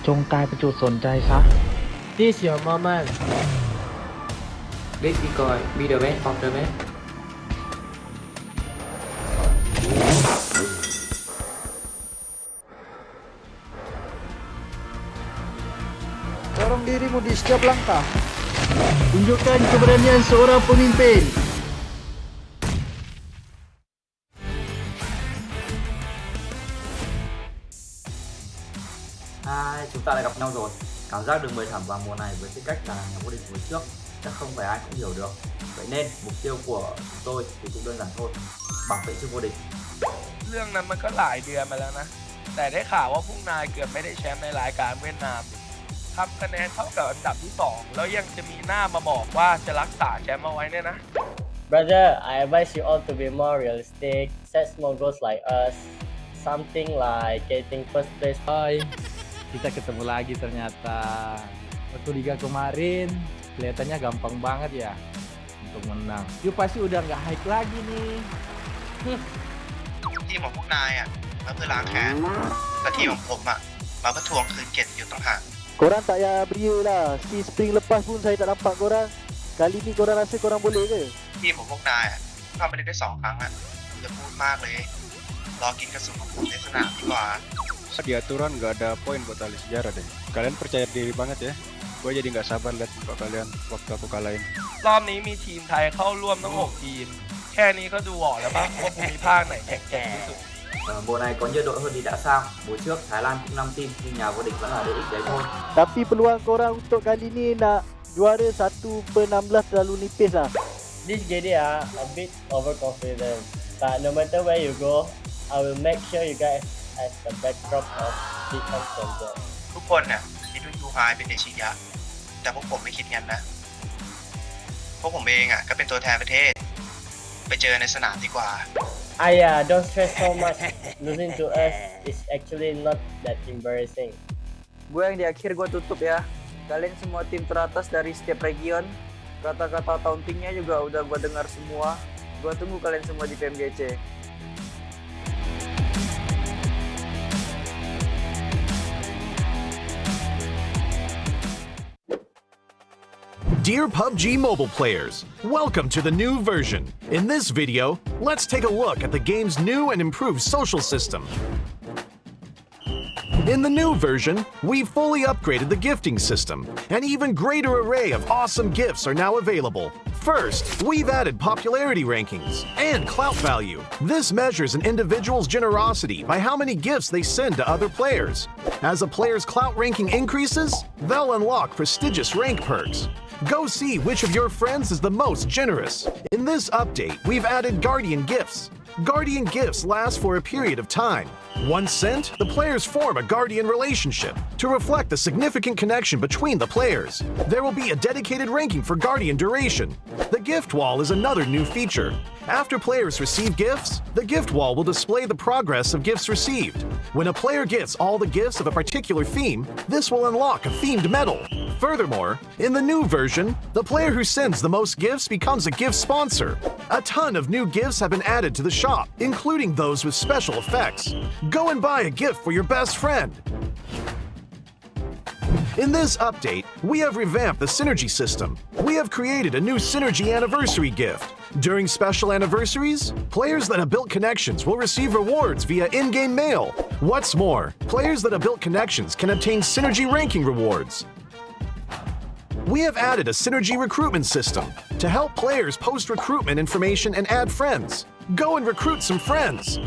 จงกลายเป็นจุดสนใจซะ This your moment. Let Ego be the best of the best. Dorong dirimu di setiap langkah. Tunjukkan keberanian seorang pemimpin. Chúng ta lại gặp nhau rồi. Cảm giác được mời thẳng vào mùa này với tư cách là nhà vô địch mùa trước chắc không phải ai cũng hiểu được. Vậy nên mục tiêu của chúng tôi thì cũng đơn giản thôi, bảo vệ chức vô địch. เรื่องนั้นมันก็หลายเดือนมาแล้วนะแต่ได้ข่าวว่าพวกนายเกือบไม่ได้แชมป์ในรายการเวียดนามทำคะแนนเท่ากับอันดับที่2แล้วยังจะมีหน้ามาบอกว่าจะรักษาแชมป์เอาไว้เนี่ยนะ Brother, I advise you all to be more realistic, set small goals like us, something like getting first place. Hai, kita ketemu lagi ternyata. Waktu liga kemarin kelihatannya gampang banget ya untuk menang. Yuk pasti udah nggak hype lagi nih. ทีมของพวกนายอ่ะมาเพื่อล้างแค้นแต่ทีมของผมอ่ะมาเพื่อทวงคืนเกียรติอยู่ต่างหาก Korang tak payah beria lah. Si spring lepas pun saya tak nampak korang. Kali ni korang rasa korang boleh ke? ทีมของพวกนายอ่ะเข้าไปได้2 ครั้งอ่ะอย่าพูดมากเลยรอกินกระสุนของผมในสนามดีกว่า Di aturan nggak ada poin buat tali sejarah deh. Kalian percaya diri banget ya. Gue jadi nggak sabar lihat muka kalian waktu aku kalahin. รอบนี้มีทีมไทยเข้าร่วมทั้ง6ทีมแค่นี้ก็ดูออกแล้วป่ะว่าภูมิภาคไหนแข็งแกร่งที่สุด Mùa này có nhiều đội hơn thì đã sao? Mùa trước Thái Lan cũng 5 team nhưng nhà vô địch vẫn là DX đấy thôi. Tapi peluang korang untuk kali ni nak juara 1/16 terlalu nipis lah. This GIDS a bit overconfident, but no matter where you go, I will make sure you guys as the backdrop of Geek Fam Center. ทุกคนน่ะคิดว่ายูไฮเป็นเดชิยะแต่พวกผมไม่คิดงั้นนะพวกผมเองอ่ะก็เป็นตัวแทนประเทศไปเจอในสนามดีกว่า Don't stress so much. Losing to us is actually not that embarrassing. Gue yang di akhir gue tutup ya. Kalian semua tim teratas dari setiap region. Kata-kata tauntingnya juga udah gue dengar semua. Gue tunggu kalian semua di PMGC. Dear PUBG mobile players, welcome to the new version. In this video, let's take a look at the game's new and improved social system. In the new version, we've fully upgraded the gifting system. An even greater array of awesome gifts are now available. First, we've added popularity rankings and clout value. This measures an individual's generosity by how many gifts they send to other players. As a player's clout ranking increases, they'll unlock prestigious rank perks. Go see which of your friends is the most generous. In this update, we've added Guardian Gifts. Guardian Gifts last for a period of time. Once sent, the players form a Guardian relationship to reflect the significant connection between the players. There will be a dedicated ranking for Guardian duration. The gift wall is another new feature. After players receive gifts, the gift wall will display the progress of gifts received. When a player gets all the gifts of a particular theme, this will unlock a themed medal. Furthermore, in the new version, the player who sends the most gifts becomes a gift sponsor. A ton of new gifts have been added to the shop, including those with special effects. Go and buy a gift for your best friend. In this update, we have revamped the Synergy system. We have created a new Synergy Anniversary gift. During special anniversaries, players that have built connections will receive rewards via in-game mail. What's more, players that have built connections can obtain Synergy ranking rewards. We have added a Synergy recruitment system to help players post recruitment information and add friends. Go and recruit some friends.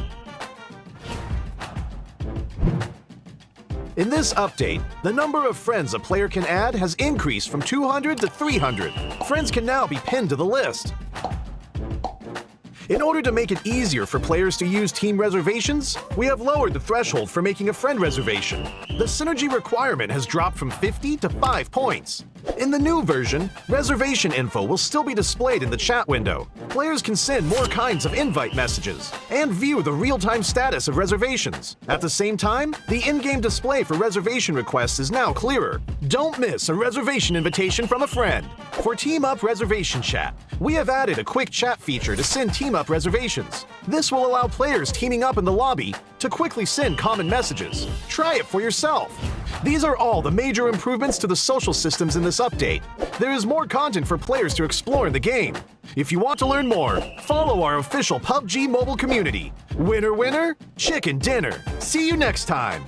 In this update, the number of friends a player can add has increased from 200 to 300. Friends can now be pinned to the list. In order to make it easier for players to use team reservations, we have lowered the threshold for making a friend reservation. The Synergy requirement has dropped from 50 to 5 points. In the new version, reservation info will still be displayed in the chat window. Players can send more kinds of invite messages and view the real-time status of reservations. At the same time, the in-game display for reservation requests is now clearer. Don't miss a reservation invitation from a friend. For Team Up Reservation Chat, we have added a quick chat feature to send Team Up reservations. This will allow players teaming up in the lobby to quickly send common messages. Try it for yourself. These are all the major improvements to the social systems in this update. There is more content for players to explore in the game. If you want to learn more, follow our official PUBG mobile community. Winner, winner, chicken dinner. See you next time.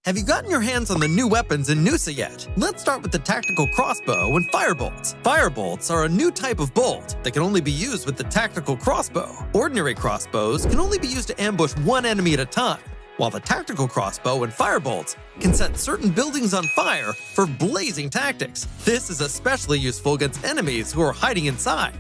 Have you gotten your hands on the new weapons in Noosa yet? Let's start with the tactical crossbow and firebolts. Firebolts are a new type of bolt that can only be used with the tactical crossbow. Ordinary crossbows can only be used to ambush one enemy at a time, while the tactical crossbow and firebolts can set certain buildings on fire for blazing tactics. This is especially useful against enemies who are hiding inside.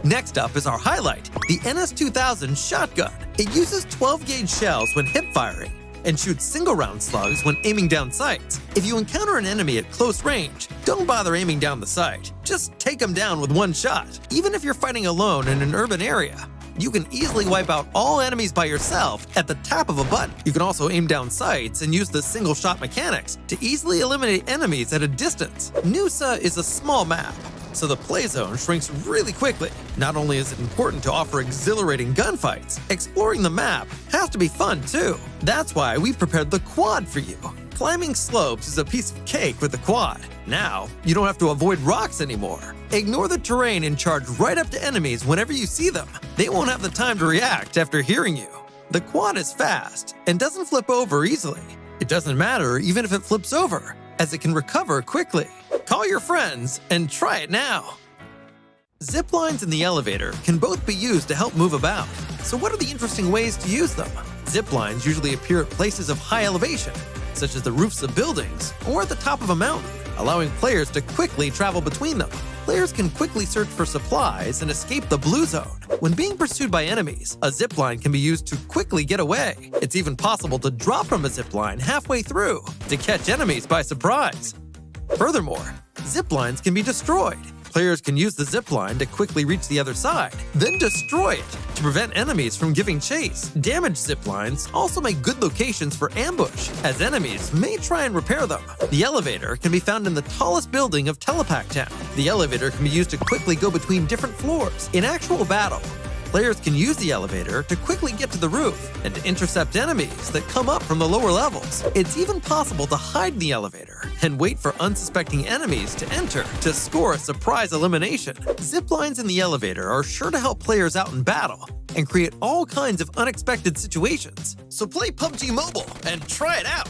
Next up is our highlight, the NS2000 shotgun. It uses 12-gauge shells when hip firing and shoots single-round slugs when aiming down sights. If you encounter an enemy at close range, don't bother aiming down the sight. Just take them down with one shot. Even if you're fighting alone in an urban area, you can easily wipe out all enemies by yourself at the tap of a button. You can also aim down sights and use the single-shot mechanics to easily eliminate enemies at a distance. Noosa is a small map, so the play zone shrinks really quickly. Not only is it important to offer exhilarating gunfights, exploring the map has to be fun too. That's why we've prepared the quad for you. Climbing slopes is a piece of cake with the quad. Now, you don't have to avoid rocks anymore. Ignore the terrain and charge right up to enemies whenever you see them. They won't have the time to react after hearing you. The quad is fast and doesn't flip over easily. It doesn't matter even if it flips over, as it can recover quickly. Call your friends and try it now. Zip lines in the elevator can both be used to help move about. So what are the interesting ways to use them? Zip lines usually appear at places of high elevation, such as the roofs of buildings or at the top of a mountain, allowing players to quickly travel between them. Players can quickly search for supplies and escape the blue zone. When being pursued by enemies, a zipline can be used to quickly get away. It's even possible to drop from a zipline halfway through to catch enemies by surprise. Furthermore, ziplines can be destroyed. Players can use the zipline to quickly reach the other side, then destroy it to prevent enemies from giving chase. Damaged ziplines also make good locations for ambush, as enemies may try and repair them. The elevator can be found in the tallest building of Telepack Town. The elevator can be used to quickly go between different floors. In actual battle, players can use the elevator to quickly get to the roof and to intercept enemies that come up from the lower levels. It's even possible to hide in the elevator and wait for unsuspecting enemies to enter to score a surprise elimination. Ziplines in the elevator are sure to help players out in battle and create all kinds of unexpected situations. So play PUBG Mobile and try it out.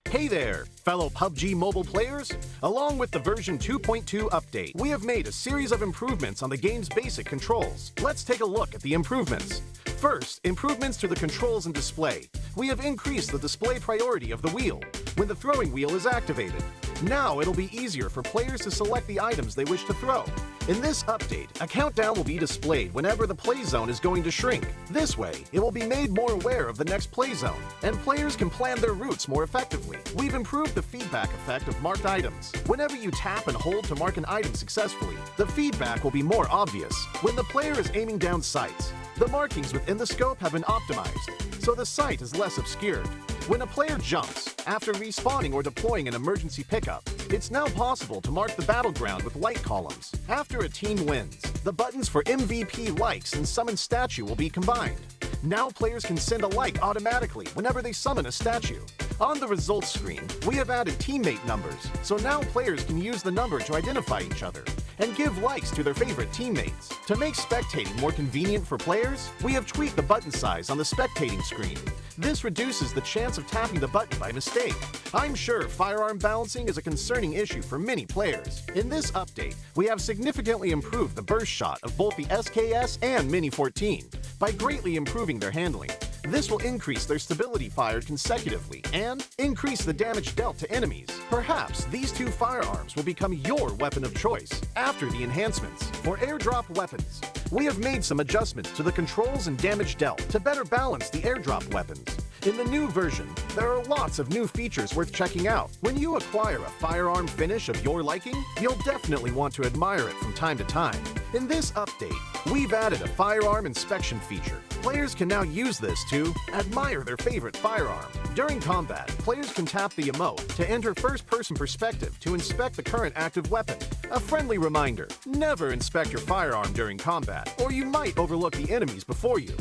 Hey there, fellow PUBG mobile players! Along with the version 2.2 update, we have made a series of improvements on the game's basic controls. Let's take a look at the improvements. First, improvements to the controls and display. We have increased the display priority of the wheel when the throwing wheel is activated. Now it'll be easier for players to select the items they wish to throw. In this update, a countdown will be displayed whenever the play zone is going to shrink. This way, it will be made more aware of the next play zone, and players can plan their routes more effectively. We've improved the feedback effect of marked items. Whenever you tap and hold to mark an item successfully, the feedback will be more obvious. When the player is aiming down sights, the markings within the scope have been optimized, so the sight is less obscured. When a player jumps, after respawning or deploying an emergency pickup, it's now possible to mark the battleground with light columns. After a team wins, the buttons for MVP likes and summon statue will be combined. Now players can send a like automatically whenever they summon a statue. On the results screen, we have added teammate numbers, so now players can use the number to identify each other and give likes to their favorite teammates. To make spectating more convenient for players, we have tweaked the button size on the spectating screen. This reduces the chance of tapping the button by mistake. I'm sure firearm balancing is a concerning issue for many players. In this update, we have significantly improved the burst shot of both the SKS and Mini 14 by greatly improving their handling. This will increase their stability fired consecutively and increase the damage dealt to enemies. Perhaps these two firearms will become your weapon of choice after the enhancements. For airdrop weapons, we have made some adjustments to the controls and damage dealt to better balance the airdrop weapons. In the new version, there are lots of new features worth checking out. When you acquire a firearm finish of your liking, you'll definitely want to admire it from time to time. In this update, we've added a firearm inspection feature. Players can now use this to admire their favorite firearm. During combat, players can tap the emote to enter first-person perspective to inspect the current active weapon. A friendly reminder, never inspect your firearm during combat, or you might overlook the enemies before you.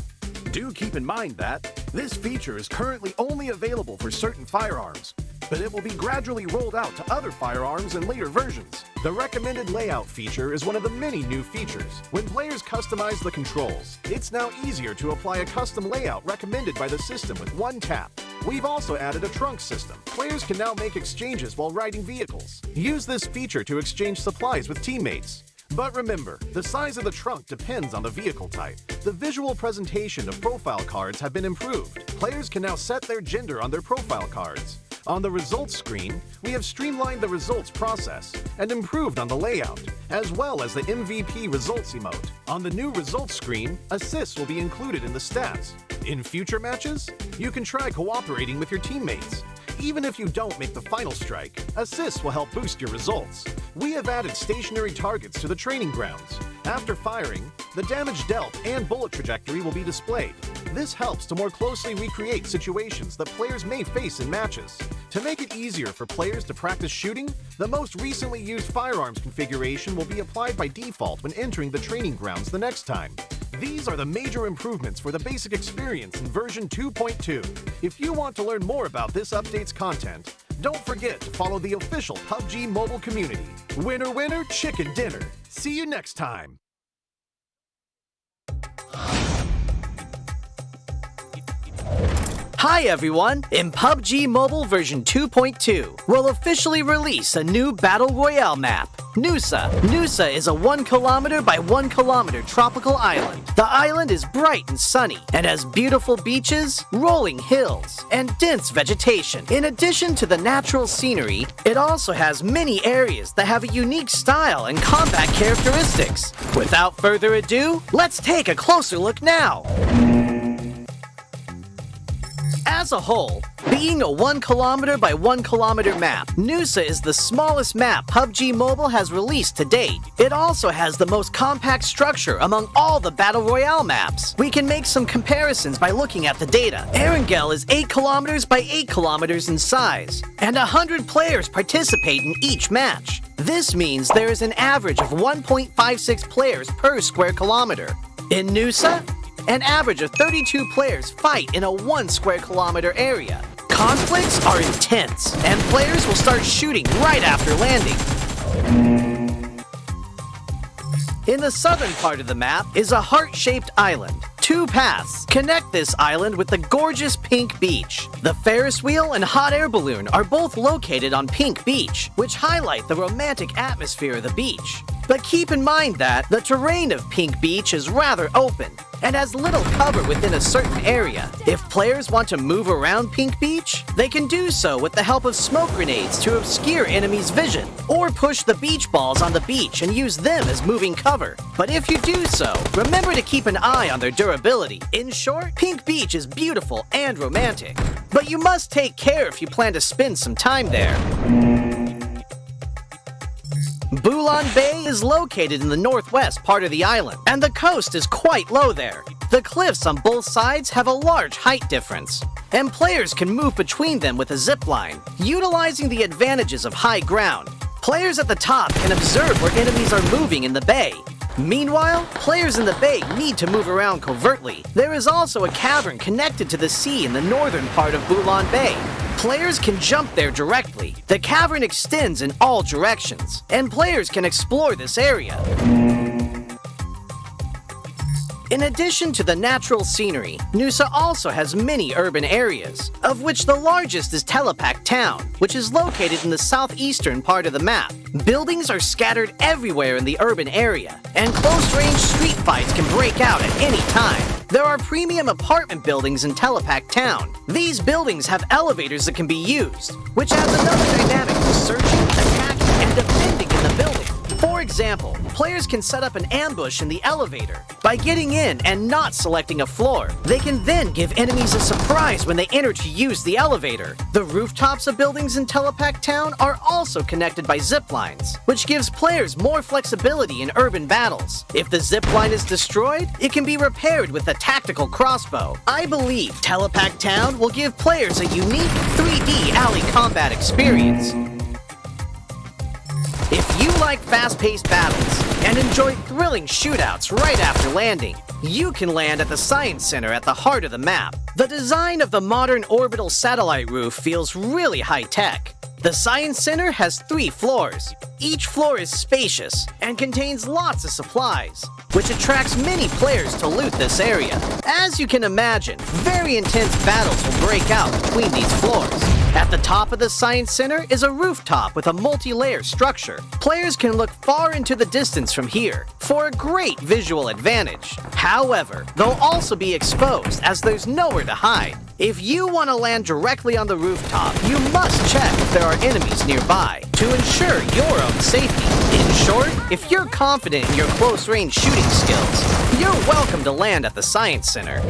Do keep in mind that this feature is currently only available for certain firearms, but it will be gradually rolled out to other firearms in later versions. The recommended layout feature is one of the many new features. When players customize the controls, it's now easier to apply a custom layout recommended by the system with one tap. We've also added a trunk system. Players can now make exchanges while riding vehicles. Use this feature to exchange supplies with teammates. But remember, the size of the trunk depends on the vehicle type. The visual presentation of profile cards have been improved. Players can now set their gender on their profile cards. On the results screen, we have streamlined the results process and improved on the layout, as well as the MVP results emote. On the new results screen, assists will be included in the stats. In future matches, you can try cooperating with your teammates. Even if you don't make the final strike, assists will help boost your results. We have added stationary targets to the training grounds. After firing, the damage dealt and bullet trajectory will be displayed. This helps to more closely recreate situations that players may face in matches. To make it easier for players to practice shooting, the most recently used firearms configuration will be applied by default when entering the training grounds the next time. These are the major improvements for the basic experience in version 2.2. If you want to learn more about this update's content, don't forget to follow the official PUBG mobile community. Winner, winner, chicken dinner. See you next time. Hi everyone! In PUBG Mobile version 2.2, we'll officially release a new Battle Royale map, Noosa. Noosa is a 1 kilometer by 1 kilometer tropical island. The island is bright and sunny and has beautiful beaches, rolling hills, and dense vegetation. In addition to the natural scenery, it also has many areas that have a unique style and combat characteristics. Without further ado, let's take a closer look now. As a whole, being a 1 kilometer by 1 kilometer map, Noosa is the smallest map PUBG Mobile has released to date. It also has the most compact structure among all the Battle Royale maps. We can make some comparisons by looking at the data. Erangel is 8 kilometers by 8 kilometers in size, and 100 players participate in each match. This means there is an average of 1.56 players per square kilometer. In Noosa, an average of 32 players fight in a 1 square kilometer area. Conflicts are intense, and players will start shooting right after landing. In the southern part of the map is a heart-shaped island. 2 paths connect this island with the gorgeous Pink Beach. The Ferris wheel and hot air balloon are both located on Pink Beach, which highlight the romantic atmosphere of the beach. But keep in mind that the terrain of Pink Beach is rather open and has little cover within a certain area. If players want to move around Pink Beach, they can do so with the help of smoke grenades to obscure enemies' vision, or push the beach balls on the beach and use them as moving cover. But if you do so, remember to keep an eye on their durability. In short, Pink Beach is beautiful and romantic, but you must take care if you plan to spend some time there. Bulan Bay is located in the northwest part of the island, and the coast is quite low there. The cliffs on both sides have a large height difference, and players can move between them with a zip line, utilizing the advantages of high ground. Players at the top can observe where enemies are moving in the bay. Meanwhile, players in the bay need to move around covertly. There is also a cavern connected to the sea in the northern part of Bulan Bay. Players can jump there directly. The cavern extends in all directions, and players can explore this area. In addition to the natural scenery, Nusa also has many urban areas, of which the largest is Telepak Town, which is located in the southeastern part of the map. Buildings are scattered everywhere in the urban area, and close-range street fights can break out at any time. There are premium apartment buildings in Telepak Town. These buildings have elevators that can be used, which adds another dynamic to searching, attacking, and defending in the building. For example, players can set up an ambush in the elevator. By getting in and not selecting a floor, they can then give enemies a surprise when they enter to use the elevator. The rooftops of buildings in Telepak Town are also connected by zip lines, which gives players more flexibility in urban battles. If the zip line is destroyed, it can be repaired with a tactical crossbow. I believe Telepak Town will give players a unique 3D alley combat experience. If you like fast-paced battles and enjoy thrilling shootouts right after landing, you can land at the Science Center at the heart of the map. The design of the modern orbital satellite roof feels really high-tech. The Science Center has 3 floors. Each floor is spacious and contains lots of supplies, which attracts many players to loot this area. As you can imagine, very intense battles will break out between these floors. At the top of the Science Center is a rooftop with a multi-layer structure. Players can look far into the distance from here for a great visual advantage. However, they'll also be exposed as there's nowhere to hide. If you want to land directly on the rooftop, you must check if there are enemies nearby to ensure your own safety. In short, if you're confident in your close-range shooting skills, you're welcome to land at the Science Center.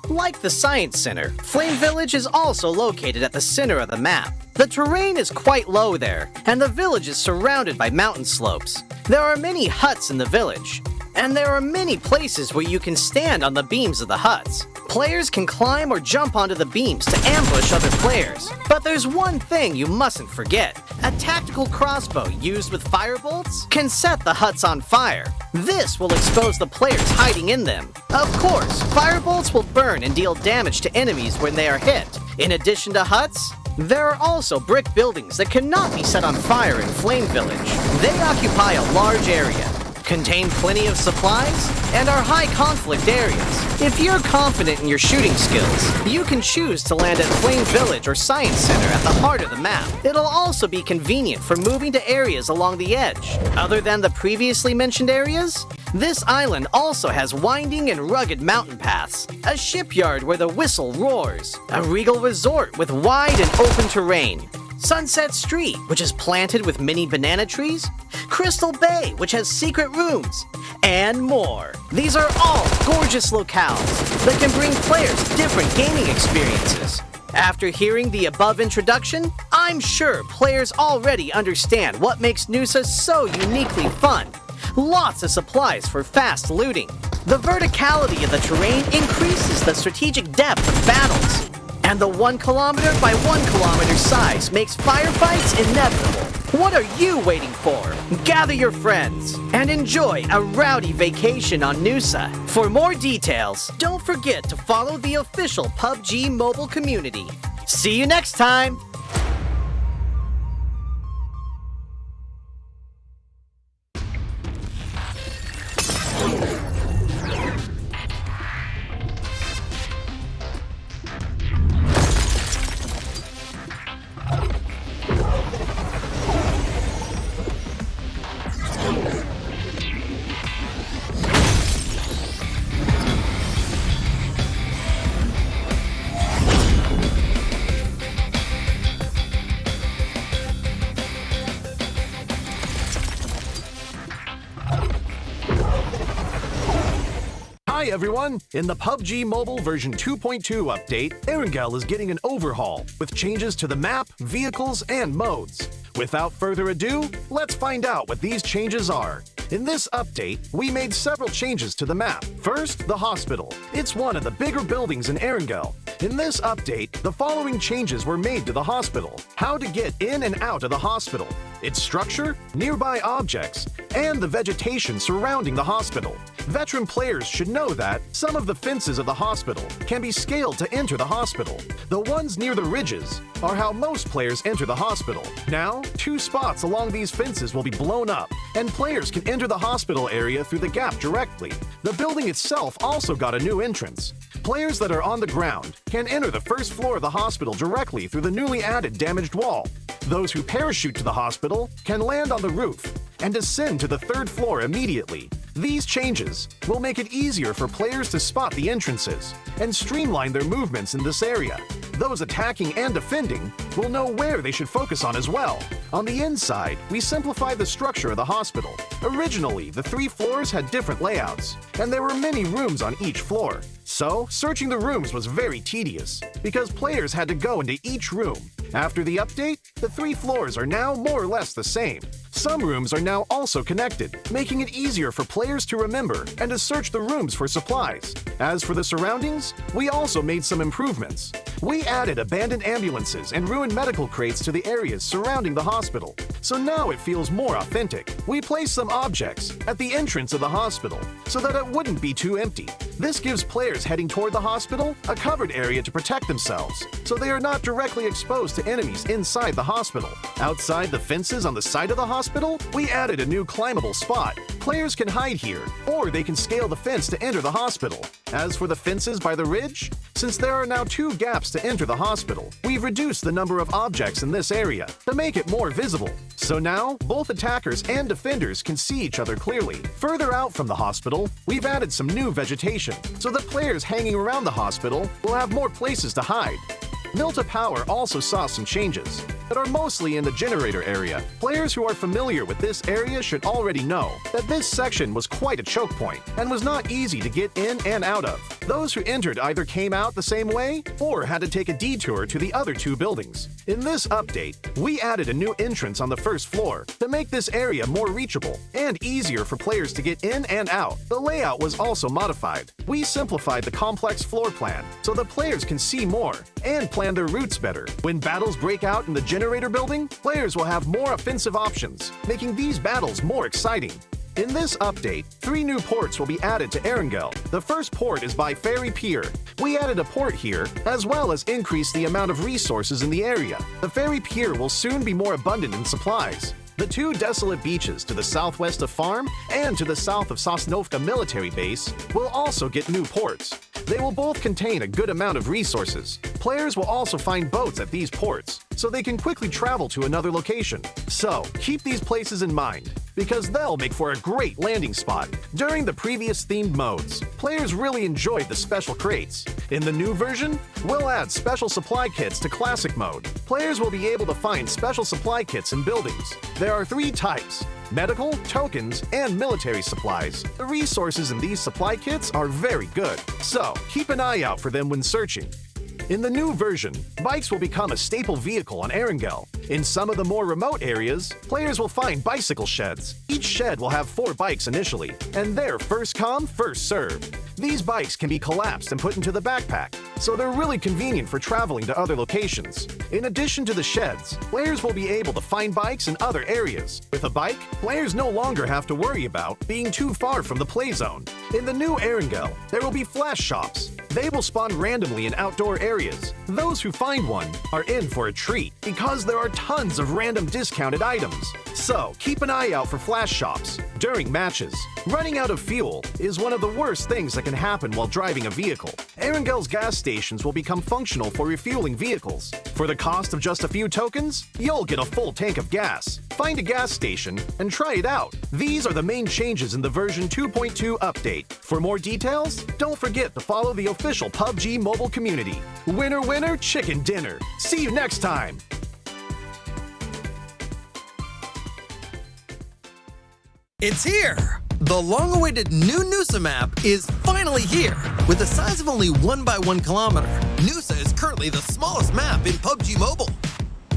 Like the Science Center, Flame Village is also located at the center of the map. The terrain is quite low there, and the village is surrounded by mountain slopes. There are many huts in the village, and there are many places where you can stand on the beams of the huts. Players can climb or jump onto the beams to ambush other players. But there's one thing you mustn't forget. A tactical crossbow used with firebolts can set the huts on fire. This will expose the players hiding in them. Of course, firebolts will burn and deal damage to enemies when they are hit. In addition to huts, there are also brick buildings that cannot be set on fire in Flame Village. They occupy a large area, contain plenty of supplies, and are high conflict areas. If you're confident in your shooting skills, you can choose to land at Flame Village or Science Center at the heart of the map. It'll also be convenient for moving to areas along the edge. Other than the previously mentioned areas, this island also has winding and rugged mountain paths, a shipyard where the whistle roars, a regal resort with wide and open terrain, Sunset Street, which is planted with many banana trees, Crystal Bay, which has secret rooms, and more. These are all gorgeous locales that can bring players different gaming experiences. After hearing the above introduction, I'm sure players already understand what makes Nusa so uniquely fun. Lots of supplies for fast looting. The verticality of the terrain increases the strategic depth of battles. And the 1 kilometer by 1 kilometer size makes firefights inevitable. What are you waiting for? Gather your friends and enjoy a rowdy vacation on Nusa. For more details, don't forget to follow the official PUBG mobile community. See you next time! Hi everyone! In the PUBG Mobile version 2.2 update, Erangel is getting an overhaul with changes to the map, vehicles, and modes. Without further ado, let's find out what these changes are. In this update, we made several changes to the map. First, the hospital. It's one of the bigger buildings in Erangel. In this update, the following changes were made to the hospital. How to get in and out of the hospital, its structure, nearby objects, and the vegetation surrounding the hospital. Veteran players should know that some of the fences of the hospital can be scaled to enter the hospital. The ones near the ridges are how most players enter the hospital. Now, 2 spots along these fences will be blown up, and players can enter the hospital area through the gap directly. The building itself also got a new entrance. Players that are on the ground can enter the first floor of the hospital directly through the newly added damaged wall. Those who parachute to the hospital can land on the roof and descend to the 3rd floor immediately. These changes will make it easier for players to spot the entrances and streamline their movements in this area. Those attacking and defending will know where they should focus on as well. On the inside, we simplified the structure of the hospital. Originally, the 3 floors had different layouts, and there were many rooms on each floor. So, searching the rooms was very tedious, because players had to go into each room. After the update, the 3 floors are now more or less the same. Some rooms are now also connected, making it easier for players to remember and to search the rooms for supplies. As for the surroundings, we also made some improvements. We added abandoned ambulances and ruined medical crates to the areas surrounding the hospital, so now it feels more authentic. We placed some objects at the entrance of the hospital so that it wouldn't be too empty. This gives players heading toward the hospital a covered area to protect themselves, so they are not directly exposed to enemies inside the hospital. Outside the fences on the side of the hospital, we added a new climbable spot. Players can hide here, or they can scale the fence to enter the hospital. As for the fences by the ridge, since there are now 2 gaps to enter the hospital, we've reduced the number of objects in this area to make it more visible. So now, both attackers and defenders can see each other clearly. Further out from the hospital, we've added some new vegetation, so that players hanging around the hospital will have more places to hide. Milta Power also saw some changes that are mostly in the generator area. Players who are familiar with this area should already know that this section was quite a choke point and was not easy to get in and out of. Those who entered either came out the same way or had to take a detour to the other 2 buildings. In this update, we added a new entrance on the 1st floor to make this area more reachable and easier for players to get in and out. The layout was also modified. We simplified the complex floor plan so that players can see more and plan their routes better. When battles break out in the generator building, players will have more offensive options, making these battles more exciting. In this update, 3 new ports will be added to Erangel. The first port is by Ferry Pier. We added a port here, as well as increased the amount of resources in the area. The Ferry Pier will soon be more abundant in supplies. The 2 desolate beaches to the southwest of Farm and to the south of Sosnovka Military Base will also get new ports. They will both contain a good amount of resources. Players will also find boats at these ports, so they can quickly travel to another location. So, keep these places in mind, because they'll make for a great landing spot. During the previous themed modes, players really enjoyed the special crates. In the new version, we'll add special supply kits to classic mode. Players will be able to find special supply kits in buildings. There are 3 types: medical, tokens, and military supplies. The resources in these supply kits are very good, so keep an eye out for them when searching. In the new version, bikes will become a staple vehicle on Erangel. In some of the more remote areas, players will find bicycle sheds. Each shed will have 4 bikes initially, and they're first come, first served. These bikes can be collapsed and put into the backpack, so they're really convenient for traveling to other locations. In addition to the sheds, players will be able to find bikes in other areas. With a bike, players no longer have to worry about being too far from the play zone. In the new Erangel, there will be flash shops. They will spawn randomly in outdoor areas. Those who find one are in for a treat because there are tons of random discounted items. So, keep an eye out for flash shops during matches. Running out of fuel is one of the worst things that can happen while driving a vehicle. Erangel's gas stations will become functional for refueling vehicles. For the cost of just a few tokens, you'll get a full tank of gas. Find a gas station and try it out. These are the main changes in the version 2.2 update. For more details, don't forget to follow the official PUBG mobile community. Winner, winner, chicken dinner. See you next time. It's here! The long-awaited new Noosa map is finally here. With a size of only 1x1 kilometer, Noosa is currently the smallest map in PUBG Mobile.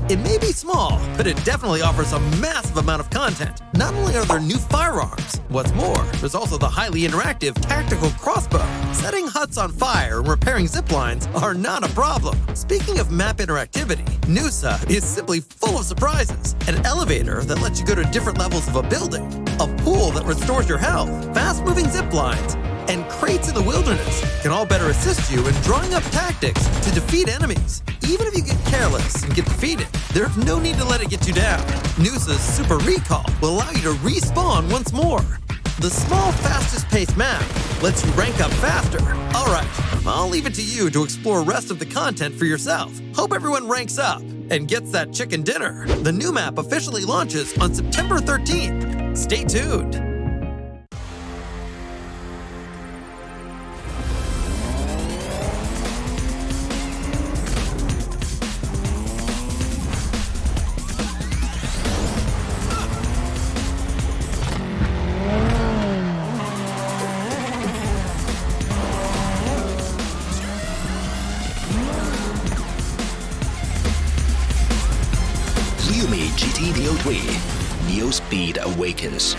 It may be small, but it definitely offers a massive amount of content. Not only are there new firearms, what's more, there's also the highly interactive tactical crossbow. Setting huts on fire and repairing zip lines are not a problem. Speaking of map interactivity, Noosa is simply full of surprises. An elevator that lets you go to different levels of a building, a pool that restores your health, fast-moving zip lines, and crates in the wilderness can all better assist you in drawing up tactics to defeat enemies. Even if you get careless and get defeated, there's no need to let it get you down. Noosa's Super Recall will allow you to respawn once more. The small, fastest-paced map lets you rank up faster. Alright, I'll leave it to you to explore the rest of the content for yourself. Hope everyone ranks up and gets that chicken dinner. The new map officially launches on September 13th. Stay tuned. GT Neo 3, Neo Speed Awakens.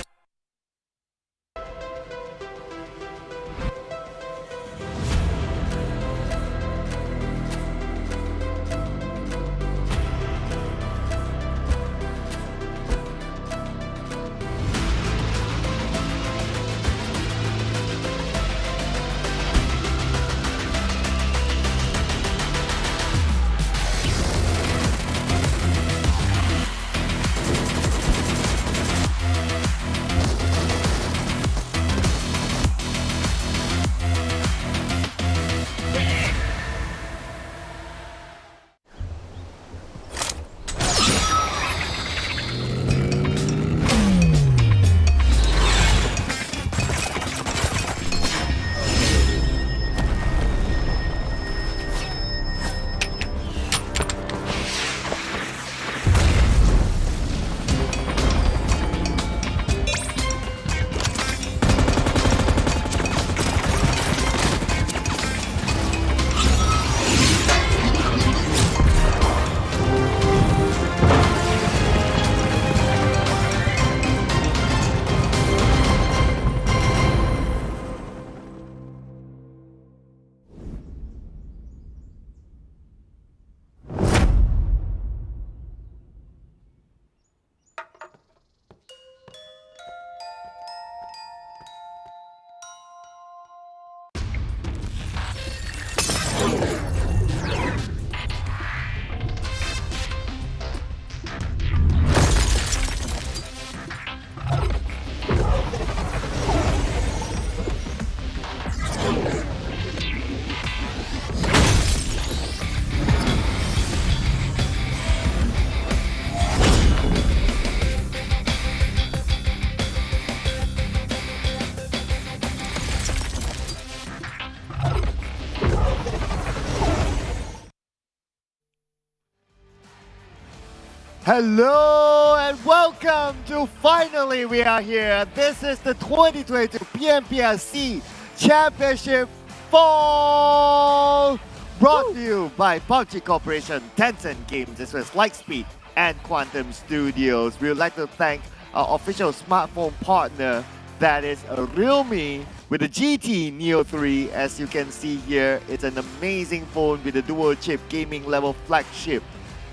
Hello and welcome to finally we are here. This is the 2022 PMPL SEA Championship Fall, brought to you by PUBG Corporation, Tencent Games, as well as Lightspeed and Quantum Studios. We would like to thank our official smartphone partner, that is a Realme with the GT Neo 3. As you can see here, it's an amazing phone with a dual chip gaming level flagship.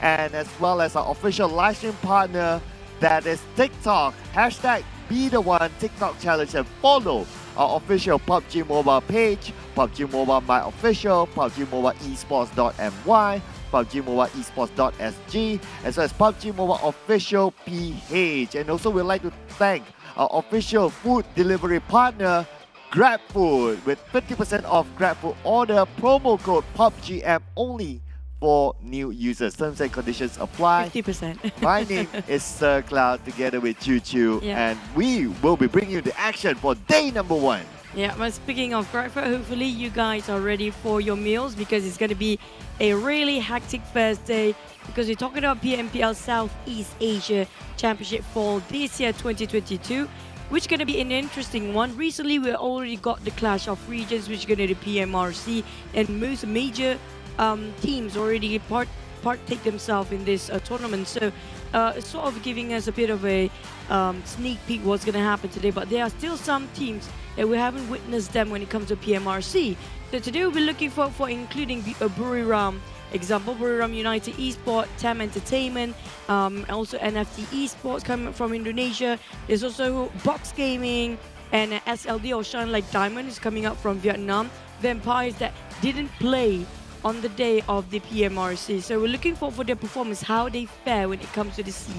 And as well as our official livestream partner, that is TikTok, hashtag #BeTheOne TikTok Challenge, and follow our official PUBG Mobile page, PUBG Mobile My Official, PUBG Mobile Esports.my, PUBG Mobile Esports.sg, as well as PUBG Mobile Official PH. And also we'd like to thank our official food delivery partner, GrabFood, with 50% off GrabFood order, promo code PUBGM only for new users. Terms and conditions apply. 50%. My name is Sir Cloud, together with Choo Choo, and we will be bringing you the action for day number 1. Yeah, but speaking of breakfast, hopefully you guys are ready for your meals, because it's going to be a really hectic first day, because we're talking about PMPL Southeast Asia Championship Fall this year, 2022. which is going to be an interesting one. Recently, we already got the Clash of Regions, which is going to be the PMRC, and most major teams already partake themselves in this tournament. So it's sort of giving us a bit of a sneak peek what's going to happen today. But there are still some teams that we haven't witnessed them when it comes to PMRC. So today we'll be looking for including Buriram, example Buriram United Esport, TEM Entertainment, also NFT Esports coming from Indonesia. There's also Box Gaming and SLD or ShineLikeDiamond is coming up from Vietnam. Vampires that didn't play on the day of the PMRC. So we're looking for their performance, how they fare when it comes to the sea.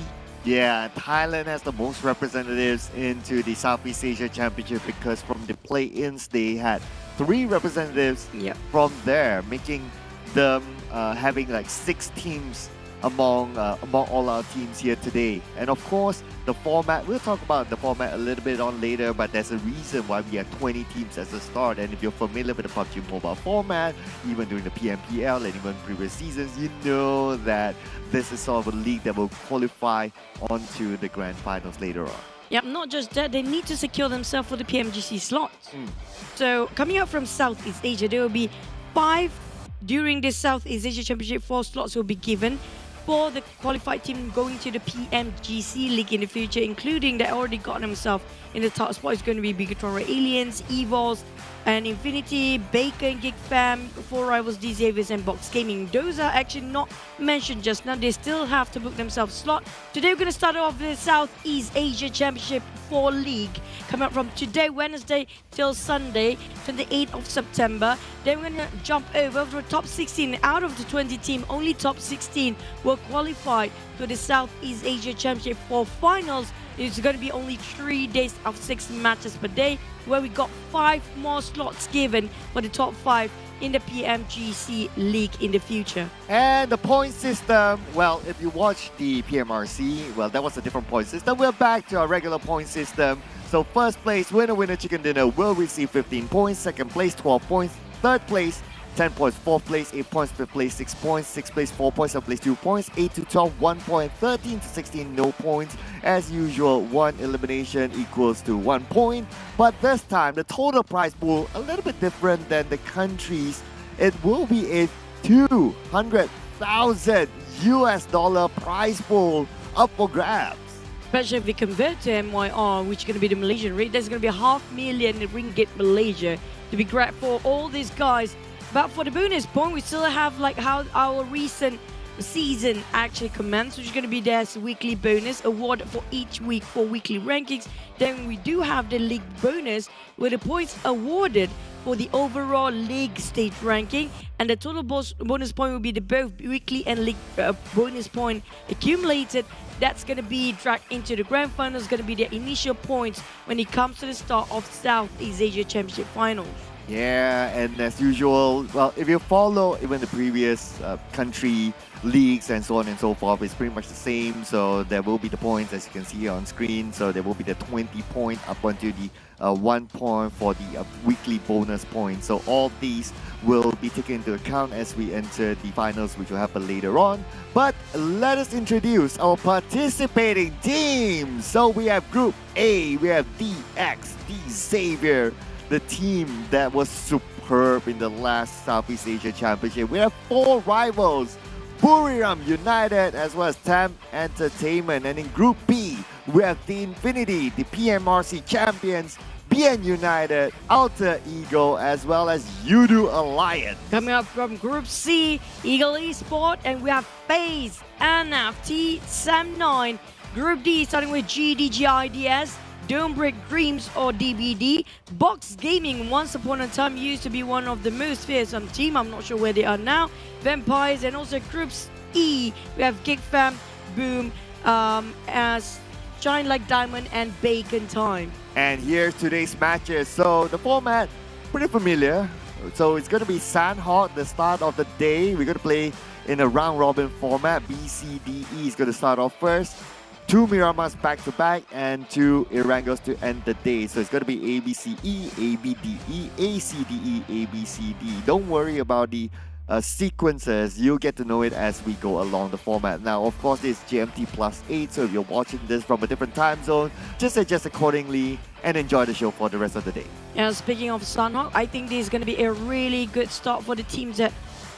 Yeah, Thailand has the most representatives into the Southeast Asia Championship because from the play-ins they had 3 representatives from there, making them having like 6 teams among all our teams here today. And of course, the format, we'll talk about the format a little bit on later, but there's a reason why we have 20 teams as a start. And if you're familiar with the PUBG Mobile format, even during the PMPL and even previous seasons, you know that this is sort of a league that will qualify onto the grand finals later on. Yep, not just that, they need to secure themselves for the PMGC slots. So coming up from Southeast Asia, there will be 5 during this Southeast Asia Championship. 4 slots will be given for the qualified team going to the PMGC League in the future, including that already got themselves in the top spot. It's going to be Bigatron Aliens, Evols, and Infinity, Bacon, Geek Fam, 4 Rivals, DZavies, and Box Gaming. Those are actually not mentioned just now. They still have to book themselves a slot. Today we're going to start off the Southeast Asia Championship Fall League, coming up from today, Wednesday, till Sunday, 28th of September. Then we're going to jump over to the top 16. Out of the 20 team, only top 16 will qualify to the Southeast Asia Championship Fall Finals. It's going to be only 3 days of 6 matches per day, where we got 5 more slots given for the top 5 in the PMGC League in the future. And the point system, well, if you watch the PMRC, well, that was a different point system. We're back to our regular point system. So first place, winner chicken dinner will receive 15 points. Second place, 12 points. Third place, 10 points. Fourth place, 8 points. Fifth place, 6 points. Sixth place, 4 points. Seventh place, 2 points. 8 to 12, 1 point. 13 to 16, no points. As usual, 1 elimination equals to 1 point. But this time, the total prize pool a little bit different than the countries. It will be a $200,000 prize pool up for grabs. Especially if we convert to MYR, which is going to be the Malaysian rate, there's going to be $500,000 ringgit Malaysia to be grabbed for all these guys. But for the bonus point, we still have like how our recent season actually commenced, which is going to be there's a weekly bonus awarded for each week for weekly rankings. Then we do have the league bonus where the points awarded for the overall league stage ranking, and the total bonus point will be the both weekly and league bonus point accumulated. That's going to be dragged into the grand finals, going to be the initial points when it comes to the start of Southeast Asia Championship Finals. Yeah, and as usual, well, if you follow even the previous country leagues and so on and so forth, it's pretty much the same. So there will be the points as you can see on screen. So there will be the 20 point up onto the 1 point for the weekly bonus points. So all these will be taken into account as we enter the finals, which will happen later on. But let us introduce our participating teams. So we have Group A, we have DX, Xavier, the team that was superb in the last Southeast Asia Championship. We have 4 rivals, Buriram United as well as TEM Entertainment. And in Group B, we have the Infinity, the PMRC champions, BN United, Alter Ego, as well as Yoodo Alliance. Coming up from Group C, Ego Esport, and we have FaZe, NFT, Sam9. Group D, starting with GIDS, Don't Break Dreams or DBD. Box Gaming, once upon a time used to be one of the most fearsome team. I'm not sure where they are now. Vampires, and also Groups E, we have Geek Fam, Boom, as ShineLikeDiamond, and Bacon Time. And here's today's matches. So the format, pretty familiar. So it's going to be Sandhawk, the start of the day. We're going to play in a round-robin format. B, C, D, E is going to start off first. 2 Miramas back-to-back and 2 Irangos to end the day. So it's going to be A, B, C, E, A, B, D, E, A, C, D, E, A, B, C, D. Don't worry about the sequences. You'll get to know it as we go along the format. Now, of course, it's GMT +8, so if you're watching this from a different time zone, just adjust accordingly and enjoy the show for the rest of the day. And speaking of Sunhawk, I think this is going to be a really good start for the teams that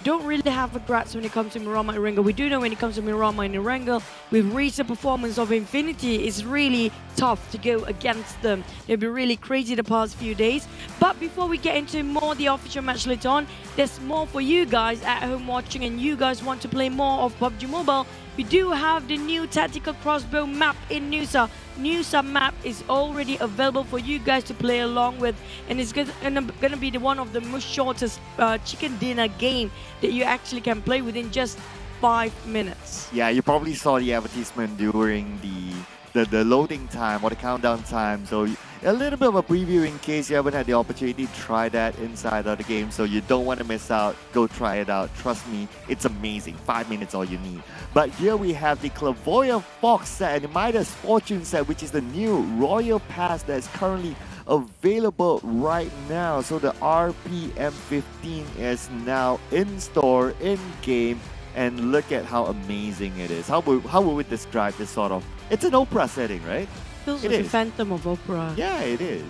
don't really have a grasp when it comes to Miramar and Erangel. We do know when it comes to Miramar and Erangel, with recent performance of Infinity, it's really tough to go against them. They've been really crazy the past few days. But before we get into more the official match later on, there's more for you guys at home watching and you guys want to play more of PUBG Mobile. We do have the new tactical crossbow map in Nusa. Nusa map is already available for you guys to play along with, and it's gonna be one of the most shortest chicken dinner game that you actually can play within just 5 minutes. Yeah, you probably saw the advertisement during the loading time or the countdown time. So a little bit of a preview in case you haven't had the opportunity to try that inside of the game. So you don't want to miss out. Go try it out. Trust me, it's amazing. 5 minutes all you need. But here we have the Clairvoyant Fox set and the Midas Fortune set, which is the new Royal Pass that's currently available right now. So the RPM15 is now in store, in game. And look at how amazing it is. How would we describe this sort of... It's an opera setting, right? Feels like a Phantom of Opera. Yeah, it is.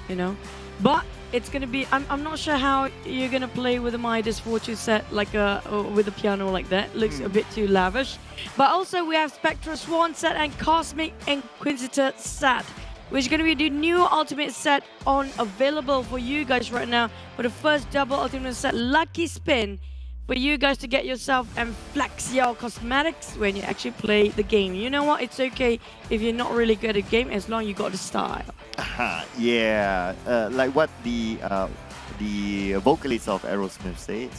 You know? But it's going to be... I'm not sure how you're going to play with a Midas Fortune set like with a piano like that. Looks a bit too lavish. But also we have Spectral Swan set and Cosmic Inquisitor set, which is going to be the new ultimate set available for you guys right now for the first double ultimate set Lucky Spin, for you guys to get yourself and flex your cosmetics when you actually play the game. You know what? It's okay if you're not really good at the game as long as you got the style. Yeah, like what the vocalist of Aerosmith says,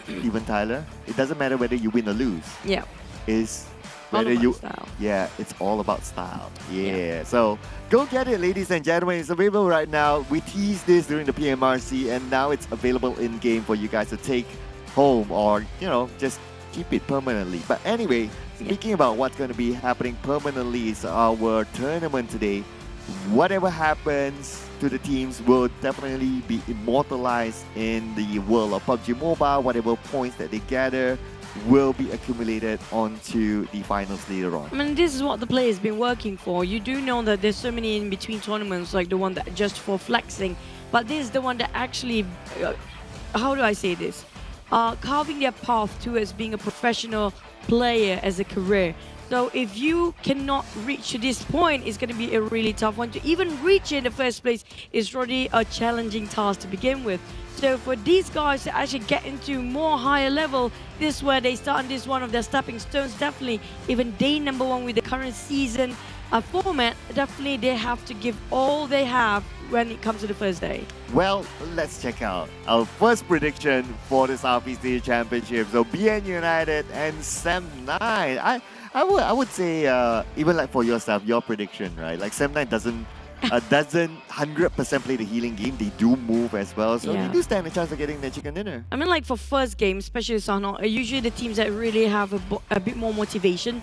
Steven Tyler. It doesn't matter whether you win or lose. Yeah. It's all whether about style. Yeah, it's all about style. Yeah. So go get it, ladies and gentlemen. It's available right now. We teased this during the PMRC, and now it's available in game for you guys to take home or just keep it permanently. But anyway, speaking about what's going to be happening permanently is our tournament today. Whatever happens to the teams will definitely be immortalized in the world of PUBG Mobile. Whatever points that they gather will be accumulated onto the finals later on. I mean, this is what the players been working for. You do know that there's so many in between tournaments, like the one that just for flexing, but this is the one that actually how do I say this, carving their path towards being a professional player as a career. So if you cannot reach to this point, it's going to be a really tough one. To even reach in the first place is already a challenging task to begin with. So for these guys to actually get into more higher level, this is where they start, and this is one of their stepping stones. Definitely, even day number one with the current season format, definitely they have to give all they have when it comes to the first day. Well, let's check out our first prediction for this Southeast Asia Championship. So BN United and Sem9. I would say even like for yourself, your prediction, right? Like Sem9 doesn't 100% play the healing game. They do move as well, so they do stand a chance of getting their chicken dinner. I mean, like for first game, especially Sanhok, usually the teams that really have a bit more motivation,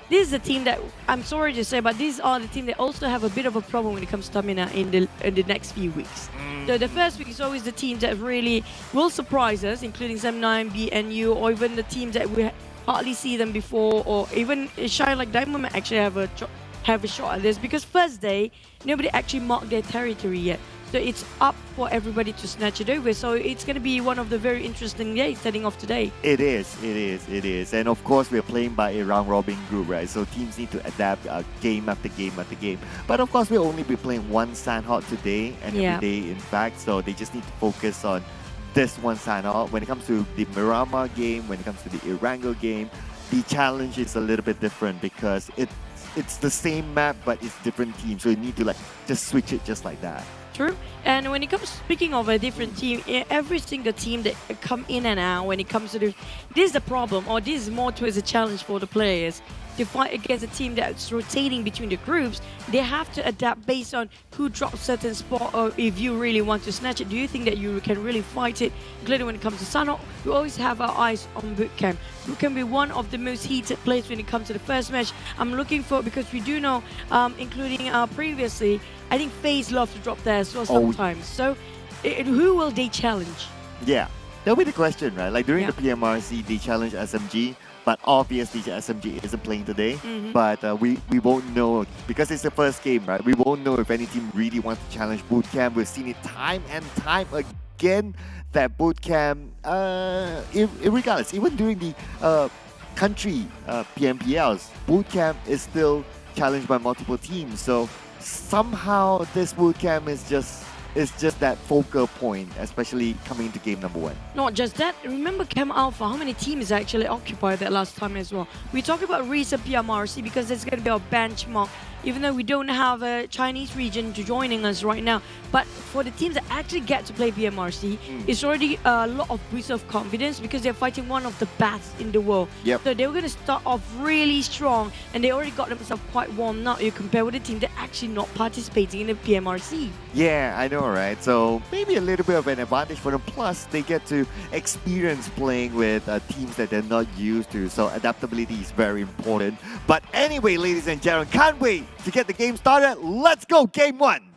this is a team that, I'm sorry to say, but these are the team that also have a bit of a problem when it comes to stamina in the next few weeks. So the first week is always the teams that really will surprise us, including Sem9, BNU, or even the teams that we hardly see them before, or even ShineLikeDiamond might actually have a shot at this, because first day, nobody actually marked their territory yet. So it's up for everybody to snatch it over. So it's going to be one of the very interesting days setting off today. It is. And of course, we're playing by a round-robin group, right? So teams need to adapt game after game after game. But of course, we'll only be playing one Sanhok today and every day, in fact. So they just need to focus on this one Sanhok. When it comes to the Miramar game, when it comes to the Erangel game, the challenge is a little bit different because it's the same map, but it's different teams. So you need to just switch it just like that. True. And when it comes, speaking of a different team, every single team that come in and out when it comes to this is the problem, or this is more towards a challenge for the players. To fight against a team that's rotating between the groups, they have to adapt based on who drops certain spot, or if you really want to snatch it. Do you think that you can really fight it? Including when it comes to Sanhok, we always have our eyes on Bootcamp. Who can be one of the most heated players when it comes to the first match? I'm looking for, because we do know, including previously, I think FaZe love to drop there as well sometimes. So who will they challenge? Yeah. That'll be the question, right? Like during Yeah. the PMRC, they challenged SMG, but obviously SMG isn't playing today. But we won't know because it's the first game, right? We won't know if any team really wants to challenge Bootcamp. We've seen it time and time again that Bootcamp, regardless, even during the country PMPLs, Bootcamp is still challenged by multiple teams. So somehow this Bootcamp is just that focal point, especially coming into game number 1. Not just that, remember Chem Alpha, how many teams actually occupied that last time as well? We talk about recent PMRC because it's going to be our benchmark, even though we don't have a Chinese region joining us right now. But for the teams that actually get to play PMRC, it's already a lot of boost of confidence because they're fighting one of the best in the world. Yep. So they were going to start off really strong and they already got themselves quite warm now. You compare with the team that actually not participating in the PMRC. Yeah, I know, right? So maybe a little bit of an advantage for them. Plus, they get to experience playing with teams that they're not used to. So adaptability is very important. But anyway, ladies and gentlemen, can't wait to get the game started. Let's go, game 1.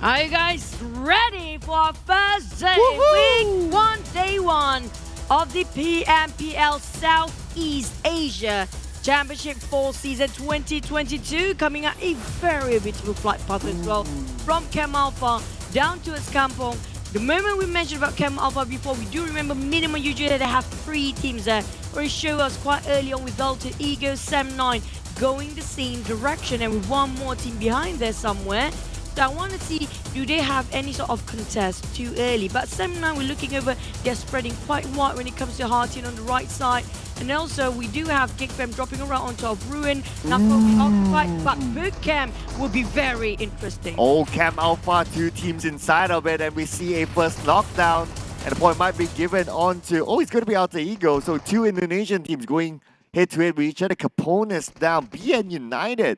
Are you guys ready for our first day, week 1, day 1 of the PMPL Southeast Asia Championship Fall season 2022? Coming at a very beautiful flight path as well from Chem Alpha down to its Kampong. The moment we mentioned about Chem Alpha before, we do remember minimum usually they have 3 teams there. Or it showed us quite early on with Dalton, Ego, Sam9 going the same direction and with one more team behind there somewhere. So I want to see, do they have any sort of contest too early? But Sam9, we're looking over, they're spreading quite wide when it comes to Hartin on the right side. And also, we do have Geek Fam dropping around on top of Ruin. Now, occupied, but Bootcamp will be very interesting. Oh, Chem Alpha, 2 teams inside of it, and we see a first knockdown. And the point might be given on to, it's going to be Alter Ego. So 2 Indonesian teams going head-to-head with each other. Capone's down, BN United.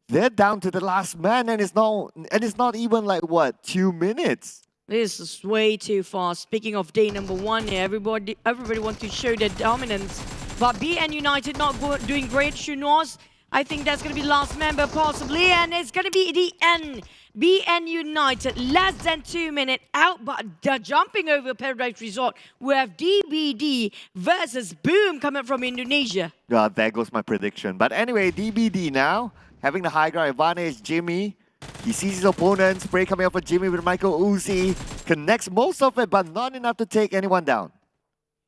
They're down to the last man, and it's not even like, what, 2 minutes? This is way too fast. Speaking of day number 1 here, everybody wants to show their dominance. But BN United not doing great. Shunos, I think that's going to be last member possibly, and it's going to be the end. BN United, less than 2 minutes out, but jumping over Paradise Resort. We have DBD versus Boom coming from Indonesia. There goes my prediction. But anyway, DBD now, having the high ground advantage. Jimmy, he sees his opponent. Spray coming up for Jimmy with Michael Uzi. Connects most of it, but not enough to take anyone down.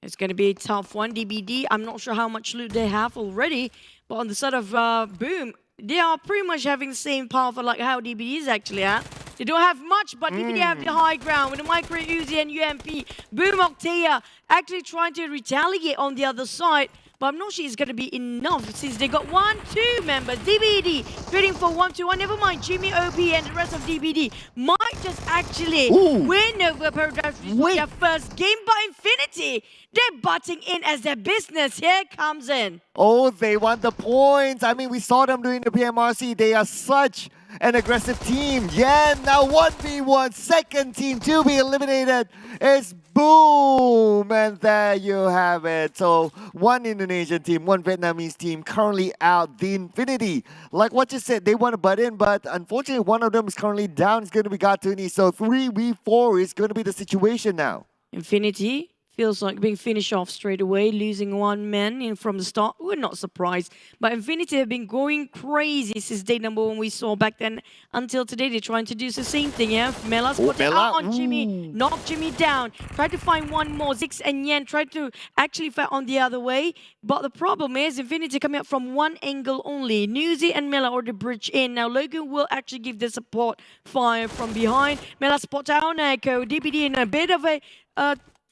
It's going to be a tough one, DBD. I'm not sure how much loot they have already, but on the side of Boom, they are pretty much having the same path like how DBD is actually at. They don't have much, but DBD have the high ground with the Micro Uzi and UMP. Boom Octea actually trying to retaliate on the other side. But I'm not sure it's going to be enough since they got 1-2 members. DBD trading for 1-2-1. Never mind, Jimmy OP and the rest of DBD might just actually win over Paradise Resort their first game. But Infinity, they're butting in as their business. Here comes in. Oh, they want the points. I mean, we saw them doing the PMRC. They are such an aggressive team. Yeah, now 1v1, second team to be eliminated is Boom. And there you have it. So 1 Indonesian team, 1 Vietnamese team currently out. The Infinity, like what you said, they want to butt in, but unfortunately one of them is currently down. It's going to be Gatuni. So 3v4 is going to be the situation now. Infinity feels like being finished off straight away, losing 1 man in from the start. We're not surprised. But Infinity have been going crazy since day number 1 we saw back then until today. They're trying to do the same thing, yeah? Mela spotted out on Jimmy, knocked Jimmy down, tried to find one more. Zix and Yen tried to actually fight on the other way. But the problem is Infinity coming up from 1 angle only. Newsy and Mela are the bridge in. Now Logan will actually give the support fire from behind. Mela spots out Echo. DBD in a bit of a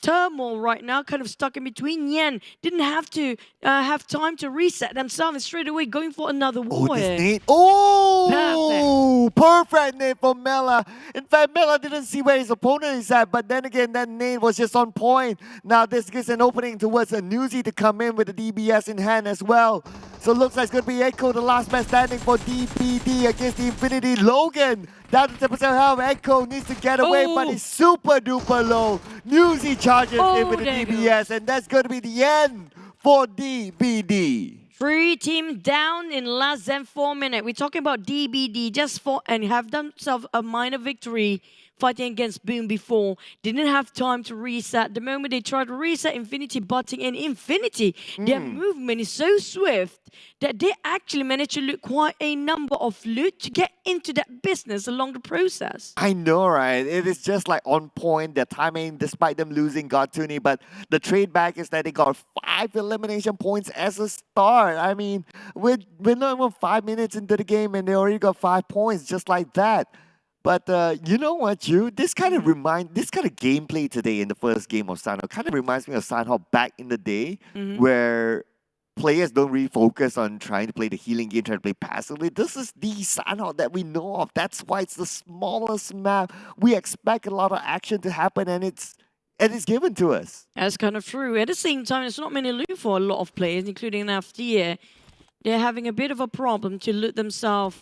turmoil right now, kind of stuck in between. Yen didn't have to have time to reset themselves and straight away going for another war. Perfect nade from Mela. In fact, Mela didn't see where his opponent is at, but then again, that nade was just on point. Now this gives an opening towards a Newsy to come in with the DBS in hand as well. So it looks like it's going to be Echo, the last man standing for DBD against the Infinity. Logan down to 10% health. Echo needs to get away, but he's super duper low. Newsy charges in with the DBS, and that's going to be the end for DBD. 3 teams down in less than 4 minutes. We're talking about DBD just for and have themselves a minor victory fighting against Boom before. Didn't have time to reset. The moment they tried to reset, Infinity butting in. Infinity, their movement is so swift that they actually managed to loot quite a number of loot to get into that business along the process. I know, right? It is just like on point, their timing, despite them losing Godtuni. But the trade back is that they got 5 elimination points as a start. I mean, we're not even 5 minutes into the game and they already got 5 points just like that. But you know what, this kind of gameplay today in the first game of Sanhok kind of reminds me of Sanhok back in the day, where players don't really focus on trying to play the healing game, trying to play passively. This is the Sanhok that we know of. That's why it's the smallest map. We expect a lot of action to happen, and it's given to us. That's kind of true. At the same time, there's not many loot for a lot of players, including NFT. They're having a bit of a problem to loot themselves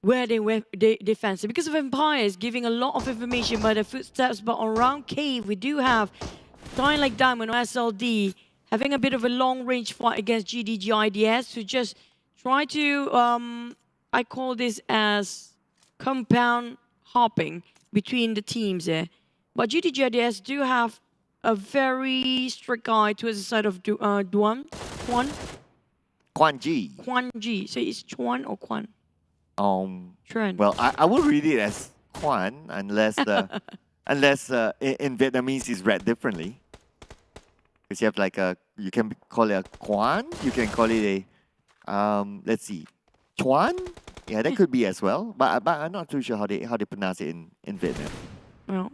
where they fancy. Because of Empires giving a lot of information by their footsteps, but around Cave, we do have ShineLikeDiamond or SLD having a bit of a long-range fight against GIDS, who just try to, I call this as compound hopping between the teams there. But GIDS do have a very strict eye towards the side of Quan G. So it's Chuan or Quan? Chuan. Well, I will read it as Quan unless in Vietnamese it's read differently. Because you have like you can call it a Quan, you can call it a, let's see, Chuan? Yeah, that could be as well. But I'm not too sure how they pronounce it in Vietnam. Well,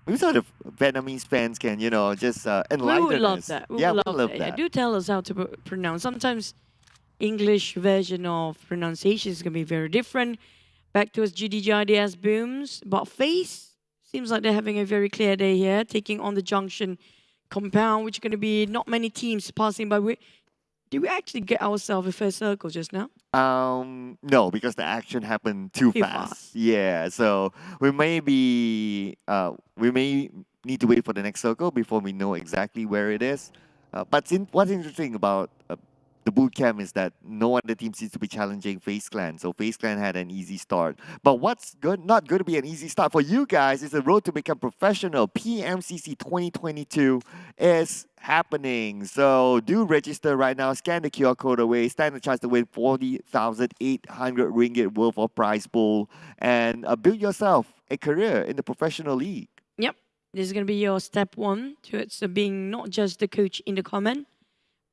maybe some of the Vietnamese fans can, just enlighten us. We would love that. We would love that. that. Yeah, do tell us how to pronounce. Sometimes English version of pronunciation is going to be very different. Back to us, GIDS booms. But FaZe seems like they're having a very clear day here, taking on the Junction compound, which is going to be not many teams passing by. Did we actually get ourselves a first circle just now? No, because the action happened too fast. Yeah, so we may need to wait for the next circle before we know exactly where it is. But what's interesting about the boot camp is that no other team seems to be challenging FaZe Clan. So FaZe Clan had an easy start. But what's not going to be an easy start for you guys is the road to become professional. PMCC 2022 is happening. So do register right now. Scan the QR code away. Stand a chance to win 40,800 ringgit worth of prize pool. And build yourself a career in the professional league. Yep. This is going to be your step one towards being not just the coach in the comment,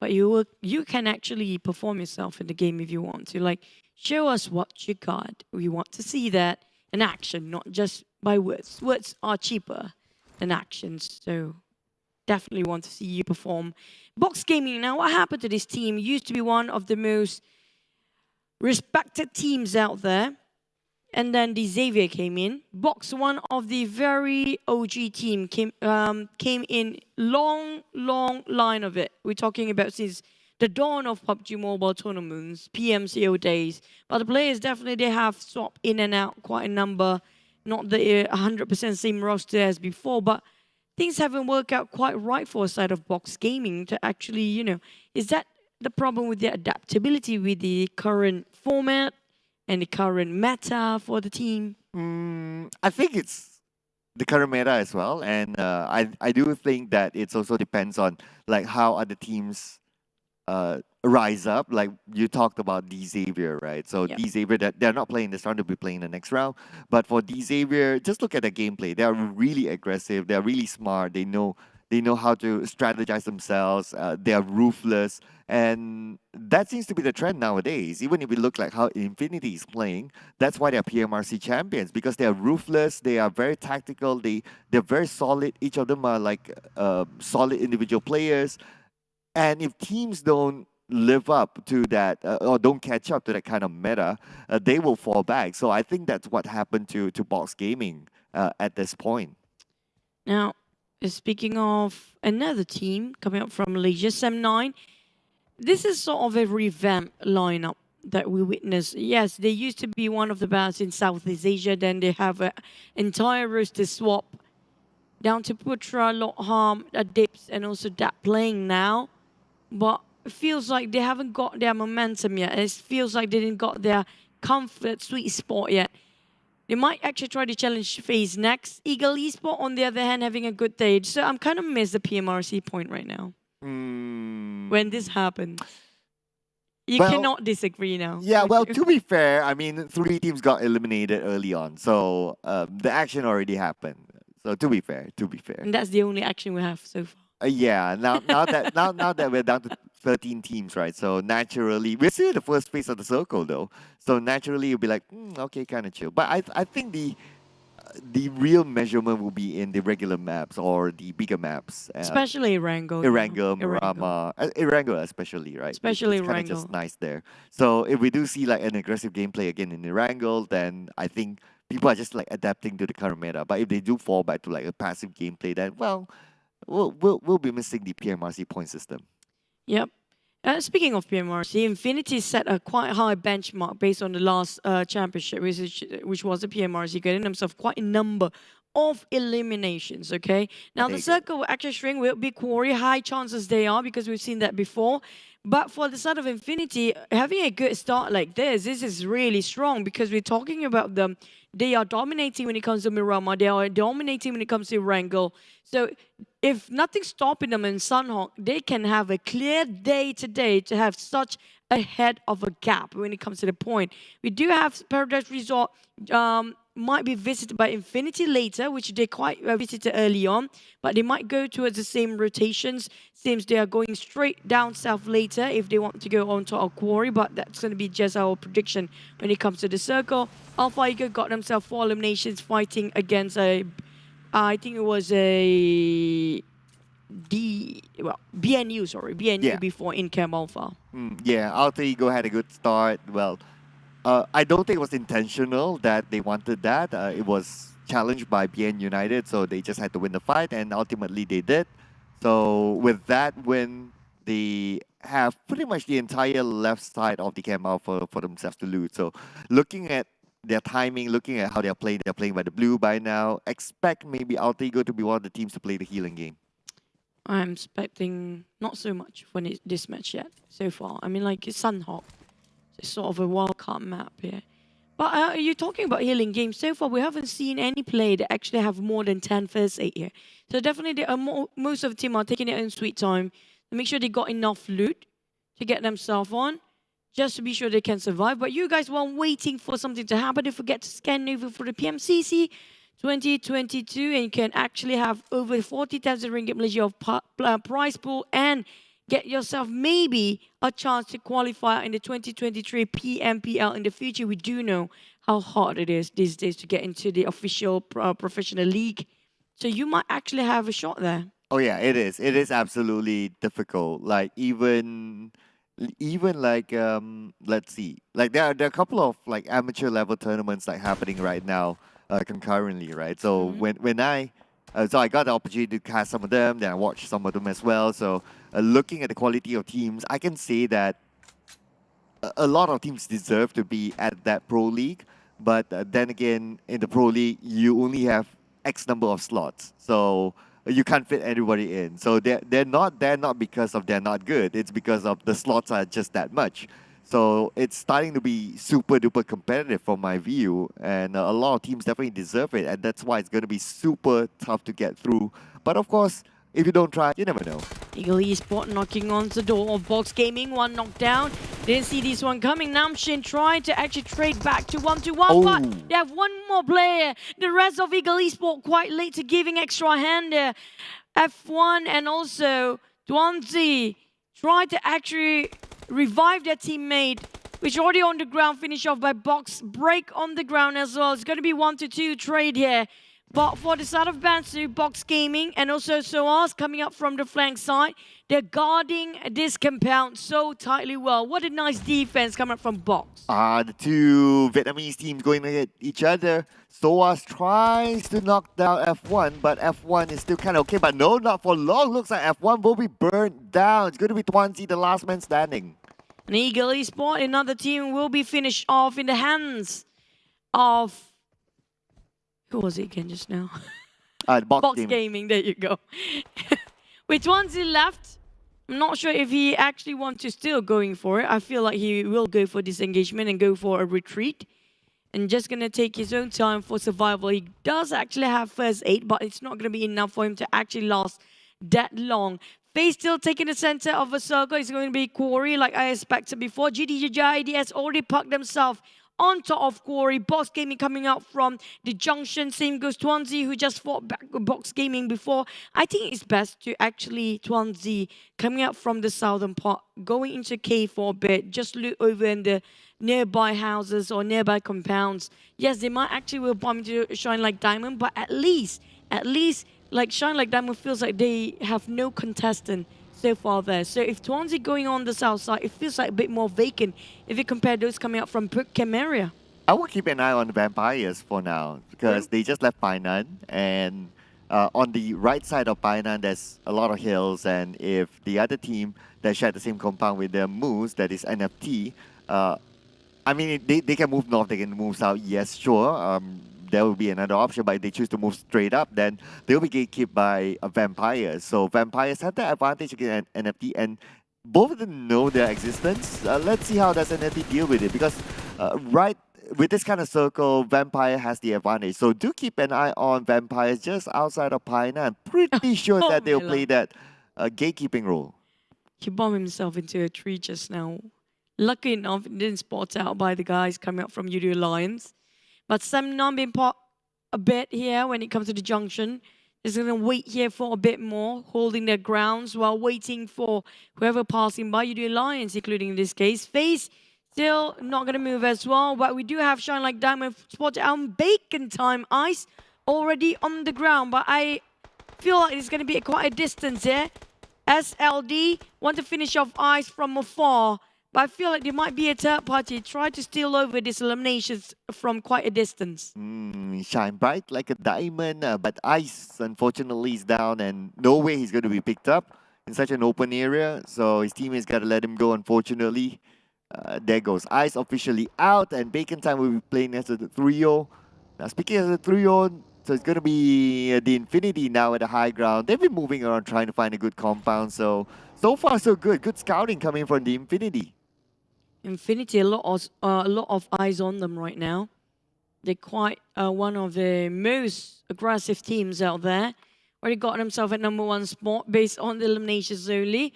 but you can actually perform yourself in the game if you want to. Like, show us what you got. We want to see that in action, not just by words. Words are cheaper than actions, so definitely want to see you perform. Box Gaming, now what happened to this team? Used to be one of the most respected teams out there. And then the Xavier came in. Box, one of the very OG team, came in long line of it. We're talking about since the dawn of PUBG Mobile tournaments, PMCO days. But the players definitely, they have swapped in and out quite a number. Not the 100% same roster as before, but things haven't worked out quite right for a side of Box Gaming to actually, is that the problem with the adaptability with the current format and the current meta for the team? I think it's the current meta as well, and I do think that it also depends on like how other teams rise up. Like you talked about D-Xavier, right? So D-Xavier, they're not playing this round, they'll be playing the next round. But for D-Xavier, just look at the gameplay. They are really aggressive. They are really smart. They know how to strategize themselves. They are ruthless. And that seems to be the trend nowadays. Even if we look like how Infinity is playing, that's why they're PMRC champions, because they are ruthless, they are very tactical, they're very solid. Each of them are like solid individual players. And if teams don't live up to that or don't catch up to that kind of meta, they will fall back. So I think that's what happened to Box Gaming at this point. Now, speaking of another team coming up from Malaysia, Sem9, this is sort of a revamped lineup that we witnessed. Yes, they used to be one of the best in Southeast Asia. Then they have an entire roster swap down to Putra, Lokham, Dips, and also that playing now. But feels like they haven't got their momentum yet. It feels like they didn't got their comfort sweet spot yet. They might actually try to challenge FaZe next. Ego Esports, on the other hand, having a good day. So I'm kind of miss the PMRC point right now. When this happens. You cannot disagree now. Yeah, well, to be fair, I mean, 3 teams got eliminated early on. So the action already happened. So to be fair. And that's the only action we have so far. Yeah, now that we're down to 13 teams, right? So naturally, we're still the first phase of the circle, though. So naturally, you'll be like, okay, kind of chill. But I think the real measurement will be in the regular maps or the bigger maps. Especially Erangel. Erangel especially, right? Especially it's kind of just nice there. So if we do see like an aggressive gameplay again in Erangel, then I think people are just like adapting to the current meta. But if they do fall back to like a passive gameplay, then well, we'll be missing the PMRC point system. Yep. Speaking of PMRC, Infinity set a quite high benchmark based on the last championship, which was the PMRC, getting themselves quite a number of eliminations, okay? Now, the circle will actually shrink, will be quarry, high chances they are, because we've seen that before. But for the side of Infinity, having a good start like this is really strong, because we're talking about them. They are dominating when it comes to Mirama. They are dominating when it comes to Wrangle. So if nothing's stopping them in Sunhawk, they can have a clear day today to have such a head of a gap when it comes to the point. We do have Paradise Resort might be visited by Infinity later, which they quite visited early on, but they might go towards the same rotations. Seems they are going straight down south later if they want to go on to our quarry, but that's going to be just our prediction when it comes to the circle. Alpha Ego got themselves 4 eliminations fighting against a, I think it was a BNU before in Camp Alpha. Yeah, Alpha Ego had a good start. Well, I don't think it was intentional that they wanted that. It was challenged by BN United, so they just had to win the fight, and ultimately they did. So with that win, they have pretty much the entire left side of the Camp Alpha for themselves to lose. So looking at their timing, looking at how they're playing by the blue by now. Expect maybe Alpha Ego to be one of the teams to play the healing game. I'm expecting not so much for this match yet so far. I mean, like Sunhawk. It's sort of a wildcard map here. But you're talking about healing games. So far, we haven't seen any play that actually have more than 10 first 8 here. So definitely, most of the team are taking their own sweet time to make sure they got enough loot to get themselves on, just to be sure they can survive. But you guys, while waiting for something to happen, don't forget to scan over for the PMCC 2022, and you can actually have over 40,000 ringgit Malaysia of prize pool and get yourself maybe a chance to qualify in the 2023 PMPL in the future. We do know how hard it is these days to get into the official professional league. So you might actually have a shot there. Oh yeah, it is. It is absolutely difficult. Like even like let's see. Like there are a couple of like amateur level tournaments like happening right now concurrently, right? So when I got the opportunity to cast some of them, then I watched some of them as well. So looking at the quality of teams, I can say that a lot of teams deserve to be at that pro league. But then again, in the pro league, you only have X number of slots. So you can't fit everybody in. So they're not there not because of they're not good. It's because of the slots are just that much. So it's starting to be super duper competitive from my view, and a lot of teams definitely deserve it, and that's why it's going to be super tough to get through. But of course, if you don't try, you never know. Ego Esports knocking on the door of Box Gaming, one knockdown. Didn't see this one coming. Namshin tried to actually trade back to 1-1, but they have one more player. The rest of Ego Esports quite late to giving extra hand there. F1 and also Duanzi tried to actually revive their teammate, which already on the ground, finish off by Box. Break on the ground as well. It's going to be 1-2 trade here. But for the side of Bansu, Box Gaming and also Soas coming up from the flank side, they're guarding this compound so tightly well. What a nice defense coming up from Box. The two Vietnamese teams going at each other. Soas tries to knock down F1, but F1 is still kind of okay. But no, not for long. Looks like F1 will be burned down. It's going to be Twanzi, the last man standing. And Ego Esports, another team, will be finished off in the hands of... Who was it again just now? Box Gaming, there you go. With Twanzi left, I'm not sure if he actually wants to still going for it. I feel like he will go for disengagement and go for a retreat. And just going to take his own time for survival. He does actually have first aid, but it's not going to be enough for him to actually last that long. FaZe still taking the center of a circle. It's going to be Quarry, like I expected before. GIDS already parked themselves on top of Quarry. Box Gaming coming out from the junction. Same goes Twanzy, who just fought back with Box Gaming before. I think it's best to actually Twanzy coming out from the southern part, going into K for a bit, just look over in the nearby houses or nearby compounds. Yes, they might actually will bump into ShineLikeDiamond, but at least like ShineLikeDiamond feels like they have no contestant so far there. So if Twanzy going on the south side, it feels like a bit more vacant if you compare those coming out from Buriram area. I will keep an eye on the Vampires for now because they just left Painan, and on the right side of Painan there's a lot of hills, and if the other team that share the same compound with them moves, that is NFT, I mean they can move north, they can move south, yes, sure. There will be another option, but if they choose to move straight up, then they'll be gatekept by Vampires. So Vampires have the advantage against NFT, and both of them know their existence. Let's see how does NFT deal with it, because right with this kind of circle, Vampire has the advantage. So do keep an eye on Vampires just outside of Painan. I'm pretty sure that they'll play that gatekeeping role. He bombed himself into a tree just now. Lucky enough, it didn't spot out by the guys coming up from Yoodo Alliance. But some non being part a bit here when it comes to the junction. Is going to wait here for a bit more, holding their grounds while waiting for whoever passing by. Yoodo Alliance, including in this case. FaZe still not going to move as well, but we do have ShineLikeDiamond spotted out Bacon Time Ice already on the ground. But I feel like it's going to be quite a distance here. SLD want to finish off Ice from afar. But I feel like there might be a third party try to steal over these eliminations from quite a distance. Shine bright like a diamond, but Ice unfortunately is down, and no way he's going to be picked up in such an open area. So his teammates got to let him go, unfortunately. There goes Ice officially out, and Bacon Time will be playing as a 3-0. Now speaking as a 3-0, so it's going to be the Infinity now at the high ground. They've been moving around trying to find a good compound, so far so good. Good scouting coming from the Infinity. Infinity, a lot of eyes on them right now. They're quite one of the most aggressive teams out there. Already got themselves at #1 spot based on the eliminations only.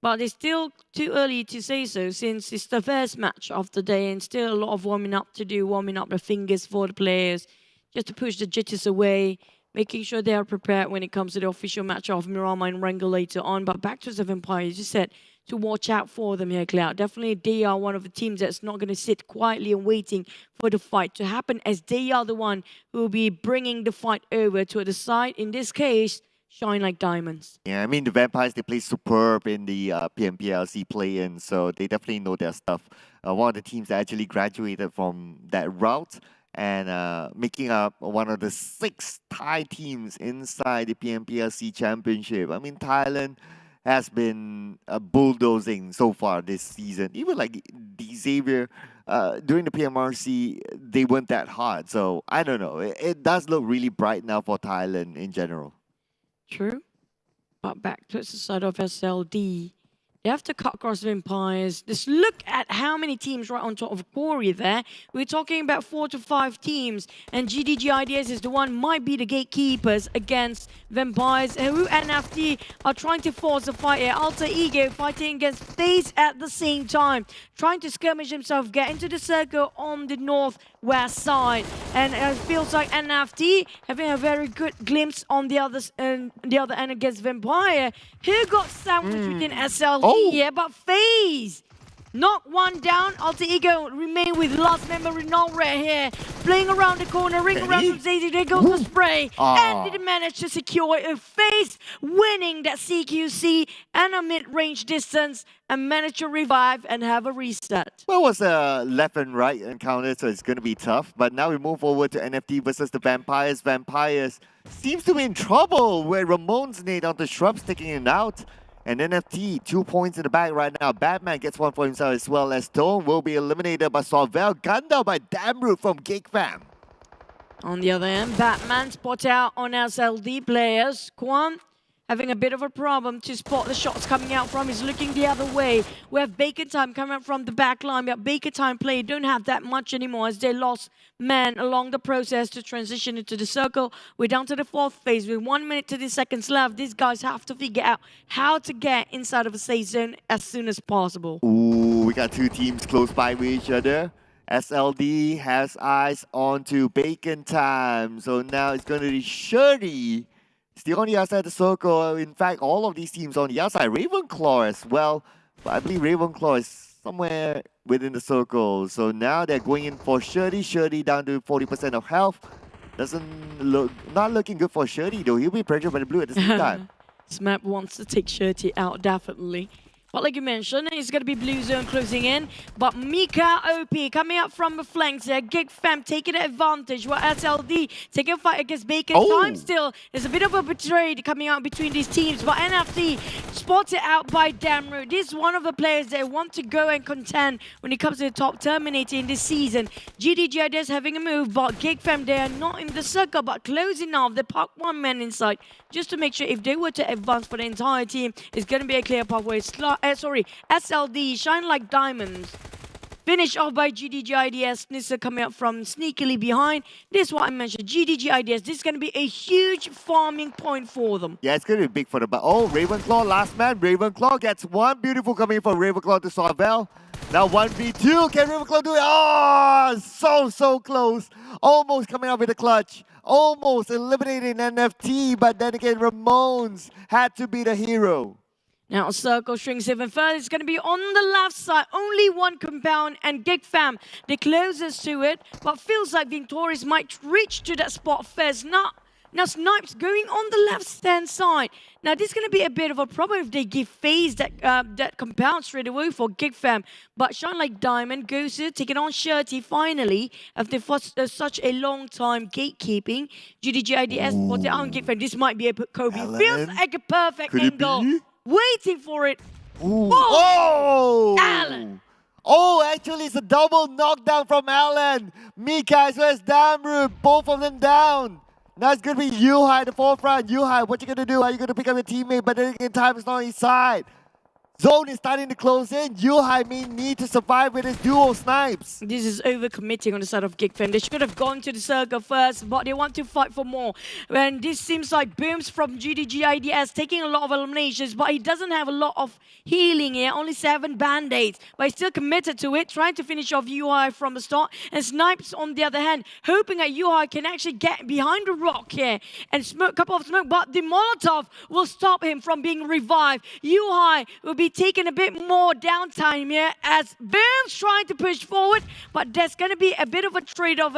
But it's still too early to say so, since it's the first match of the day and still a lot of warming up to do, warming up the fingers for the players, just to push the jitters away, making sure they are prepared when it comes to the official match of Mirama and Wrangle later on. But back to the Vampires, you said to watch out for them here, Cloud. Definitely they are one of the teams that's not going to sit quietly and waiting for the fight to happen, as they are the one who will be bringing the fight over to the side. In this case, ShineLikeDiamond. Yeah, I mean, the Vampires, they play superb in the PMPL SEA play-in, so they definitely know their stuff. One of the teams that actually graduated from that route and making up one of the 6 Thai teams inside the PMPL SEA Championship. I mean, Thailand has been bulldozing so far this season. Even like the Xavier, during the PMRC, they weren't that hard. So, I don't know. It does look really bright now for Thailand in general. True. But back to the side of SLD. They have to cut across Vampires. Just look at how many teams right on top of Quarry there. We're talking about 4 to 5 teams. And GIDS is the one, might be the gatekeepers against Vampires. Who NFT are trying to force a fight here. Alter Ego fighting against FaZe at the same time. Trying to skirmish himself, get into the circle on the northwest side. And it feels like NFT having a very good glimpse on the other end against Vampire. Who got sandwiched within SLD? Yeah, but FaZe knock one down. Alter Ego remain with last member Renault right here. Playing around the corner, ring around from Zazy. There goes the spray. And didn't manage to secure a FaZe, winning that CQC and a mid-range distance, and manage to revive and have a reset. Well, it was a left and right encounter, so it's going to be tough. But now we move forward to NFT versus the Vampires. Vampires seems to be in trouble, where Ramon's nade onto Shrubs, taking it out. And NFT, 2 points in the bag right now. Batman gets one for himself, as well as Stone will be eliminated by Solvel. Gunned down by Damroot from Geek Fam. On the other hand, Batman spot out on SLD players. Quan having a bit of a problem to spot the shots coming out from. He's looking the other way. We have Baker Time coming out from the back line. But Baker Time play don't have that much anymore as they lost men along the process to transition into the circle. We're down to the 4th phase with 1 minute to the seconds left. These guys have to figure out how to get inside of a safe zone as soon as possible. Ooh, we got two teams close by with each other. SLD has eyes onto Bacon Time. So now it's going to be Shirley. Still on the outside of the circle. In fact, all of these teams on the outside. Ravenclaw as well. But I believe Ravenclaw is somewhere within the circle. So now they're going in for Shirley. Shirley down to 40% of health. Not looking good for Shirley though. He'll be pressured by the blue at the same time. Smap wants to take Shirty out, definitely. But like you mentioned, it's going to be blue zone closing in. But Mika OP coming up from the flanks there. Geek Fam taking advantage. While SLD taking a fight against Bacon Time still. There's a bit of a betrayed coming out between these teams. But NFT spotted out by Damru. This is one of the players that want to go and contend when it comes to the top Terminator in this season. GIDS having a move, but Geek Fam, they are not in the circle, but close enough. They park one man inside just to make sure if they were to advance for the entire team, it's going to be a clear pathway. SLD, ShineLikeDiamond. Finished off by GIDS. Nissa coming up from sneakily behind. This is what I mentioned. GIDS. This is going to be a huge farming point for them. Yeah, it's going to be big for them. But Ravenclaw, last man. Ravenclaw gets one beautiful coming from Ravenclaw to Sorvel. Now 1v2. Can Ravenclaw do it? Oh, so close. Almost coming out with a clutch. Almost eliminating NFT. But then again, Ramones had to be the hero. Now circle shrinks even further. It's going to be on the left side. Only one compound and Geek Fam, the closest to it. But feels like Victorious might reach to that spot first. Now Snipes going on the left-hand side. Now this is going to be a bit of a problem if they give FaZe that compound straight away for Geek Fam. But ShineLikeDiamond goes to taking on Shirty finally after such a long time gatekeeping. GIDS spotted out on Geek Fam. This might be a Kobe. Feels like a perfect angle. Waiting for it. Ooh. Oh! Alan. Oh, actually, it's a double knockdown from Alan. Mika as well as Damru, both of them down. Now it's going to be Yuhai at the forefront. Yuhai, what you going to do? Are you going to pick up your teammate? But then again, time is not on his side. Zone is starting to close in. Yuhai may need to survive with his duo snipes. This is overcommitting on the side of Geek Fam. They should have gone to the circle first, but they want to fight for more. And this seems like Booms from GIDS taking a lot of eliminations, but he doesn't have a lot of healing here. Only 7 band-aids, but he's still committed to it, trying to finish off Yuhai from the start. And Snipes, on the other hand, hoping that Yuhai can actually get behind the rock here and smoke a couple of smoke, but the Molotov will stop him from being revived. Yuhai will be taking a bit more downtime here as Booms trying to push forward, but there's going to be a bit of a trade of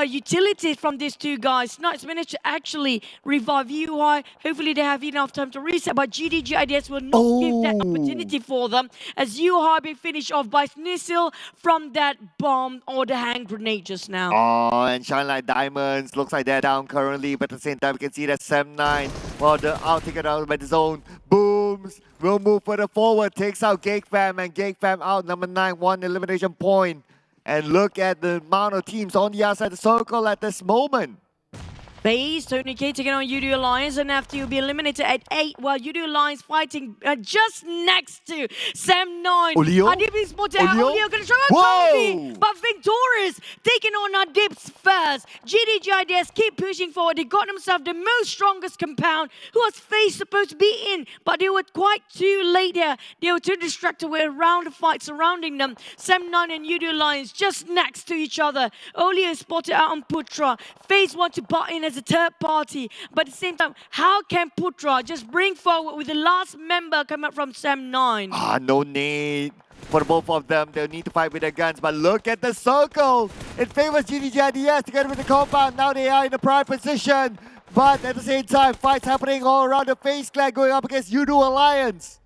utility from these two guys. Snipes managed to actually revive Yuhai. Hopefully they have enough time to reset, but GIDS will not give that opportunity for them as Yuhai be finished off by Snissil from that bomb or the hand grenade just now. Oh, and ShineLikeDiamond looks like they're down currently, but at the same time we can see that Sem9, well, the out taken out by the zone. Booms will move further forward, takes out Geek Fam, and Geek Fam out number 9, 1 elimination point. And look at the amount of teams on the outside the circle at this moment. FaZe, Tony K taking on Yoodo Alliance, and after you'll be eliminated at 8, while Yoodo Alliance fighting just next to Sem9. Olio? Adib is spotted out. Olio gonna try a Kobe, but Victorious taking on Adibs first. GIDS keep pushing forward. They got themselves the most strongest compound who was FaZe supposed to be in, but they were quite too late here. They were too distracted with a round of fight surrounding them. Sem9 and Yoodo Alliance just next to each other. Olio is spotted out on Putra. FaZe want to butt in as a third party, but at the same time, how can Putra just bring forward with the last member coming from Sem9? No need for both of them. They'll need to fight with their guns, but look at the circle. It favors GIDS together with the compound. Now they are in the prime position, but at the same time, fights happening all around the FaZe Clan going up against Yoodo Alliance.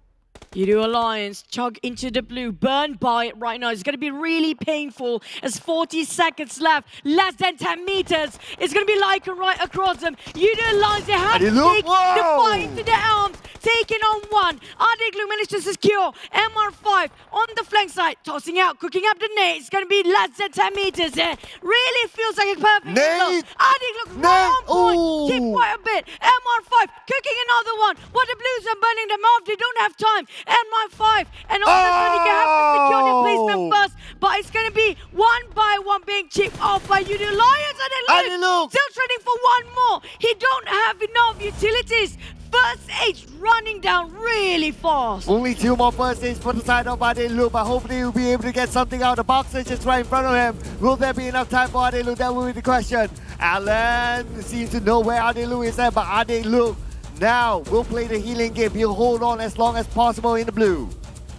Yoodo Alliance chug into the blue, burned by it right now. It's going to be really painful as 40 seconds left, less than 10 meters. It's going to be like right across them. Yoodo Alliance, they have to take the fight into their arms, taking on one. Adeglu managed to secure MR5 on the flank side, tossing out, cooking up the nade. It's going to be less than 10 meters there. Really feels like a perfect angle. Adeglu right on point, keep quite a bit. MR5 cooking another one. What the Blues are burning them off. They don't have time. MR5 and all the money can have to secure their placement first, but it's going to be one by one being chipped off by Yoodo Alliance, and Luke still trading for one more. He don't have enough utilities. First H running down really fast. Only 2 more first aids for the side of Adelu, but hopefully he'll be able to get something out. The box is just right in front of him. Will there be enough time for Adelu? That will be the question. Alan seems to know where Adelu is at, but Adelu now will play the healing game. He'll hold on as long as possible in the blue.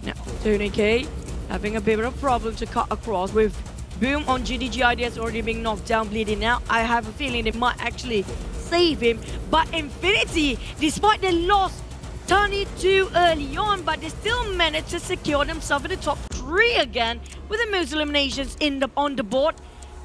Now, Tony K having a bit of a problem to cut across with Boom on GIDS already being knocked down, bleeding out. I have a feeling they might actually save him. But Infinity, despite their loss, turning too early on, but they still managed to secure themselves in the top 3 again with the most eliminations on the board.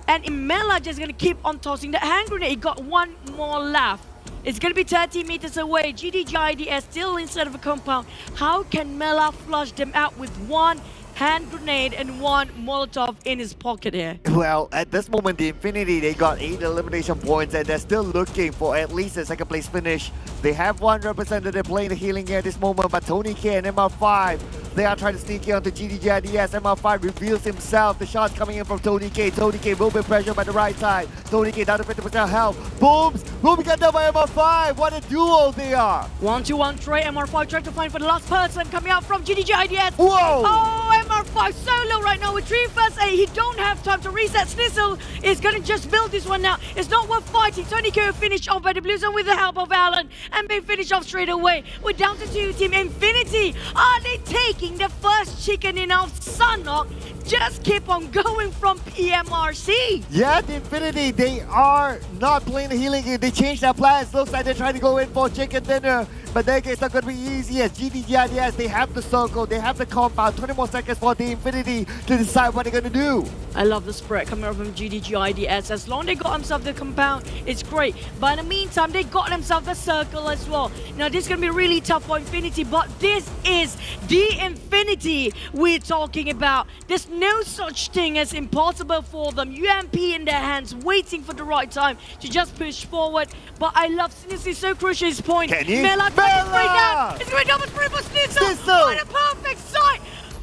And Imela just going to keep on tossing the hand grenade. He got one more left. It's going to be 30 meters away. GIDS still inside of a compound. How can Mela flush them out with one hand grenade and one Molotov in his pocket here? Well, at this moment, the Infinity, they got 8 elimination points and they're still looking for at least a second place finish. They have one representative playing the healing game at this moment, but Tony K and MR5, they are trying to sneak in onto GIDS. MR5 reveals himself. The shot's coming in from Tony K. Tony K will be pressured by the right side. Tony K down to 50% health. Booms! Will be cut down by MR5. What a duo they are! 1-2-1 tray. MR5 trying to find for the last person coming out from GIDS. Whoa! Oh, MR5 solo right now with 3 first aid. He don't have time to reset. Snizzle is going to just build this one now. It's not worth fighting. Tony K will finish off by the Blues and with the help of Alan and being finished off straight away. We're down to 2 Team Infinity. Are they taking the first chicken in off Sunlock? Just keep on going from PMRC. Yeah, the Infinity, they are not playing the healing game. They changed their plans. Looks like they're trying to go in for chicken dinner. But that it's not going to be easy as GIDS, they have the circle, they have the compound. 20 more seconds for the Infinity to decide what they're going to do. I love the spread coming out from GIDS. As long as they got themselves the compound, it's great. But in the meantime, they got themselves the circle as well. Now, this is going to be really tough for Infinity, but this is the Infinity we're talking about. There's no such thing as impossible for them. UMP in their hands, waiting for the right time to just push forward. But I love Snizzy, so crucial his point. Mela! It's going to double spray for Snizzle. What a perfect sight.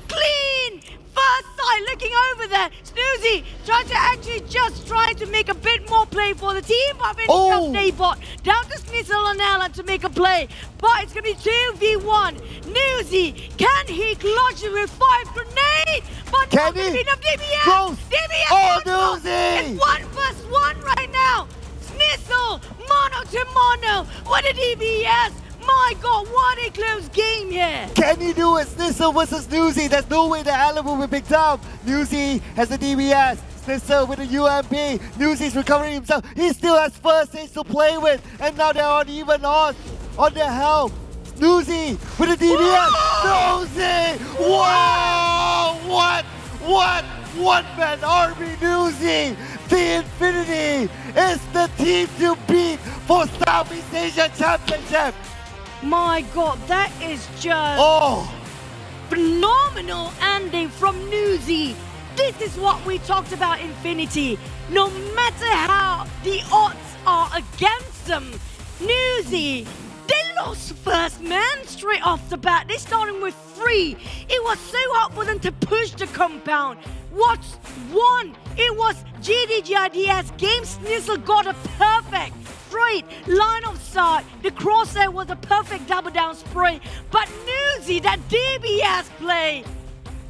Clean. First sight looking over there. Snoozy trying to actually just try to make a bit more play for the team. But finished up Daybot. Down to Snizzle and Alan to make a play. But it's going to be 2v1. Newsy, can he clutch it with 5 grenades? But not going to be enough DBS. DBS. It's 1v1 right now. Snizzle, mono to mono. What a DBS. My God, what a close game here. Can he do it? Snizzle versus Newsy. There's no way that Alan will be picked up. Newsy has the DBS. Snizzle with the UMP. Newsy's recovering himself. He still has first aids to play with. And now they're on even odds on their health. Newsy with the DBS. Newsy! Wow! What? One-man army Newsy! The Infinity is the team to beat for Southeast Asia Championship! My God, that is just phenomenal ending from Newsy. This is what we talked about Infinity. No matter how the odds are against them, Newsy, they lost first, man, straight off the bat. They're starting with 3. It was so hard for them to push the compound. What's one? It was GIDS. Game Snizzle got a perfect straight line of sight. The crosshair was a perfect double down spray. But Newsy, that DBS play.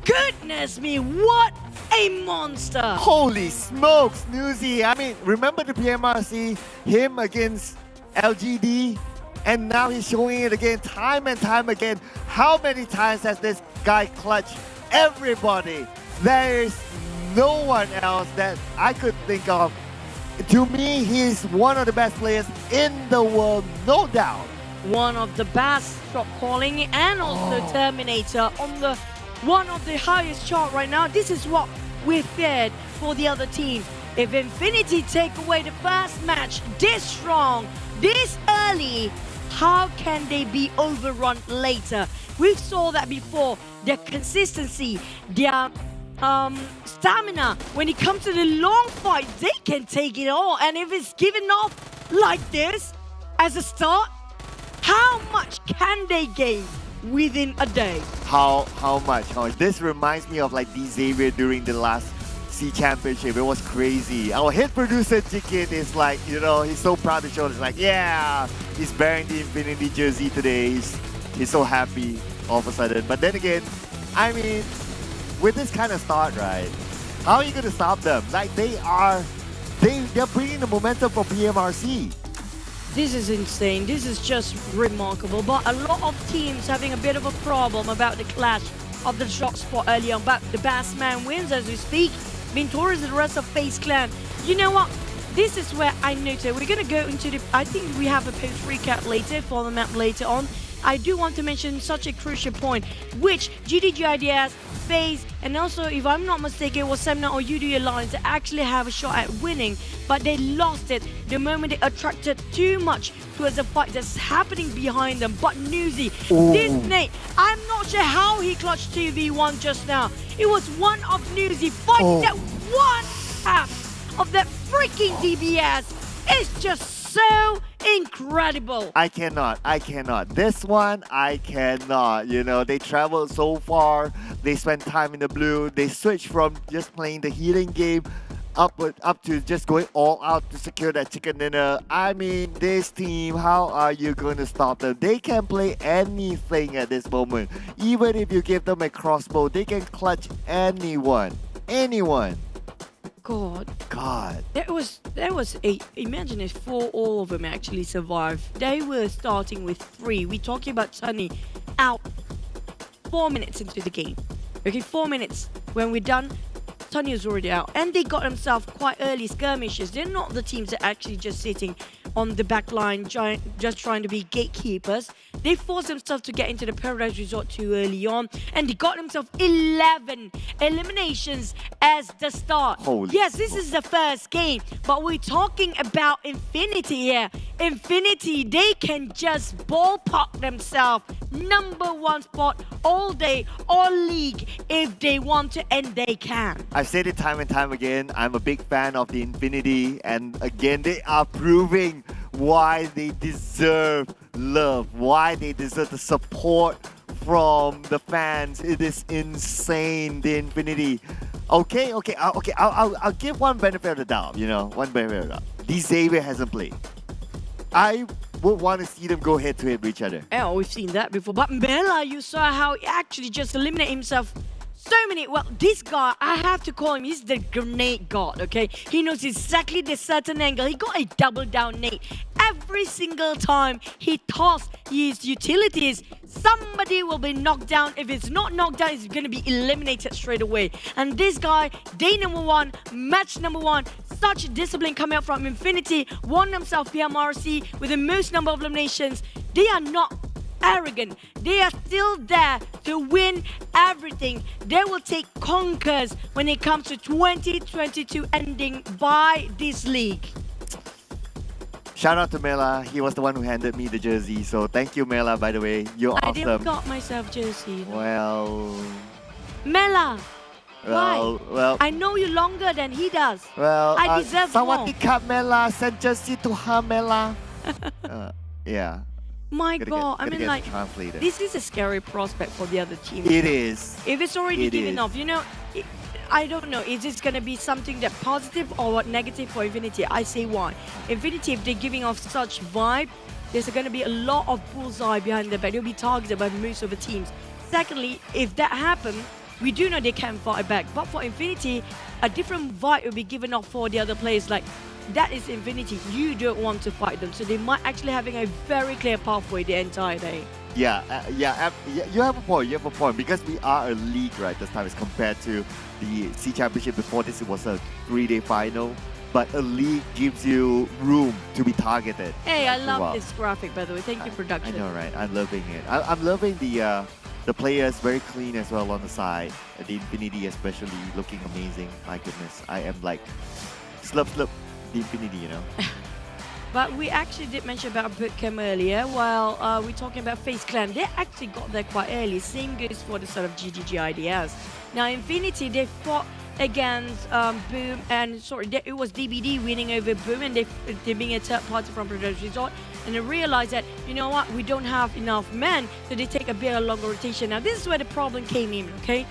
Goodness me, what a monster. Holy smokes, Newsy. I mean, remember the PMRC, him against LGD? And now he's showing it again, time and time again. How many times has this guy clutched everybody? There is no one else that I could think of. To me, he's one of the best players in the world, no doubt. one of the best shot calling and also Terminator on the one of the highest chart right now. This is what we feared for the other team. If Infinity take away the first match this strong, this early, how can they be overrun later? We saw that before. Their consistency, their stamina, when it comes to the long fight, they can take it all. And if it's given off like this as a start, how much can they gain within a day? How much? This reminds me of like the Xavier during the last SEA Championship. It was crazy. Our head producer Jikit is like, you know, he's so proud to show us like, yeah, he's wearing the Infinity jersey today. He's so happy all of a sudden. But then again, I mean, with this kind of start, right? How are you going to stop them? Like they're bringing the momentum for PMRC. This is insane. This is just remarkable. But a lot of teams having a bit of a problem about the clash of the shot spot early on. But the best man wins as we speak. Being towards the rest of FaZe Clan. You know what? This is where I noted we're going to go into the... I think we have a post recap later for the map later on. I do want to mention such a crucial point, which GIDS, FaZe, and also, if I'm not mistaken, it was Semna or Yoodo Alliance that actually have a shot at winning, but they lost it the moment they attracted too much towards the fight that's happening behind them. But Newsy, this Nate, I'm not sure how he clutched 2v1 just now. It was one of Newsy fighting that one half of that freaking DBS. It's just so incredible. I cannot. This one, I cannot. You know, they traveled so far. They spent time in the blue. They switched from just playing the healing game up to just going all out to secure that chicken dinner. I mean, this team, how are you going to stop them? They can play anything at this moment. Even if you give them a crossbow, they can clutch anyone. God. That was eight. Imagine if 4 all of them actually survived. They were starting with 3. We're talking about Sunny out 4 minutes into the game. Okay, 4 minutes. When we're done, Sunny is already out. And they got themselves quite early skirmishes. They're not the teams that are actually just sitting on the back line, just trying to be gatekeepers. They forced themselves to get into the Paradise Resort too early on, and they got themselves 11 eliminations as the start. Yes, this is the first game, but we're talking about Infinity here. Infinity, they can just ballpark themselves #1 spot all day, all league, if they want to, and they can. I've said it time and time again, I'm a big fan of the Infinity, and again, they are proving why they deserve love, why they deserve the support from the fans. It is insane, the Infinity. Okay, I'll give one benefit of the doubt, you know, one benefit of the doubt. The Xavier hasn't played. I would want to see them go head to head with each other. Oh, we've seen that before. But Mela, you saw how he actually just eliminated himself. So many, well, this guy, I have to call him, he's the grenade god, okay? He knows exactly the certain angle. He got a double down nade. Every single time he tossed his utilities, somebody will be knocked down. If it's not knocked down, it's going to be eliminated straight away. And this guy, day #1, match #1, such discipline coming out from Infinity, won themselves PMRC with the most number of eliminations. They are not arrogant. They are still there to win everything. They will take conkers when it comes to 2022 ending by this league. Shout out to Mela. He was the one who handed me the jersey. So thank you, Mela, by the way. You're awesome. I didn't got myself jersey. Well... Mela! Why? Well, I know you longer than he does. Well, I deserve more. Sawadika, Mela. Send jersey to her, Mela. Yeah. My God, I mean, like, this is a scary prospect for the other team. It is. If it's already given off, you know, I don't know, is this going to be something that positive or what negative for Infinity? I say why. Infinity, if they're giving off such vibe, there's going to be a lot of bullseye behind their back. They'll be targeted by most of the teams. Secondly, if that happens, we do know they can fight back. But for Infinity, a different vibe will be given off for the other players. Like, that is Infinity. You don't want to fight them. So they might actually having a very clear pathway the entire day. Yeah, you have a point. Because we are a league, right, this time as compared to the SEA Championship. Before this, it was a 3-day final. but a league gives you room to be targeted. Hey, I as love well. this graphic, by the way. Thank you, I production. know, right? I'm loving it. I'm loving the players very clean as well on the side. The Infinity especially looking amazing. My goodness, I am like slurp the Infinity, you know. But we actually did mention about Bootcamp earlier. While we're talking about FaZe Clan, they actually got there quite early. Same goes for the sort of GIDS. Now, Infinity, they fought against Boom, and it was DBD winning over Boom, and they're being a third party from Production Resort. And they realized that, you know what, we don't have enough men, so they take a bit of longer rotation. Now, this is where the problem came in, okay?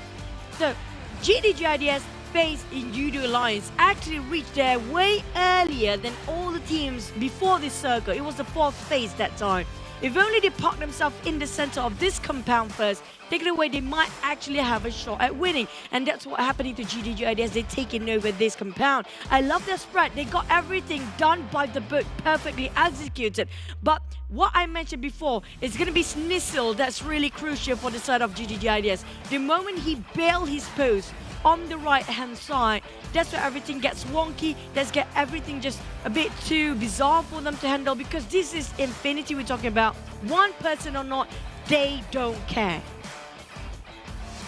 So, GIDS, FaZe in Yoodo Alliance actually reached there way earlier than all the teams before this circle. It was the fourth phase that time. If only they parked themselves in the center of this compound first, take it away, they might actually have a shot at winning. And that's what happening to GIDS. They're taking over this compound. I love their spread. They got everything done by the book, perfectly executed. But what I mentioned before is going to be Snizzle that's really crucial for the side of GIDS. The moment he bailed his post on the right-hand side, that's where everything gets wonky. Let's get everything just a bit too bizarre for them to handle, because this is Infinity we're talking about. One person or not, they don't care.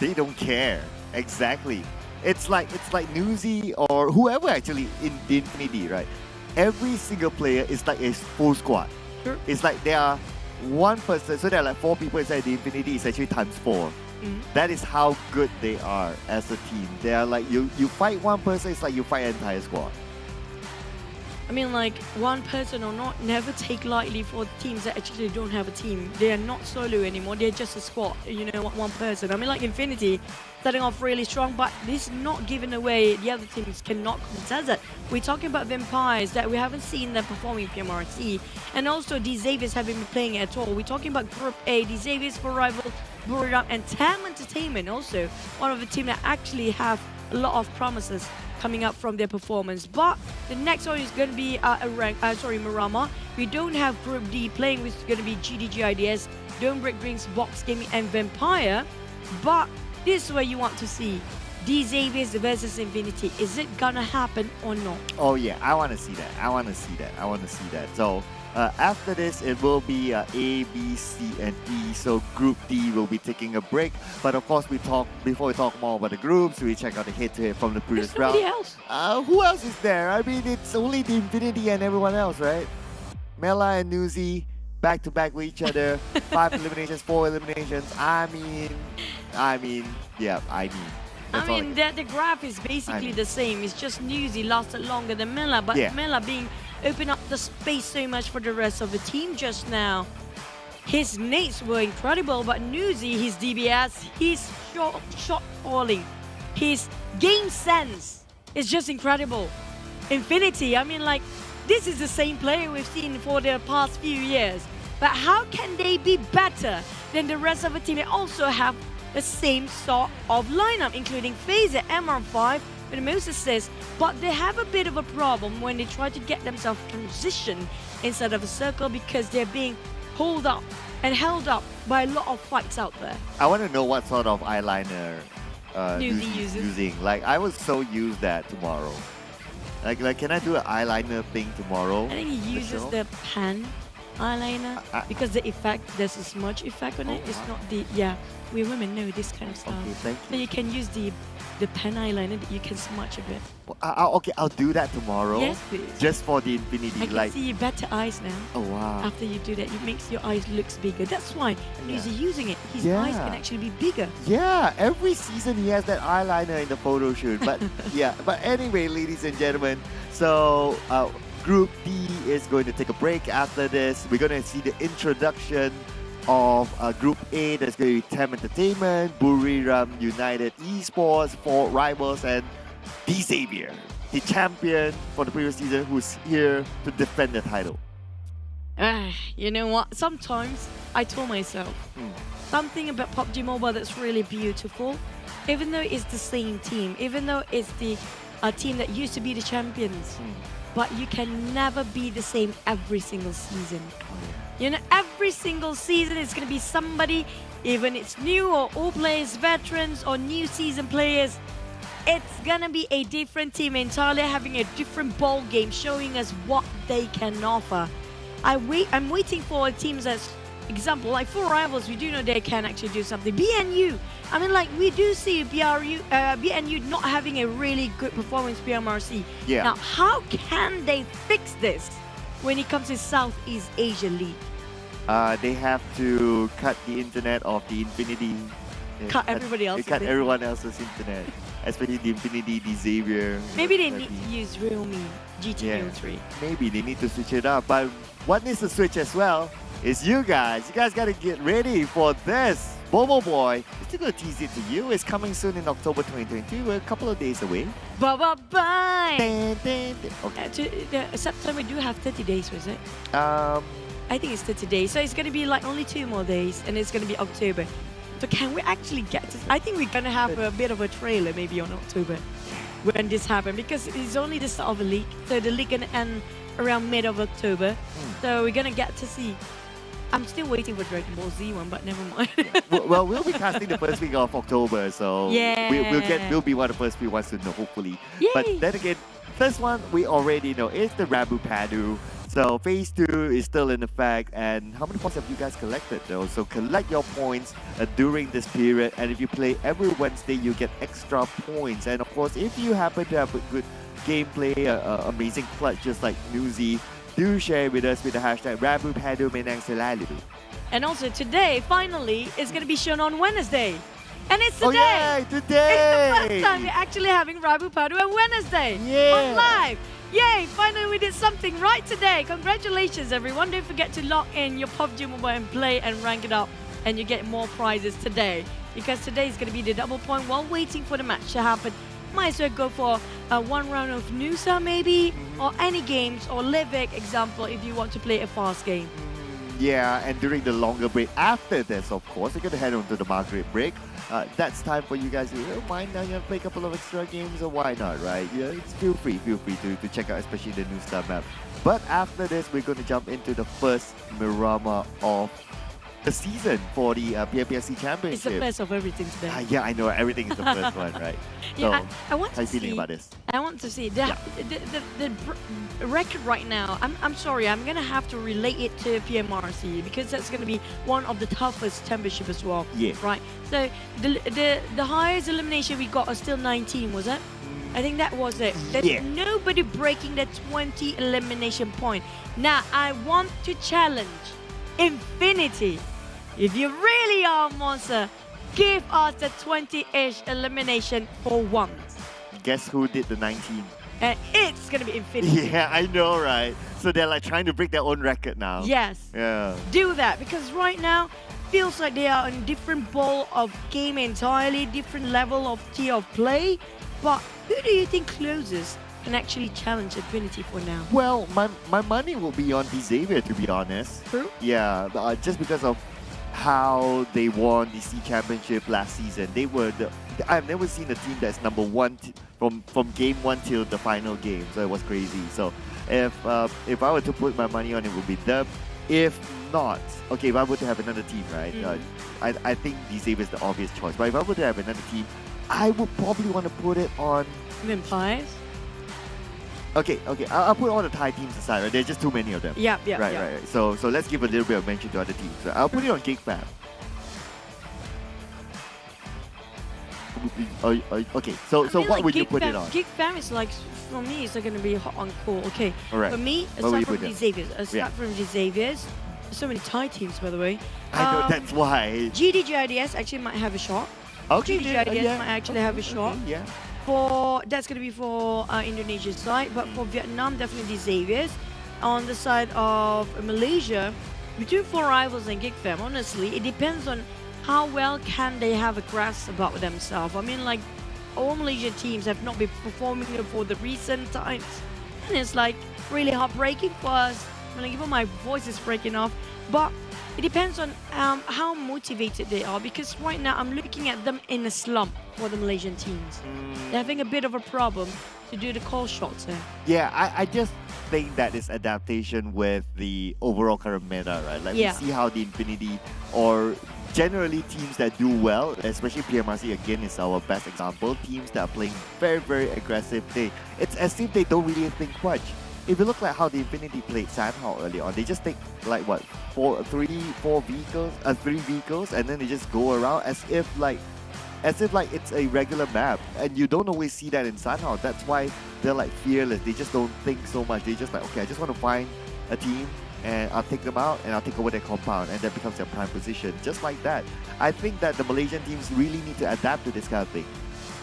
They don't care. Exactly. It's like Newsy or whoever actually in the Infinity, right? Every single player is like a full squad. Sure. It's like there are one person, so there are like 4 people inside the Infinity. It's actually times 4. That is how good they are as a team. They are like, you fight one person, it's like you fight an entire squad. I mean, like, one person or not, never take lightly for teams that actually don't have a team. They are not solo anymore. They're just a squad, you know, one person. I mean, like Infinity, starting off really strong, but this is not giving away. The other teams cannot contest that. We're talking about Vampires that we haven't seen them performing PMRC, and also the Xaviers haven't been playing at all. We're talking about Group A, the Xaviers for Rival, Buriram, and TEM Entertainment, also one of the teams that actually have a lot of promises coming up from their performance. But the next one is going to be Marama. We don't have Group D playing, which is going to be GIDS, Don't Break Drinks, Box Gaming, and Vampire. But this is where you want to see the Xaviers versus Infinity. Is it gonna happen or not? Oh yeah, I want to see that. I want to see that. So after this, it will be A, B, C, and E. So Group D will be taking a break. But of course, before we talk more about the groups, we check out the head-to-head from the previous There's round. else. Who else is there? I mean, it's only the Infinity and everyone else, right? Mela and Newsy back-to-back with each other. 5 eliminations, 4 eliminations. I mean. The graph is basically the same. It's just Newsy lasted longer than Mela, but Mela being open up the space so much for the rest of the team just now. His nades were incredible, but Newsy, his DBS, his shot calling, his game sense is just incredible. Infinity, I mean, like, this is the same player we've seen for the past few years. But how can they be better than the rest of the team? They also have the same sort of lineup, including FaZe at MR5 with the most assists, but they have a bit of a problem when they try to get themselves transitioned inside of a circle, because they're being held up by a lot of fights out there. I want to know what sort of eyeliner Newsy Newsy's uses. using. Like, I would so use that tomorrow. Like, can I do an eyeliner thing tomorrow? I think he uses the pen eyeliner because the effect, there's a smudge effect on it. It's not the, we women know this kind of stuff. Okay, thank you. So you can use the pen eyeliner that you can smudge a bit. Okay, I'll do that tomorrow. Yes, please. Just for the Infinity. I can see better eyes now. Oh, wow. After you do that, it makes your eyes looks bigger. That's why he's using it. His eyes can actually be bigger. Yeah, every season he has that eyeliner in the photo shoot. But but anyway, ladies and gentlemen, so Group D is going to take a break after this. We're going to see the introduction of Group A. That's going to be TEM Entertainment, Buriram United Esports, 4 Rivals, and the Xavier, the champion for the previous season, who's here to defend the title. You know what? Sometimes I told myself something about PUBG Mobile that's really beautiful. Even though it's the same team, even though it's the team that used to be the champions, but you can never be the same every single season. You know, every single season it's going to be somebody, even it's new or old players, veterans or new season players. It's gonna be a different team entirely, having a different ball game, showing us what they can offer. I'm waiting for teams as example, like for Rivals, we do know they can actually do something. BNU, I mean, like we do see BNU not having a really good performance PMRC. Yeah. Now, how can they fix this when it comes to Southeast Asia League? They have to cut the internet of the Infinity. Cut everybody else's Cut internet. everyone else's internet, especially the Infinity, the Xavier. Maybe they need to use Realme GT 3. Maybe they need to switch it up. But what needs to switch as well is you guys. You guys got to get ready for this. Bobo Boy, I'm still going to tease it to you. It's coming soon in October 2022. We're a couple of days away. Bye-bye-bye! Okay. September do have 30 days, was it? Um, I think it's 30 days. So it's going to be like only 2 more days and it's going to be October. So can we actually get to... I think we're going to have a bit of a trailer maybe on October when this happens, because it's only the start of the league. So the league going to end around mid of October. So we're going to get to see. I'm still waiting for Dragon Ball Z one, but never mind. well, we'll be casting the first week of October, so we'll be one of the first few ones to know, hopefully. Yay. But then again, first one we already know is the Rabu Padu. So phase 2 is still in effect, and how many points have you guys collected though? So collect your points during this period, and if you play every Wednesday, you get extra points. And of course, if you happen to have a good gameplay, amazing clutch just like Newsy, do share with us with the hashtag Rabu Padu Menang Selalu. And also today, finally, it's going to be shown on Wednesday. And it's today! Oh, yay, today! It's the first time we're actually having Rabu Padu on Wednesday. Yeah. On live. Yay! Finally, we did something right today. Congratulations, everyone. Don't forget to log in your PUBG Mobile and play and rank it up. And you get more prizes today. Because today is going to be the double point while waiting for the match to happen. Might as well go for one round of Nusa maybe, or any games, or Livik, example, if you want to play a fast game. Yeah, and during the longer break after this, of course, you're going to head on to the Margaret break. That's time for you guys to mind now, play a couple of extra games, or why not, right? Yeah, feel free to check out, especially the new star map. But after this, we're going to jump into the first Miramar of the season for the PMPL SEA Championship. It's the best of everything today. Yeah, I know, everything is the first one, right? So, Yeah, I want how to you feeling see, about this? I want to see the record right now. I'm sorry, I'm gonna have to relate it to PMRC because that's gonna be one of the toughest championship as well. Yeah. Right. So the highest elimination we got is still 19, was it? I think that was it. There's nobody breaking the 20 elimination point. Now I want to challenge Infinity. If you really are a monster, give us the 20-ish elimination for once. Guess who did the 19? And it's gonna be Infinity. Yeah, I know, right? So they're like trying to break their own record now. Yes. Yeah. Do that, because right now feels like they are on different ball of game entirely, different level of tier of play. But who do you think closest can actually challenge Infinity for now? Well, my money will be on the Xavier, to be honest. True. Yeah, just because of how they won the SEA Championship last season. They were I've never seen a team that's number 1 from game 1 till the final game. So it was crazy. So if I were to put my money on it, would be them. If not, okay, if I were to have another team, right? I think the Xavier is the obvious choice. But if I were to have another team, I would probably want to put it on Vampires. Okay, I'll put all the Thai teams aside, right? There's just too many of them. Yeah. Right. So let's give a little bit of mention to other teams. So I'll put it on Geek Fam. Okay, so what would you put it on? Geek Fam is like, for me, it's going to be hot on cool. Okay. Alright. For me, What would aside you from put the there? Xaviers, There's so many Thai teams, by the way. I know, that's why. GIDS actually might have a shot. Okay, GIDS might actually have a shot. Yeah. That's going to be for Indonesia side, but for Vietnam, definitely Xaviers. On the side of Malaysia, between 4 Rivals and Geek Fam, honestly, it depends on how well can they have a grasp about themselves. I mean, like, all Malaysian teams have not been performing for the recent times, and it's like really heartbreaking for us. I mean, even my voice is breaking off, but it depends on how motivated they are, because right now I'm looking at them in a slump for the Malaysian teams. They're having a bit of a problem to do the call shots there. Yeah, I just think that is adaptation with the overall current meta, right? Like we see how the Infinity or generally teams that do well, especially PMRC again is our best example, teams that are playing very, very aggressive, it's as if they don't really think much. If you look like how the Infinity played Sandhawk early on, they just take like what, three vehicles, and then they just go around as if like it's a regular map, and you don't always see that in Sandhawk. That's why they're like fearless. They just don't think so much. They just like, okay, I just want to find a team and I'll take them out and I'll take over their compound, and that becomes their prime position. Just like that. I think that the Malaysian teams really need to adapt to this kind of thing.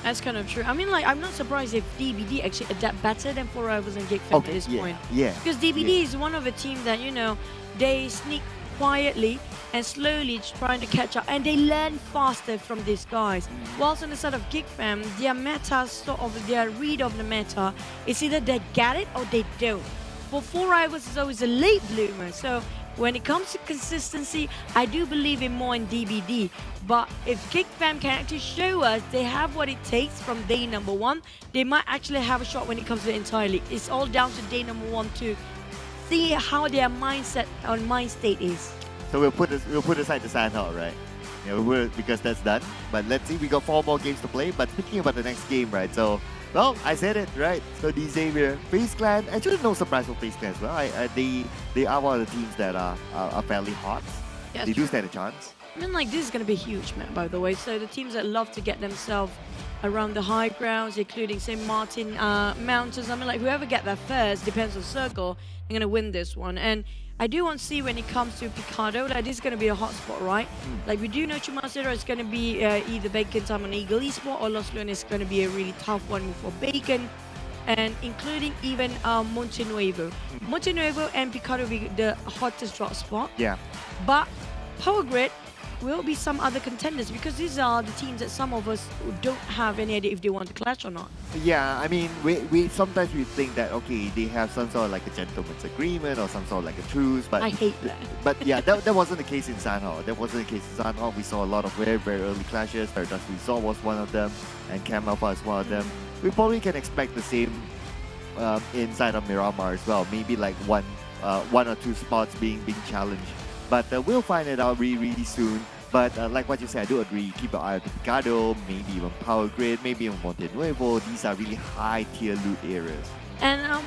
That's kind of true. I mean, like, I'm not surprised if DBD actually adapt better than 4 Rivals and Geek Fam at this point. Yeah. Because DBD is one of the teams that, you know, they sneak quietly and slowly trying to catch up, and they learn faster from these guys. Whilst on the side of Geek Fam, their meta, sort of their read of the meta, is either they get it or they don't. For 4 Rivals is always a late bloomer, so when it comes to consistency, I do believe in more in DBD. But if Geek Fam can actually show us they have what it takes from day number 1, they might actually have a shot when it comes to the entire league. It's all down to day number 1 to see how their mindset or mind state is. So we'll put aside the Sandhawk, right? Yeah, because that's done. But let's see, we got 4 more games to play. But speaking about the next game, right? So, well, I said it, right? So the Xavier, FaZe Clan, actually no surprise for FaZe Clan as well. They are one of the teams that are fairly hot. Yes, they do stand a chance. I mean, like, this is going to be a huge map, by the way. So the teams that love to get themselves around the high grounds, including St. Martin Mountains, I mean, like, whoever get there first, depends on circle, they're going to win this one. And I do want to see when it comes to Picardo, like, this is going to be a hot spot, right? Like, we do know Chumasero is going to be either Bacon time on Ego Esport, or Los Leones is going to be a really tough one for Bacon, and including even Monte Nuevo. Monte Nuevo and Picardo will be the hottest drop spot. Yeah. But Power Grid will be some other contenders, because these are the teams that some of us don't have any idea if they want to clash or not. Yeah, I mean, we sometimes we think that, okay, they have some sort of like a gentleman's agreement or some sort of like a truce, but I hate that. But yeah, that wasn't the case in Sandhawk. That wasn't the case in Sandhawk. We saw a lot of very, very early clashes. Paradise Resort was one of them, and Cam Alpha is one of them. We probably can expect the same inside of Miramar as well. Maybe like one or two spots being challenged. But we'll find it out really soon. But like what you said, I do agree. Keep your eye on Picado, maybe even Power Grid, maybe even Monte Nuevo. These are really high tier loot areas. And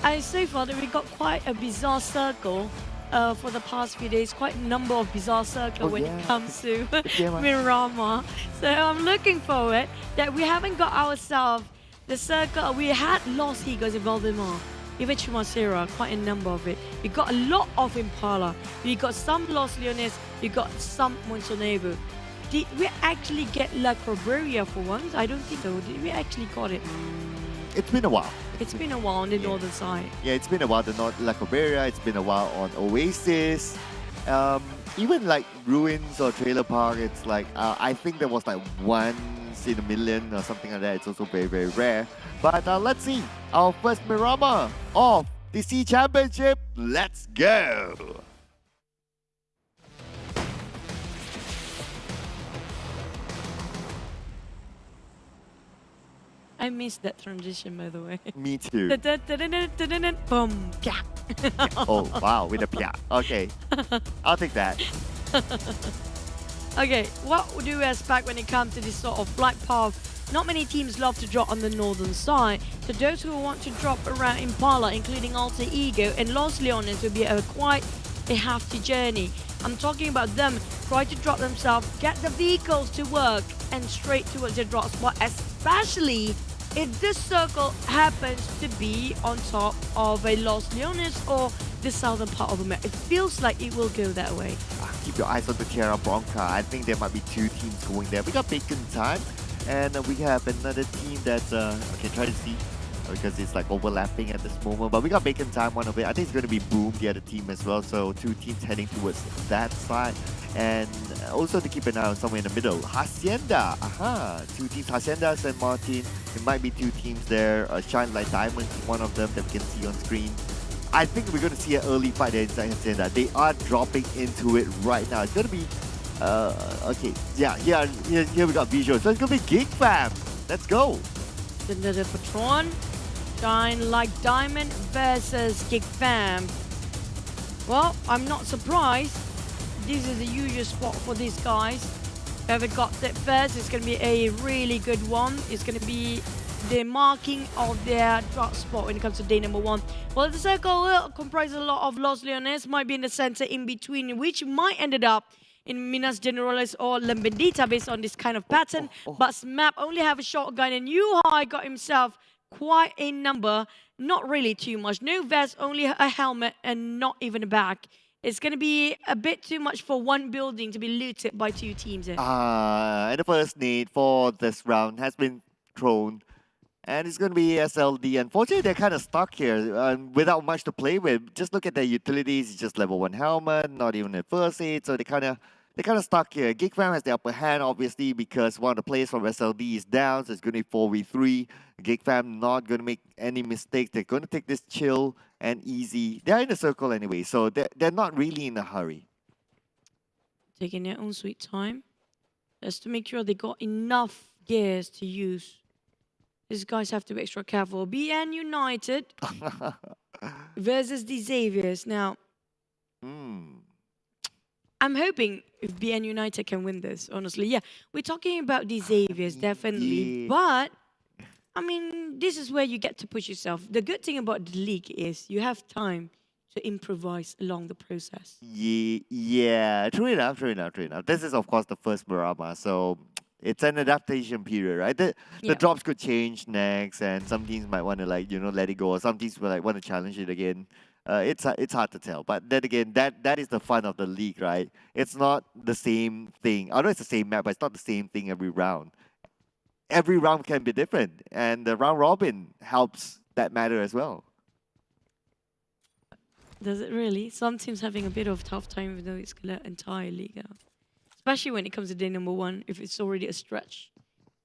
I so far that we got quite a bizarre circle for the past few days. Quite a number of bizarre circles when it comes to Miramar. So I'm looking forward that we haven't got ourselves the circle. We had lost Egos in Valdemar. Even Chumasera, quite a number of it. We got a lot of Impala. We got some Los Leones. We got some Montenegro. Did we actually get La Corberia for once? I don't think so. Did we actually got it? It's been a while. It's been a while on the northern side. Yeah, it's been a while. The La Corberia. It's been a while on Oasis. Even like Ruins or Trailer Park. It's like I think there was like once in a million or something like that. It's also very, very rare. But let's see. Our first Miramar of the SEA Championship. Let's go. I missed that transition, by the way. Me too. Boom. Yeah. Oh, wow. With a pia. Okay. I'll take that. Okay, what do we expect when it comes to this sort of flight path? Not many teams love to drop on the northern side. So those who want to drop around Impala, including Alter Ego and Los Leones, will be quite a hefty journey. I'm talking about them try to drop themselves, get the vehicles to work, and straight towards the drop spot, especially if this circle happens to be on top of a Los Leones or the southern part of the map. It feels like it will go that way. Keep your eyes on the Tierra Bronca. I think there might be 2 teams going there. We got Bacon Time, and we have another team that's, okay, try to see, because it's like overlapping at this moment. But we got Bacon Time, one of it. I think it's going to be Boom, the other team as well. So 2 teams heading towards that side. And also to keep an eye on somewhere in the middle, Hacienda. 2 teams, Hacienda, St. Martin. There might be 2 teams there. ShineLikeDiamond is one of them that we can see on screen. I think we're going to see an early fight there inside Hacienda. They are dropping into it right now. It's going to be, okay, yeah, here we got visuals. So it's going to be Geek Fam. Let's go. The Patron, ShineLikeDiamond versus Geek Fam. Well, I'm not surprised. this is the usual spot for these guys. Whoever got it first, it's going to be a really good one. It's going to be the marking of their drop spot when it comes to day number 1. Well, the circle will comprise a lot of Los Leones, might be in the center in between, which might ended up in Minas Generales or Lambendita based on this kind of pattern. But Smap only have a shotgun, and Yuhai got himself quite a number, not really too much. No vest, only a helmet, and not even a bag. It's going to be a bit too much for one building to be looted by 2 teams. And the first need for this round has been thrown. And it's going to be SLD. Unfortunately, they're kind of stuck here without much to play with. Just look at their utilities. It's just level 1 helmet, not even a first aid. So they're kind of stuck here. Geek Fam has the upper hand, obviously, because one of the players from SLD is down. So it's going to be 4v3. Geek Fam not going to make any mistakes. They're going to take this chill and easy. They're in a circle anyway, so they're not really in a hurry. Taking their own sweet time. Just to make sure they got enough gears to use. These guys have to be extra careful. BN United versus the Xaviers. Now, I'm hoping if BN United can win this, honestly. Yeah, we're talking about the Xaviers, definitely. But, I mean, this is where you get to push yourself. The good thing about the league is you have time to improvise along the process. Yeah, true enough. This is, of course, the first Buriram, so it's an adaptation period, right? The drops could change next, and some teams might want to, like, let it go, or some teams will, like, want to challenge it again. It's hard to tell, but then again, that is the fun of the league, right? It's not the same thing. Although it's the same map, but it's not the same thing every round. Every round can be different, and the round robin helps that matter as well. Does it really? Some teams having a bit of tough time, even though it's the entire league out. Especially when it comes to day number 1, if it's already a stretch.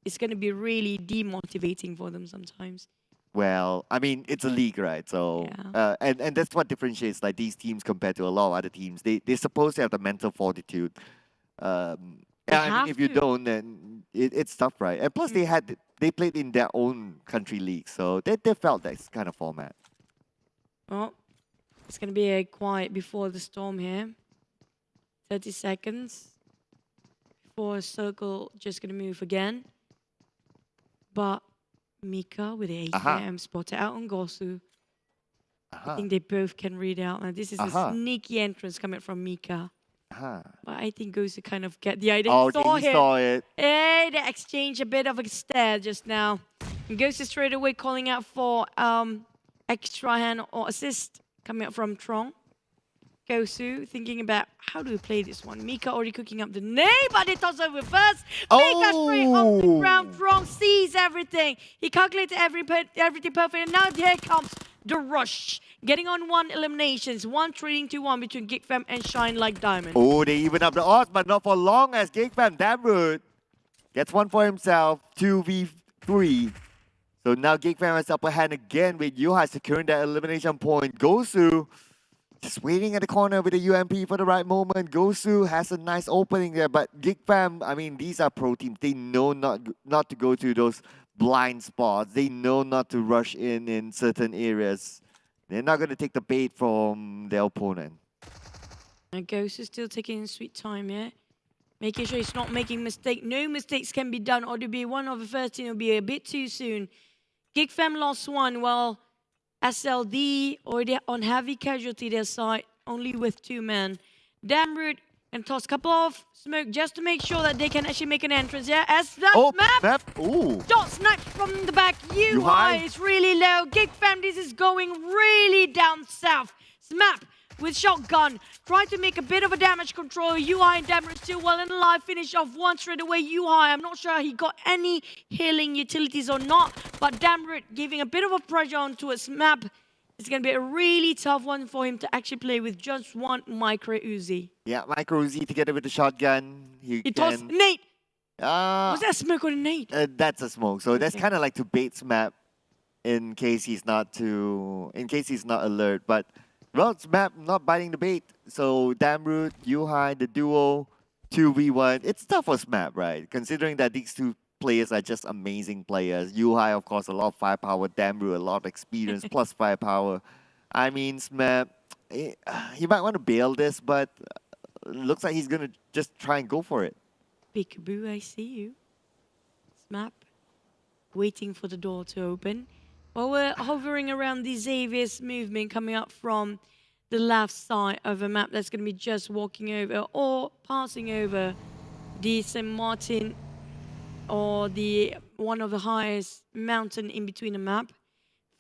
It's going to be really demotivating for them sometimes. Well, I mean, it's a league, right? So, and that's what differentiates like these teams compared to a lot of other teams. They're supposed to have the mental fortitude. I mean, if you don't, then it's tough, right? And plus, they played in their own country league, so they felt that kind of format. Well, it's going to be a quiet before the storm here. 30 seconds. Before circle just going to move again. But Mika with the AKM spotted out on Gosu. I think they both can read out. And this is a sneaky entrance coming from Mika. But I think Gosu kind of get the idea. Oh, he saw it. Hey, they exchange a bit of a stare just now. And Gosu straight away calling out for extra hand or assist coming out from Trong. Gosu thinking about how do we play this one. Mika already cooking up the name, but they toss over first. Mika straight off the ground. Trong sees everything. He calculated everything perfect. And now here comes the rush. Getting on 1 eliminations. 1 trading to 1 between Geek Fam and ShineLikeDiamond. Oh, they even up the odds, but not for long as Geek Fam, damn rude. Gets 1 for himself. 2v3. So now Geek Fam has upper hand again with Yuhai securing that elimination point. Gosu just waiting at the corner with the UMP for the right moment. Gosu has a nice opening there, but Geek Fam, I mean, these are pro teams. They know not to go to those blind spots. They know not to rush in certain areas. They're not going to take the bait from their opponent. And Gosu still taking sweet time, yeah? Making sure he's not making mistakes. No mistakes can be done, or to be one of the first team will be a bit too soon. Geek Fam lost 1, while SLD already on heavy casualty their side, only with 2 men. Damroot and toss a couple of smoke just to make sure that they can actually make an entrance. Yeah, as that map. Ooh. Shot sniped from the back. UI is really low. Geek Fam, this is going really down south. Smap with shotgun, trying to make a bit of a damage control. UI and Damroot still well and alive. Finish off 1 straight away. UI, I'm not sure he got any healing utilities or not, but Damroot giving a bit of a pressure onto a Smap. It's going to be a really tough one for him to actually play with just 1 micro Uzi. Yeah, micro Uzi together with the shotgun. He tossed nade. Was that a smoke or a nade? That's a smoke. So that's kind of like to bait Smap in case he's not alert. But well, Smap not biting the bait. So Damroot, Yuhai, the duo, 2v1. It's tough for Smap, right? Considering that these 2 players are just amazing players. Yuhai, of course, a lot of firepower. Damroot, a lot of experience plus firepower. I mean, Smap, he might want to bail this, but looks like he's gonna just try and go for it. Peekaboo, I see you. Smap. Waiting for the door to open. Well, we're hovering around the Xavier's movement coming up from the left side of a map that's going to be just walking over or passing over the St. Martin or the one of the highest mountain in between the map.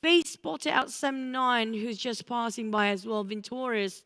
FaZe spotted out Sam9, who's just passing by as well, Ventorious,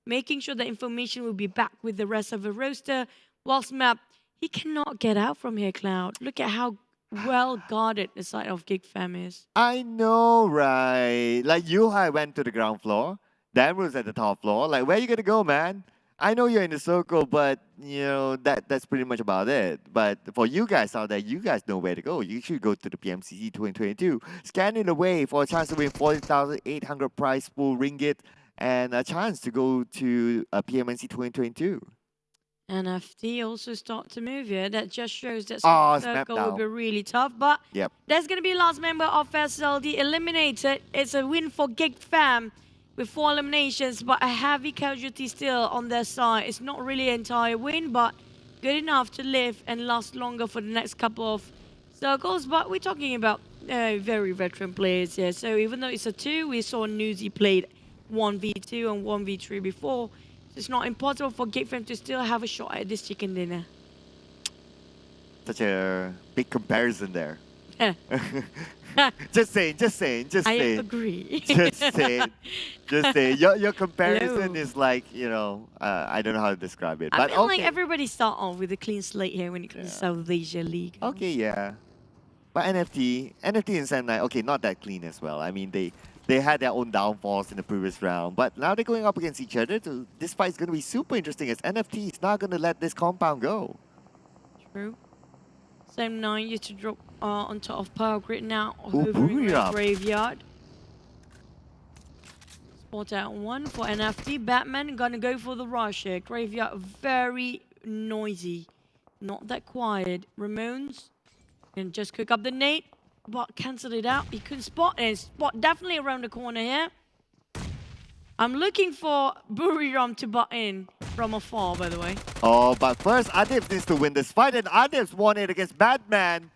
making sure that information will be back with the rest of the roster. Whilst map, he cannot get out from here, Cloud. Look at how well guarded the side of Geek Fam is. I know, right? Like, Yuhai went to the ground floor. Damru's at the top floor. Like, where you gonna go, man? I know you're in the circle, but, you know, that's pretty much about it. But for you guys out there, you guys know where to go. You should go to the PMCC 2022. Scan it away for a chance to win 40,800 prize pool ringgit and a chance to go to PMNC 2022. NFT also start to move here. That just shows that Snap circle will down. be really tough. But Yep. there's going to be last member of FSLD eliminated. It's a win for Geek Fam with 4 eliminations, but a heavy casualty still on their side. It's not really an entire win, but good enough to live and last longer for the next couple of circles. But we're talking about very veteran players here. So even though it's a 2, we saw Newsy played 1v2 and 1v3 before. It's not impossible for Geek Fam to still have a shot at this chicken dinner. Such a big comparison there. Just saying. I agree. Just saying. Your comparison is like, you know, I don't know how to describe it. I But feel okay. like everybody start off with a clean slate here when it comes to South Asia League. Okay, yeah. But NFT and Sam9, okay, not that clean as well. I mean, they had their own downfalls in the previous round, but now they're going up against each other. This fight's going to be super interesting as NFT is not going to let this compound go. True. Sam9 used to drop on top of Power Grid, now Ooh, hovering around Buriram. Graveyard. Spot out 1 for NFT. Batman gonna go for the rush here. Graveyard very noisy, not that quiet. Ramones can just cook up the nade, but cancel it out. He couldn't spot, and spot definitely around the corner here. I'm looking for Buriram to butt in from afar, by the way. Oh, but first, Adibs needs to win this fight, and Adibs won it against Batman.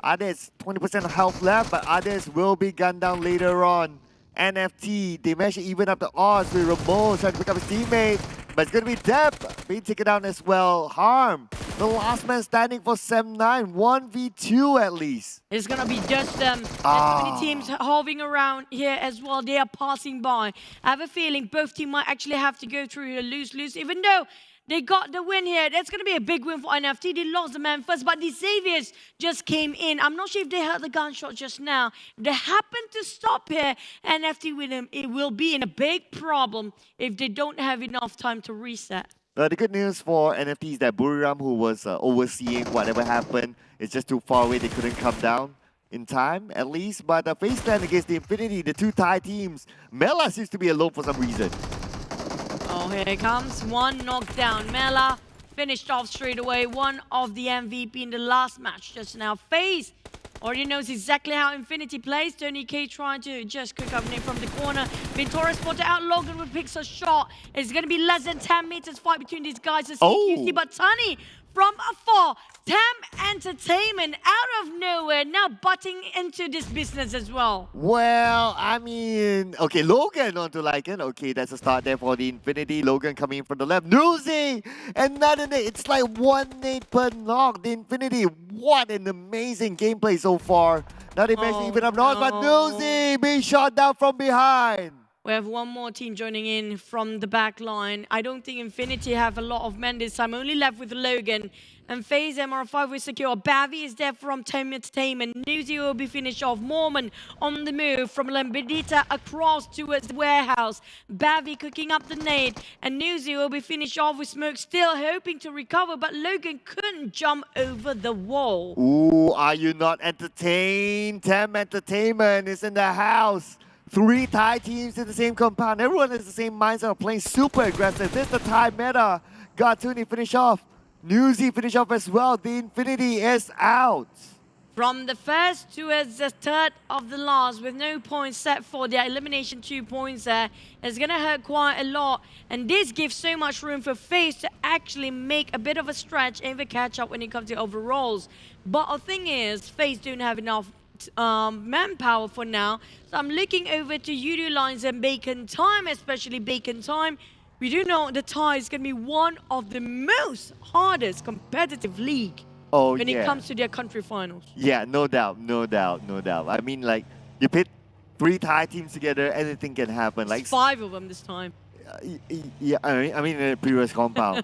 Adibs, 20% health left, but Adibs will be gunned down later on. NFT, they managed to even up the odds with Ramon trying to pick up his teammate, but it's going to be Deb being taken down as well. Harm, the last man standing for Sam9, 1v2 at least. It's gonna be just them. There's many teams hovering around here as well. They are passing by. I have a feeling both teams might actually have to go through a lose-lose, even though they got the win here. That's gonna be a big win for NFT. They lost the man first, but the Saviors just came in. I'm not sure if they heard the gunshot just now. If they happen to stop here, NFT with them, it will be in a big problem if they don't have enough time to reset. The good news for NFT is that Buriram, who was overseeing whatever happened, is just too far away. They couldn't come down in time, at least. But FaZe Clan against the Infinity, the 2 Thai teams. Mela seems to be alone for some reason. Oh, here it comes. 1 knockdown. Mela finished off straight away. One of the MVP in the last match just now. FaZe already knows exactly how Infinity plays. Tony K trying to just cook up Nick from the corner. Ventura spotted out. Logan with picks a shot. It's going to be less than 10 meters fight between these guys. The CQC, but Tani from afar. TEM Entertainment out of nowhere now butting into this business as well. Well, I mean, okay, Logan onto Lycan. Okay, that's a start there for the Infinity. Logan coming in from the left. Newsy! Another nade. It's like 1 nade per knock. The Infinity, what an amazing gameplay so far. Now they managed to even up north, but Newsy being shot down from behind. We have one more team joining in from the back line. I don't think Infinity have a lot of men this time. Only left with Logan. And FaZe MR5 will secure. Bavi is there from TEM Entertainment. Newsy will be finished off. Mormon on the move from Lambedita across towards the warehouse. Bavi cooking up the nade. And Newsy will be finished off with Smoke still hoping to recover. But Logan couldn't jump over the wall. Ooh, are you not entertained? TEM Entertainment is in the house. 3 Thai teams in the same compound. Everyone has the same mindset of playing super aggressive. This is the Thai meta. Gatuni finish off. Newsy finish off as well. The Infinity is out. From the first towards the third of the last with no points set for their elimination 2 points there. It's going to hurt quite a lot. And this gives so much room for FaZe to actually make a bit of a stretch and the catch up when it comes to overalls. But the thing is, FaZe don't have enough manpower for now. So I'm looking over to Yoodo Alliance and Bacon Time, especially Bacon Time. We do know the tie is going to be one of the most hardest competitive league. When it comes to their country finals. Yeah, no doubt. I mean, like, you pit 3 Thai teams together, anything can happen. Like 5 of them this time. Yeah, I mean, in the previous compound.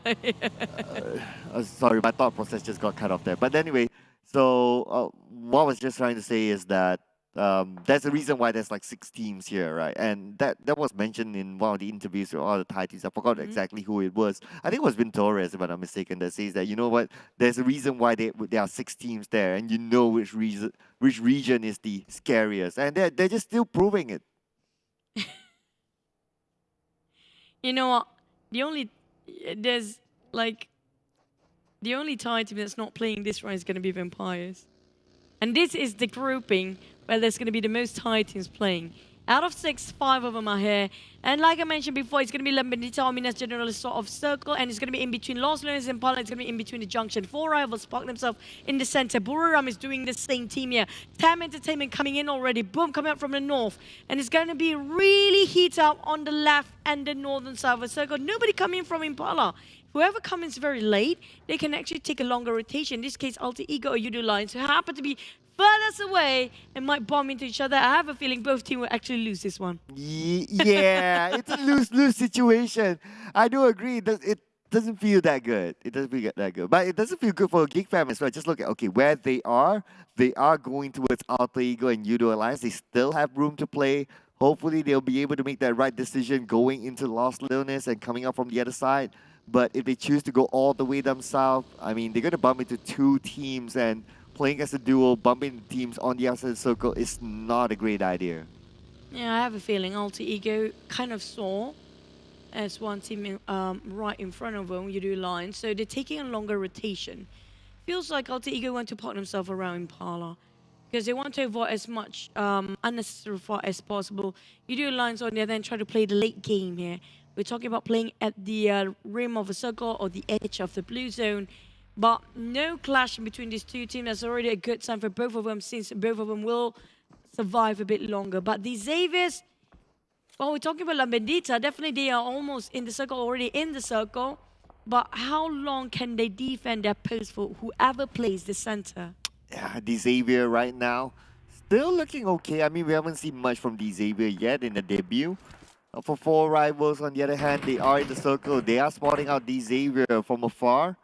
Sorry, my thought process just got cut off there. But anyway, so what I was just trying to say is that there's a reason why there's like 6 teams here, right? And that was mentioned in one of the interviews with all the Thai teams. I forgot exactly who it was. I think it was Vin Torres, if I'm not mistaken, that says that, you know what, there's a reason why there are 6 teams there, and you know which region is the scariest. And they're just still proving it. You know what? The only Thai team that's not playing this round is going to be Vampires. And this is the grouping where there's going to be the most Thai teams playing. Out of 6, 5 of them are here. And like I mentioned before, it's going to be Lambendita, Minas General sort of circle. And it's going to be in between Los Leones and Impala. It's going to be in between the junction. 4 rivals park themselves in the center. Buriram is doing the same team here. TEM Entertainment coming in already. Boom, coming up from the north. And it's going to be really heat up on the left and the northern side of the circle. Nobody coming from Impala. Whoever comes very late, they can actually take a longer rotation. In this case, Alter Ego or Yoodo Alliance, who happen to be furthest away and might bomb into each other. I have a feeling both teams will actually lose this one. Yeah, it's a lose-lose situation. I do agree. It doesn't feel that good. It doesn't feel that good. But it doesn't feel good for Geek Fam as well. Just look at, okay, where they are. They are going towards Alter Ego and Yoodo Alliance. They still have room to play. Hopefully, they'll be able to make that right decision going into Los Leones and coming up from the other side. But if they choose to go all the way down south, I mean, they're going to bump into 2 teams, and playing as a duo, bumping teams on the outside circle is not a great idea. Yeah, I have a feeling Alter Ego kind of saw as one team right in front of them, Yoodo Alliance, so they're taking a longer rotation. Feels like Alter Ego want to park themselves around Impala because they want to avoid as much unnecessary fight as possible. Yoodo Alliance on the other end try to play the late game here. We're talking about playing at the rim of a circle or the edge of the blue zone. But no clash between these 2 teams. That's already a good sign for both of them, since both of them will survive a bit longer. But the Xaviers, well, we're talking about Lambendita. Definitely they are almost in the circle, already in the circle. But how long can they defend their post for whoever plays the center? Yeah, the Xavier right now, still looking okay. I mean, we haven't seen much from the Xavier yet in the debut. For 4 rivals, on the other hand, they are in the circle. They are spotting out the Xavier from afar.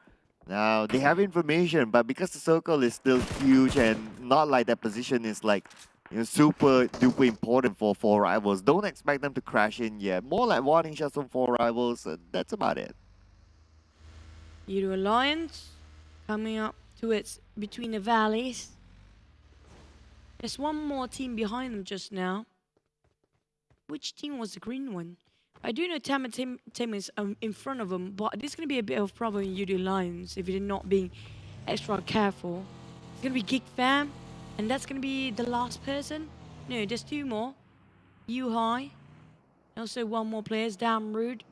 Now, they have information, but because the circle is still huge and not like that position is like, you know, super duper important for 4 rivals, don't expect them to crash in yet. More like warning shots from 4 rivals, and that's about it. Yoodo Alliance coming up to its between the valleys. There's one more team behind them just now. Which team was the green one? I do know TEM is in front of them, but this is going to be a bit of a problem in Yoodo Alliance if you're not being extra careful. It's going to be Geek Fam, and that's going to be the last person. No, there's 2 more. U-High. Also 1 more player. Damn rude.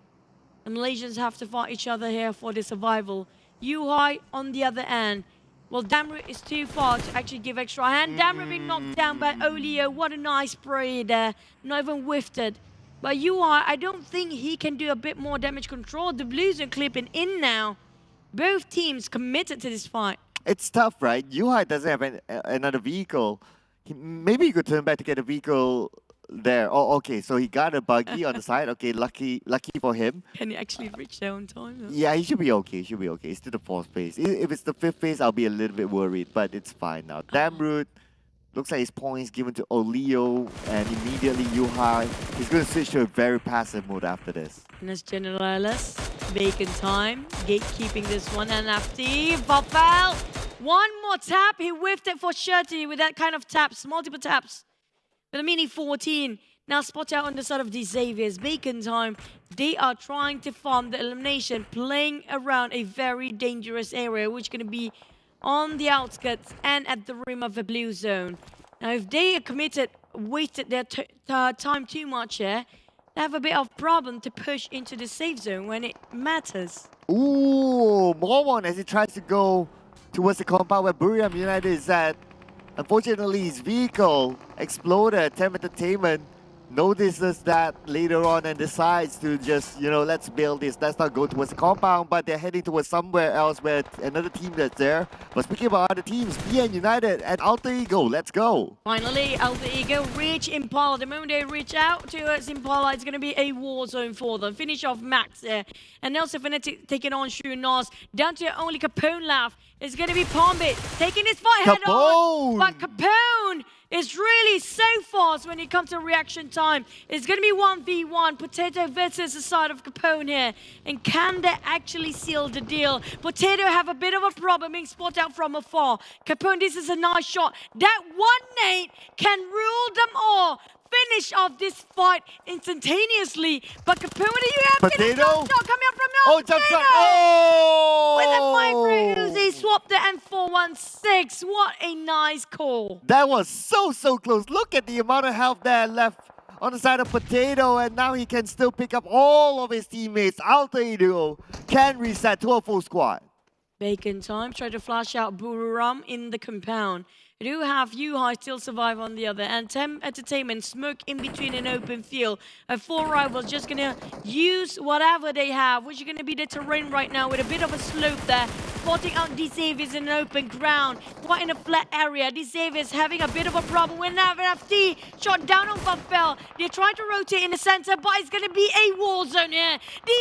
The Malaysians have to fight each other here for the survival. U-High on the other end. Well, Damru is too far to actually give extra hand. Damru being knocked down by Olio. What a nice spray there. Not even whiffed it. But UI, I don't think he can do a bit more damage control. The Blues are clipping in now. Both teams committed to this fight. It's tough, right? UI doesn't have another vehicle. Maybe he could turn back to get a vehicle there. Oh, okay. So he got a buggy on the side. Okay, lucky for him. Can he actually reach there on time? Though? Yeah, he should be okay. He should be okay. It's still the 4th phase. If it's the 5th phase, I'll be a little bit worried, but it's fine now. Damn rude. Looks like his points given to Olio, and immediately Yuhai. He's going to switch to a very passive mode after this. And as Generalist, Bacon Time, gatekeeping this one, NFT, Vafel. 1 more tap, he whiffed it for Shirty with that kind of taps, multiple taps. With a mini 14, now spot out on the side of the Xaviers. Bacon Time, they are trying to farm the elimination, playing around a very dangerous area, which is going to be on the outskirts and at the rim of the blue zone. Now, if they wasted their time too much here, they have a bit of problem to push into the safe zone when it matters. Ooh, more one as he tries to go towards the compound where Buriram United is at. Unfortunately, his vehicle exploded. TEM Entertainment notices that later on and decides to just, let's build this. Let's not go towards the compound, but they're heading towards somewhere else where another team that's there. But speaking about other teams, PN United and Alter Ego, let's go. Finally, Alter Ego reach Impala. The moment they reach out towards Impala, it's going to be a war zone for them. Finish off Max there. And also Fnatic taking on Shunos. Down to only Capone left. It's going to be Pombit taking his fight head on. But Capone is really so fast when it comes to reaction time. It's going to be 1v1. Potato versus the side of Capone here. And can they actually seal the deal? Potato have a bit of a problem being spotted out from afar. Capone, this is a nice shot. That one nade can rule them all. Finish off this fight instantaneously. But Capone, what do you have? Potato? Jump shot coming up from Oh, jump shot. Oh! With a micro Uzi, swap the M416. What a nice call. That was so close. Look at the amount of health there left on the side of Potato, and now he can still pick up all of his teammates. Alter Ego can reset to a full squad. Bacon time. Try to flash out Buriram in the compound. We do have Yuhai still survive on the other, and TEM Entertainment smoke in between an open field. 4 rivals just gonna use whatever they have, which is gonna be the terrain right now with a bit of a slope there. Spotting out Xavier's in an open ground, quite in a flat area. Xavier's having a bit of a problem with NFT. Shot down on Buffel. They're trying to rotate in the center, but it's gonna be a war zone here.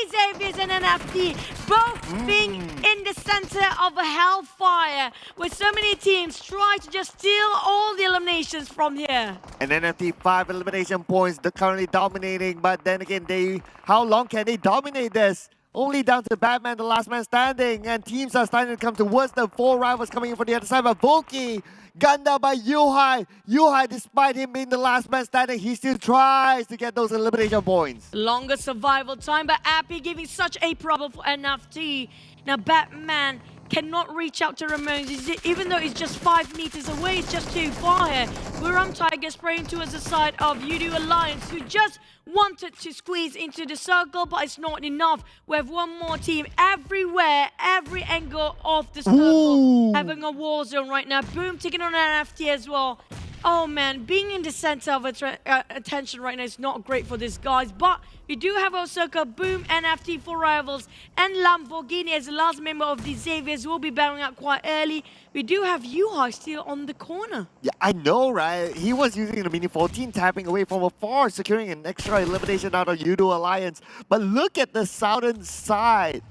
Xavier's and NFT both being in the center of a hellfire, with so many teams trying to just steal all the eliminations from here. And NFT 5 elimination points, they're currently dominating, but then again, how long can they dominate this? Only down to Batman, the last man standing, and teams are starting to come towards them. 4 rivals coming in from the other side, but Volky gunned down by Yuhai. Yuhai, despite him being the last man standing, he still tries to get those elimination points. Longer survival time, but Appy giving such a problem for NFT. Now Batman cannot reach out to Ramones, even though it's just 5 meters away, it's just too far here. Buriram Tiger spraying towards the side of Yoodo Alliance, who just wanted to squeeze into the circle, but it's not enough. We have one more team everywhere, every angle of the circle, having a war zone right now. Boom, taking on an NFT as well. Oh man, being in the center of attention right now is not great for these guys, but we do have Osaka, Boom, NFT 4 rivals, and Lamborghini as the last member of the Xaviers will be bowing out quite early. We do have Yuhai still on the corner. Yeah, I know, right? He was using the Mini 14, tapping away from afar, securing an extra elimination out of Yoodo Alliance. But look at the southern side.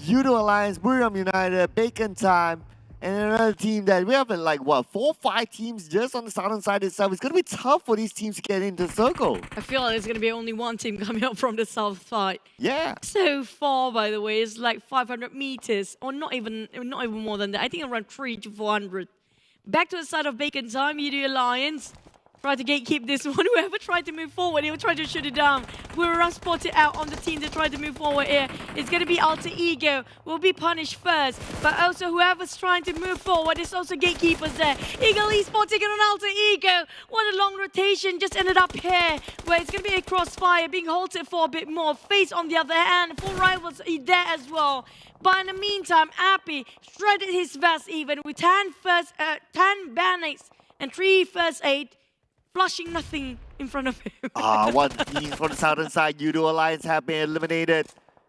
Yoodo Alliance, Buriram United, Bacon Time, and another team that we have like, what, 4 or 5 teams just on the southern side itself. It's going to be tough for these teams to get into the circle. I feel like there's going to be only one team coming up from the south side. Yeah. So far, by the way, it's like 500 meters, or not even more than that. I think around 300 to 400. Back to the side of Bacon Time, Yoodo Alliance. Try to gatekeep this one. Whoever tried to move forward, he will try to shoot it down. We're spotted out on the team that tried to move forward here. It's going to be Alter Ego. Will be punished first. But also whoever's trying to move forward, there's also gatekeepers there. Ego Esport taking on Alter Ego. What a long rotation. Just ended up here, where it's going to be a crossfire, being halted for a bit more. FaZe on the other hand. 4 rivals there as well. But in the meantime, Appy shredded his vest even with 10 banners and 3 first aid. Flushing nothing in front of him. One team from the southern side, Yoodo Alliance have been eliminated.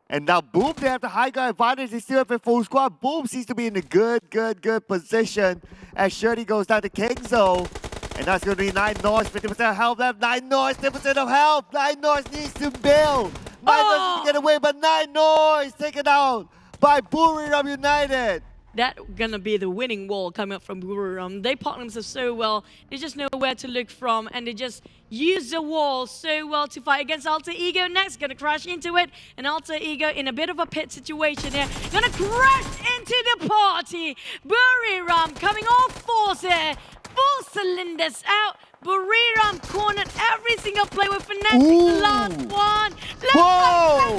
And now Boom, they have the high ground advantage. They still have a full squad. Boom seems to be in a good position as Shirley goes down to Kingzo. And that's going to be 9 North, 50% of health left. 9 North, 10% of health. 9 North needs to build. 9 North get away, but 9 North taken out by Buriram United. That's gonna be the winning wall coming up from Buriram. They partner themselves so well. They just know where to look from, and they just use the wall so well to fight against Alter Ego. Next, gonna crash into it, and Alter Ego in a bit of a pit situation here. Gonna crash into the party. Buriram coming all force here. Full cylinders out. Buriram cornered every single play with Fnatic. The last one.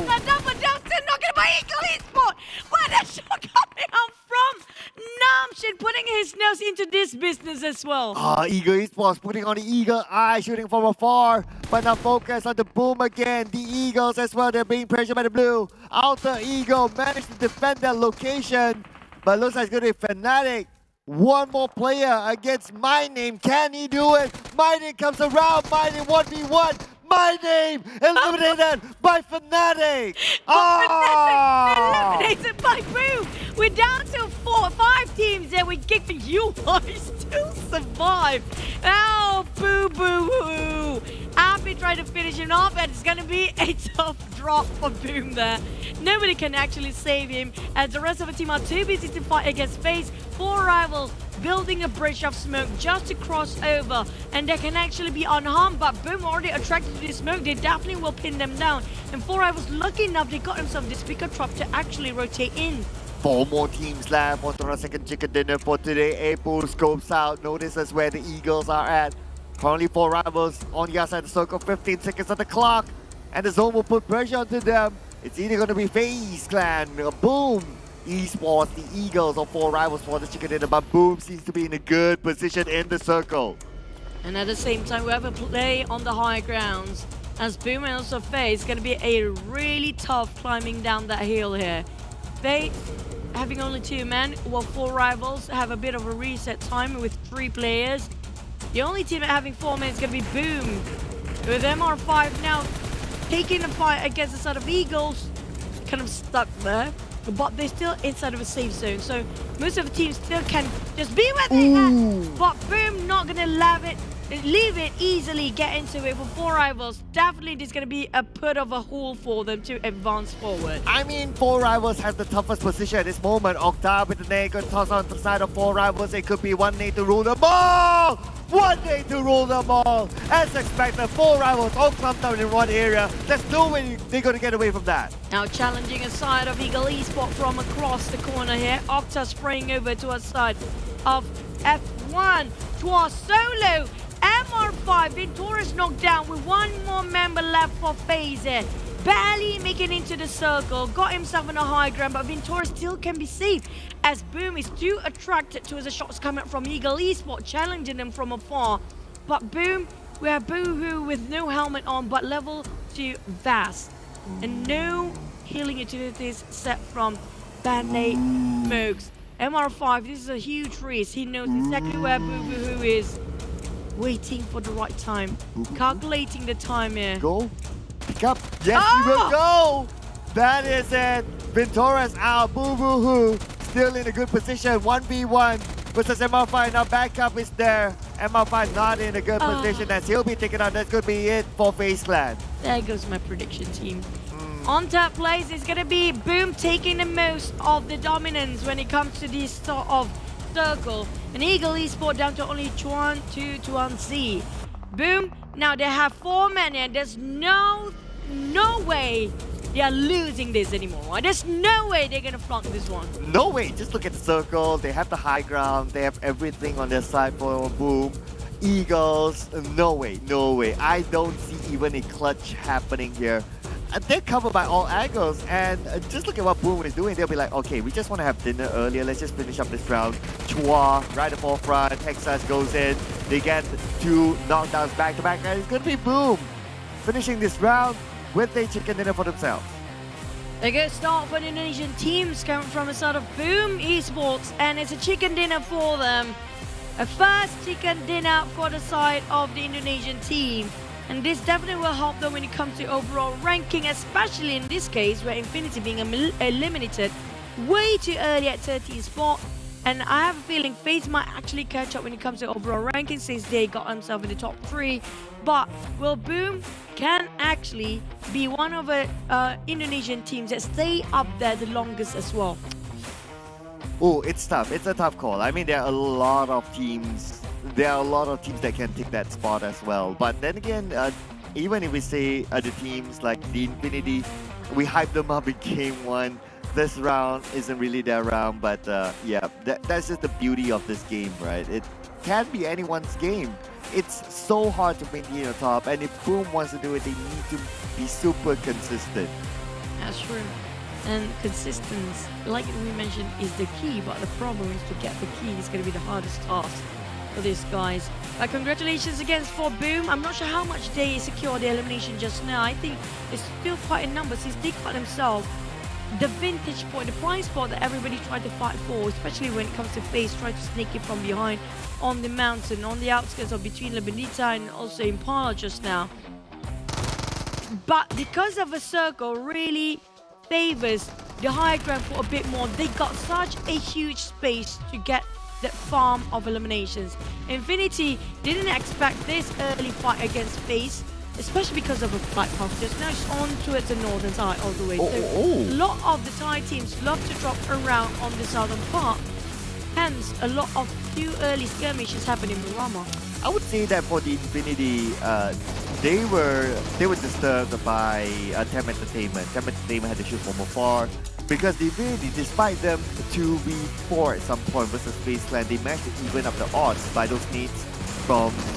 Left double down, still knocking by Ego Esport. Where the shot coming on from? Namshin put dipping his nose into this business as well. Ego Esports putting on the eagle eye, shooting from afar, but now focus on the boom again. The Eagles as well, they're being pressured by the blue. Alter Ego managed to defend that location, but looks like it's going to be Fnatic. One more player against My Name. Can he do it? My Name comes around. My Name 1v1. My Name eliminated by Fnatic. Eliminated by Boom. We're down to 5 teams there with Geek Fam. You guys still survive. Oh, boo. I've been trying to finish him off, and it's going to be a tough drop for Boom there. Nobody can actually save him, as the rest of the team are too busy to fight against FaZe. 4 rivals building a bridge of smoke just to cross over, and they can actually be unharmed, but Boom already attracted to the smoke. They definitely will pin them down, and 4 rivals lucky enough they got themselves this picker trap to actually rotate in. 4 more teams left on the second chicken dinner for today. April scopes out, notices where the Eagles are at. Currently 4 rivals on the outside of the circle, 15 seconds on the clock, and the zone will put pressure onto them. It's either going to be FaZe Clan, Boom Esports, the Eagles, or 4 rivals for the chicken dinner, but Boom seems to be in a good position in the circle. And at the same time, we have a play on the high grounds, as Boom and also FaZe is going to be a really tough climbing down that hill here. FaZe having only 2 men, while 4 rivals have a bit of a reset time with 3 players. The only team having 4 men is going to be Boom, with MR5 now taking the fight against the side of Eagles, kind of stuck there, but they're still inside of a safe zone, so most of the teams still can just be where they at, but Boom not gonna leave it easily, get into it for 4 rivals. Definitely there's gonna be a put of a hole for them to advance forward. I mean, 4 rivals have the toughest position at this moment. Octave with the nade, going to toss on the side of 4 rivals. It could be one nade to rule them all! One nade to rule them all! As expected, 4 rivals all clumped down in one area. There's no way they're going to get away from that. Now challenging a side of Ego Esport from across the corner here. Octa spraying over to a side of F1 to our solo. MR5, Venturus knocked down with 1 more member left for FaZe. Barely making into the circle, got himself on a high ground, but Venturus still can be saved, as Boom is too attracted to the shots coming from Eagle Esport, challenging them from afar. But Boom, we have Boohoo with no helmet on, but level 2 Vast, and no healing utilities set from Band-Aid Smokes. MR5, this is a huge risk. He knows exactly where Boohoo is. Waiting for the right time. Calculating the time here. Go. Pick up. Yes, he will go. That is it. Venturus out. Boo-boo-hoo. Still in a good position. 1v1 versus MR5. Now backup is there. MR5 not in a good position, as he'll be taken out. That could be it for FaZe Clan. There goes my prediction team. On top place is going to be Boom taking the most of the dominance when it comes to this sort of circle. And Eagle Esport down to only 1-2 to 1C. Boom, now they have 4 men and there's no way they are losing this anymore. There's no way they're gonna flunk this one. No way, just look at the circle. They have the high ground. They have everything on their side for Boom. Eagles, no way. I don't see even a clutch happening here. They're covered by all angles, and just look at what Boom is doing. They'll be like, okay, we just want to have dinner earlier. Let's just finish up this round. Chua, right at forefront. Texas goes in. They get 2 knockdowns back to back, and it's going to be Boom finishing this round with a chicken dinner for themselves. A good start for the Indonesian teams coming from the side of Boom Esports, and it's a chicken dinner for them. A first chicken dinner for the side of the Indonesian team. And this definitely will help them when it comes to overall ranking, especially in this case where Infinity being eliminated way too early at 13 spot. And I have a feeling FaZe might actually catch up when it comes to overall ranking, since they got themselves in the top 3. But will Boom can actually be one of the Indonesian teams that stay up there the longest as well. Oh, it's tough. It's a tough call. I mean, there are a lot of teams. There are a lot of teams that can take that spot as well. But then again, even if we say the teams like the Infinity, we hype them up in Game 1. This round isn't really their round, but yeah, that's just the beauty of this game, right? It can be anyone's game. It's so hard to maintain the top, and if Boom wants to do it, they need to be super consistent. That's true. And consistency, like we mentioned, is the key, but the problem is to get the key is going to be the hardest task for these guys. But congratulations again for Boom. I'm not sure how much they secured the elimination just now. I think it's still quite a number since they got themselves the vintage point, the prize spot that everybody tried to fight for, especially when it comes to FaZe, trying to sneak it from behind on the mountain, on the outskirts of between Lebanita and also Impala just now. But because of a circle really favors the high ground for a bit more, they got such a huge space to get that farm of eliminations. Infinity didn't expect this early fight against FaZe, especially because of a flight path just now. It's on towards the northern side all the way. So a lot of the Thai teams love to drop around on the southern part. Hence, a lot of few early skirmishes happen in Buriram. I would say that for the Infinity, they were disturbed by TEM Entertainment. TEM Entertainment had to shoot from afar because the Infinity, despite them 2v4 at some point versus FaZe Clan, they managed to even up the odds by those needs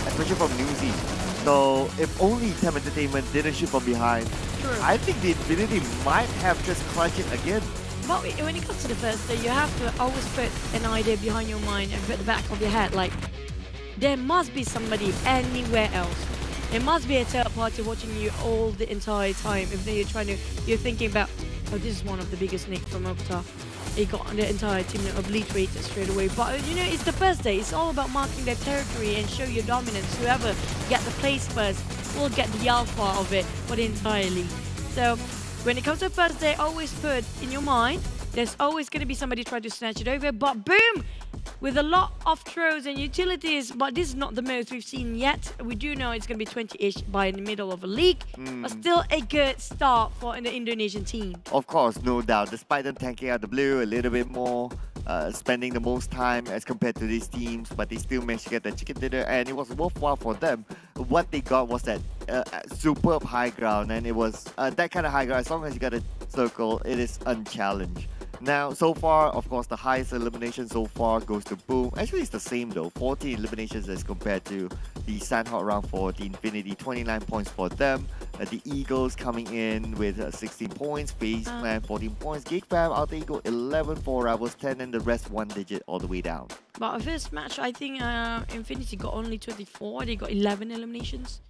especially from Newsy. So if only TEM Entertainment didn't shoot from behind, I think the Infinity might have just clutched it again. But when it comes to the first day, you have to always put an idea behind your mind and put the back of your head, like, there must be somebody anywhere else. There must be a third party watching you all the entire time. If you're thinking about, oh, this is one of the biggest nicks from Okta. He got the entire team obliterated straight away. But you know, it's the first day. It's all about marking their territory and show your dominance. Whoever get the place first will get the alpha of it for the entire league. So when it comes to the first day, always put in your mind, there's always going to be somebody trying to snatch it over. But boom! With a lot of throws and utilities, but this is not the most we've seen yet. We do know it's going to be 20-ish by the middle of a league, but still a good start for the Indonesian team. Of course, no doubt. Despite them tanking out the blue a little bit more, spending the most time as compared to these teams, but they still managed to get the chicken dinner, and it was worthwhile for them. What they got was that superb high ground, and it was that kind of high ground. As long as you got a circle, it is unchallenged. Now, so far, of course, the highest elimination so far goes to Boom. Actually, it's the same though. 14 eliminations as compared to the Sandhawk round for the Infinity. 29 points for them. The Eagles coming in with 16 points. FaZe Clan 14 points. Geek Fam, Alter Ego 11 for Rivals 10, and the rest one digit all the way down. But first match, I think Infinity got only 24. They got 11 eliminations.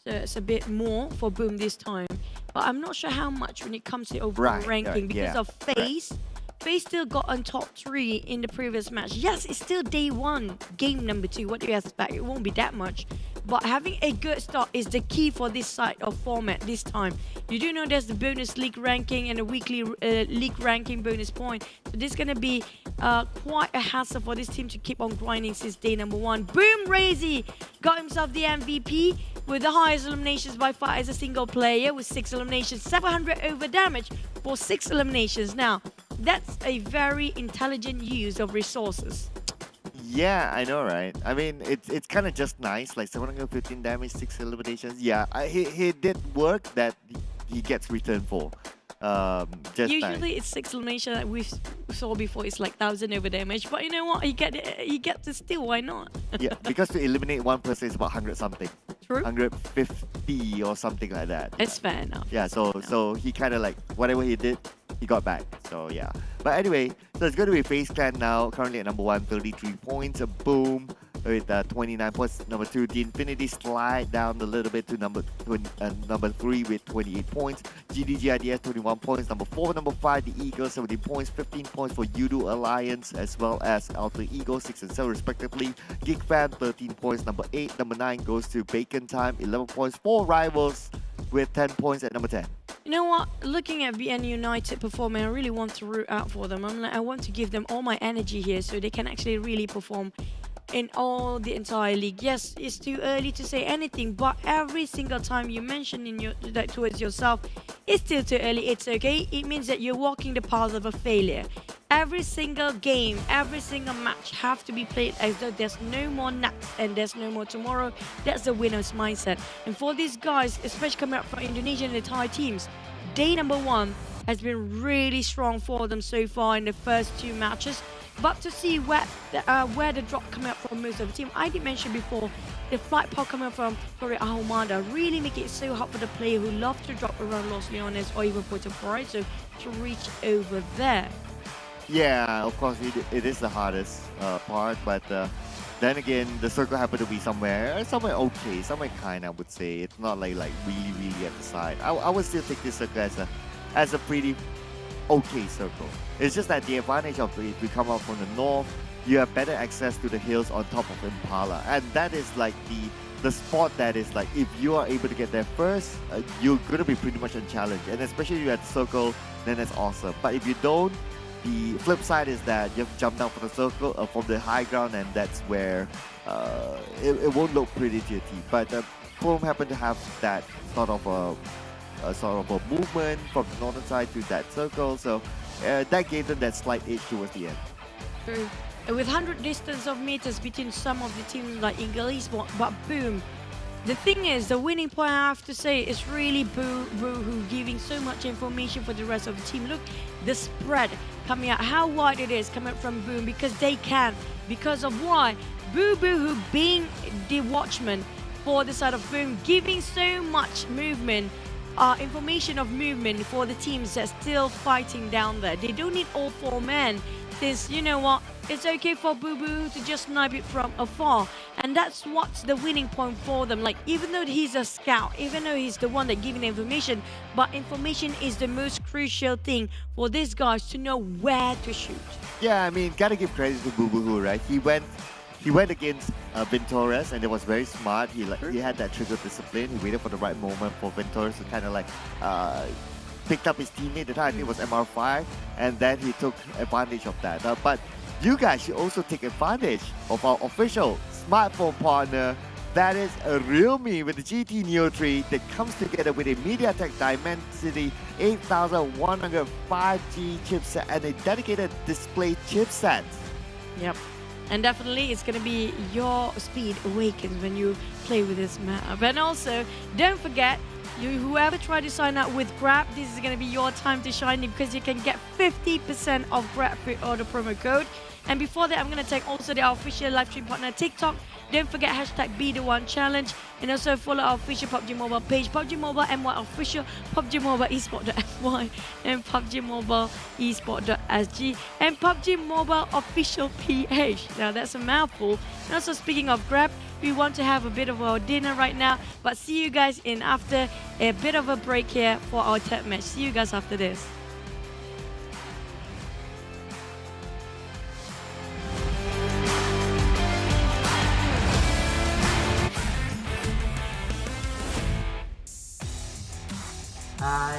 So it's a bit more for Boom this time. But I'm not sure how much when it comes to overall ranking because of FaZe. FaZe still got on top 3 in the previous match. Yes, it's still day 1, game number 2. What do you expect? It won't be that much. But having a good start is the key for this side of format this time. You do know there's the bonus league ranking and a weekly league ranking bonus point. So this is going to be quite a hassle for this team to keep on grinding since day number 1. Boom! Razy got himself the MVP with the highest eliminations by far as a single player with 6 eliminations, 700 over damage for 6 eliminations. Now, that's a very intelligent use of resources. Yeah, I know, right? I mean, it's kind of just nice, like 715 damage, 6 eliminations. Yeah, he did work that he gets returned for. Usually nice. It's 6 elimination that we saw before. It's like 1,000 over damage, but you know what? He gets to steal. Why not? Yeah, because to eliminate one person is about 100 something. True. 150 or something like that. It's fair enough. Yeah, so he kind of like whatever he did, he got back. So yeah. But anyway, so it's going to be FaZe Clan now, currently at number 1, 33 points. Boom with 29 points. Number 2, the Infinity slide down a little bit to number 3 with 28 points. GIDS 21 points. Number 4, number 5, the Eagles 17 points. 15 points for Yoodo Alliance as well as Alter Ego 6 and 7 respectively. Geek Fam 13 points. Number 8, number 9 goes to Bacon Time 11 points. 4 Rivals with 10 points at number 10. You know what? Looking at VN United performing, I really want to root out for them. I want to give them all my energy here so they can actually really perform in all the entire league. Yes, it's too early to say anything, but every single time you mention that towards yourself, it's still too early. It's okay. It means that you're walking the path of a failure. Every single game, every single match have to be played as though there's no more next and there's no more tomorrow. That's the winner's mindset. And for these guys, especially coming up from Indonesia and the Thai teams, day number 1, has been really strong for them so far in the first 2 matches. But to see where the drop coming up from most of the team, I did mention before, the flight pod coming from Ahumada really make it so hard for the player who love to drop around Los Leones or even Puerto Paraíso to reach over there. Yeah, of course it is the hardest part, but then again, the circle happened to be somewhere okay, somewhere kind, I would say. It's not like really at the side. I would still take this circle as a pretty okay circle. It's just that the advantage of if you come out from the north, you have better access to the hills on top of Impala, and that is like the spot that is like, if you are able to get there first, you're gonna be pretty much unchallenged, and especially if you're at the circle, then that's awesome. But if you don't, the flip side is that you have to jump down from the circle, from the high ground, and that's where it won't look pretty to your team. But Fulham happen to have that sort of a movement from the northern side to that circle, so that gave them that slight edge towards the end. True. With 100 distance of meters between some of the teams like Ego Esports, but boom. The thing is, the winning point, I have to say, is really Boo who giving so much information for the rest of the team. Look, the spread coming out, how wide it is coming from Boom, because they can. Because of why? Boo who being the watchman for the side of Boom, giving so much movement, information of movement for the teams that's still fighting down there. They don't need all 4 men. This, you know what, it's okay for Boo to just snipe it from afar, and that's what's the winning point for them. Like, even though he's a scout, even though he's the one that giving the information, but information is the most crucial thing for these guys to know where to shoot. Yeah, I mean, gotta give credit to Boo, right? He went against Ventores, and it was very smart. He had that trigger discipline. He waited for the right moment for Ventores to kind of like picked up his teammate. The time I think it was MR5, and then he took advantage of that. But you guys should also take advantage of our official smartphone partner, that is a Realme with the GT Neo 3 that comes together with a MediaTek Dimensity 8100 5G chipset and a dedicated display chipset. Yep. And definitely it's going to be your speed awakens when you play with this map. And also, don't forget, whoever tried to sign up with Grab, this is going to be your time to shine, because you can get 50% off Grab free order promo code. And before that, I'm going to take also the official live stream partner TikTok. Don't forget hashtag #BeTheOne challenge, and also follow our official PUBG Mobile page, PUBG Mobile MY official, PUBG Mobile Esport.my, and PUBG Mobile Esport.sg, and PUBG Mobile official PH. Now that's a mouthful. And also, speaking of Grab, we want to have a bit of our dinner right now, but see you guys in after a bit of a break here for our tech match. See you guys after this.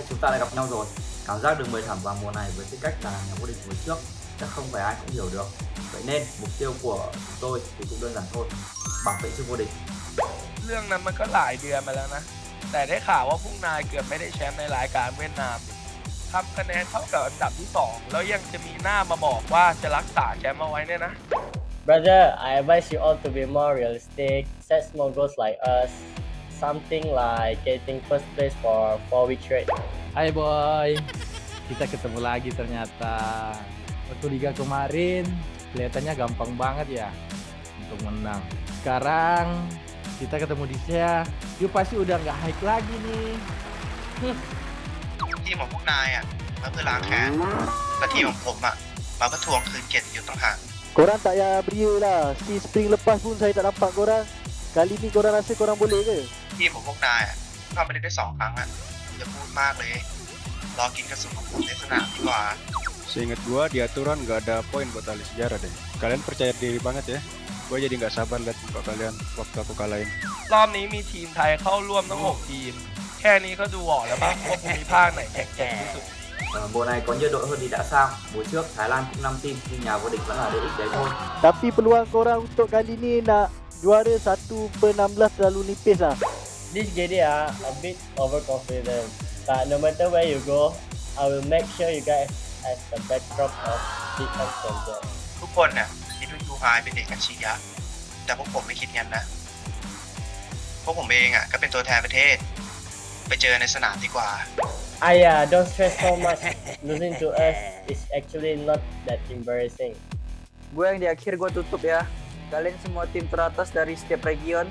Chúng ta lại gặp nhau rồi. Cảm giác được mời thẳng vào mùa này với tư cách là nhà vô địch mùa trước chắc không phải ai cũng hiểu được. Vậy nên mục tiêu của chúng tôi thì cũng đơn giản thôi, bảo vệ chức vô địch. เรื่องนั้นมันก็หลายเดือนมาแล้วนะ แต่ได้ข่าวว่าพวกนายเกือบไม่ได้แชมป์ในรายการเวียดนามทำคะแนนเท่ากับอันดับที่ 2 แล้วยังจะมีหน้ามาบอกว่าจะรักษาแชมป์เอาไว้เนี่ยนะ Brother, I advise you all to be more realistic, set small goals like us, something like getting first place for 4 week straight. Hai boy, kita ketemu lagi ternyata. Waktu liga kemarin kelihatannya gampang banget ya untuk menang. Sekarang kita ketemu di SEA, yuk pasti udah nggak hype lagi nih. ทีมของพวกนายอ่ะมาเพื่อล้างแค้นแต่ทีมของผมอ่ะมาเพื่อทวงคืนเกียรติยศต่างหาก Korang tak payah beria lah. Si spring lepas pun saya tak nampak korang. Kali ni korang rasa korang boleh ke? ทีมของพวกนายอ่ะเข้าไปได้2 ครั้งอ่ะอย่าพูดมากเลยรอกินกระสุนของผมในสนามดีกว่า Seingat gua di aturan nggak ada poin buat tali sejarah deh. Kalian percaya diri banget ya. Gua jadi nggak sabar lihat muka kalian waktu aku kalahin. รอบนี้มีทีมไทยเข้าร่วมทั้ง 6 ทีม แค่นี้ก็ดูออกแล้วป่ะว่าภูมิภาคไหนแข็งแกร่งที่สุด Mùa này có nhiều đội hơn thì đã sao? Mùa trước Thái Lan cũng 5 team nhưng nhà vô địch vẫn là DX đấy thôi. Tapi peluang korang untuk kali ni nak juara 1/16 terlalu nipis lah. This GIDS a bit overconfident, but no matter where you go, I will make sure you guys as the backdrop of Geek Fam. ทุกคนน่ะคิดว่ายูไฮเป็นเด็กอัจฉริยะแต่พวกผมไม่คิดงั้นนะพวกผมเองอ่ะก็เป็นตัวแทนประเทศไปเจอในสนามดีกว่า Don't stress so much. Losing to us is actually not that embarrassing. Gue yang di akhir gue tutup ya. Kalian semua tim teratas dari setiap region.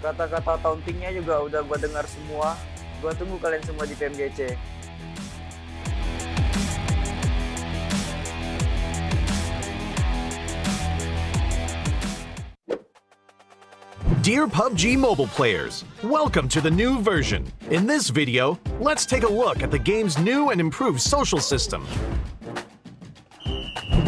Kata-kata tauntingnya juga udah gue dengar semua. Gue tunggu kalian semua di PMGC. Dear PUBG mobile players, welcome to the new version. In this video, let's take a look at the game's new and improved social system.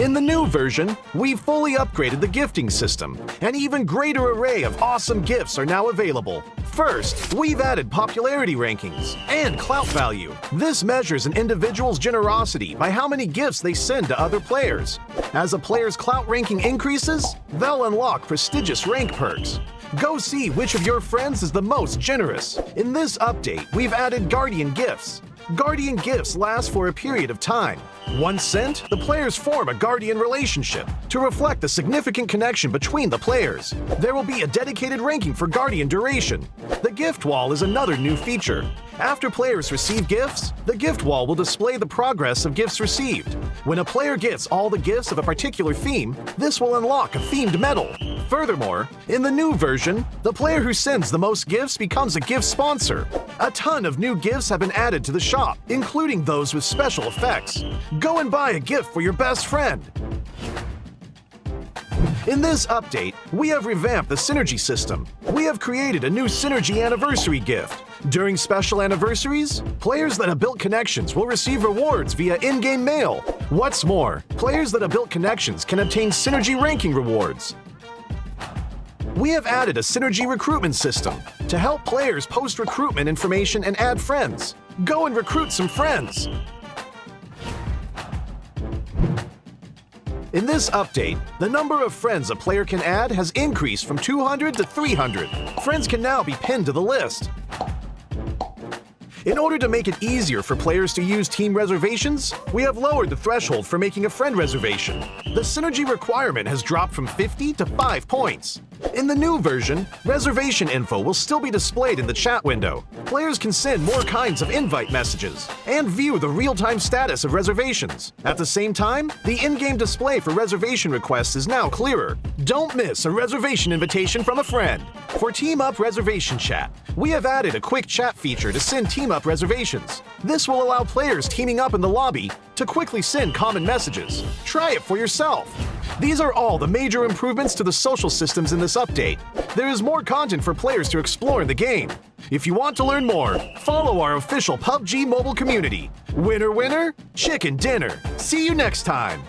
In the new version, we've fully upgraded the gifting system. An even greater array of awesome gifts are now available. First, we've added popularity rankings and clout value. This measures an individual's generosity by how many gifts they send to other players. As a player's clout ranking increases, they'll unlock prestigious rank perks. Go see which of your friends is the most generous. In this update, we've added Guardian Gifts. Guardian Gifts last for a period of time. Once sent, the players form a Guardian relationship to reflect the significant connection between the players. There will be a dedicated ranking for Guardian duration. The gift wall is another new feature. After players receive gifts, the gift wall will display the progress of gifts received. When a player gets all the gifts of a particular theme, this will unlock a themed medal. Furthermore, in the new version, the player who sends the most gifts becomes a gift sponsor. A ton of new gifts have been added to the shop, including those with special effects. Go and buy a gift for your best friend. In this update, we have revamped the Synergy system. We have created a new Synergy Anniversary gift. During special anniversaries, players that have built connections will receive rewards via in-game mail. What's more, players that have built connections can obtain Synergy ranking rewards. We have added a Synergy recruitment system to help players post recruitment information and add friends. Go and recruit some friends. In this update, the number of friends a player can add has increased from 200 to 300. Friends can now be pinned to the list. In order to make it easier for players to use team reservations, we have lowered the threshold for making a friend reservation. The Synergy requirement has dropped from 50 to 5 points. In the new version, reservation info will still be displayed in the chat window. Players can send more kinds of invite messages and view the real-time status of reservations. At the same time, the in-game display for reservation requests is now clearer. Don't miss a reservation invitation from a friend. For Team Up reservation chat, we have added a quick chat feature to send Team Up reservations. This will allow players teaming up in the lobby to quickly send common messages. Try it for yourself. These are all the major improvements to the social systems in this update. There is more content for players to explore in the game. If you want to learn more, follow our official PUBG mobile community. Winner, winner, chicken dinner. See you next time.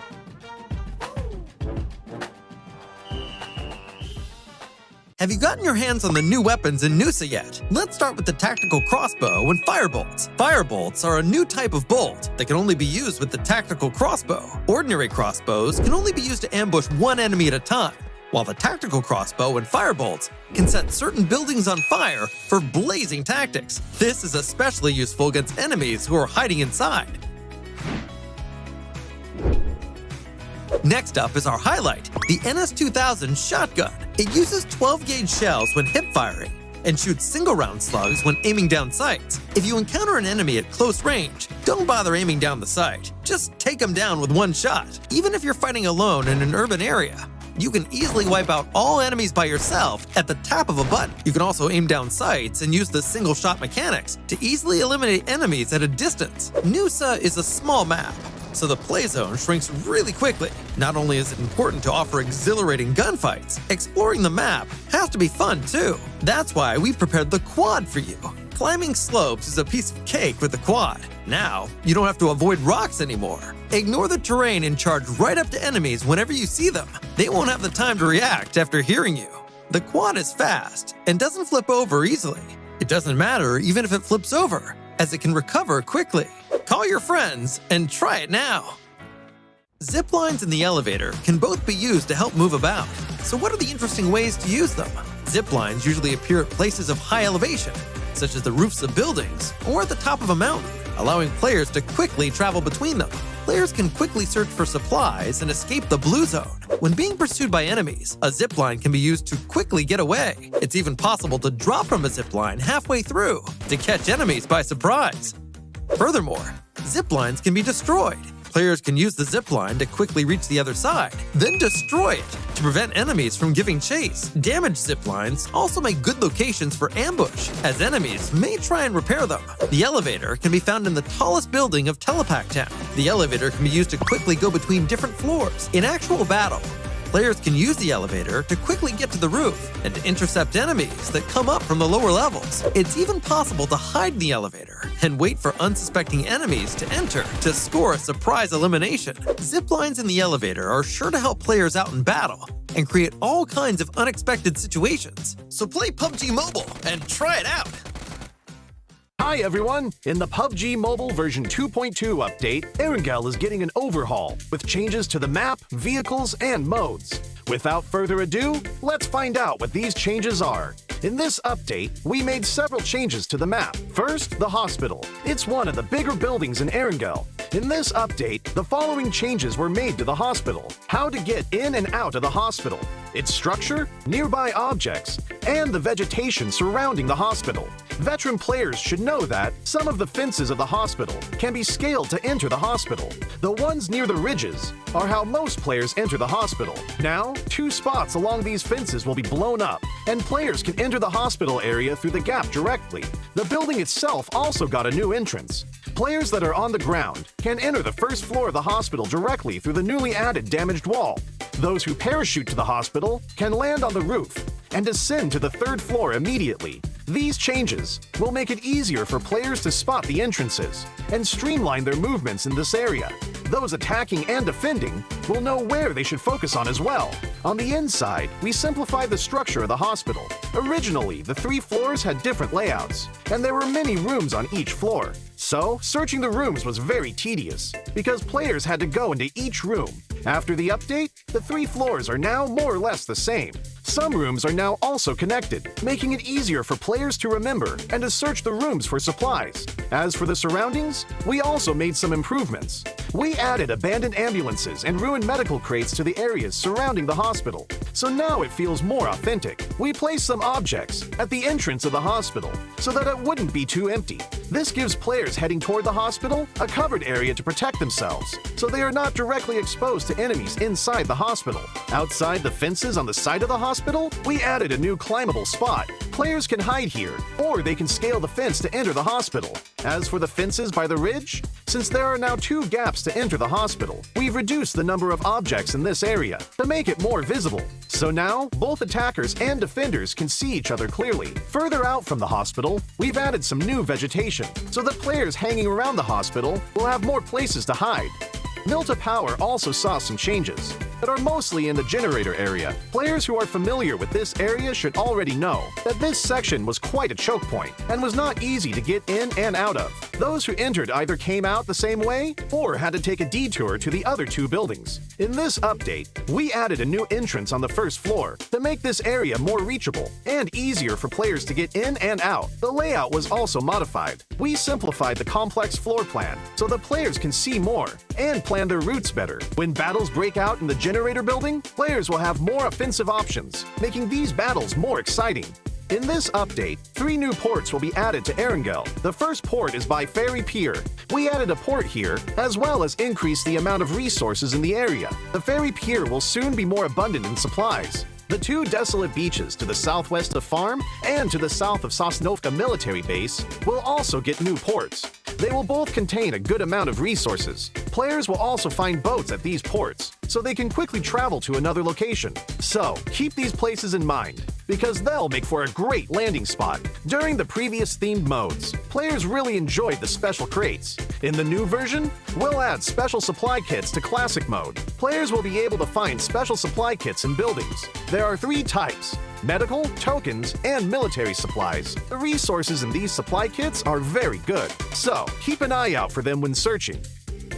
Have you gotten your hands on the new weapons in Nusa yet? Let's start with the tactical crossbow and firebolts. Firebolts are a new type of bolt that can only be used with the tactical crossbow. Ordinary crossbows can only be used to ambush one enemy at a time, while the tactical crossbow and firebolts can set certain buildings on fire for blazing tactics. This is especially useful against enemies who are hiding inside. Next up is our highlight, the NS2000 shotgun. It uses 12-gauge shells when hip firing and shoots single-round slugs when aiming down sights. If you encounter an enemy at close range, don't bother aiming down the sight. Just take them down with one shot. Even if you're fighting alone in an urban area, you can easily wipe out all enemies by yourself at the tap of a button. You can also aim down sights and use the single-shot mechanics to easily eliminate enemies at a distance. Nusa is a small map, so the play zone shrinks really quickly. Not only is it important to offer exhilarating gunfights, exploring the map has to be fun too. That's why we've prepared the quad for you. Climbing slopes is a piece of cake with the quad. Now, you don't have to avoid rocks anymore. Ignore the terrain and charge right up to enemies whenever you see them. They won't have the time to react after hearing you. The quad is fast and doesn't flip over easily. It doesn't matter even if it flips over, as it can recover quickly. Call your friends and try it now. Zip lines in the elevator can both be used to help move about. So what are the interesting ways to use them? Zip lines usually appear at places of high elevation, such as the roofs of buildings or at the top of a mountain, allowing players to quickly travel between them. Players can quickly search for supplies and escape the blue zone. When being pursued by enemies, a zipline can be used to quickly get away. It's even possible to drop from a zipline halfway through to catch enemies by surprise. Furthermore, zip lines can be destroyed. Players can use the zip line to quickly reach the other side, then destroy it to prevent enemies from giving chase. Damaged zip lines also make good locations for ambush, as enemies may try and repair them. The elevator can be found in the tallest building of Telepack Town. The elevator can be used to quickly go between different floors. In actual battle, players can use the elevator to quickly get to the roof and to intercept enemies that come up from the lower levels. It's even possible to hide in the elevator and wait for unsuspecting enemies to enter to score a surprise elimination. Zip lines in the elevator are sure to help players out in battle and create all kinds of unexpected situations. So play PUBG Mobile and try it out! Hi everyone! In the PUBG Mobile version 2.2 update, Erangel is getting an overhaul with changes to the map, vehicles, and modes. Without further ado, let's find out what these changes are. In this update, we made several changes to the map. First, the hospital. It's one of the bigger buildings in Erangel. In this update, the following changes were made to the hospital. How to get in and out of the hospital, its structure, nearby objects, and the vegetation surrounding the hospital. Veteran players should know that some of the fences of the hospital can be scaled to enter the hospital. The ones near the ridges are how most players enter the hospital. Now, 2 spots along these fences will be blown up, and players can enter the hospital area through the gap directly. The building itself also got a new entrance. Players that are on the ground can enter the first floor of the hospital directly through the newly added damaged wall. Those who parachute to the hospital can land on the roof and descend to the 3rd floor immediately. These changes will make it easier for players to spot the entrances and streamline their movements in this area. Those attacking and defending will know where they should focus on as well. On the inside, we simplified the structure of the hospital. Originally, the 3 floors had different layouts, and there were many rooms on each floor. So, searching the rooms was very tedious, because players had to go into each room. After the update, the 3 floors are now more or less the same. Some rooms are now also connected, making it easier for players to remember and to search the rooms for supplies. As for the surroundings, we also made some improvements. We added abandoned ambulances and ruined medical crates to the areas surrounding the hospital, so now it feels more authentic. We placed some objects at the entrance of the hospital so that it wouldn't be too empty. This gives players heading toward the hospital a covered area to protect themselves, so they are not directly exposed to enemies inside the hospital. Outside the fences on the side of the hospital, we added a new climbable spot. Players can hide here, or they can scale the fence to enter the hospital. As for the fences by the ridge, since there are now 2 gaps to enter the hospital, we've reduced the number of objects in this area to make it more visible. So now, both attackers and defenders can see each other clearly. Further out from the hospital, we've added some new vegetation, so that players hanging around the hospital will have more places to hide. Milta Power also saw some changes that are mostly in the generator area. Players who are familiar with this area should already know that this section was quite a choke point and was not easy to get in and out of. Those who entered either came out the same way or had to take a detour to the other 2 buildings. In this update, we added a new entrance on the 1st floor to make this area more reachable and easier for players to get in and out. The layout was also modified. We simplified the complex floor plan so that players can see more and plan their routes better. When battles break out in the generator building, players will have more offensive options, making these battles more exciting. In this update, 3 new ports will be added to Erangel. The first port is by Ferry Pier. We added a port here, as well as increased the amount of resources in the area. The Ferry Pier will soon be more abundant in supplies. The 2 desolate beaches to the southwest of Farm and to the south of Sosnovka Military Base will also get new ports. They will both contain a good amount of resources. Players will also find boats at these ports, so they can quickly travel to another location. So, keep these places in mind, because they'll make for a great landing spot. During the previous themed modes, players really enjoyed the special crates. In the new version, we'll add special supply kits to classic mode. Players will be able to find special supply kits in buildings. There are 3 types: medical, tokens, and military supplies. The resources in these supply kits are very good, so keep an eye out for them when searching.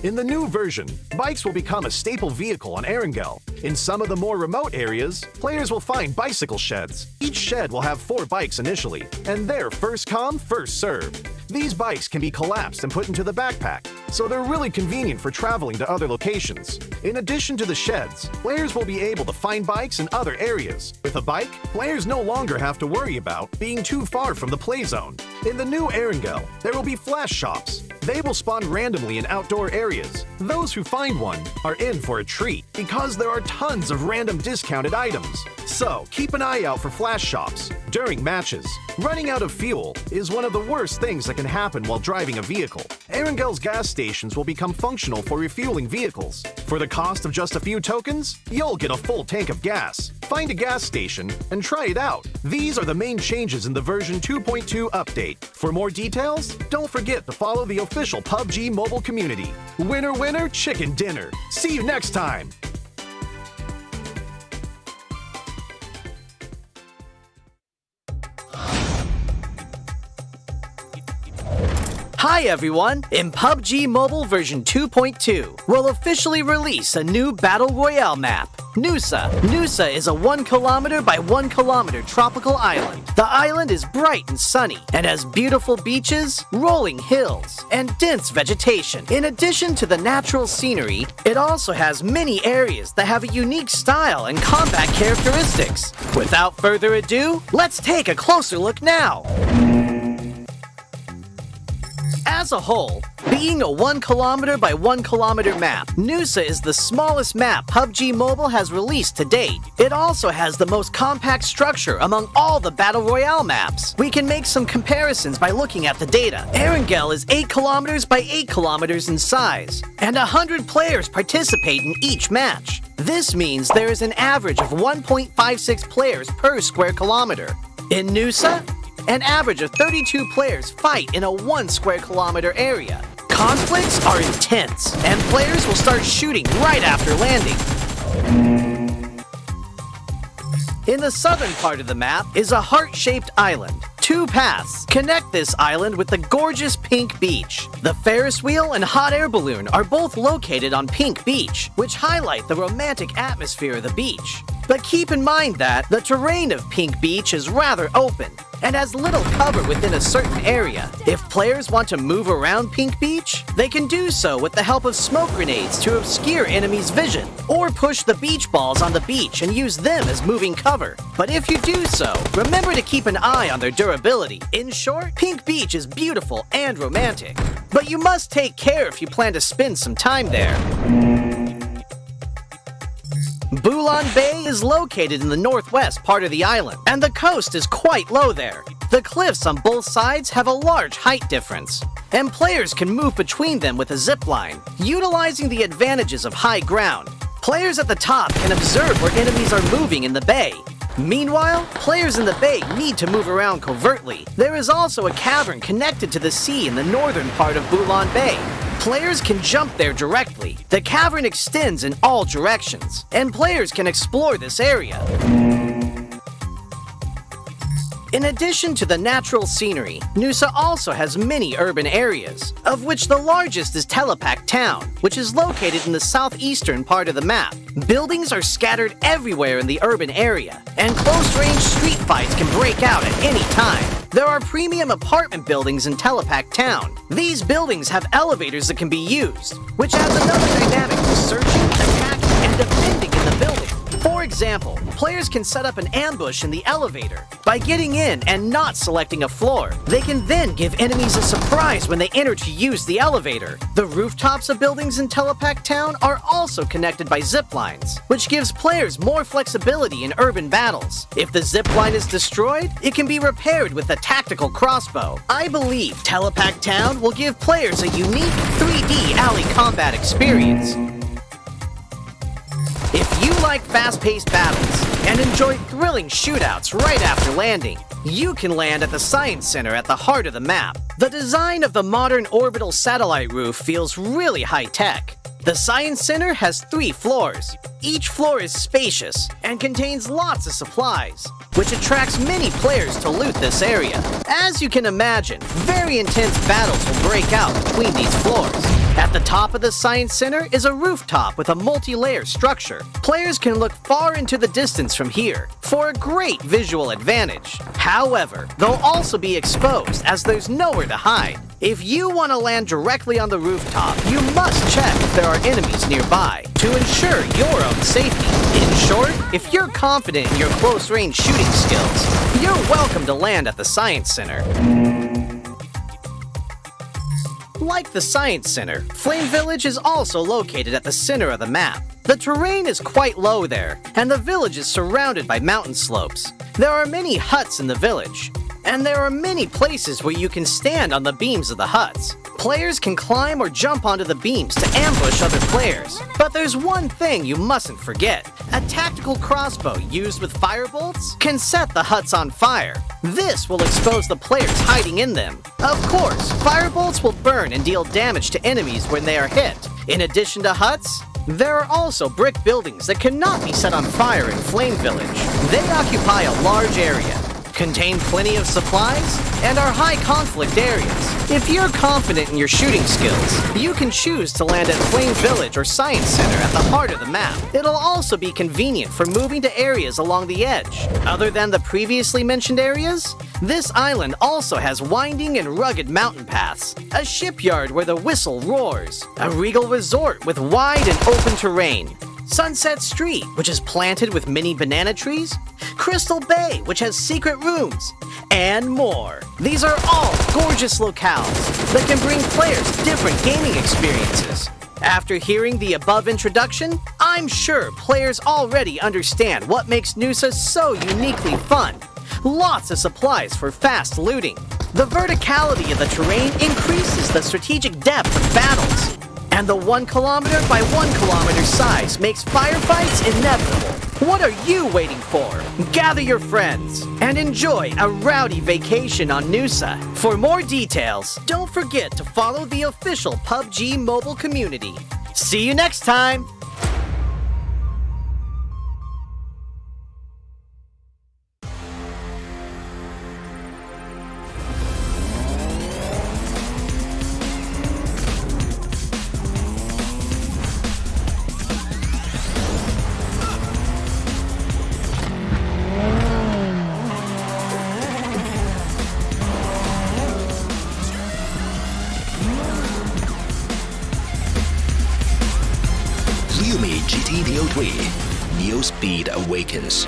In the new version, bikes will become a staple vehicle on Erangel. In some of the more remote areas, players will find bicycle sheds. Each shed will have 4 bikes initially, and they're first come, first served. These bikes can be collapsed and put into the backpack, so they're really convenient for traveling to other locations. In addition to the sheds, players will be able to find bikes in other areas. With a bike, players no longer have to worry about being too far from the play zone. In the new Erangel, there will be flash shops. They will spawn randomly in outdoor areas. Those who find one are in for a treat because there are tons of random discounted items. So keep an eye out for flash shops during matches. Running out of fuel is one of the worst things that can happen while driving a vehicle. Erengel's gas stations will become functional for refueling vehicles. For the cost of just a few tokens, you'll get a full tank of gas. Find a gas station and try it out. These are the main changes in the version 2.2 update. For more details, don't forget to follow the official PUBG mobile community. Winner, winner, chicken dinner. See you next time. Hi everyone! In PUBG Mobile version 2.2, we'll officially release a new Battle Royale map, Nusa. Nusa is a 1 kilometer by 1 kilometer tropical island. The island is bright and sunny and has beautiful beaches, rolling hills, and dense vegetation. In addition to the natural scenery, it also has many areas that have a unique style and combat characteristics. Without further ado, let's take a closer look now. As a whole, being a 1 kilometer by 1 kilometer map, Nusa is the smallest map PUBG Mobile has released to date. It also has the most compact structure among all the Battle Royale maps. We can make some comparisons by looking at the data. Erengel is 8 kilometers by 8 kilometers in size, and 100 players participate in each match. This means there is an average of 1.56 players per square kilometer. In Nusa, an average of 32 players fight in a 1 square kilometer area. Conflicts are intense, and players will start shooting right after landing. In the southern part of the map is a heart-shaped island. 2 paths connect this island with the gorgeous Pink Beach. The Ferris wheel and hot air balloon are both located on Pink Beach, which highlight the romantic atmosphere of the beach. But keep in mind that the terrain of Pink Beach is rather open and has little cover within a certain area. If players want to move around Pink Beach, they can do so with the help of smoke grenades to obscure enemies' vision, or push the beach balls on the beach and use them as moving cover. But if you do so, remember to keep an eye on their durability. In short, Pink Beach is beautiful and romantic, but you must take care if you plan to spend some time there. Bulan Bay is located in the northwest part of the island, and the coast is quite low there. The cliffs on both sides have a large height difference, and players can move between them with a zip line, utilizing the advantages of high ground. Players at the top can observe where enemies are moving in the bay. Meanwhile, players in the bay need to move around covertly. There is also a cavern connected to the sea in the northern part of Bulan Bay. Players can jump there directly. The cavern extends in all directions, and players can explore this area. In addition to the natural scenery, Nusa also has many urban areas, of which the largest is Telepak Town, which is located in the southeastern part of the map. Buildings are scattered everywhere in the urban area, and close-range street fights can break out at any time. There are premium apartment buildings in Telepak Town. These buildings have elevators that can be used, which adds another dynamic to searching, attacking, and defending in the building. For example, players can set up an ambush in the elevator. By getting in and not selecting a floor, they can then give enemies a surprise when they enter to use the elevator. The rooftops of buildings in Telepak Town are also connected by zip lines, which gives players more flexibility in urban battles. If the zip line is destroyed, it can be repaired with a tactical crossbow. I believe Telepak Town will give players a unique 3D alley combat experience. If you like fast-paced battles and enjoy thrilling shootouts right after landing, you can land at the Science Center at the heart of the map. The design of the modern orbital satellite roof feels really high-tech. The Science Center has 3 floors. Each floor is spacious and contains lots of supplies, which attracts many players to loot this area. As you can imagine, very intense battles will break out between these floors. At the top of the Science Center is a rooftop with a multi-layer structure. Players can look far into the distance from here for a great visual advantage. However, they'll also be exposed as there's nowhere to hide. If you want to land directly on the rooftop, you must check if there are enemies nearby to ensure your own safety. In short, if you're confident in your close-range shooting skills, you're welcome to land at the Science Center. Like the Science Center, Flame Village is also located at the center of the map. The terrain is quite low there, and the village is surrounded by mountain slopes. There are many huts in the village, and there are many places where you can stand on the beams of the huts. Players can climb or jump onto the beams to ambush other players. But there's one thing you mustn't forget. A tactical crossbow used with firebolts can set the huts on fire. This will expose the players hiding in them. Of course, firebolts will burn and deal damage to enemies when they are hit. In addition to huts, there are also brick buildings that cannot be set on fire in Flame Village. They occupy a large area, contain plenty of supplies, and are high conflict areas. If you're confident in your shooting skills, you can choose to land at Flame Village or Science Center at the heart of the map. It'll also be convenient for moving to areas along the edge. Other than the previously mentioned areas, this island also has winding and rugged mountain paths, a shipyard where the whistle roars, a regal resort with wide and open terrain, Sunset Street, which is planted with many banana trees, Crystal Bay, which has secret rooms, and more. These are all gorgeous locales that can bring players different gaming experiences. After hearing the above introduction, I'm sure players already understand what makes Noosa so uniquely fun. Lots of supplies for fast looting. The verticality of the terrain increases the strategic depth of battles. And the 1 kilometer by 1 kilometer size makes firefights inevitable. What are you waiting for? Gather your friends and enjoy a rowdy vacation on Noosa. For more details, don't forget to follow the official PUBG mobile community. See you next time! GT Neo 3, Neo Speed Awakens.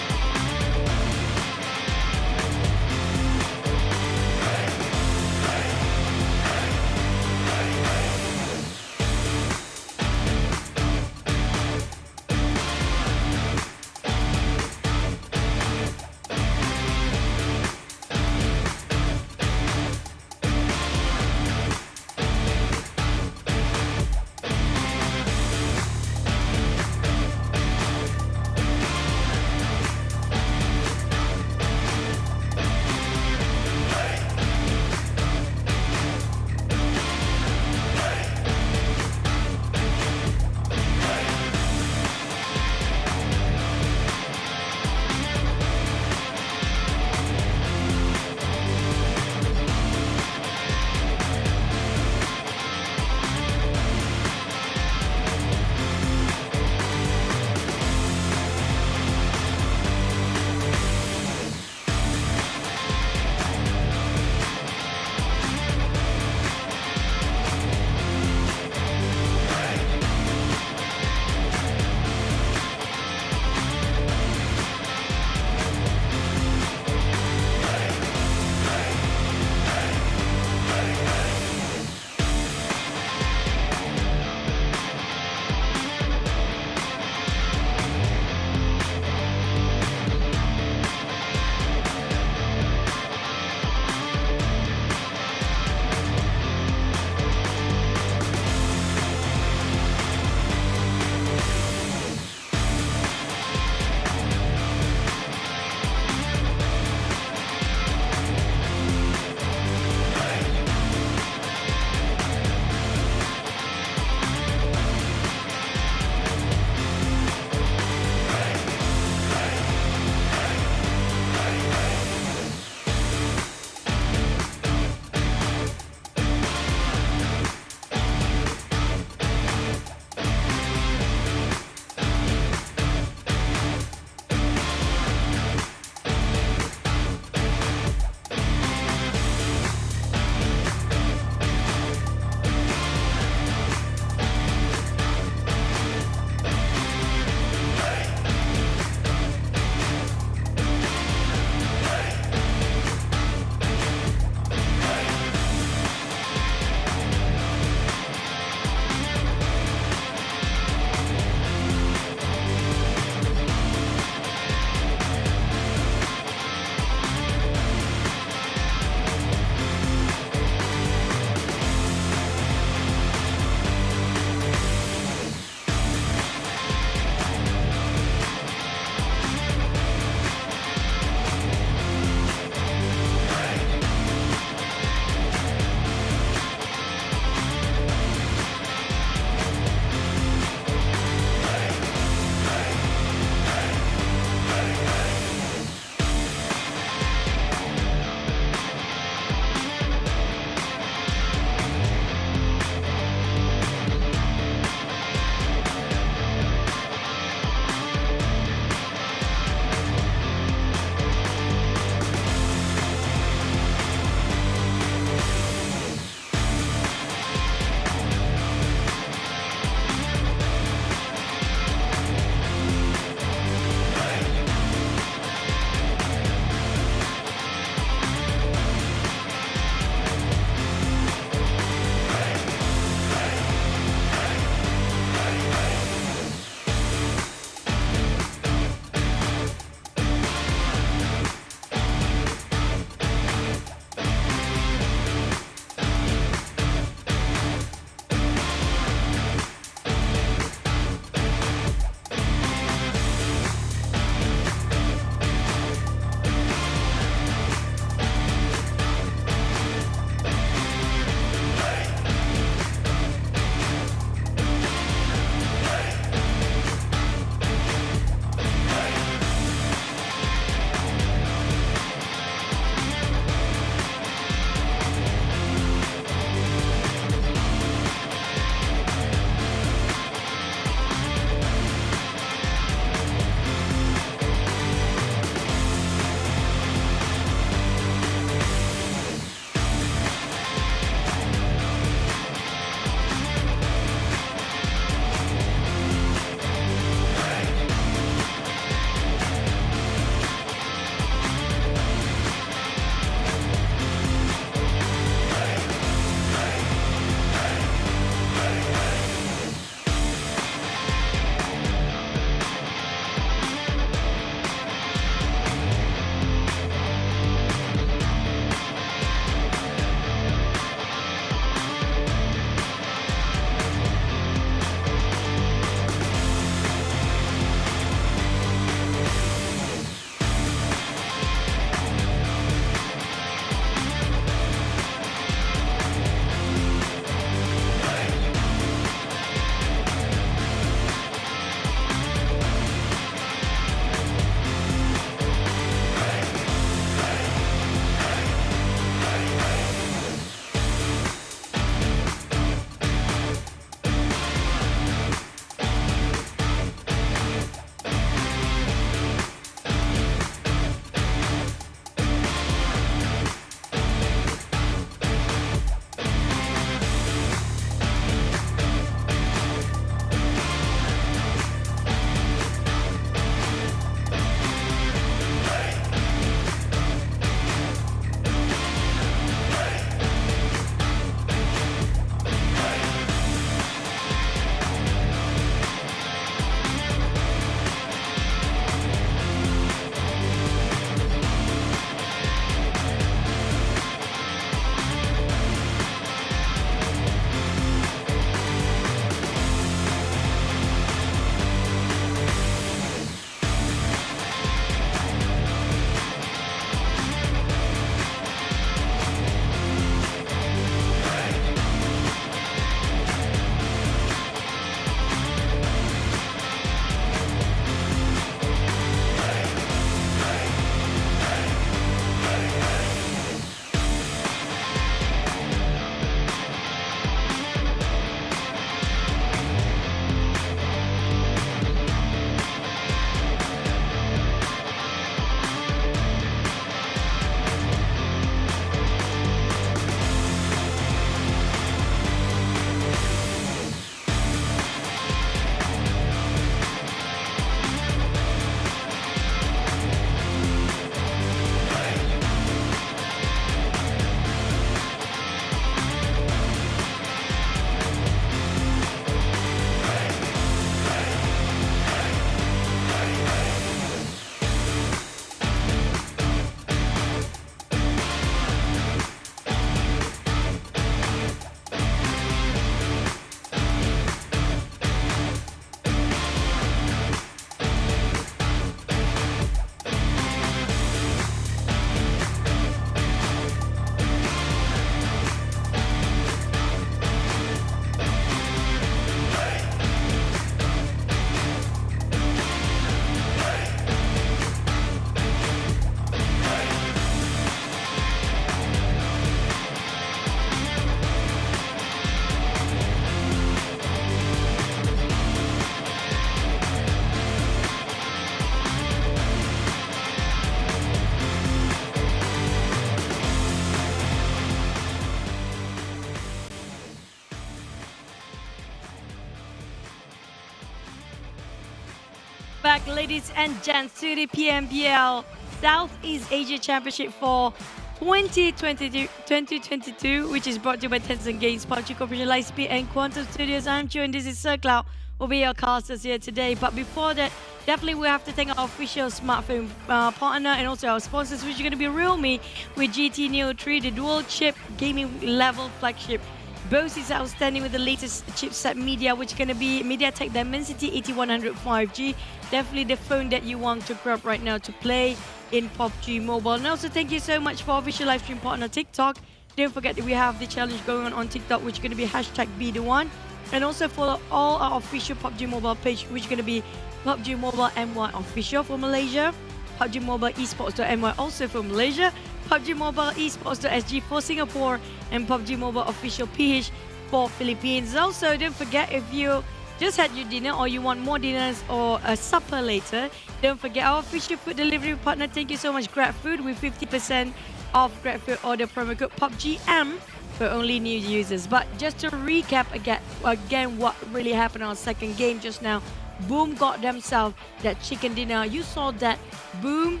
back, ladies and gents, to the PMPL Southeast Asia Championship Fall 2022, which is brought to you by Tencent Games, PUBG Corporation, Lightspeed, and Quantum Studios. I'm Joe, and this is Sir Cloud. Will be your casters here today. But before that, definitely we have to thank our official smartphone partner and also our sponsors, which are going to be Realme with GT Neo 3, the dual chip gaming level flagship. Both is outstanding with the latest chipset media, which is going to be MediaTek Dimensity 8100 5G. Definitely the phone that you want to grab right now to play in PUBG Mobile. And also thank you so much for our official live stream partner TikTok. Don't forget that we have the challenge going on TikTok, which is going to be #BeTheOne. And also follow all our official PUBG Mobile page, which is going to be PUBG Mobile MY Official for Malaysia, PUBG Mobile Esports.my also for Malaysia, PUBG Mobile Esports.sg for Singapore, and PUBG Mobile Official PH for Philippines. Also, don't forget, if you just had your dinner or you want more dinners or a supper later, don't forget our official food delivery partner. Thank you so much, GrabFood, with 50% off GrabFood order promo code PUBGM for only new users. But just to recap again what really happened on our second game just now, Boom got themselves that chicken dinner. You saw that Boom,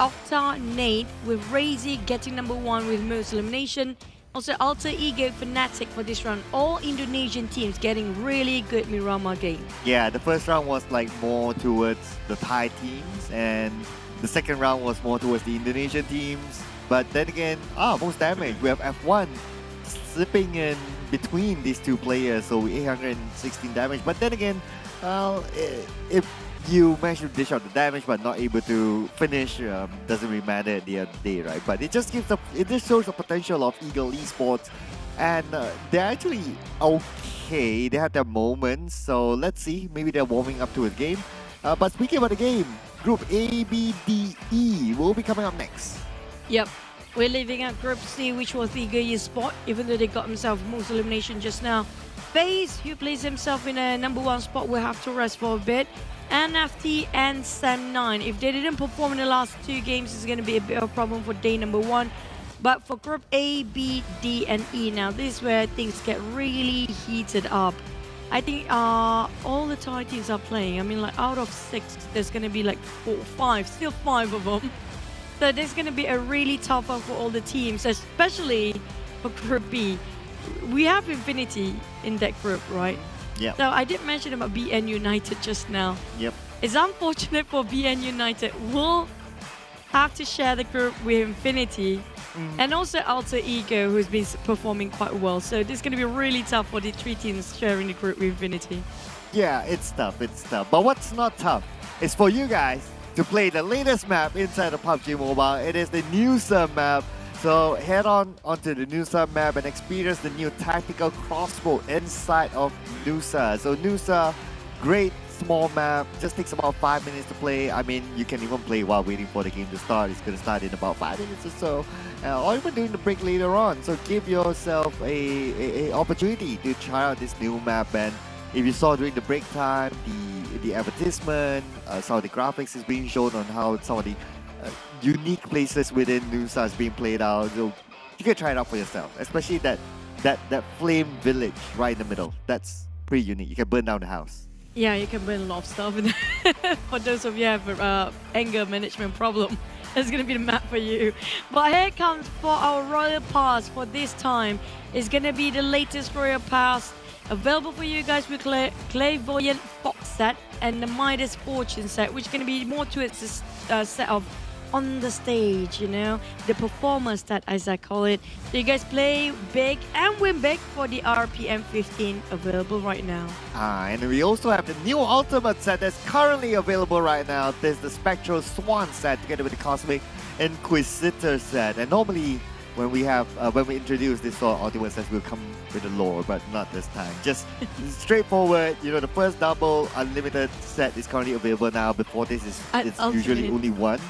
Octa, Nate with Razy getting #1 with most elimination. Also Alter Ego, Fnatic for this round. All Indonesian teams getting really good Miramar game. Yeah, the first round was like more towards the Thai teams, and the second round was more towards the Indonesian teams. But then again, most damage. We have F1 slipping in between these two players, so 816 damage. But then again, if you manage to dish out the damage but not able to finish, doesn't really matter at the end of the day, right? But it just shows the potential of Ego Esports, and they're actually okay. They have their moments, so let's see. Maybe they're warming up to a game. But speaking about the game, Group A, B, D, E will be coming up next. Yep. We're leaving out Group C, which was Ego Esport, even though they got himself most elimination just now. FaZe, who placed himself in a #1 spot, will have to rest for a bit. NFT and Sam9, if they didn't perform in the last two games, it's going to be a bit of a problem for day #1. But for Group A, B, D, and E now, this is where things get really heated up. I think all the Thai teams are playing. I mean, like out of 6, there's going to be like 4 or 5, still 5 of them. So there's going to be a really tough one for all the teams, especially for Group B. We have Infinity in that group, right? Yeah. So I did mention about BN United just now. Yep. It's unfortunate for BN United. We'll have to share the group with Infinity and also Alter Ego, who's been performing quite well. So this is going to be really tough for the 3 teams sharing the group with Infinity. Yeah, it's tough. But what's not tough is for you guys to play the latest map inside of PUBG Mobile. It is the Nusa map. So head onto the Nusa map and experience the new tactical crossbow inside of Nusa. So Nusa, great small map, just takes about 5 minutes to play. I mean, you can even play while waiting for the game to start. It's going to start in about 5 minutes or so, or even during the break later on. So give yourself a opportunity to try out this new map. And if you saw during the break time, the advertisement, some of the graphics is being shown on how some of the unique places within Nusa is being played out. So you can try it out for yourself, especially that flame village right in the middle. That's pretty unique. You can burn down the house. Yeah, you can burn a lot of stuff. For those of you who have anger management problem, that's going to be the map for you. But here comes for our Royal Pass for this time. It's going to be the latest Royal Pass available for you guys with Clairvoyant Fox set and the Midas Fortune set, which is going to be more towards this set of on the stage, you know, the performer stat as I call it. So you guys play big and win big for the RPM 15 available right now. And we also have the new ultimate set that's currently available right now. There's the Spectral Swan set together with the Cosmic Inquisitor set. And normally when we introduce this sort of ultimate sets, we'll come with the lore, but not this time. Just straightforward. You know, the first double unlimited set is currently available now. Before this, it's usually only 1.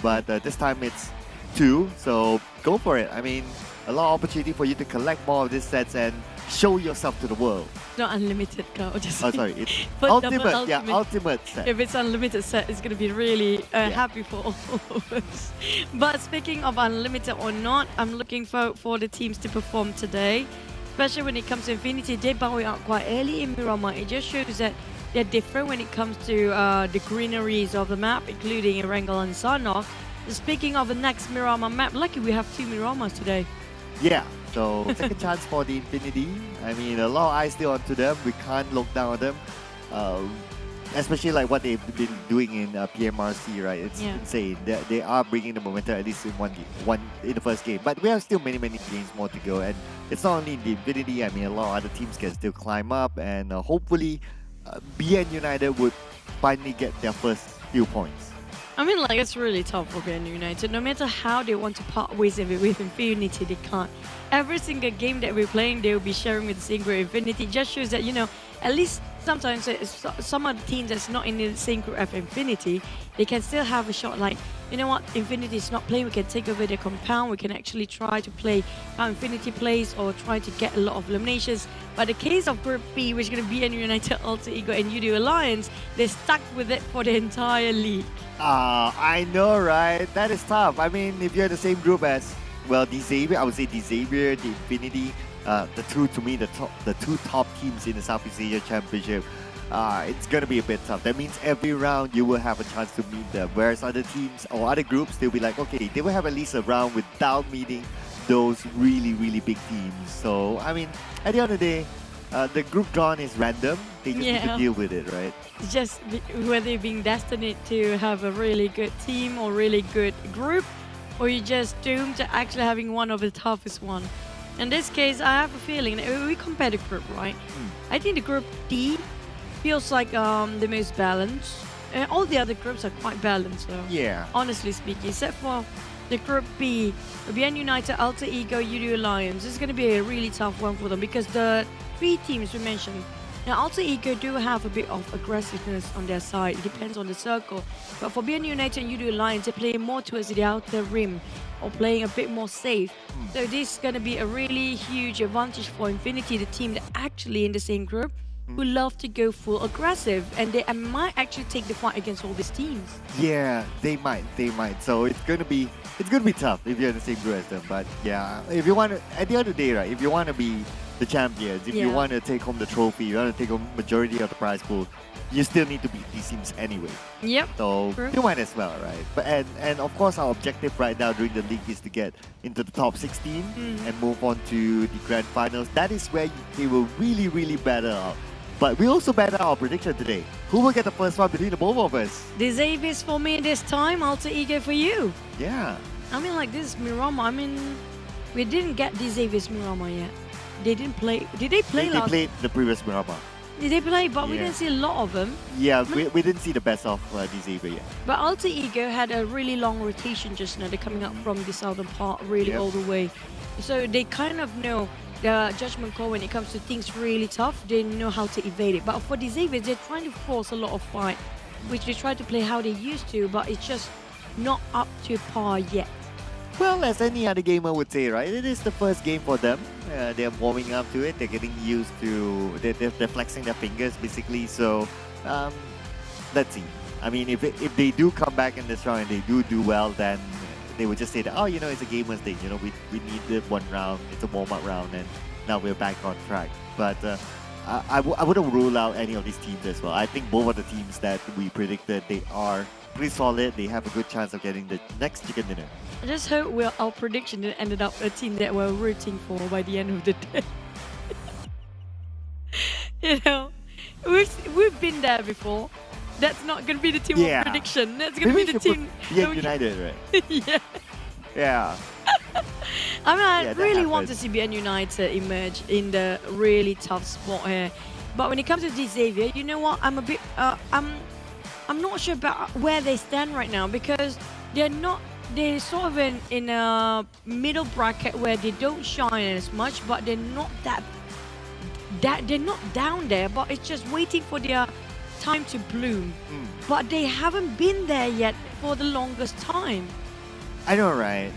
But this time it's 2, so go for it. I mean, a lot of opportunity for you to collect more of these sets and show yourself to the world. Not unlimited, Carl. Just sorry, it's ultimate. Yeah, ultimate set. If it's unlimited set, it's going to be really happy for all of us. But speaking of unlimited or not, I'm looking for the teams to perform today. Especially when it comes to Infinity, they bow out quite early in Miramar. It just shows that they're different when it comes to the greeneries of the map, including Erangel and Sanok. Speaking of the next Miramar map, lucky we have 2 Miramars today. Yeah, so second chance for the Infinity. I mean, a lot of eyes still onto them. We can't look down on them. Especially like what they've been doing in PMRC, right? It's insane. They are bringing the momentum at least in one in the first game. But we have still many games more to go. And it's not only the Infinity. I mean, a lot of other teams can still climb up. And hopefully, BN United would finally get their first few points. I mean, like, it's really tough for BN United. No matter how they want to part ways with Infinity, they can't. Every single game that we're playing, they will be sharing with the same group. Infinity just shows that, you know, at least sometimes some of the teams that's not in the same group as Infinity, they can still have a shot like, you know what, Infinity is not playing, we can take over their compound, we can actually try to play how Infinity plays or try to get a lot of eliminations. But the case of Group B, which is going to be United, Alter Ego and Yoodo Alliance, they're stuck with it for the entire league. I know, right? That is tough. I mean, if you're in the same group as, well, the Xavier, I would say the Xavier, the Infinity, the two top teams in the Southeast Asia Championship, it's gonna be a bit tough. That means every round you will have a chance to meet them. Whereas other teams or other groups, they'll be like, okay, they will have at least a round without meeting those really big teams. So I mean, at the end of the day, the group drawn is random. They just need to deal with it, right? It's just whether you're being destined to have a really good team or really good group, or you're just doomed to actually having one of the toughest one. In this case, I have a feeling that we compare the group, right? I think the group D feels like the most balanced. All the other groups are quite balanced, though. Yeah. Honestly speaking, except for the group B, BN United, Alter Ego, Yoodo Alliance. This is going to be a really tough one for them because the 3 teams we mentioned. Now, Alter Ego do have a bit of aggressiveness on their side. It depends on the circle. But for BN United and Yoodo Alliance, they play more towards the outer rim or playing a bit more safe. So this is going to be a really huge advantage for Infinity, the team that actually in the same group who love to go full aggressive, and they might actually take the fight against all these teams. Yeah, they might. So it's gonna be tough if you're in the same group as them. But yeah, if you want to, at the end of the day, right? If you want to be the champions, if you want to take home the trophy, you want to take home majority of the prize pool, you still need to beat these teams anyway. Yep. So you might as well, right? But and of course, our objective right now during the league is to get into the top 16 and move on to the grand finals. That is where they will really battle out. But we also battle our prediction today. Who will get the first one between the both of us? The Xavier's for me this time, Alter Ego for you. Yeah. I mean, like, this is Miramar. I mean, we didn't get the Xavier's Miramar yet. They didn't play. Did they play last? They played the previous Miramar. Did they play? But we didn't see a lot of them. Yeah, we didn't see the best of the Xavier yet. But Alter Ego had a really long rotation just now. They're coming up from the southern part really all the way. So they kind of know the judgment call when it comes to things really tough. They know how to evade it. But for the Xavier, they're trying to force a lot of fight, which they try to play how they used to, but it's just not up to par yet. Well, as any other gamer would say, right? It is the first game for them. They're warming up to it. They're getting used to... They're flexing their fingers, basically. So, let's see. I mean, if they do come back in this round and they do well, then they would just say that, oh, you know, it's a gamer's thing. You know, we needed one round. It's a warm-up round, and now we're back on track. But I wouldn't rule out any of these teams as well. I think both of the teams that we predicted, they are pretty solid. They have a good chance of getting the next chicken dinner. I just hope our prediction ended up a team that we're rooting for by the end of the day. You know, we've been there before. That's not going to be the team of prediction. That's going to be the team. Yeah, United, right? Yeah. I mean, I really want to see BN United emerge in the really tough spot here. But when it comes to the Xavier, you know what? I'm a bit, I'm not sure about where they stand right now because they're sort of in a middle bracket where they don't shine as much, but they're not they're not down there, but it's just waiting for their time to bloom. But they haven't been there yet for the longest time. I know, right?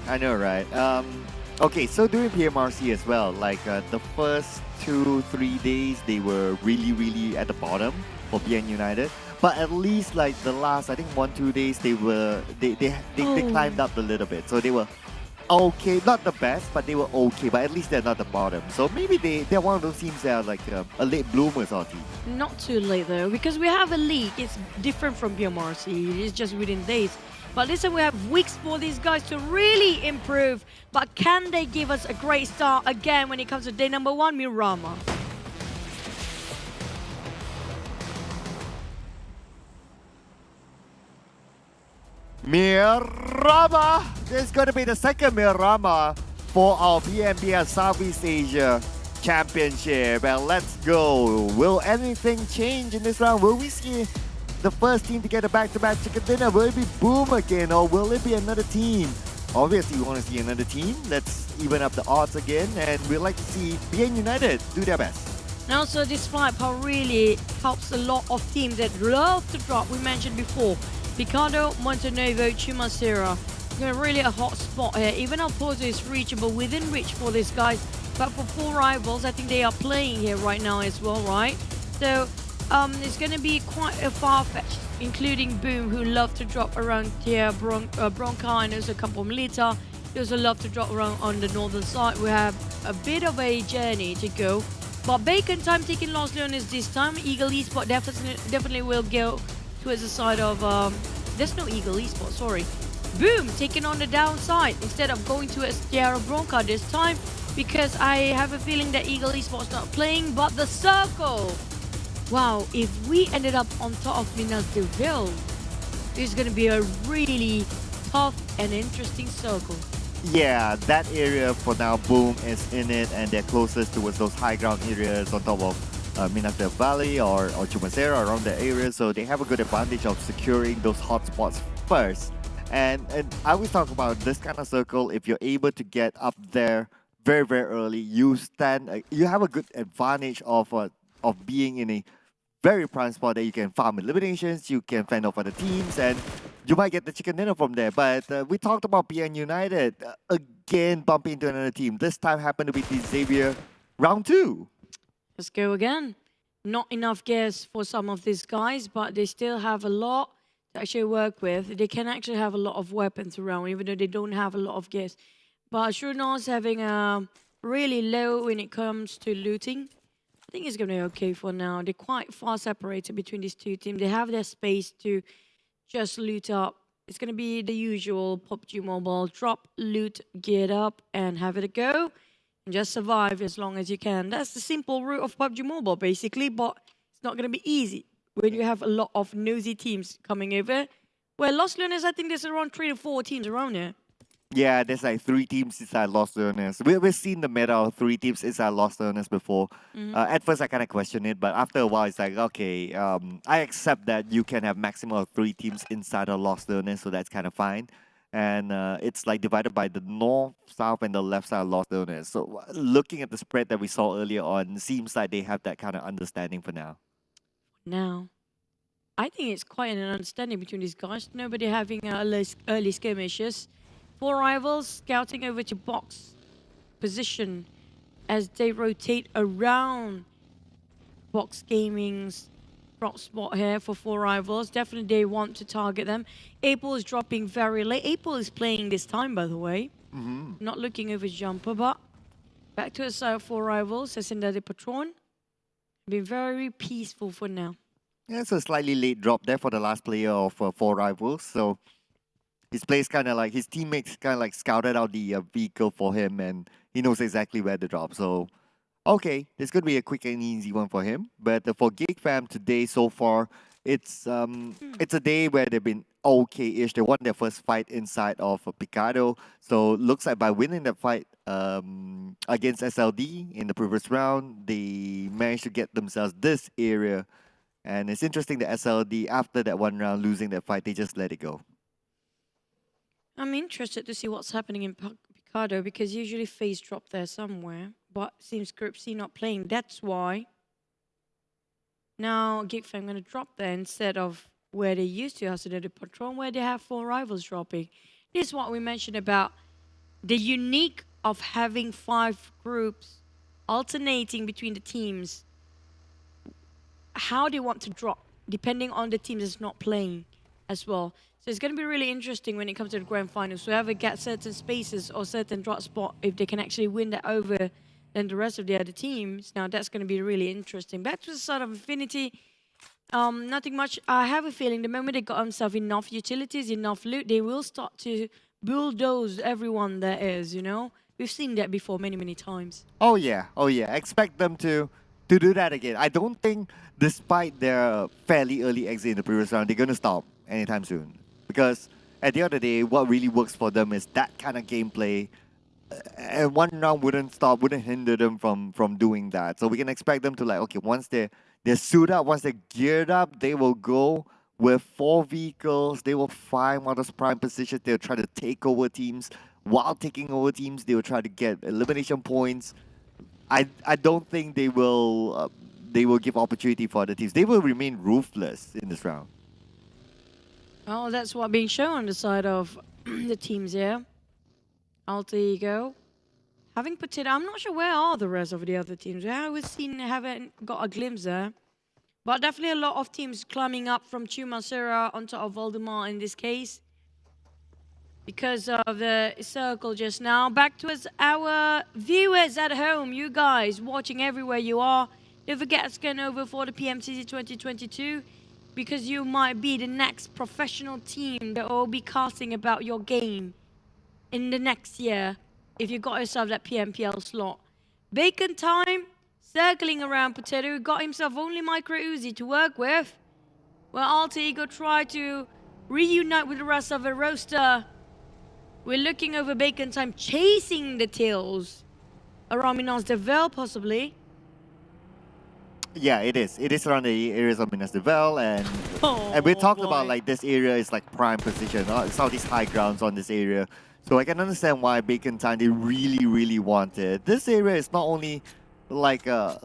Okay, so during PMRC as well, like the first 2-3 days, they were really at the bottom for BN United. But at least like the last, I think 1-2 days, they climbed up a little bit. So they were okay, not the best, but they were okay. But at least they're not the bottom. So maybe they're one of those teams that are like a late bloomer sort of team. Not too late though, because we have a league. It's different from PMRC. It's just within days. But listen, we have weeks for these guys to really improve. But can they give us a great start again when it comes to day number 1, Mirama? Mirama! This is going to be the second Mirama for our PMPL Southeast Asia Championship. And let's go. Will anything change in this round? Will we see the first team to get a back-to-back chicken dinner? Will it be Boom again, or will it be another team? Obviously, we want to see another team. Let's even up the odds again, and we'd like to see BN United do their best. And also, this flight power really helps a lot of teams that love to drop. We mentioned before, Picado, Montenegro, Chumacera. Really a hot spot here. Even Alpozo is reachable, within reach for these guys. But for 4 rivals, I think they are playing here right now as well, right? So it's going to be quite a far-fetched, including Boom, who love to drop around here, Bronca, and also Campo Milita. They also love to drop around on the northern side. We have a bit of a journey to go. But Bacon time taking Los Leones this time. Ego Esports definitely will go towards the side of... there's no Ego Esports, sorry. Boom, taking on the downside instead of going towards Tierra Bronca this time, because I have a feeling that Ego Esports not playing, but the circle. Wow, if we ended up on top of Minas de Ville, it's going to be a really tough and interesting circle. Yeah, that area for now, Boom is in it, and they're closest towards those high ground areas on top of Minas del Valle or Chumacera, around that area, so they have a good advantage of securing those hotspots first. And I always talk about this kind of circle. If you're able to get up there very, very early, you have a good advantage of being in a very prime spot that you can farm eliminations, you can fend off other teams, and you might get the chicken dinner from there. But we talked about PN United again bumping into another team. This time happened to be the Xavier round 2. Let's go again. Not enough gears for some of these guys, but they still have a lot to actually work with. They can actually have a lot of weapons around, even though they don't have a lot of gears. But Shurnal's having a really low when it comes to looting. I think it's going to be okay for now. They're quite far separated between these two teams. They have their space to just loot up. It's going to be the usual PUBG Mobile. Drop, loot, get up, and have it a go. And just survive as long as you can. That's the simple route of PUBG Mobile, basically. But it's not going to be easy when you have a lot of nosy teams coming over. Well, Los Leones, I think there's around 3 to 4 teams around here. Yeah, there's like 3 teams inside Los Leones. We've seen the meta of 3 teams inside Los Leones before. At first, I kind of questioned it, but after a while, it's like, okay, I accept that you can have maximum of 3 teams inside of Los Leones, so that's kind of fine. And it's like divided by the north, south, and the left side of Los Leones. So looking at the spread that we saw earlier on, seems like they have that kind of understanding for now. Now, I think it's quite an understanding between these guys. Nobody having early skirmishes. 4 rivals scouting over to box position as they rotate around Box Gaming's drop spot here for 4 rivals. Definitely they want to target them. April is dropping very late. April is playing this time, by the way. Not looking over jumper, but back to the side of 4 rivals. Ascenda de Patron. Been very peaceful for now. Yeah, it's a slightly late drop there for the last player of 4 rivals. So his players kind of like, his teammates kind of like scouted out the vehicle for him, and he knows exactly where to drop. So, okay, this could be a quick and easy one for him. But for Geek Fam today so far, it's a day where they've been okay-ish. They won their first fight inside of Picado. So looks like by winning that fight against SLD in the previous round, they managed to get themselves this area. And it's interesting that SLD, after that one round losing that fight, they just let it go. I'm interested to see what's happening in Picado, because usually FaZe drop there somewhere, but seems Group C not playing. That's why now Geek Fam going to drop there instead of where they used to have the Patron, where they have 4 rivals dropping. This is what we mentioned about the unique of having 5 groups alternating between the teams. How they want to drop, depending on the team that's not playing as well. So it's going to be really interesting when it comes to the grand finals. Whoever gets certain spaces or certain drop spot, if they can actually win that over than the rest of the other teams, now that's going to be really interesting. Back to the side of Infinity, nothing much. I have a feeling the moment they got themselves enough utilities, enough loot, they will start to bulldoze everyone there is, you know? We've seen that before many times. Oh yeah. Expect them to do that again. I don't think, despite their fairly early exit in the previous round, they're going to stop anytime soon. Because at the end of the day, what really works for them is that kind of gameplay. And one round wouldn't hinder them from doing that. So we can expect them to, like, okay, once they're suited up, once they're geared up, they will go with 4 vehicles. They will find one of those prime positions. They'll try to take over teams. While taking over teams, they will try to get elimination points. I don't think they will give opportunity for other teams. They will remain ruthless in this round. Well, that's what being shown on the side of the teams here. Alter Ego. Having put it, I'm not sure where are the rest of the other teams. I haven't got a glimpse there. But definitely a lot of teams climbing up from Chumasura on top of Voldemort in this case. Because of the circle just now. Back to our viewers at home, you guys watching everywhere you are. Don't forget to scan over for the PMCC 2022. Because you might be the next professional team that will be casting about your game in the next year if you got yourself that PMPL slot. Bacon time, circling around Potato, got himself only Micro Uzi to work with. Well, Alter Ego tried to reunite with the rest of the roster. We're looking over Bacon time, chasing the tails around Minas de Vel, possibly. Yeah, it is. It is around the areas of Minas de Vel, and we talked about, like, this area is like prime position. It's all these high grounds on this area, so I can understand why Bacon Time they really wanted. This area is not only like a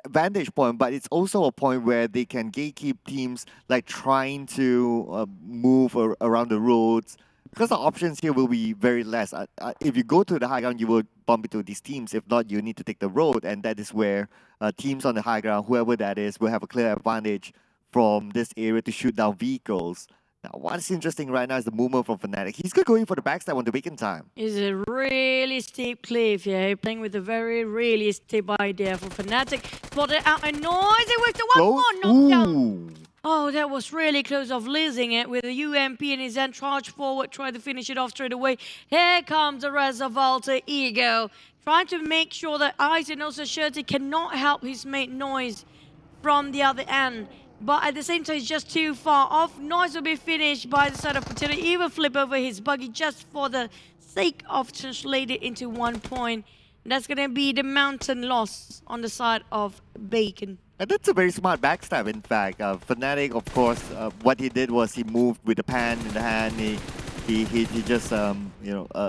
vantage point, but it's also a point where they can gatekeep teams like trying to move around the roads. Because the options here will be very less. If you go to the high ground, you will bump into these teams. If not, you need to take the road, and that is where teams on the high ground, whoever that is, will have a clear advantage from this area to shoot down vehicles. Now, what's interesting right now is the movement from Fnatic. He's going for the backstab on the Bacon Time. It's a really steep cliff here. Playing with a really steep idea for Fnatic. Spotted out a noise. It was the one more knockdown. Oh, that was really close of losing it with a UMP in his hand. Charge forward, try to finish it off straight away. Here comes the rest of Alter Ego. Trying to make sure that Ice and also Shirty cannot help his mate Noise from the other end. But at the same time, he's just too far off. Noise will be finished by the side of Potato. Even flip over his buggy just for the sake of translating it into 1 point. And that's going to be the mountain loss on the side of Bacon. And that's a very smart backstab, in fact. Fnatic, of course, what he did was he moved with the pan in the hand. He just,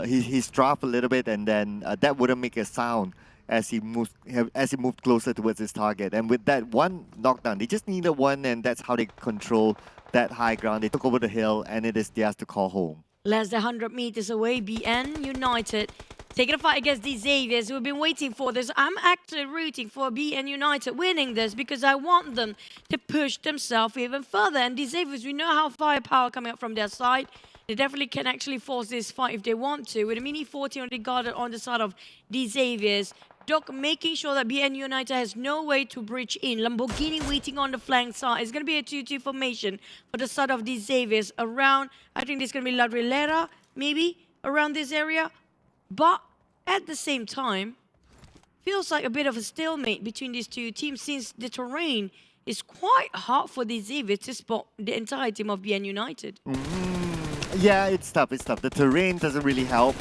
he struck a little bit, and then that wouldn't make a sound as he moved closer towards his target. And with that one knockdown, they just needed one, and that's how they control that high ground. They took over the hill, and it is theirs to call home. Less than 100 meters away, BN United taking a fight against these Xaviers who have been waiting for this. I'm actually rooting for BN United winning this because I want them to push themselves even further. And these Xaviers, we know how firepower coming up from their side. They definitely can actually force this fight if they want to. With a Mini 40 on the guard on the side of these Xaviers. Doc making sure that BN United has no way to breach in. Lamborghini waiting on the flank side. It's going to be a 2-2 formation for the side of these Xaviers around. I think this is going to be La Rilera, maybe, around this area. But at the same time, feels like a bit of a stalemate between these two teams since the terrain is quite hard for these Xaviers to spot the entire team of BN United. Yeah, it's tough. The terrain doesn't really help.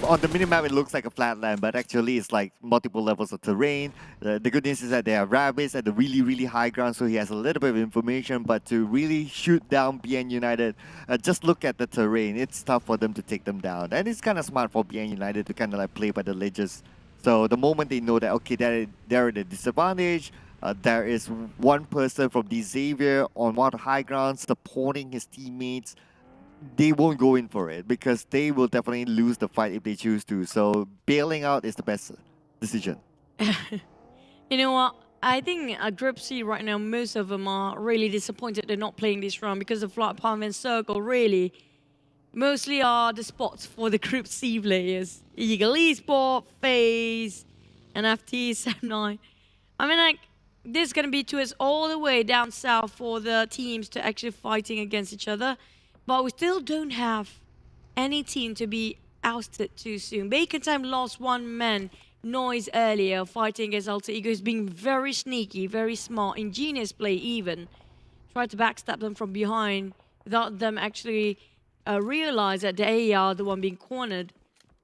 On the minimap, it looks like a flatland, but actually it's like multiple levels of terrain. The good news is that there are rabbits at the really high ground, so he has a little bit of information, but to really shoot down BN United, just look at the terrain. It's tough for them to take them down. And it's kind of smart for BN United to kind of like play by the ledges. So the moment they know that, okay, they're at a disadvantage, there is one person from the Xavier on one of the high grounds supporting his teammates, they won't go in for it because they will definitely lose the fight if they choose to. So bailing out is the best decision. You know what? I think Group C right now, most of them are really disappointed they're not playing this round because the Flight Palm and Circle really mostly are the spots for the Group C players. Ego Esports, FaZe, NFT, 79. I mean, like, this is going to be towards all the way down south for the teams to actually fighting against each other. But we still don't have any team to be ousted too soon. Bacon Time lost one man, Noise, earlier, fighting against Alter Ego. He's being very sneaky, very smart, ingenious play even. Tried to backstab them from behind without them actually realize that they are the one being cornered.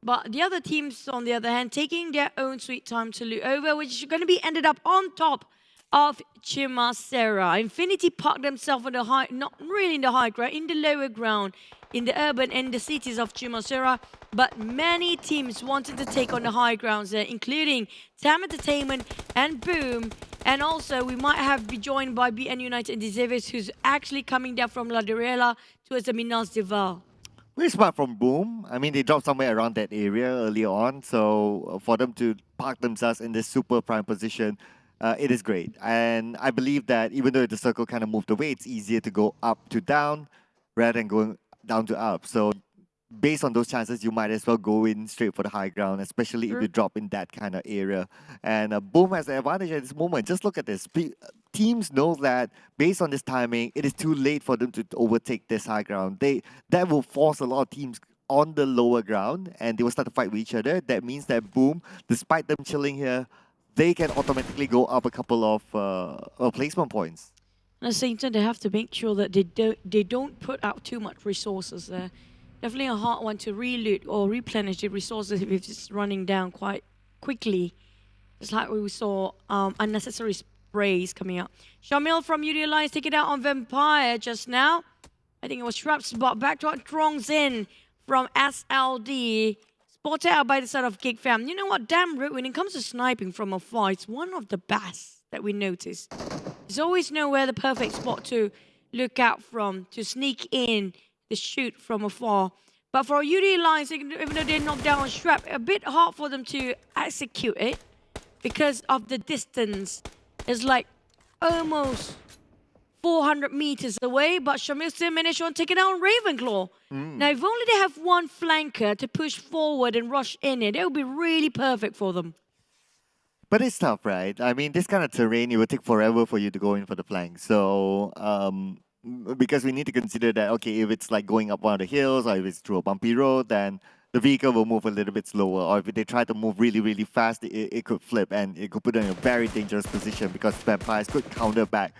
But the other teams, on the other hand, taking their own sweet time to loot over, which is going to be ended up on top of Chimacera. Infinity parked themselves on the high, not really in the high ground, in the lower ground, in the urban and the cities of Chimacera. But many teams wanted to take on the high grounds there, including TEM Entertainment and Boom. And also, we might have be joined by BN United and Deserves, who's actually coming down from La Derela towards the Minas de Val. Very smart from Boom. I mean, they dropped somewhere around that area earlier on. So for them to park themselves in this super prime position, it is great. And I believe that even though the circle kind of moved away, it's easier to go up to down rather than going down to up. So based on those chances, you might as well go in straight for the high ground, especially if you drop in that kind of area. And Boom has the advantage at this moment. Just look at this. Teams know that based on this timing, it is too late for them to overtake this high ground. That will force a lot of teams on the lower ground, and they will start to fight with each other. That means that Boom, despite them chilling here, they can automatically go up a couple of placement points. At the same time, they have to make sure that they don't put out too much resources there. Definitely a hard one to reloot or replenish the resources if it's running down quite quickly. Just like we saw unnecessary sprays coming out. Shamil from Yoodo Alliance take it out on Vampire just now. I think it was Shrap's, but back to Trongs in from SLD. Spotted out by the side of Geek Fam. You know what? Damn root, when it comes to sniping from afar, it's one of the best that we notice. There's always nowhere the perfect spot to look out from, to sneak in, the shoot from afar. But for Yoodo Alliance, even though they knocked down on Shrap, a bit hard for them to execute it because of the distance. It's like almost 400 meters away, but Shamil still managed to take it down Ravenclaw. Now, if only they have one flanker to push forward and rush in it would be really perfect for them. But it's tough, right? I mean, this kind of terrain, it will take forever for you to go in for the flank. So, because we need to consider that, okay, if it's like going up one of the hills or if it's through a bumpy road, then the vehicle will move a little bit slower. Or if they try to move really, really fast, it could flip and it could put them in a very dangerous position because vampires could counter back,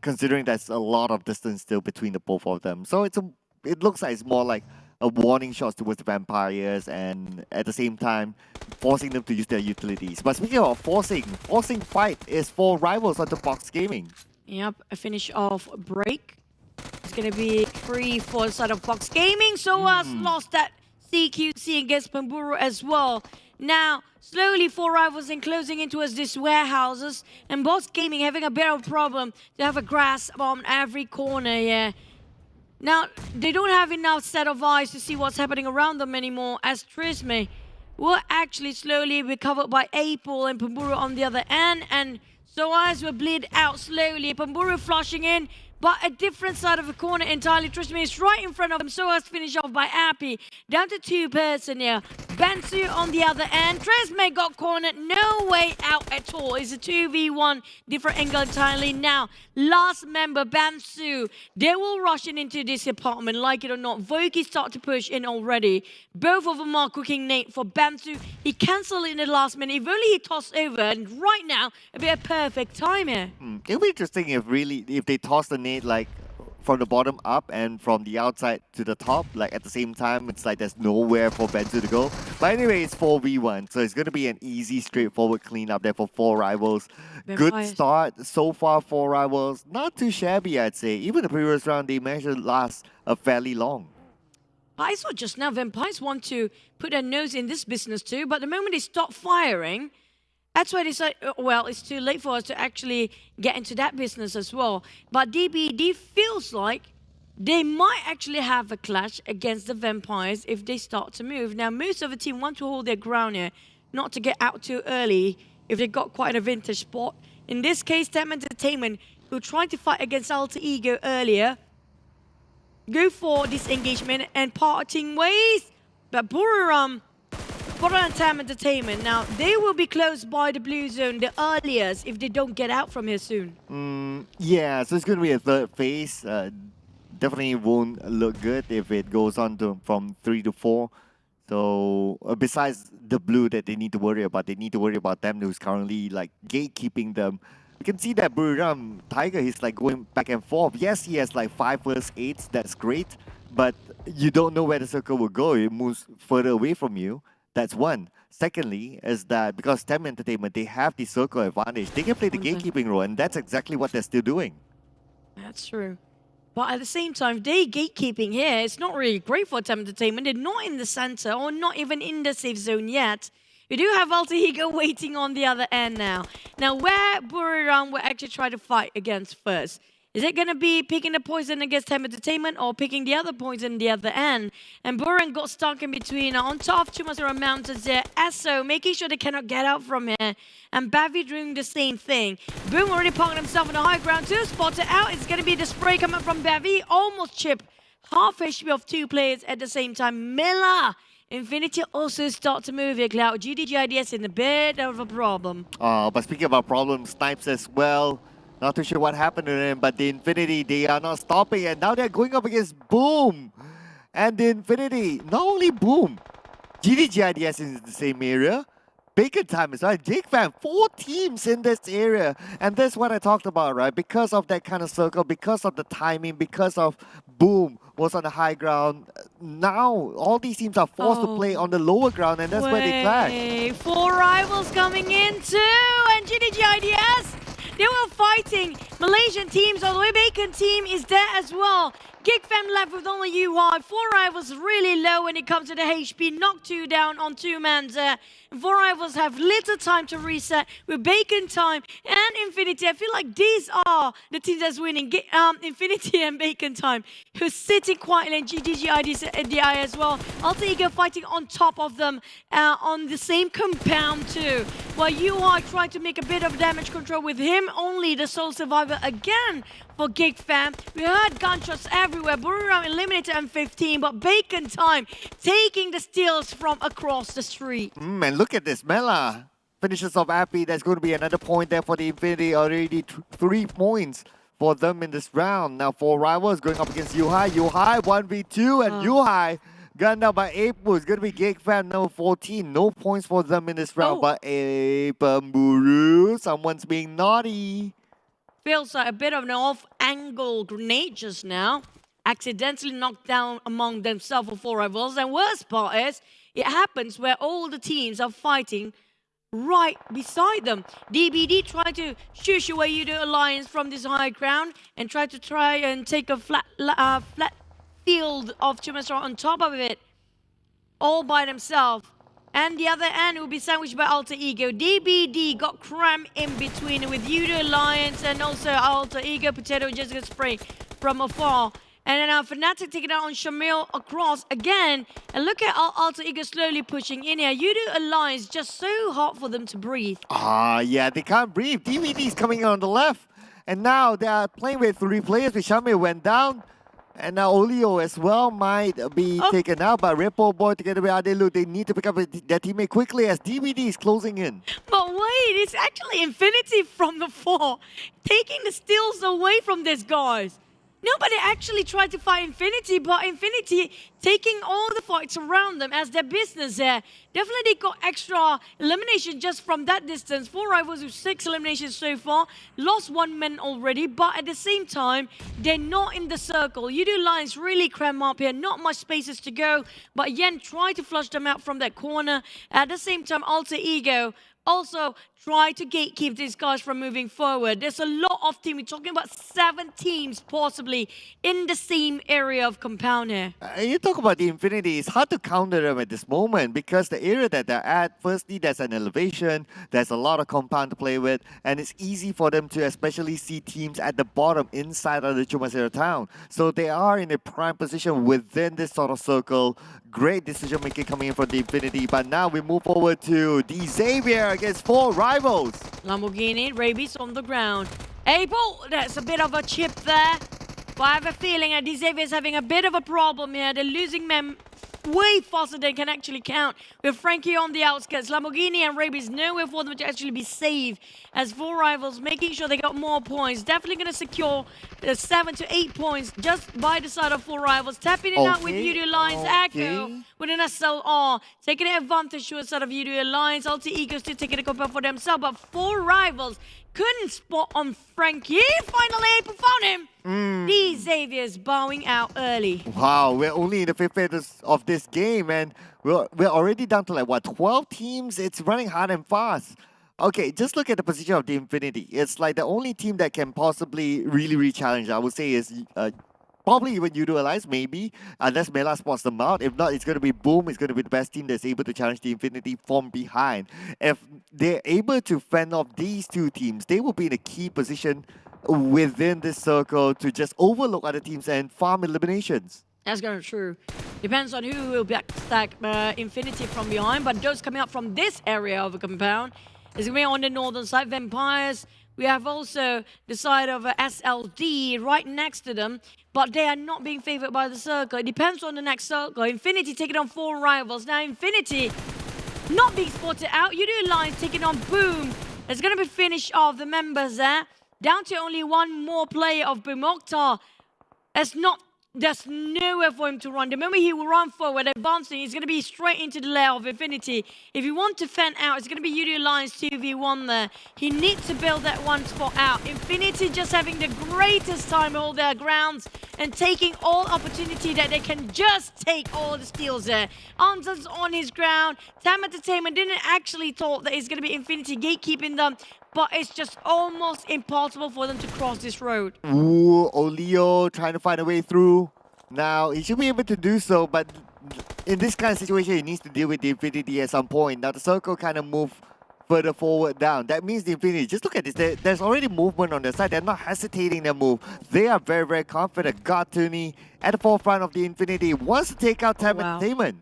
considering there's a lot of distance still between the both of them. So it looks like it's more like a warning shot towards the vampires and at the same time forcing them to use their utilities. But speaking of forcing fight is for rivals onto Box Gaming. Yep, a finish off break. It's going to be free for the side of Box Gaming. So lost that CQC against Pamburu as well. Now, slowly 4 rivals enclosing into us these warehouses. And Box Gaming having a bit of a problem to have a grasp on every corner, yeah. Now, they don't have enough set of eyes to see what's happening around them anymore, as Trisme will actually slowly be covered by Apel and Pamburu on the other end, and Soaz will bleed out slowly. Pamburu flushing in, but a different side of the corner entirely. Trisme is right in front of him. Soaz finished off by Appy. Down to 2 person here. Bensu on the other end. Trisme got cornered. No way out at all. It's a 2v1. Different angle entirely. Now, last member, Bensu. They will rush into this apartment, like it or not. Voki start to push in already. Both of them are cooking Nate for Bensu. He cancelled in the last minute. If only he tossed over. And right now, a bit of perfect time here. It would be interesting if they toss the nade like from the bottom up and from the outside to the top, like at the same time. It's like there's nowhere for Bensu to go. But anyway, it's 4v1, so it's going to be an easy, straightforward cleanup there for 4 rivals. Good start so far, 4 rivals. Not too shabby, I'd say. Even the previous round, they managed to last a fairly long. I saw just now Vampires want to put their nose in this business too, but the moment they stop firing, that's why they said, well, it's too late for us to actually get into that business as well. But DBD feels like they might actually have a clash against the Vampires if they start to move. Now, most of the team want to hold their ground here, not to get out too early if they got quite a vintage spot. In this case, TEM Entertainment, who tried to fight against Alter Ego earlier, go for this engagement and parting ways. But Buriram and TEM Entertainment, now they will be close by the blue zone the earliest if they don't get out from here soon. Yeah, so it's going to be a third phase. Definitely won't look good if it goes on to from 3 to 4. So besides the blue that they need to worry about, they need to worry about them who's currently like gatekeeping them. You can see that Buriram Tiger, he's like going back and forth. Yes, he has like 5 first 8s, that's great. But you don't know where the circle will go. It moves further away from you. That's one. Secondly, is that because TEM Entertainment, they have the circle advantage. They can play the gatekeeping role, and that's exactly what they're still doing. That's true. But at the same time, they gatekeeping here, it's not really great for TEM Entertainment. They're not in the center or not even in the safe zone yet. We do have Alter Ego waiting on the other end now. Now, where Buriram will actually try to fight against first? Is it going to be picking the poison against TEM Entertainment or picking the other poison the other end? And Buriram got stuck in between on top of Chumasura Mountains there. Esso making sure they cannot get out from here. And Bavi doing the same thing. Boom already parked himself on the high ground too. Spotted out. It's going to be the spray coming from Bavi. Almost chipped half HP of 2 players at the same time. Miller. Infinity also start to move here, Cloud. GIDS in a bit of a problem. But speaking about problems, Snipes as well. Not too sure what happened to them, but the Infinity, they are not stopping, and now they're going up against Boom. And the Infinity, not only Boom, GIDS is in the same area, Bacon Time as well, Geek Fam, 4 teams in this area. And that's what I talked about, right? Because of that kind of circle, because of the timing, because of Boom was on the high ground. Now, all these teams are forced to play on the lower ground, and that's where they clash. 4 rivals coming in too, and GIDS. They were fighting Malaysian teams, all the way Bacon team is there as well. Geek Fam left with only UI. 4 rivals really low when it comes to the HP. Knocked 2 down on 2 man there. 4 rivals have little time to reset with Bacon Time and Infinity. I feel like these are the teams that's winning. Infinity and Bacon Time, who's sitting quietly, and GGIDI as well. Alter Ego fighting on top of them on the same compound too. While UI tried to make a bit of damage control with him, only the sole survivor again for Geek Fam. We heard gunshots everywhere. Buriram eliminated M15, but Bacon Time taking the steals from across the street. And look at this, Mela finishes off happy. That's going to be another point there for the Infinity. Already 3 points for them in this round. Now 4 rivals going up against Yuhai. Yuhai 1v2, and Yuhai gunned down by April. It's going to be Geek Fam number 14. No points for them in this round, but Buru, someone's being naughty. Feels like a bit of an off-angle grenade just now. Accidentally knocked down among themselves for 4 rivals. And worst part is, it happens where all the teams are fighting right beside them. DBD tried to shush away Yoodo Alliance from this high ground and try and take a flat field of Chumasra on top of it, all by themselves. And the other end will be sandwiched by Alter Ego. DBD got crammed in between with Yoodo Alliance and also Alter Ego. Potato just gonna spray from afar. And then Fnatic taking out on Shamil across again. And look at Alter Ego slowly pushing in here. Yoodo Alliance just so hard for them to breathe. Yeah, they can't breathe. DBD's coming in on the left. And now they are playing with 3 players. Shamil went down. And now Olio as well might be taken out by Ripple Boy together with Adelu. They need to pick up their teammate quickly as DBD is closing in. But wait, it's actually Infinity from the 4, taking the steals away from these guys. Nobody actually tried to fight Infinity, but Infinity taking all the fights around them as their business there. Definitely they got extra elimination just from that distance. 4 rivals with 6 eliminations so far. Lost 1 man already, but at the same time, they're not in the circle. Yoodo Alliance really cram up here. Not much spaces to go, but Yen tried to flush them out from that corner. At the same time, Alter Ego also try to gatekeep these guys from moving forward. There's a lot of teams. We're talking about 7 teams possibly in the same area of compound here. You talk about the Infinity. It's hard to counter them at this moment because the area that they're at, firstly, there's an elevation, there's a lot of compound to play with, and it's easy for them to especially see teams at the bottom inside of the Chumasera town. So they are in a prime position within this sort of circle. Great decision making coming in from the Infinity, but now we move forward to the Xavier against 4 rivals. Lamborghini, Rabies on the ground. Abel, that's a bit of a chip there. But I have a feeling that Xavier's having a bit of a problem here. They're losing men way faster than they can actually count. With Frankie on the outskirts, Lamborghini and Rabies nowhere for them to actually be safe. As 4 rivals making sure they got more points. Definitely going to secure 7 to 8 points just by the side of 4 rivals. Tapping it out with Yoodo Alliance. Echo with an SLR. Taking advantage to a side of Yoodo Alliance. Ulti Ego still taking a compare for themselves. But 4 rivals couldn't spot on Frankie. Finally, April found him. These Xavier's bowing out early. Wow, we're only in the 5th phase of this game, and we're already down to like, what, 12 teams? It's running hard and fast. Okay, just look at the position of the Infinity. It's like the only team that can possibly really challenge, I would say, is probably even Yoodo Alliance, maybe, unless Mela spots them out. If not, it's going to be Boom. It's going to be the best team that's able to challenge the Infinity from behind. If they're able to fend off these 2 teams, they will be in a key position within this circle to just overlook other teams and farm eliminations. That's kind of true. Depends on who will backstack Infinity from behind, but those coming up from this area of the compound is going to be on the northern side. Vampires. We have also the side of SLD right next to them, but they are not being favored by the circle. It depends on the next circle. Infinity taking on 4 rivals. Now Infinity not being spotted out. Yoodo Alliance taking on Boom. It's going to be finished off the members there. Down to only 1 more player of Boom. Mokhtar. There's nowhere for him to run. The moment he will run forward, advancing, he's going to be straight into the lair of Infinity. If you want to fend out, it's going to be Yoodo Alliance 2v1 there. He needs to build that 1 spot out. Infinity just having the greatest time all their grounds and taking all opportunity that they can just take all the steals there. Anson's on his ground. TEM Entertainment didn't actually thought that it's going to be Infinity gatekeeping them, but it's just almost impossible for them to cross this road. Ooh, Olio trying to find a way through. Now, he should be able to do so, but in this kind of situation, he needs to deal with the Infinity at some point. Now, the circle kind of moved further forward down. That means the Infinity, just look at this, there's already movement on their side. They're not hesitating their move. They are very confident. Tuni at the forefront of the Infinity wants to take out TEM Entertainment.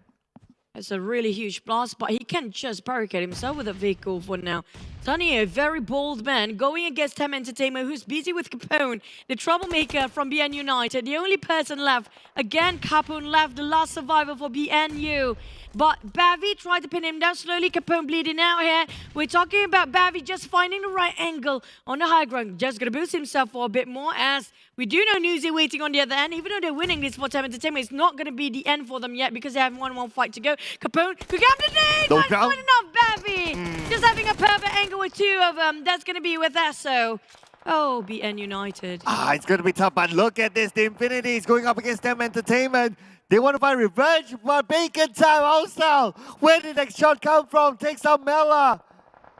It's a really huge blast, but he can just barricade himself with a vehicle for now. Tony, a very bold man, going against TEM Entertainment, who's busy with Capone, the troublemaker from BN United. The only person left. Again, Capone left, the last survivor for BNU. But Bavi tried to pin him down slowly. Capone bleeding out here. We're talking about Bavi just finding the right angle on the high ground. Just going to boost himself for a bit more, as we do know Newsy waiting on the other end. Even though they're winning this for TEM Entertainment, it's not going to be the end for them yet because they have one more fight to go. Capone could get the nade! Not good enough, Bavi! Just having a perfect angle with 2 of them. That's going to be with Esso. Oh, BN United. It's going to be tough, but look at this. The Infinity is going up against TEM Entertainment. They want to find revenge, but Bacon time, hostile. Where did that shot come from? Takes out Mela.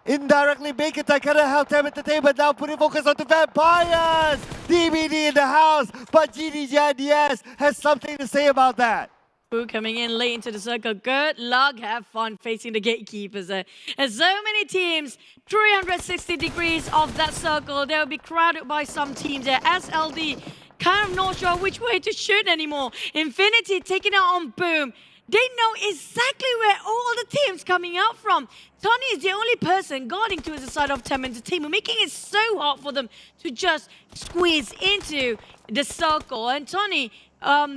Indirectly, Bacon time cannot help TEM Entertainment now, putting focus on the Vampires. DBD in the house, but GIDS has something to say about that. Boo coming in late into the circle. Good luck, have fun facing the gatekeepers there. And so many teams, 360 degrees of that circle. They'll be crowded by some teams there. SLD, kind of not sure which way to shoot anymore. Infinity taking out on Boom. They know exactly where all the teams coming out from. Tony is the only person guarding to the side of TEM Entertainment, making it so hard for them to just squeeze into the circle. And Tony,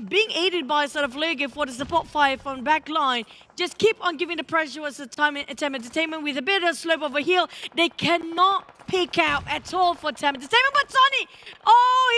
being aided by sort of Logan for the support fire from back line, just keep on giving the pressure towards the TEM Entertainment with a bit of slope of a heel. They cannot pick out at all for TEM Entertainment, but Tony,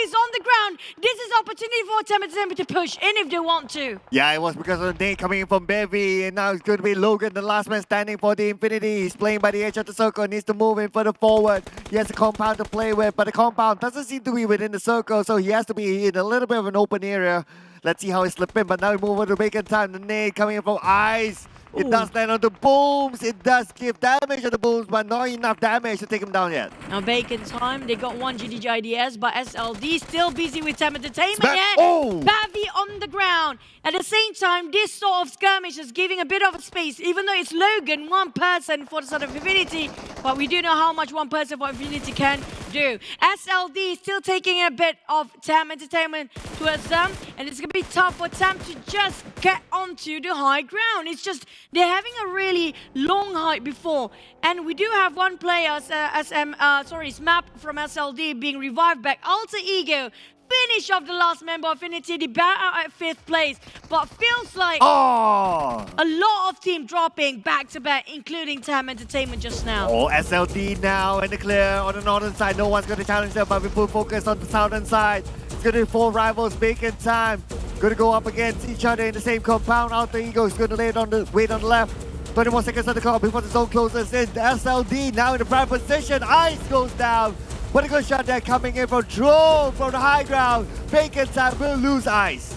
he's on the ground. This is opportunity for TEM Entertainment to push in if they want to. Yeah, it was because of the nade coming in from Bevy, and now it's going to be Logan, the last man standing for the Infinity. He's playing by the edge of the circle, needs to move in further forward. He has a compound to play with, but the compound doesn't seem to be within the circle, so he has to be in a little bit of an open area. Let's see how he slips in, but now we move over to Bacon time. The nade coming in from Ice. It does land on the booms. It does give damage on the booms, but not enough damage to take him down yet. Now Bacon time, they got one GIDS, but SLD still busy with TEM Entertainment yet. Oh! Pavi on the ground. At the same time, this sort of skirmish is giving a bit of a space, even though it's Logan, one person for the sort of Infinity, but we do know how much one person for Infinity can do. SLD still taking a bit of TEM Entertainment towards them, and it's going to be tough for TEM to just get onto the high ground. It's just, they're having a really long height before, and we do have one player, Smap from SLD being revived back. Alter Ego finish off the last member of Infinity. They bow out at 5th place, but feels like a lot of team dropping back to back, including TEM Entertainment just now. Oh, SLD now in the clear on the northern side. No one's going to challenge them, but we put focus on the southern side. It's going to be 4 rivals, Bacon time. Going to go up against each other in the same compound. Alter Ego is going to wait on the left. 20 more seconds on the clock before the zone closes in. SLD now in the prime position. Ice goes down. What a good shot there coming in from Drone from the high ground. Bacon time will lose Ice.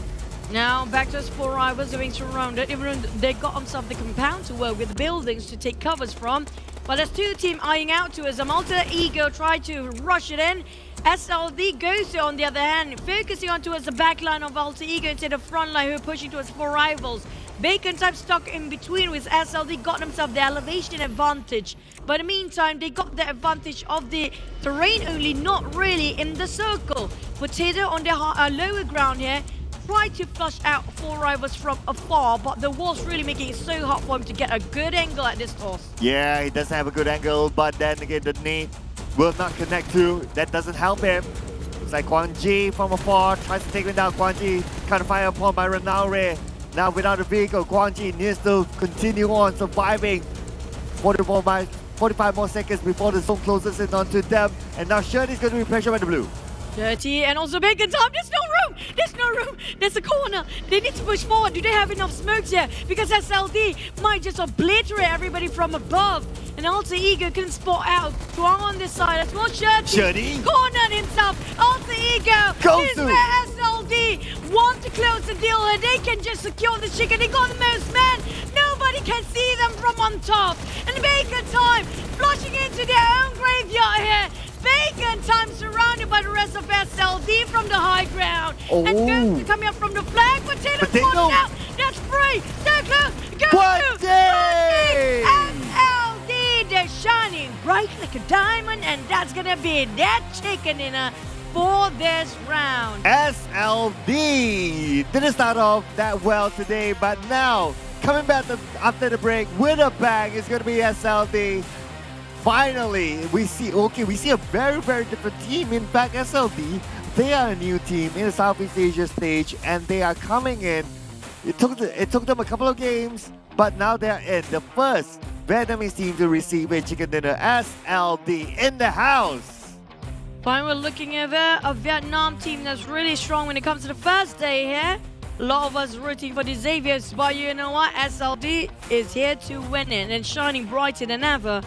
Now back to us 4 rivals being surrounded. Even they got themselves the compound to work with the buildings to take covers from. But there's 2 teams eyeing out to us. Alter Ego tried to rush it in. SLD goes on the other hand, focusing on towards the back line of Alter Ego instead of front line who are pushing towards 4 rivals. Bacon type stuck in between with SLD, got themselves the elevation advantage. But in the meantime, they got the advantage of the terrain only, not really in the circle. Potato on the lower ground here, tried to flush out 4 rivals from afar, but the wall's really making it so hard for him to get a good angle at this toss. Yeah, he doesn't have a good angle, but then again, the knee will not connect to. That doesn't help him. It's like Kwang Ji from afar, tries to take him down. Kwang Ji kind of fire upon by Renaure. Now without a vehicle, Kwang Ji needs to continue on surviving. 45 more seconds before the zone closes in onto them. And now Shirley's going to be pressured by the blue. Dirty and also Bacon time. There's no room. There's no room. There's a corner. They need to push forward. Do they have enough smokes here? Because SLD might just obliterate everybody from above. And Alter Ego can spot out Tuang on this side. That's more Shirley. Cornered himself. Alter Ego is where SLD want to close the deal. And they can just secure the chicken. They got the most men. Nobody can see them from on top. And Bacon time flushing into their own graveyard here. Bacon time surrounded by the rest of SLD from the high ground. And Ghost coming up from the flag. Potato popped out. That's free. So close. Ghost to SLD. They're shining bright like a diamond. And that's going to be that chicken dinner for this round. SLD didn't start off that well today, but now coming back after the break with a bang is going to be SLD. Finally, we see a very, very different team. In fact, SLD, they are a new team in the Southeast Asia stage, and they are coming in. It took them a couple of games, but now they're in the first Vietnamese team to receive a chicken dinner. SLD in the house. Fine, we're looking at a Vietnam team that's really strong when it comes to the first day here. A lot of us rooting for the Xaviers, but you know what? SLD is here to win it and shining brighter than ever.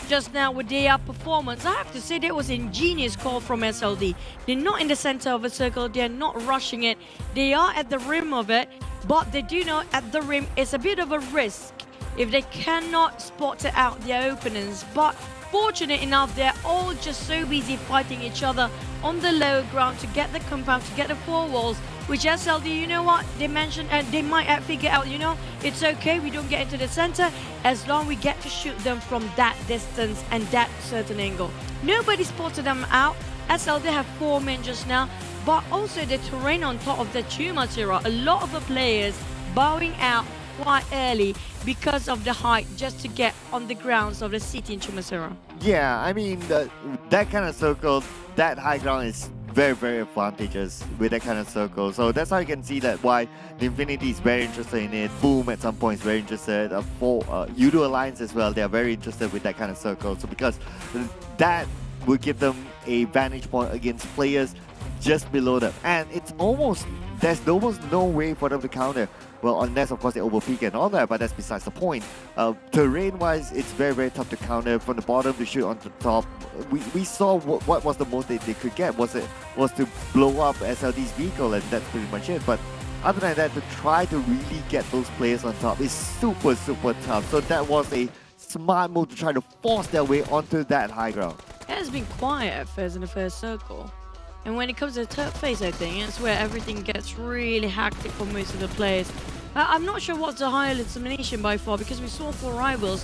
Just now with their performance, I have to say that was an ingenious call from SLD. They're not in the center of a circle, they're not rushing it. They are at the rim of it, but they do know at the rim it's a bit of a risk if they cannot spot out their opponents. But fortunate enough, they're all just so busy fighting each other on the lower ground to get the compound, to get the 4 walls. Which SLD, you know what, they mentioned, and they might figure out, you know, it's okay, we don't get into the center, as long we get to shoot them from that distance and that certain angle. Nobody spotted them out. SLD have 4 men just now, but also the terrain on top of the Chumatira, a lot of the players bowing out quite early because of the height just to get on the grounds of the city in Chumatira. Yeah, I mean, that kind of circle, that high ground is very, very advantageous with that kind of circle. So that's how you can see that why the Infinity is very interested in it. Boom at some point is very interested. Yoodo Alliance as well, they are very interested with that kind of circle. So because that will give them a vantage point against players just below them. And there's almost no way for them to counter. Well, unless of course they overpeak and all that, but that's besides the point. Terrain-wise, it's very, very tough to counter. From the bottom to shoot on the top. We saw what was the most they could get was to blow up SLD's vehicle, and that's pretty much it. But other than that, to try to really get those players on top is super tough. So that was a smart move to try to force their way onto that high ground. It has been quiet at first in the first circle. And when it comes to the third phase, I think, it's where everything gets really hectic for most of the players. I'm not sure what's the highest elimination by far, because we saw 4 rivals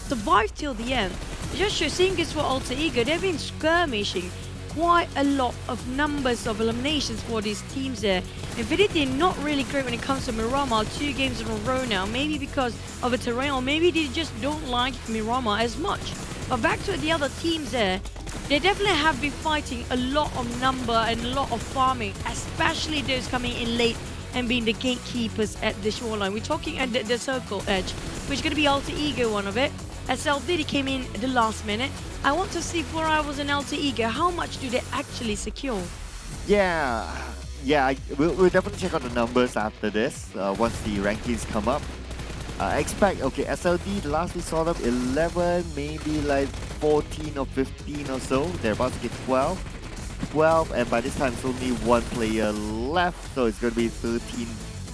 survive till the end. It just shows, seeing this for Alter Ego, they've been skirmishing quite a lot of numbers of eliminations for these teams there. Infinity not really great when it comes to Miramar, 2 games in a row now, maybe because of the terrain, or maybe they just don't like Miramar as much. But back to the other teams there, they definitely have been fighting a lot of number and a lot of farming, especially those coming in late and being the gatekeepers at the shoreline. We're talking at the circle edge, which is going to be Alter Ego, one of it. SLD came in the last minute. I want to see 4 Rivals and Alter Ego, how much do they actually secure? Yeah, we'll definitely check out the numbers after this, once the rankings come up. I expect, okay, SLD, the last we saw them, 11, maybe like 14 or 15 or so. They're about to get 12, and by this time it's only 1 player left, so it's going to be 13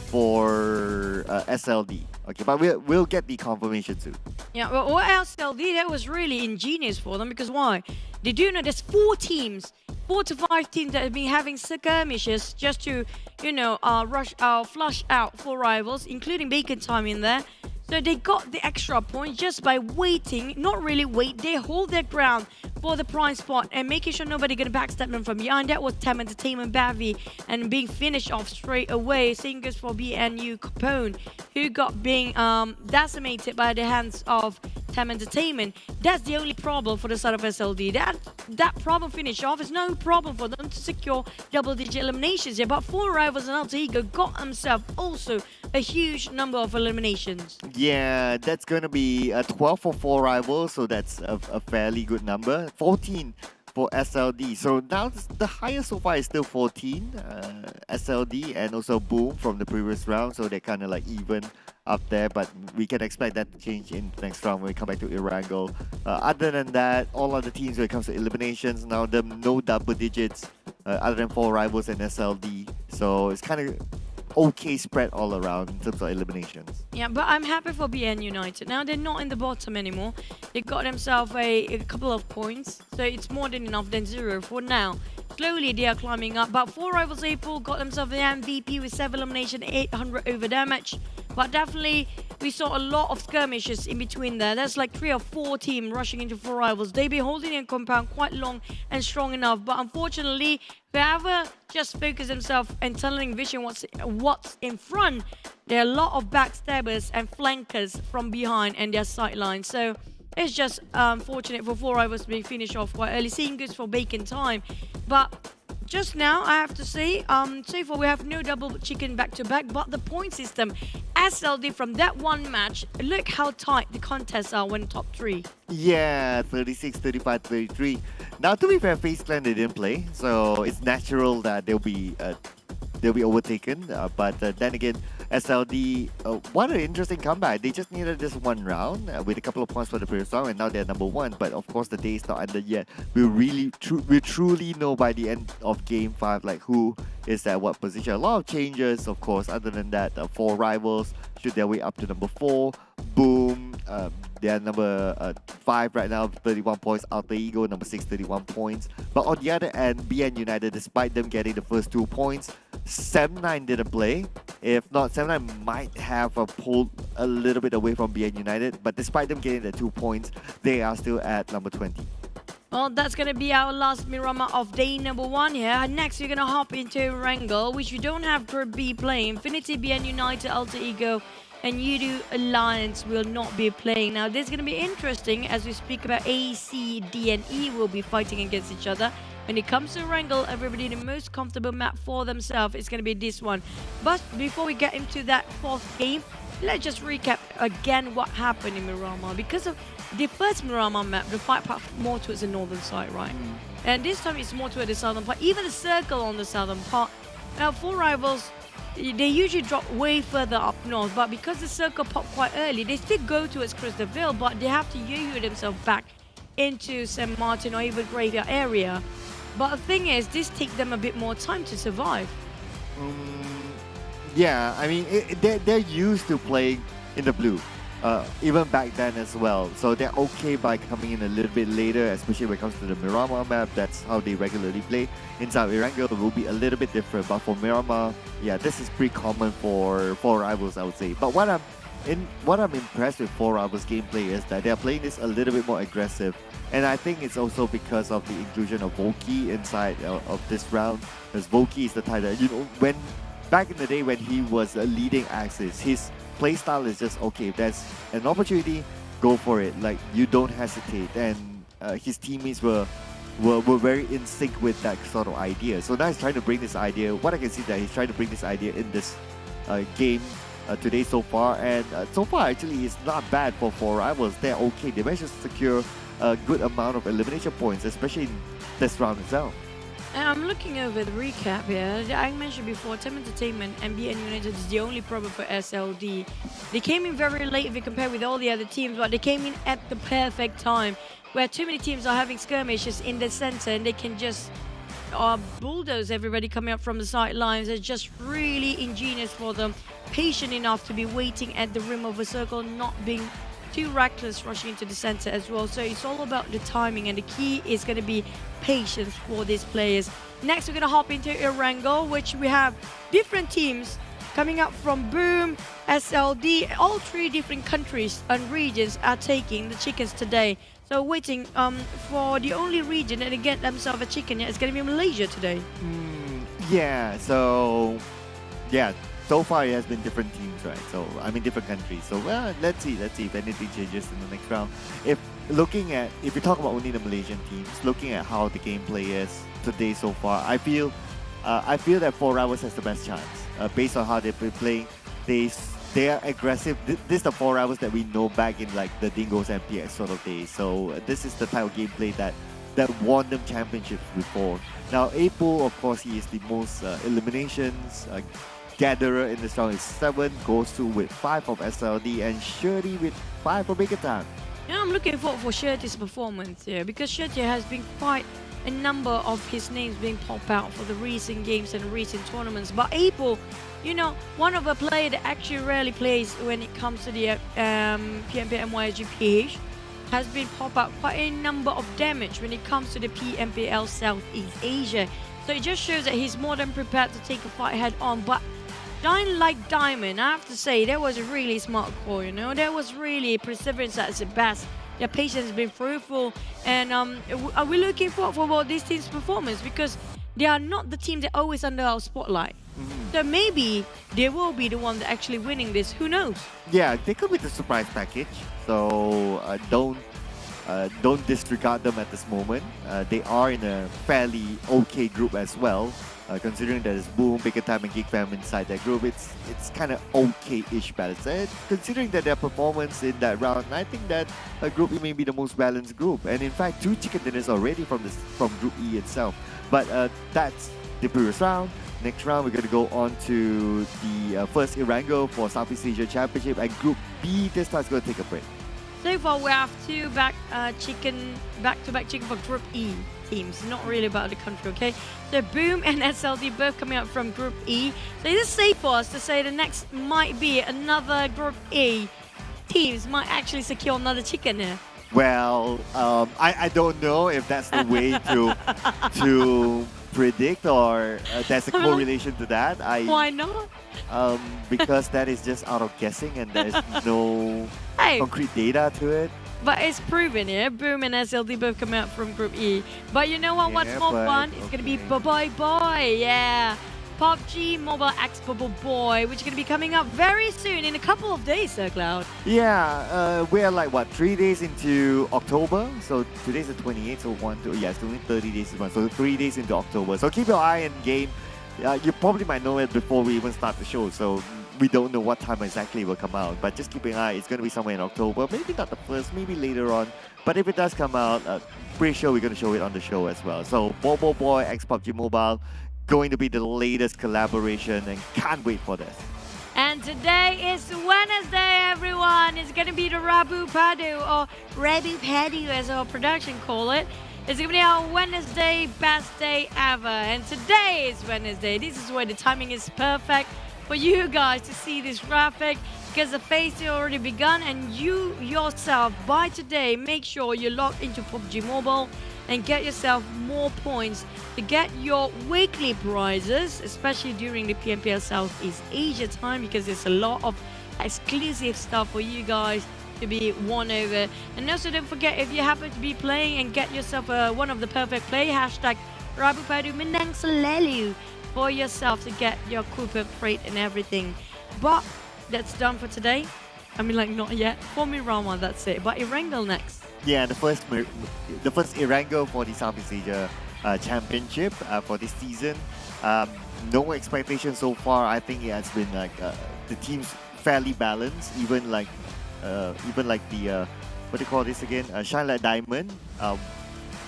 for SLD. Okay, but we'll get the confirmation soon. Yeah, well, what SLD, that was really ingenious for them, because why? They do know there's 4 teams, 4 to 5 teams that have been having skirmishes just to, you know, flush out 4 rivals, including Bacon Time in there. So they got the extra point just by waiting, not really wait, they hold their ground for the prime spot and making sure nobody gonna backstab them from behind. That was TEM Entertainment Bavi, and being finished off straight away. Same goes for BNU Capone, who got being decimated by the hands of TEM Entertainment. That's the only problem for the side of SLD. That problem finish off is no problem for them to secure double-digit eliminations here. But 4 Rivals and Alter Ego got themselves also a huge number of eliminations. Yeah, that's going to be 12 for 4 Rivals, so that's a fairly good number. 14 for SLD. So now the highest so far is still 14, SLD and also Boom from the previous round, so they're kind of like even up there, but we can expect that to change in the next round when we come back to Erangel. Other than that, all other teams when it comes to eliminations, now no double digits other than 4 Rivals and SLD, so it's kind of okay spread all around in terms of eliminations. Yeah, but I'm happy for BN United. Now they're not in the bottom anymore. They got themselves a couple of points, so it's more than enough than 0 for now. Slowly they are climbing up, but 4 Rivals April got themselves the MVP with 7 elimination, 800 over damage. But definitely we saw a lot of skirmishes in between there. That's like 3 or 4 teams rushing into 4 Rivals. They've been holding in compound quite long and strong enough, but unfortunately whoever just focus themselves and tunneling vision what's in front, there are a lot of backstabbers and flankers from behind and their sidelines. So it's just unfortunate for 4 Rivals to be finished off quite early. Seeing good for Bacon Time, but just now I have to say, so far we have no double chicken back-to-back, but the point system, SLD from that one match, look how tight the contests are when top 3. Yeah, 36, 35, 33. Now, to be fair, FaZe Clan, they didn't play, so it's natural that they'll be overtaken. But then again, SLD, what an interesting comeback. They just needed this 1 round with a couple of points for the previous round, and now they're number 1. But of course, the day is not ended yet. We truly know by the end of Game 5, like who is at what position. A lot of changes, of course. Other than that, 4 Rivals shoot their way up to number 4. Boom, they're number 5 right now, 31 points. Alter Ego, number 6, 31 points. But on the other end, BN United, despite them getting the first 2 points, 7-9 didn't play. If not, 7-9 might have pulled a little bit away from BN United. But despite them getting the 2 points, they are still at number 20. Well, that's going to be our last Miramar of day number 1 here. Next, we're going to hop into Wrangle, which we don't have Group B playing. Infinity, BN United, Alter Ego, and Yoodo Alliance will not be playing. Now, this is going to be interesting as we speak about A, C, D, and E will be fighting against each other. When it comes to Wrangle, everybody the most comfortable map for themselves is going to be this one. But before we get into that 4th game, let's just recap again what happened in Miramar. Because of the first Miramar map, the fight path more towards the northern side, right? And this time it's more towards the southern part, even the circle on the southern part. Now, 4 Rivals, they usually drop way further up north, but because the circle popped quite early, they still go towards Christopherville, but they have to yo-yo themselves back into St. Martin or even Graveyard area. But the thing is, this takes them a bit more time to survive. Yeah, I mean, they're used to playing in the blue, even back then as well. So they're okay by coming in a little bit later, especially when it comes to the Miramar map. That's how they regularly play. In South Erangel, it will be a little bit different, but for Miramar, yeah, this is pretty common for Rivals, I would say. But what I'm impressed with 4Rivals gameplay is that they're playing this a little bit more aggressive, and I think it's also because of the inclusion of Volky inside of this round. Because Volky is the type that, you know, when back in the day when he was leading Axis, his playstyle is just, okay, if there's an opportunity, go for it. Like, you don't hesitate. And his teammates were very in sync with that sort of idea. So now he's trying to bring this idea. What I can see that he's trying to bring this idea in this game today so far. And so far, actually, it's not bad for 4Rivals. They're okay. They managed to secure a good amount of elimination points, especially in this round itself. I'm looking over the recap here. I mentioned before, TEM Entertainment and BN United is the only problem for SLD. They came in very late if you compare with all the other teams, but they came in at the perfect time, where too many teams are having skirmishes in the center and they can just bulldoze everybody coming up from the sidelines. It's just really ingenious for them, patient enough to be waiting at the rim of a circle, not being too reckless rushing into the center as well. So it's all about the timing, and the key is going to be patience for these players. Next, we're going to hop into Erangel, which we have different teams coming up from Boom, SLD. All three different countries and regions are taking the chickens today. So waiting for the only region that they get themselves a chicken, it's going to be Malaysia today. Yeah, so far it has been different teams, right? So I mean different countries. So well, let's see if anything changes in the next round. If you talk about only the Malaysian teams, looking at how the gameplay is today so far, I feel that 4Rivals has the best chance based on how they've been playing. They are aggressive. This is the 4Rivals that we know back in like the Dingos and PX sort of days. So this is the type of gameplay that won them championships before. Now Apo, of course, he is the most eliminations gatherer in this round. Is 7, Gosu with 5 of SLD, and Shirley with 5 for Big Time. Yeah, I'm looking forward for Shirty's performance here, because Shirty has been quite a number of his names being popped out for the recent games and recent tournaments. But Apo, you know, one of the players that actually rarely plays when it comes to the PMPL MYSGPH, has been popped out quite a number of damage when it comes to the PMPL Southeast Asia. So it just shows that he's more than prepared to take a fight head on. But ShineLikeDiamond, I have to say, that was a really smart call, you know. That was really perseverance at its best. Their patience has been fruitful. And are we looking forward for this team's performance? Because they are not the team that always under our spotlight. So maybe they will be the one that actually winning this. Who knows? Yeah, they could be the surprise package. So don't disregard them at this moment. They are in a fairly okay group as well. Considering that it's Boom, Big Time, and Geek Fam inside that group, it's kind of okay-ish balance. And considering that their performance in that round, I think that Group E may be the most balanced group. And in fact, 2 chicken dinners already from Group E itself. But that's the previous round. Next round, we're going to go on to the first Erangel for Southeast Asia Championship, and Group B this time is going to take a break. So far, we have 2 back-to-back chicken for Group E teams. Not really about the country, okay? So Boom and SLD both coming out from Group E. So it is safe for us to say the next might be another Group E teams might actually secure another chicken here. Well, I don't know if that's the way to predict, or there's a correlation to that. Why not? Because that is just out of guessing, and there's no concrete data to it. But it's proven here. Boom and SLD both come out from Group E. But you know what? Yeah, what's more fun? It's going to be Boy. Yeah. PUBG Mobile X Boy, which is going to be coming up very soon in a couple of days, Sir Cloud. Yeah, we're like, 3 days into October? So today's the 28th, so it's only 30 days. So 3 days into October. So keep your eye in game. You probably might know it before we even start the show. So we don't know what time exactly it will come out. But just keep an eye. It's going to be somewhere in October. Maybe not the first, maybe later on. But if it does come out, pretty sure we're going to show it on the show as well. So Boy X PUBG Mobile, going to be the latest collaboration, and can't wait for this. And today is Wednesday, everyone. It's going to be the Rabu Padu, or Rabu Padu as our production call it. It's going to be our Wednesday best day ever. And today is Wednesday. This is where the timing is perfect for you guys to see this graphic because the phase is already begun, and you yourself by today make sure you log into PUBG Mobile and get yourself more points to get your weekly prizes, especially during the PMPL Southeast Asia time, because there's a lot of exclusive stuff for you guys to be won over. And also don't forget, if you happen to be playing and get yourself one of the perfect play, hashtag Rabu Padu Menang Selalu for yourself to get your Cooper freight and everything. But that's done for today. I mean, like, not yet. For Mirama, that's it. But Erangel next. Yeah, the first Erangel for the Southeast Asia Championship for this season. No expectations so far. I think it has been like the team's fairly balanced. Even like the what do you call this again? ShineLikeDiamond.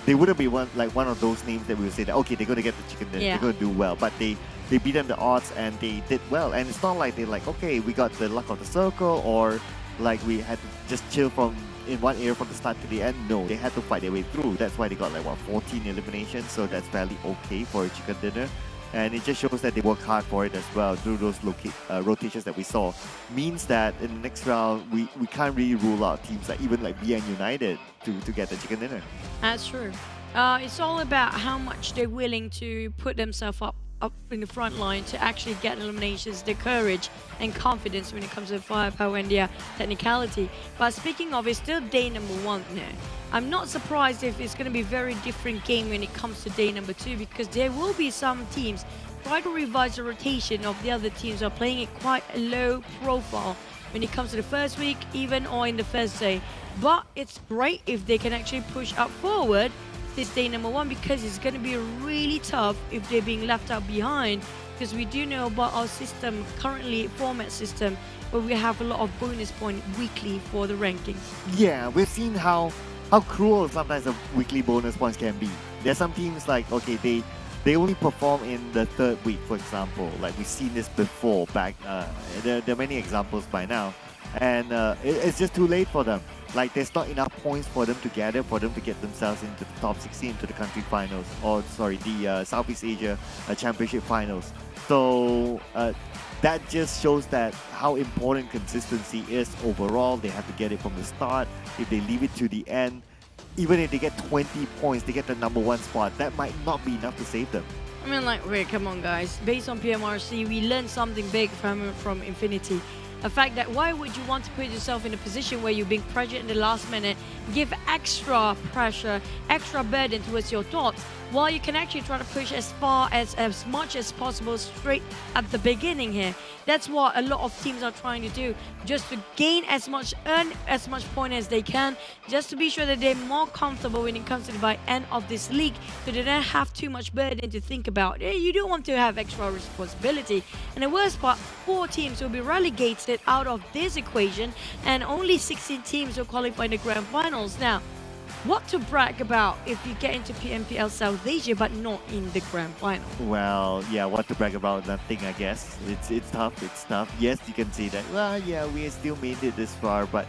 They wouldn't be one of those names that we would say that okay, they're gonna get the chicken dinner, they're gonna do well, but they beat them the odds and they did well. And it's not like they're like, okay, we got the luck of the circle, or like we had to just chill in one area from the start to the end. No, they had to fight their way through. That's why they got like 14 eliminations, so that's fairly okay for a chicken dinner. And it just shows that they work hard for it as well through those rotations that we saw. Means that in the next round, we can't really rule out teams like even like BN United to get the chicken dinner. That's true. It's all about how much they're willing to put themselves up in the front line to actually get eliminations, their courage and confidence when it comes to firepower and their technicality. But speaking of, it's still day number 1 now. I'm not surprised if it's going to be a very different game when it comes to day number 2, because there will be some teams try to revise the rotation of the other teams who are playing it quite a low profile when it comes to the first week even, or in the first day. But it's great if they can actually push up forward this day number 1, because it's going to be really tough if they're being left out behind, because we do know about our system currently, format system, where we have a lot of bonus point weekly for the rankings. Yeah, we've seen how cruel sometimes the weekly bonus points can be. There's some teams like, okay, they only perform in the 3rd week, for example. Like we've seen this before back, there are many examples by now. And it's just too late for them. Like there's not enough points for them to gather for them to get themselves into the top 16, into the country finals, or sorry, the Southeast Asia Championship finals. So that just shows that how important consistency is overall. They have to get it from the start. If they leave it to the end, even if they get 20 points, they get the number 1 spot, that might not be enough to save them. I mean, like, wait, come on guys. Based on PMRC, we learned something big from Infinity. The fact that why would you want to put yourself in a position where you're being pressured in the last minute, give extra pressure, extra burden towards your thoughts, while you can actually try to push as much as possible straight at the beginning here. That's what a lot of teams are trying to do, just to gain earn as much point as they can, just to be sure that they're more comfortable when it comes to the end of this league, so they don't have too much burden to think about. You don't want to have extra responsibility. And the worst part, 4 teams will be relegated out of this equation, and only 16 teams will qualify in the grand finals. Now, what to brag about if you get into PMPL South Asia but not in the grand final? Well, yeah, what to brag about? Nothing, I guess. It's tough. It's tough. Yes, you can say that. Well, yeah, we still made it this far, but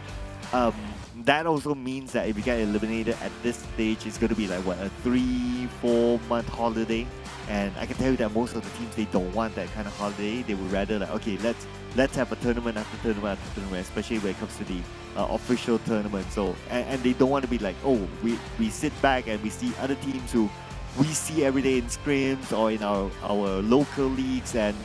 that also means that if you get eliminated at this stage, it's going to be like what, a 3-4 month holiday. And I can tell you that most of the teams, they don't want that kind of holiday. They would rather like, okay, let's have a tournament after tournament after tournament, especially when it comes to the official tournament. So and they don't want to be like, oh, we sit back and we see other teams who we see every day in scrims or in our local leagues, and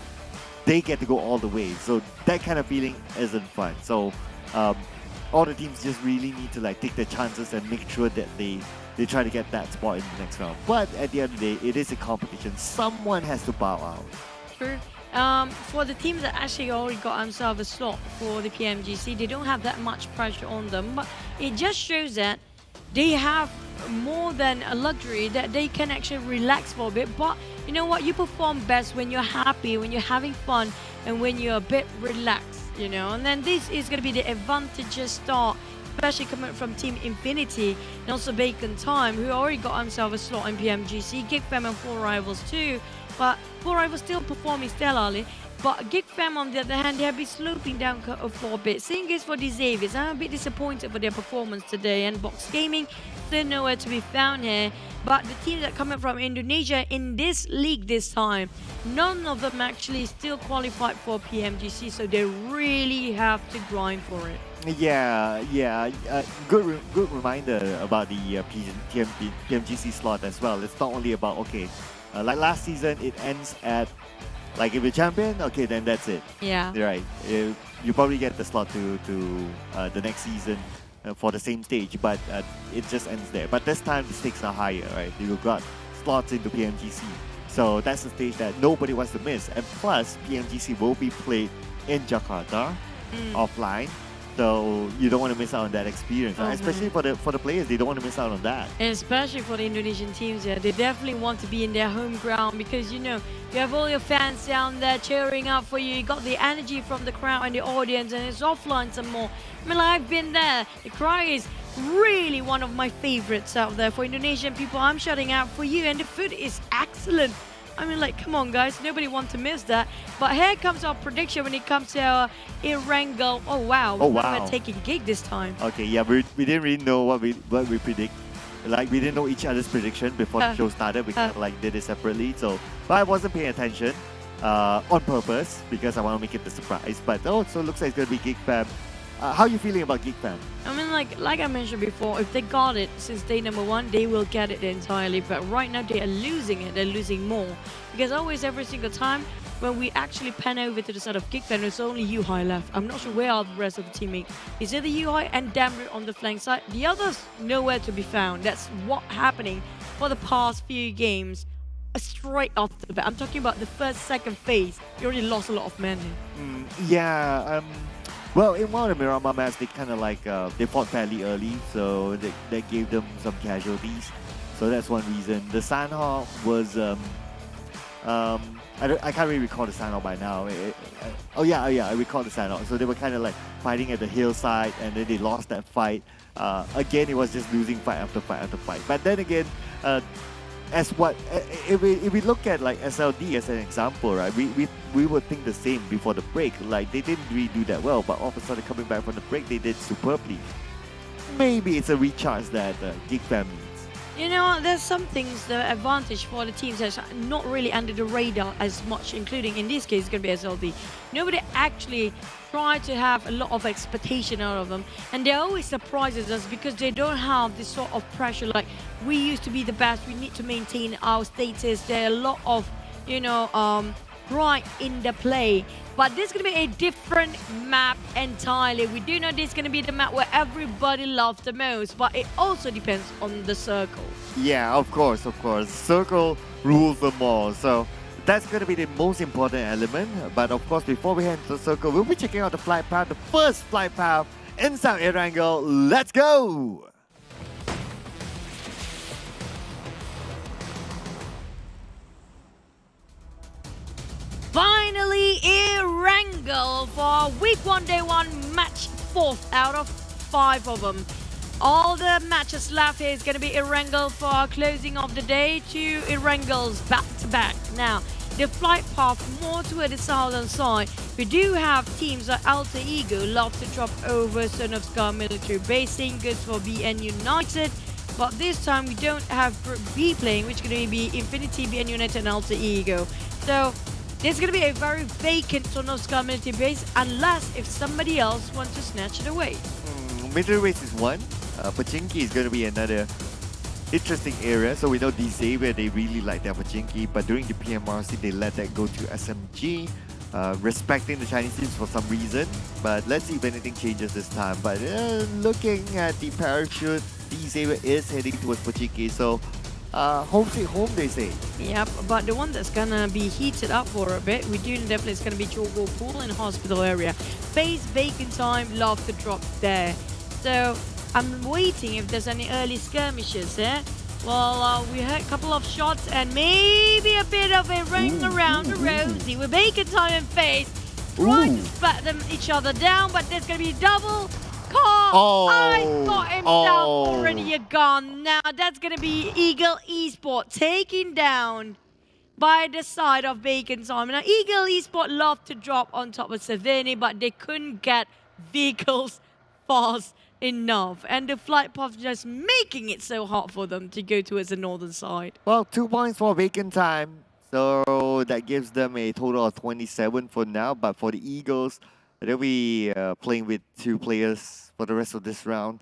they get to go all the way. So that kind of feeling isn't fun. So all the teams just really need to like take their chances and make sure that they try to get that spot in the next round. But at the end of the day, it is a competition. Someone has to bow out. True. For the teams that actually already got themselves a slot for the PMGC, they don't have that much pressure on them. But it just shows that they have more than a luxury, that they can actually relax for a bit. But you know what? You perform best when you're happy, when you're having fun, and when you're a bit relaxed, you know. And then this is going to be the advantageous start, especially coming from Team Infinity and also Bacon Time, who already got himself a slot in PMGC. Geek Fam and 4 Rivals too, but 4 Rivals still performing stellarly. But Geek Fam, on the other hand, they have been sloping down for a bit. Same goes for the Xaviers. I'm a bit disappointed for their performance today, and Box Gaming still nowhere to be found here. But the teams that coming from Indonesia in this league this time, none of them actually still qualified for PMGC, so they really have to grind for it. Yeah. Good reminder about the PMGC slot as well. It's not only about, okay, like last season, it ends at, like if you're champion, okay, then that's it. Yeah. Right. You probably get the slot to the next season for the same stage, but it just ends there. But this time the stakes are higher, right? You've got slots into PMGC. So that's the stage that nobody wants to miss. And plus, PMGC will be played in Jakarta, offline. So you don't want to miss out on that experience, right? Especially for the players, they don't want to miss out on that. And especially for the Indonesian teams, yeah, they definitely want to be in their home ground because, you know, you have all your fans down there cheering up for you. You got the energy from the crowd and the audience, and it's offline some more. I mean, like, I've been there. The crowd is really one of my favorites out there. For Indonesian people, I'm shouting out for you, and the food is excellent. I mean, like, come on, guys. Nobody wants to miss that. But here comes our prediction when it comes to our Erangel. Oh, wow. We're taking gig this time. Okay, yeah, we didn't really know what we predict. Like, we didn't know each other's prediction before the show started. We kind of like did it separately. So, but I wasn't paying attention on purpose because I want to make it the surprise. But so it looks like it's going to be Geek Fam. How are you feeling about Geek Fam? I mean, like I mentioned before, if they got it since day number 1, they will get it entirely. But right now, they are losing it. They're losing more. Because always, every single time, when we actually pan over to the side of Geek Fam, it's only Yuhai left. I'm not sure where are the rest of the teammates. Is it the Yuhai and Damru on the flank side? The others, nowhere to be found. That's what's happening for the past few games. Straight off the bat. I'm talking about the first, second phase. You already lost a lot of men here. Well, in one of the Buriram maps, they kind of like, they fought fairly early, so that gave them some casualties. So that's one reason. The Sandhawk was, I can't really recall the Sandhawk by now. I recall the Sandhawk. So they were kind of like fighting at the hillside, and then they lost that fight. Again, it was just losing fight after fight after fight. But then again, if we look at like SLD as an example, right? We would think the same before the break. Like, they didn't really do that well, but all of a sudden coming back from the break, they did superbly. Maybe it's a recharge that Geek Fam needs. You know, there's some things, the advantage for the teams that's not really under the radar as much, including in this case, it's going to be SLD. Nobody actually tried to have a lot of expectation out of them, and they always surprises us because they don't have this sort of pressure like we used to be the best, we need to maintain our status. There are a lot of, you know, right in the play. But this is going to be a different map entirely. We do know this is going to be the map where everybody loves the most, but it also depends on the circle. Yeah, of course. Circle rules them all. So that's going to be the most important element. But of course, before we head into the circle, we'll be checking out the flight path, the first flight path inside Erangel. Let's go! Finally, Erangel for week 1, day 1, match 4th out of 5 of them. All the matches left here is going to be Erangel for our closing of the day. 2 Erangels back-to-back. Now, the flight path more toward the southern side. We do have teams like Alter Ego, love to drop over Son of Scar Military Base, same goes for BN United. But this time we don't have Group B playing, which is going to be Infinity, BN United and Alter Ego. So there's going to be a very vacant Son of Scar Military Base unless if somebody else wants to snatch it away. Military Base is one. Pachinki is going to be another interesting area. So we know DZ where they really like their Pachinki, but during the PMRC they let that go to SMG, respecting the Chinese teams for some reason. But let's see if anything changes this time. But looking at the parachute, DZ is heading towards Pachinki. So home sweet home, they say. Yep, but the one that's gonna be heated up for a bit, we do definitely it's gonna be Chogo Pool in hospital area. FaZe vacant time, love to drop there. So I'm waiting if there's any early skirmishes there. Well, we heard a couple of shots and maybe a bit of a ring around the rosy. We're vacant time and FaZe trying to spat them each other down, but there's gonna be double. I got himself already a gun. Now that's going to be Ego Esports taken down by the side of Bacon Time. Now Ego Esports loved to drop on top of Savini, but they couldn't get vehicles fast enough. And the flight path just making it so hard for them to go towards the northern side. Well, 2 points for vacant time. So that gives them a total of 27 for now. But for the Eagles, they'll be playing with 2 players for the rest of this round.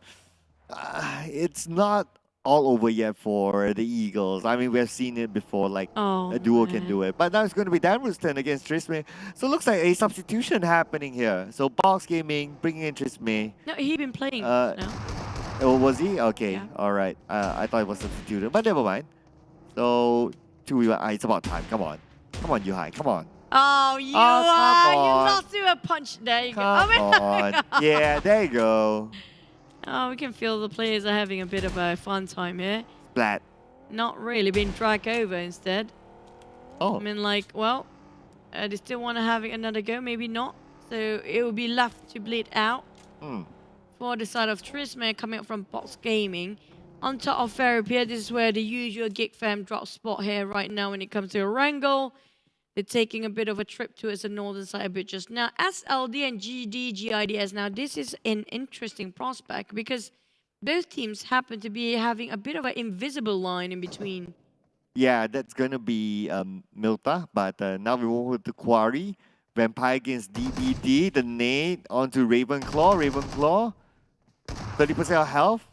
It's not all over yet for the Eagles. I mean, we've seen it before, like a duo can do it. But now it's going to be Damroot's turn against Trisme. So it looks like a substitution happening here. So Box Gaming bringing in Trisme. No, he's been playing now. Oh, was he? Okay, Yeah. all right. I thought it was substituted, but never mind. So, it's about time. Come on. Come on, Yuhai. Come on. Oh, you come you on. lost to a punch. There you go. Come on. Yeah, there you go. Oh, we can feel the players are having a bit of a fun time here. Splat. Not really, being dragged over instead. Oh. I mean, like, well, they still want to have another go, maybe not. So it will be left to bleed out for the side of Trisme coming up from Box Gaming. On top of Therapy, this is where the usual Geek Fam drop spot here right now when it comes to Wrangle. They're taking a bit of a trip towards the northern side a bit just now. SLD and GIDS. Now, this is an interesting prospect because both teams happen to be having a bit of an invisible line in between. Yeah, that's going to be Milta, but now we move with the Quarry. Vampire against DBD, the nade onto Ravenclaw. Ravenclaw, 30% of health.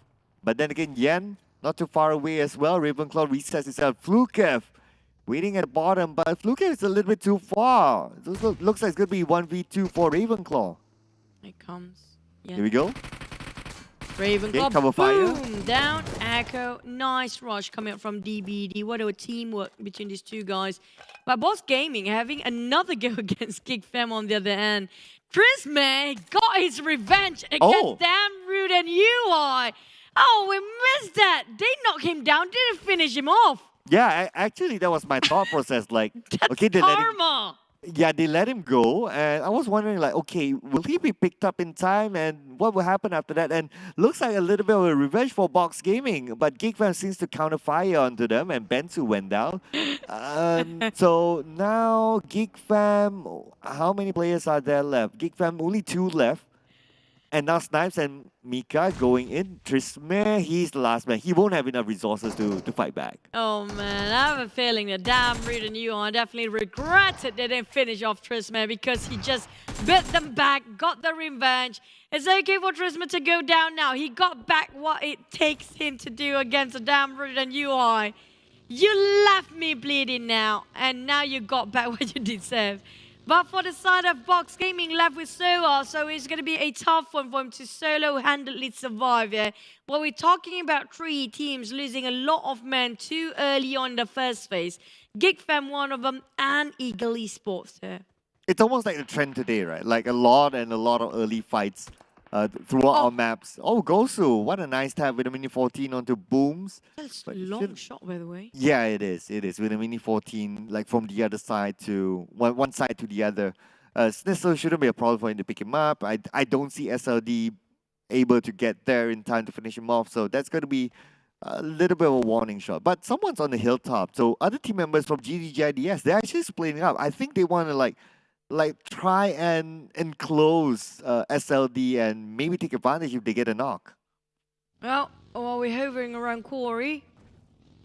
But then again, Yen, not too far away as well. Ravenclaw resets itself. Flukev, waiting at the bottom, but Flukev is a little bit too far. This looks like it's going to be 1v2 for Ravenclaw. It comes. Yeah. Here we go. Ravenclaw, cover fire. boom, down, Echo, nice rush coming up from DBD. What a teamwork between these two guys. But Boss Gaming having another go against Geek Fam on the other hand. Trisme got his revenge against Damroot and UI. Oh, we missed that. They knocked him down, didn't finish him off. Yeah, actually, that was my thought process. Like, That's okay, karma. they let him go, and I was wondering, like, okay, will he be picked up in time, and what will happen after that? And looks like a little bit of a revenge for Box Gaming, but Geek Fam seems to counter fire onto them, and Bensu went down. So now Geek Fam, how many players are there left? Geek Fam, only 2 left. And now Snipes and Mika going in. Trisme, he's the last man. He won't have enough resources to fight back. Oh man, I have a feeling that Damroot and UI definitely regretted they didn't finish off Trisme because he just bit them back, got the revenge. It's okay for Trisme to go down now. He got back what it takes him to do against Damroot and UI. You left me bleeding now, and now you got back what you deserve. But for the side of Box Gaming left with Soa, so it's going to be a tough one for him to solo-handedly survive here. But we're talking about 3 teams losing a lot of men too early on in the first phase. Geek Fam, one of them, and Ego Esports here. It's almost like the trend today, right? Like a lot of early fights throughout our maps. Oh, Gosu, what a nice tap with a Mini 14 onto Booms. That's a long shot, by the way. Yeah, it is. It is with a Mini 14, like from the other side to one side to the other. So shouldn't be a problem for him to pick him up. I don't see SLD able to get there in time to finish him off. So that's going to be a little bit of a warning shot. But someone's on the hilltop. So other team members from GIDS, they're actually splitting up. I think they want to like try and enclose SLD and maybe take advantage if they get a knock. Well, while we're hovering around Quarry,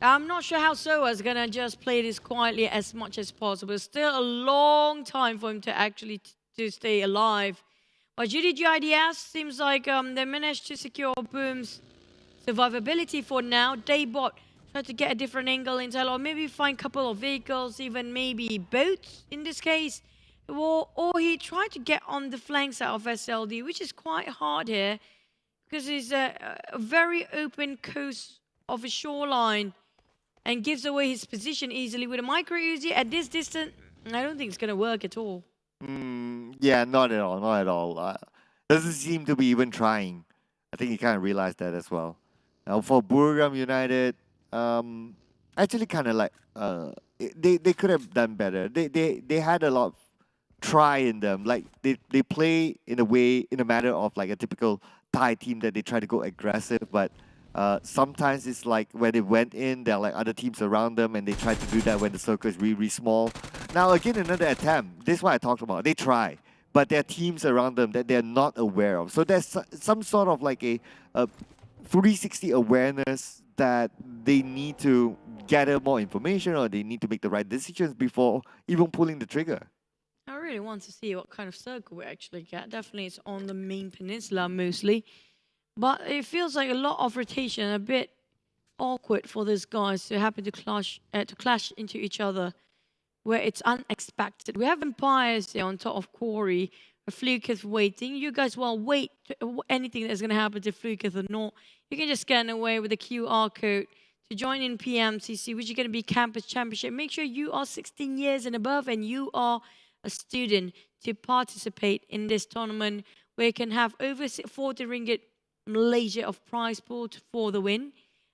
I'm not sure how Soa's gonna just play this quietly as much as possible. Still a long time for him to actually to stay alive. But GIDS seems like they managed to secure Boom's survivability for now. Daybot tried to get a different angle intel, or maybe find a couple of vehicles, even maybe boats in this case. Or he tried to get on the flanks out of SLD, which is quite hard here because it's a very open coast of a shoreline and gives away his position easily with a micro Uzi at this distance. I don't think it's going to work at all. Yeah, not at all, not at all. Doesn't seem to be even trying. I think he kind of realized that as well. Now for Buriram United, actually kind of like they could have done better. They had a lot of try in them. Like they play in a manner of like a typical Thai team that they try to go aggressive, but sometimes it's like when they went in, there are like other teams around them and they try to do that when the circle is really, really small. Now again, another attempt. This is what I talked about. They try, but there are teams around them that they're not aware of. So there's some sort of like a 360 awareness that they need to gather more information, or they need to make the right decisions before even pulling the trigger. I really want to see what kind of circle we actually get. Definitely it's on the main peninsula mostly. But it feels like a lot of rotation, a bit awkward for these guys to happen to clash into each other, where it's unexpected. We have Empires here on top of Quarry. Fluke is waiting. You guys will wait anything that's going to happen to Fluke or not. You can just scan away with the QR code to join in PMCC, which is going to be Campus Championship. Make sure you are 16 years and above and you are a student to participate in this tournament, where you can have over 40 ringgit Malaysia of prize pool for the win,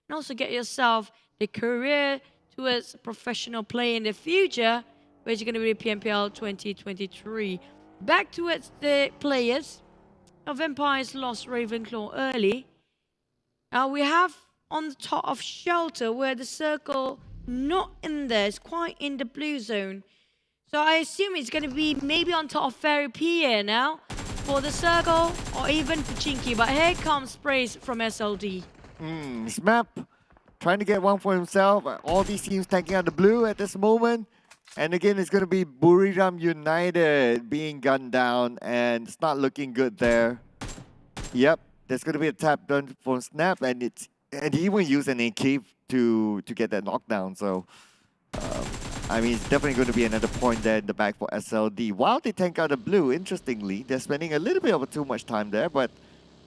and also get yourself the career towards professional play in the future, which is going to be PMPL 2023. Back towards the players of Empires lost Ravenclaw early. We have on the top of Shelter, where the circle not in there, it's quite in the blue zone. So I assume it's going to be maybe on top of Fairy Pier now for the circle, or even Pachinki. But here comes praise from SLD. Smap trying to get one for himself. All these teams tanking out the blue at this moment. And again, it's going to be Buriram United being gunned down, and it's not looking good there. Yep, there's going to be a tap done for Snap, and he even used an AK to get that knockdown. So, I mean, it's definitely going to be another point there in the back for SLD. While they tank out the blue, interestingly, they're spending a little bit of too much time there, but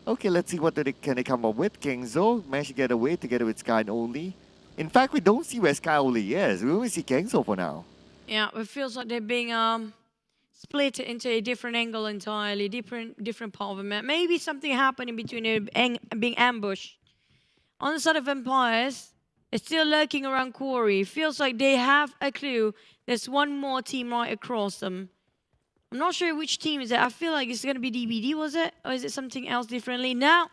okay, let's see what can they come up with. Kengzo managed to get away together with Sky and Oli. In fact, we don't see where Sky Oli is. We only see Kengzo for now. Yeah, it feels like they're being split into a different angle entirely, different part of the map. Maybe something happened in between being ambushed. On the side of Empires, it's still lurking around Quarry. Feels like they have a clue. There's one more team right across them. I'm not sure which team is it. I feel like it's going to be DBD, was it? Or is it something else differently? Now,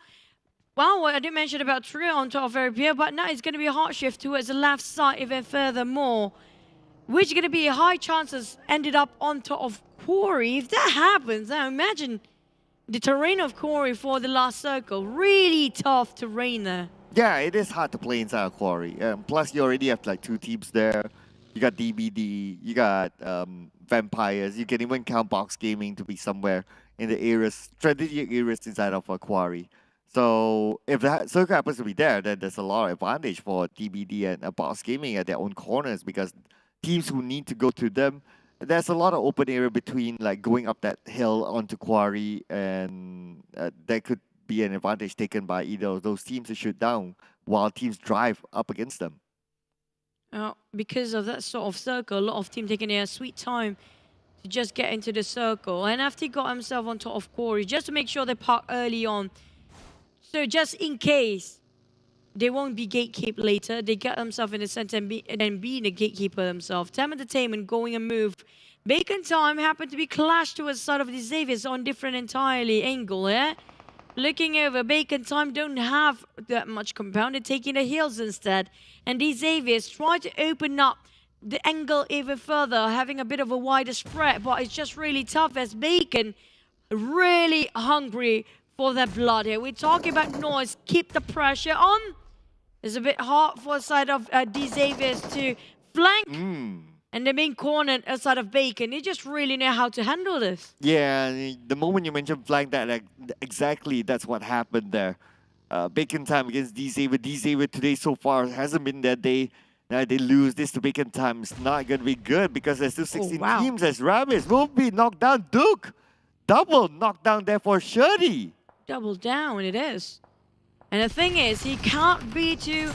well, I did mention about Trio on top of Arabia, but now it's going to be a hard shift towards the left side even furthermore, which is going to be high chances ended up on top of Quarry. If that happens, now imagine the terrain of Quarry for the last circle. Really tough terrain there. Yeah, it is hard to play inside a Quarry. Plus, you already have like 2 teams there. You got DBD, you got Vampires. You can even count Box Gaming to be somewhere in the areas, strategic areas inside of a Quarry. So if that circle happens to be there, then there's a lot of advantage for DBD and Box Gaming at their own corners, because teams who need to go to them, there's a lot of open area between like going up that hill onto Quarry, and there could be an advantage taken by either of those teams to shoot down while teams drive up against them. Because of that sort of circle, a lot of teams taking their sweet time to just get into the circle. And FT got himself on top of Quarry just to make sure they park early on. So just in case they won't be gatekeep later, they get themselves in the center and being a gatekeeper themselves. TEM Entertainment going a move. Bacon Time happened to be clashed towards the side of the Xavier's on different entirely angle, yeah? Looking over, Bacon Time don't have that much compound. They're taking the heals instead. And these Xaviers try to open up the angle even further, having a bit of a wider spread. But it's just really tough as Bacon really hungry for their blood here. We're talking about noise. Keep the pressure on. It's a bit hard for the side of these Xaviers to flank. And they're being cornered outside of Bacon. They just really know how to handle this. Yeah, the moment you mentioned flank, that exactly that's what happened there. Bacon Time against D-Xavier. D-Xavier today so far hasn't been their day. Now they lose this to Bacon Time. It's not going to be good because there's still 16 teams as Rabbits will be knocked down. Duke, double knockdown there for Shirley. Double down it is. And the thing is, he can't be too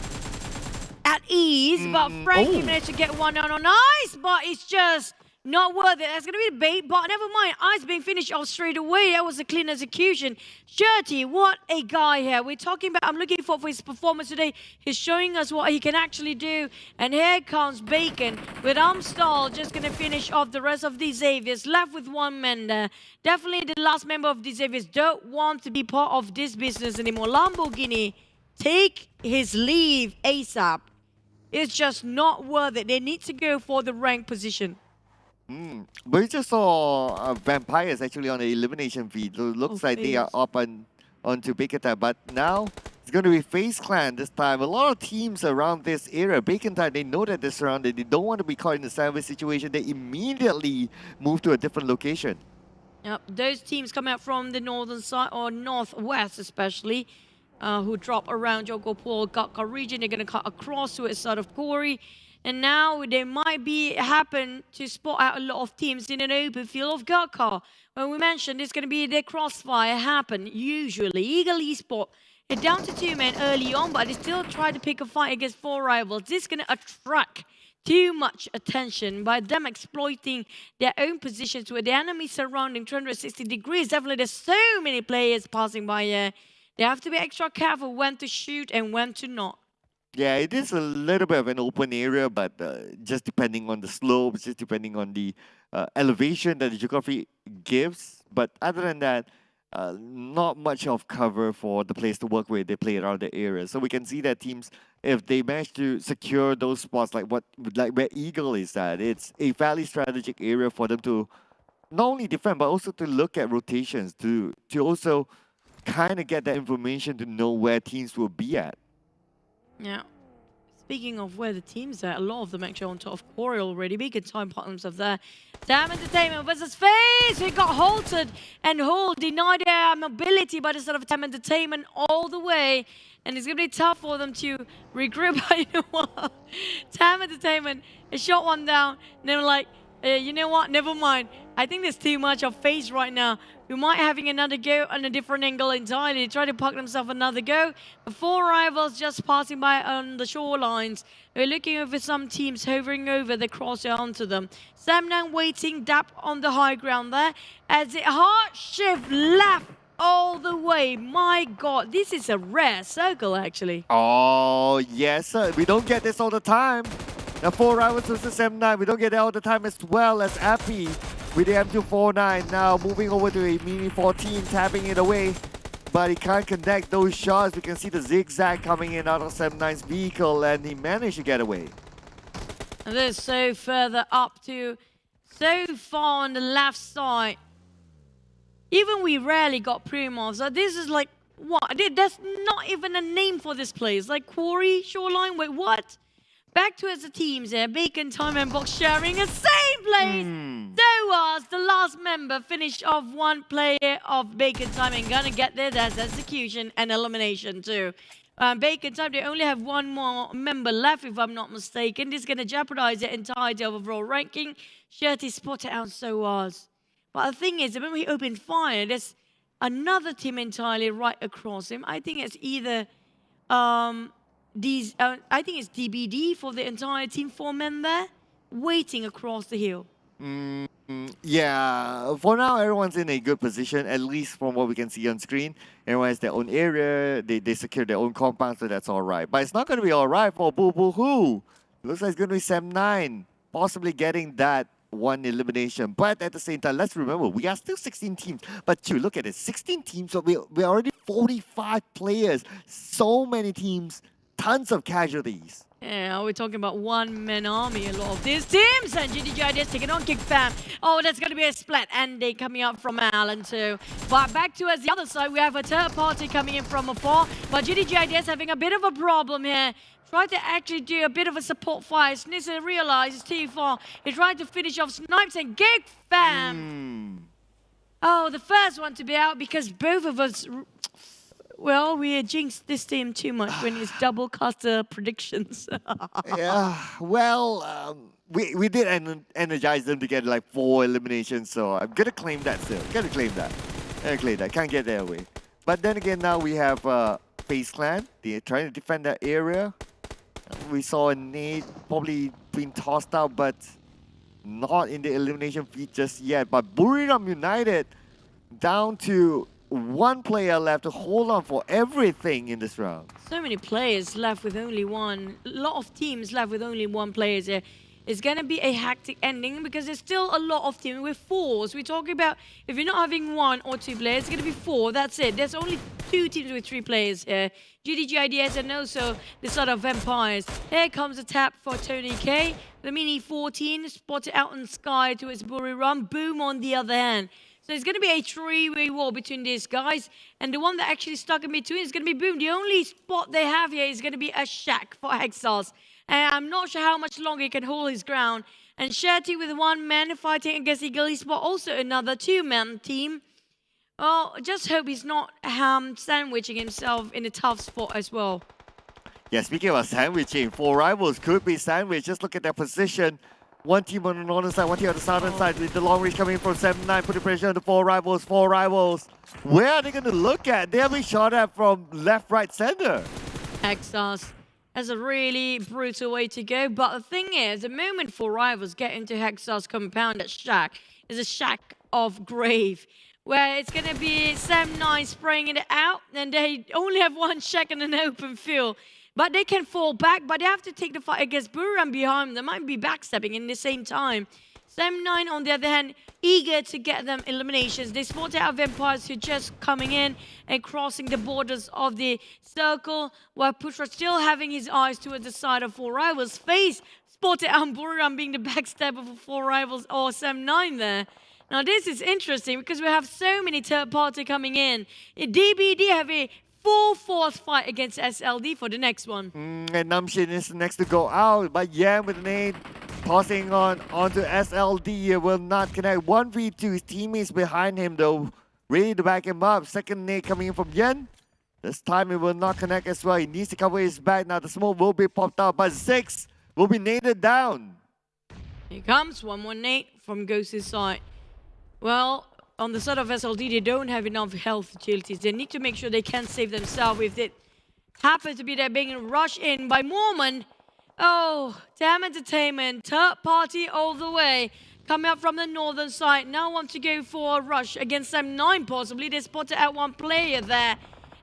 at ease, but Frankie managed to get one down on ice, but it's just not worth it. That's going to be the bait, but never mind. Ice being finished off straight away. That was a clean execution. Shirty, what a guy here. We're talking about, I'm looking for his performance today. He's showing us what he can actually do. And here comes Bacon with Armstall, just going to finish off the rest of these Xaviers. Left with one man there. Definitely the last member of these Xaviers don't want to be part of this business anymore. Lamborghini, take his leave ASAP. It's just not worth it. They need to go for the rank position. But we just saw vampires actually on the elimination feed. So it looks like they are up onto Bacon Time. But now it's going to be FaZe Clan this time. A lot of teams around this area. Bacon Time, they know that they're surrounded. They don't want to be caught in a sandwich situation. They immediately move to a different location. Yep, those teams come out from the northern side or northwest especially, who drop around Jogopol, Gatka region. They're going to cut across to the side of Kori. And now they might happen to spot out a lot of teams in an open field of Gatka. When we mentioned it's going to be the crossfire happen, usually. Ego Esport, they're down to 2 men early on, but they still try to pick a fight against 4 rivals. This is going to attract too much attention by them exploiting their own positions with the enemy surrounding 360 degrees. Definitely there's so many players passing by here. They have to be extra careful when to shoot and when to not. Yeah, it is a little bit of an open area, but just depending on the slopes, just depending on the elevation that the geography gives. But other than that, not much of cover for the players to work with. They play around the area. So we can see that teams, if they manage to secure those spots like where Eagle is at, it's a fairly strategic area for them to not only defend, but also to look at rotations, to also kind of get that information to know where teams will be at. Yeah. Speaking of where the teams are, a lot of them actually on top of Quarry already. Big time partners of there. TEM Entertainment versus FaZe. We got halted and hold, denied their mobility by the side of TEM Entertainment all the way. And it's going to be tough for them to regroup. But you know what? TEM Entertainment, they shot one down. And they were like, you know what? Never mind. I think there's too much of FaZe right now. We might having another go on a different angle entirely. They try to park themselves another go. But 4 rivals just passing by on the shorelines. We're looking over some teams hovering over the crosshair onto them. Samnang waiting, Dap on the high ground there. As it hard shift left all the way. My God, this is a rare circle actually. Oh, yes, sir. We don't get this all the time. The 4 rivals versus M9, we don't get that all the time as well as Appy with the M249 now moving over to a Mini 14, tapping it away. But he can't connect those shots. We can see the zigzag coming in out of M9's vehicle and he managed to get away. And they're so further up to so far on the left side. Even we rarely got Primos. So this is like, what? There's not even a name for this place. Like Quarry, Shoreline, wait, what? Back to as a teams here. Bacon Time and Box sharing the same place. So was the last member finished off 1 player of Bacon Time and gonna get there. That's execution and elimination too. Bacon Time, they only have 1 more member left if I'm not mistaken. This is gonna jeopardize the entirety of overall ranking. Shirty spotted out, so was. But the thing is, when we open fire, there's another team entirely right across him. I think it's either I think it's DBD for the entire team, 4 men there, waiting across the hill. Yeah, for now, everyone's in a good position, at least from what we can see on screen. Everyone has their own area, they secure their own compound, so that's all right. But it's not going to be all right for Boo Boo Hoo. Looks like it's going to be Sam9, possibly getting that 1 elimination. But at the same time, let's remember, we are still 16 teams. But you look at it, 16 teams, so we're already 45 players. So many teams. Tons of casualties. Yeah, we're talking about 1-man army, a lot of these teams. And GIDS taking on Geek Fam. Oh, that's going to be a split. And they coming up from Alan too. But back to us, the other side, we have a third party coming in from afar. But GIDS having a bit of a problem here. Tried to actually do a bit of a support fire. Snizzer realized it's too far. He tried to finish off Snipes and Geek Fam. Oh, the first one to be out because both of us... Well, we jinxed this team too much when it's double caster predictions. Yeah, well, we did energize them to get like 4 eliminations, so I'm gonna claim that still. Gonna claim that. Can't get that away. But then again, now we have FaZe Clan. They're trying to defend that area. We saw a nade probably being tossed out, but not in the elimination feed just yet. But Buriram United down to 1 player left to hold on for everything in this round. So many players left with only 1. A lot of teams left with only 1 player here. it's going to be a hectic ending because there's still a lot of teams with 4s. We're talking about if you're not having 1 or 2 players, it's going to be 4. That's it. There's only 2 teams with 3 players here. GIDS and also the sort of Vampires. Here comes a tap for Tony K. The Mini 14 spotted out in sky towards Buriram. Boom on the other hand. So it's going to be a 3-way war between these guys. And the one that actually stuck in between is going to be Boom. The only spot they have here is going to be a shack for Hexas. And I'm not sure how much longer he can hold his ground. And Shetty with 1 man fighting against Ego LIMAX, also another 2-man team. Well, just hope he's not sandwiching himself in a tough spot as well. Yeah, speaking about sandwiching, 4 rivals could be sandwiched. Just look at their position. 1 team on the northern side, 1 team on the southern side with the long reach coming in from 7-9, putting pressure on the 4 rivals. 4 rivals. Where are they going to look at? They'll be shot at from left, right, center. Hexas. That's a really brutal way to go. But the thing is, the moment 4 rivals get into Hexas compound at shack is a shack of grave, where it's going to be 7-9 spraying it out, and they only have 1 shack in an open field. But they can fall back, but they have to take the fight against Buriram behind. They might be backstepping in the same time. 7-9, on the other hand, eager to get them eliminations. They spotted out Vampires who just coming in and crossing the borders of the circle, while Pushra still having his eyes towards the side of 4 rivals. FaZe spotted out Buriram being the backstabber for 4 rivals or 7-9 there. Now this is interesting because we have so many third party coming in. DBD have a full force fight against SLD for the next one. And Namshin is next to go out, but Yam with an nade tossing onto SLD will not connect. 1v2, his teammates behind him though, ready to back him up. Second nade coming in from Yen. This time it will not connect as well. He needs to cover his back. Now the smoke will be popped out, but 6 will be naded down. Here comes 118 from Ghost's side. Well, on the side of SLD, they don't have enough health utilities. They need to make sure they can save themselves if it happens to be there being rushed in by Mormon. Oh, TEM Entertainment, third party all the way. Coming up from the northern side. Now want to go for a rush against M9 possibly. They spotted out 1 player there.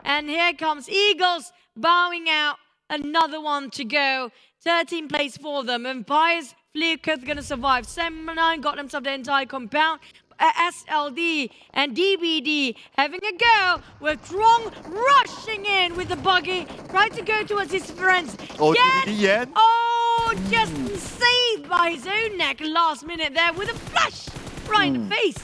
And here comes Eagles bowing out. Another one to go. 13 plays for them. Vampires, Fleerketh gonna survive. 7-9 got themselves the entire compound. SLD and DBD having a go with Drong rushing in with the buggy, trying to go towards his friends. Oh, Yen! Oh, just saved by his own neck last minute there with a flash right in the face.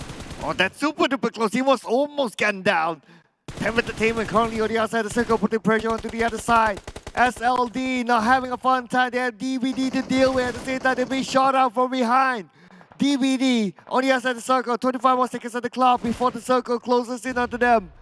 Oh, that's super duper close. He was almost gunned down. TEM Entertainment currently on the outside of the circle, putting pressure onto the other side. SLD not having a fun time. They have DBD to deal with. At the same time, they're being shot out from behind. DBD on the outside of the circle, 25 more seconds on the clock before the circle closes in onto them.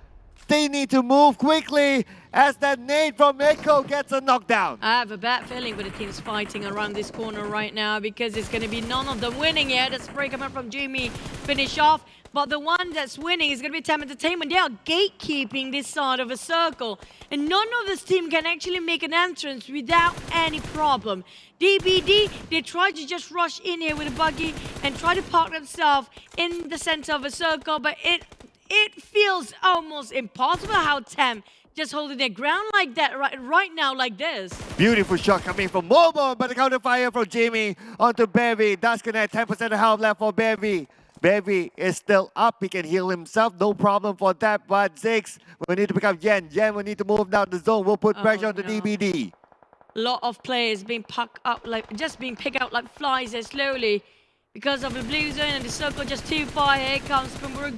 They need to move quickly as that nade from Echo gets a knockdown. I have a bad feeling with the teams fighting around this corner right now because it's going to be none of them winning here. The spray coming from Jimmy finish off. But the one that's winning is going to be TEM Entertainment. They are gatekeeping this side of a circle. And none of this team can actually make an entrance without any problem. DBD, they try to just rush in here with a buggy and try to park themselves in the center of a circle. But it feels almost impossible how TEM just holding their ground like that right now like this. Beautiful shot coming from Momo, but the counter fire from Jamie onto Bevy. Does connect, 10% of health left for Bevy. Bevy is still up. He can heal himself. No problem for that. But Ziggs will need to pick up Yen. Yen will need to move down the zone. We'll put pressure on the DBD. A lot of players being picked up like flies there slowly because of the blue zone and the circle just too far. Here comes Pamburu.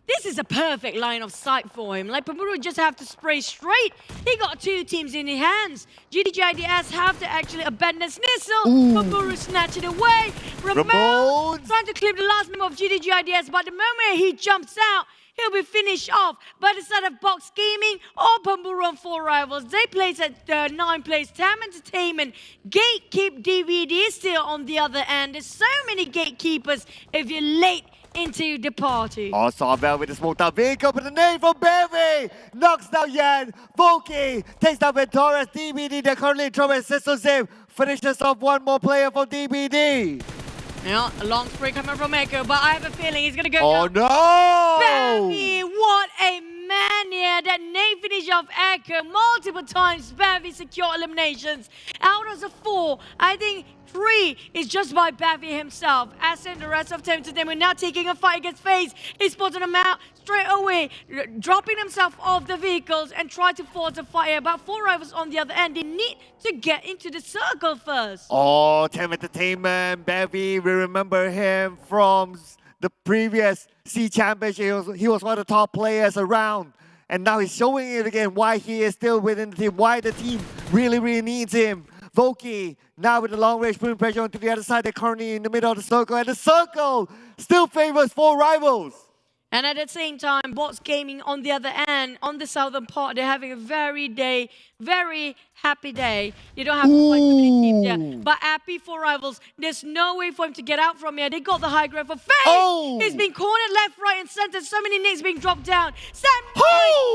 This is a perfect line of sight for him. Like Pamburu just have to spray straight. He got 2 teams in his hands. GIDS have to actually abandon Snissel. Pamburu snatch it away. Ramon trying to clip the last member of GIDS, but the moment he jumps out, he'll be finished off by the side of Box Gaming or Pamburu on 4 rivals. They place at 9 plays. TEM Entertainment, Gatekeep DVD is still on the other end. There's so many gatekeepers if you're late into the party. Oh, Sawbell with the smoked out vehicle, but the name from Bevy knocks down Yan. Volky takes down Ventoras. DBD, they're currently in trouble. Sizzle Zim finishes off 1 more player from DBD. Yeah, a long spray coming from Echo, but I have a feeling he's gonna go. Oh down. no! Bevy, what a man here, that name finish off Echo multiple times. Bavy secure eliminations. Out of the 4, I think 3 is just by Bavy himself. As in the rest of TEM Entertainment now taking a fight against FaZe. Esports on him out straight away, dropping himself off the vehicles and try to force a fight here. But 4 rivals on the other end, they need to get into the circle first. Oh, TEM Entertainment, Bevy, we remember him from the previous SEA Championship. He was one of the top players around. And now he's showing it again why he is still within the team, why the team really needs him. Voki now with the long range putting pressure onto the other side. They're currently in the middle of the circle, and the circle still favors 4 rivals. And at the same time, Bots Gaming on the other end, on the southern part, they're having a very happy day. You don't have quite so many teams here. But happy 4 rivals. There's no way for him to get out from here. They got the high ground for FaZe. He's been cornered left, right, and center. So many nades being dropped down. Sam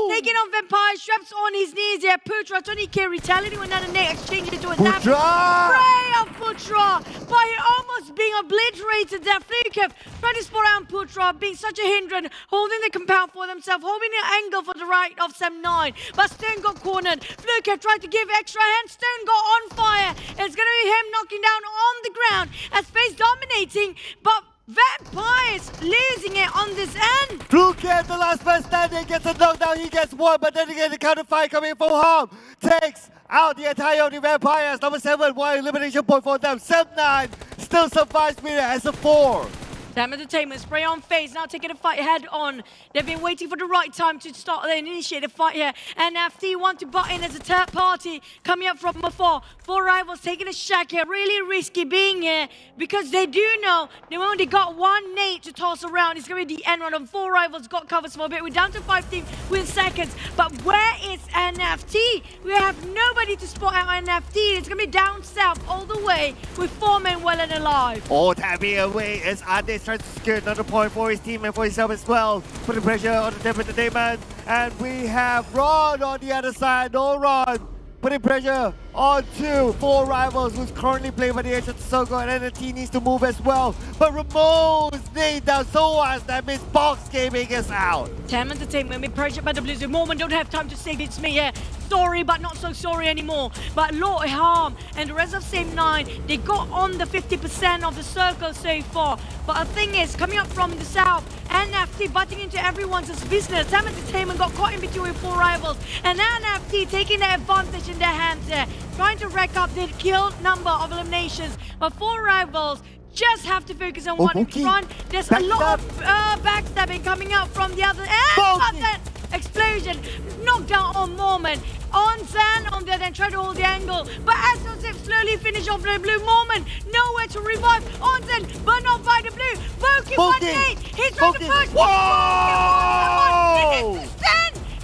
taking on Vampire, straps on his knees here. Putra, 20k retaliating with another nade, exchanging it to a nap. Spray of Putra, but he almost being obliterated there. Flukev trying to spot out Putra, being such a hindrance, holding the compound for themselves, holding the angle for the right of Sam9. But Stone got cornered. Flukev tried to give extra hand. Stone got on fire. It's going to be him knocking down on the ground as FaZe dominating, but Vampires losing it on this end. Flukev, the last man standing, gets a knockdown. He gets 1, but then again the counter fire coming from Harm takes out the entire of the Vampires. Number 7, 1 elimination point for them. Sam9 still survives with it as a 4. TEM Entertainment spray on FaZe, now taking a fight head on. They've been waiting for the right time to start and initiate the fight here. And FT want to butt in as a third party coming up from afar. 4 rivals taking a shot here, really risky being here because they do know they only got 1 nade to toss around. It's going to be the end run of 4 rivals got covers for a bit. We're down to 5 teams within seconds. But where is NFT? We have nobody to spot out NFT. It's going to be down south all the way with 4 men well and alive. Oh, tapping away as Ades tries to secure another point for his team and for himself as well. Putting pressure on the TEM Entertainment. And we have Ron on the other side. No Ron. Putting pressure onto 4 rivals who's currently playing by the edge of the circle, and NFT needs to move as well. But Ramon's nade down so hard that means Box Gaming is out. TEM Entertainment being pressured by the Blizzard. Moment don't have time to save it's me here. Sorry, but not so sorry anymore. But Lord Harm and the rest of Sam9, they got on the 50% of the circle so far. But the thing is, coming up from the south, NFT butting into everyone's business. TEM Entertainment got caught in between 4 rivals. And NFT taking the advantage in their hands there, trying to rack up the kill number of eliminations. But 4 rivals just have to focus on one in front. There's a lot of backstabbing coming out from the other end. But then explosion, knockdown on Moment. On Zan on the other end, try to hold the angle. But as Joseph slowly finish off the blue, Moment nowhere to revive. On Zan, burn off by the blue. Voki 1-8. He's trying to push. Whoa!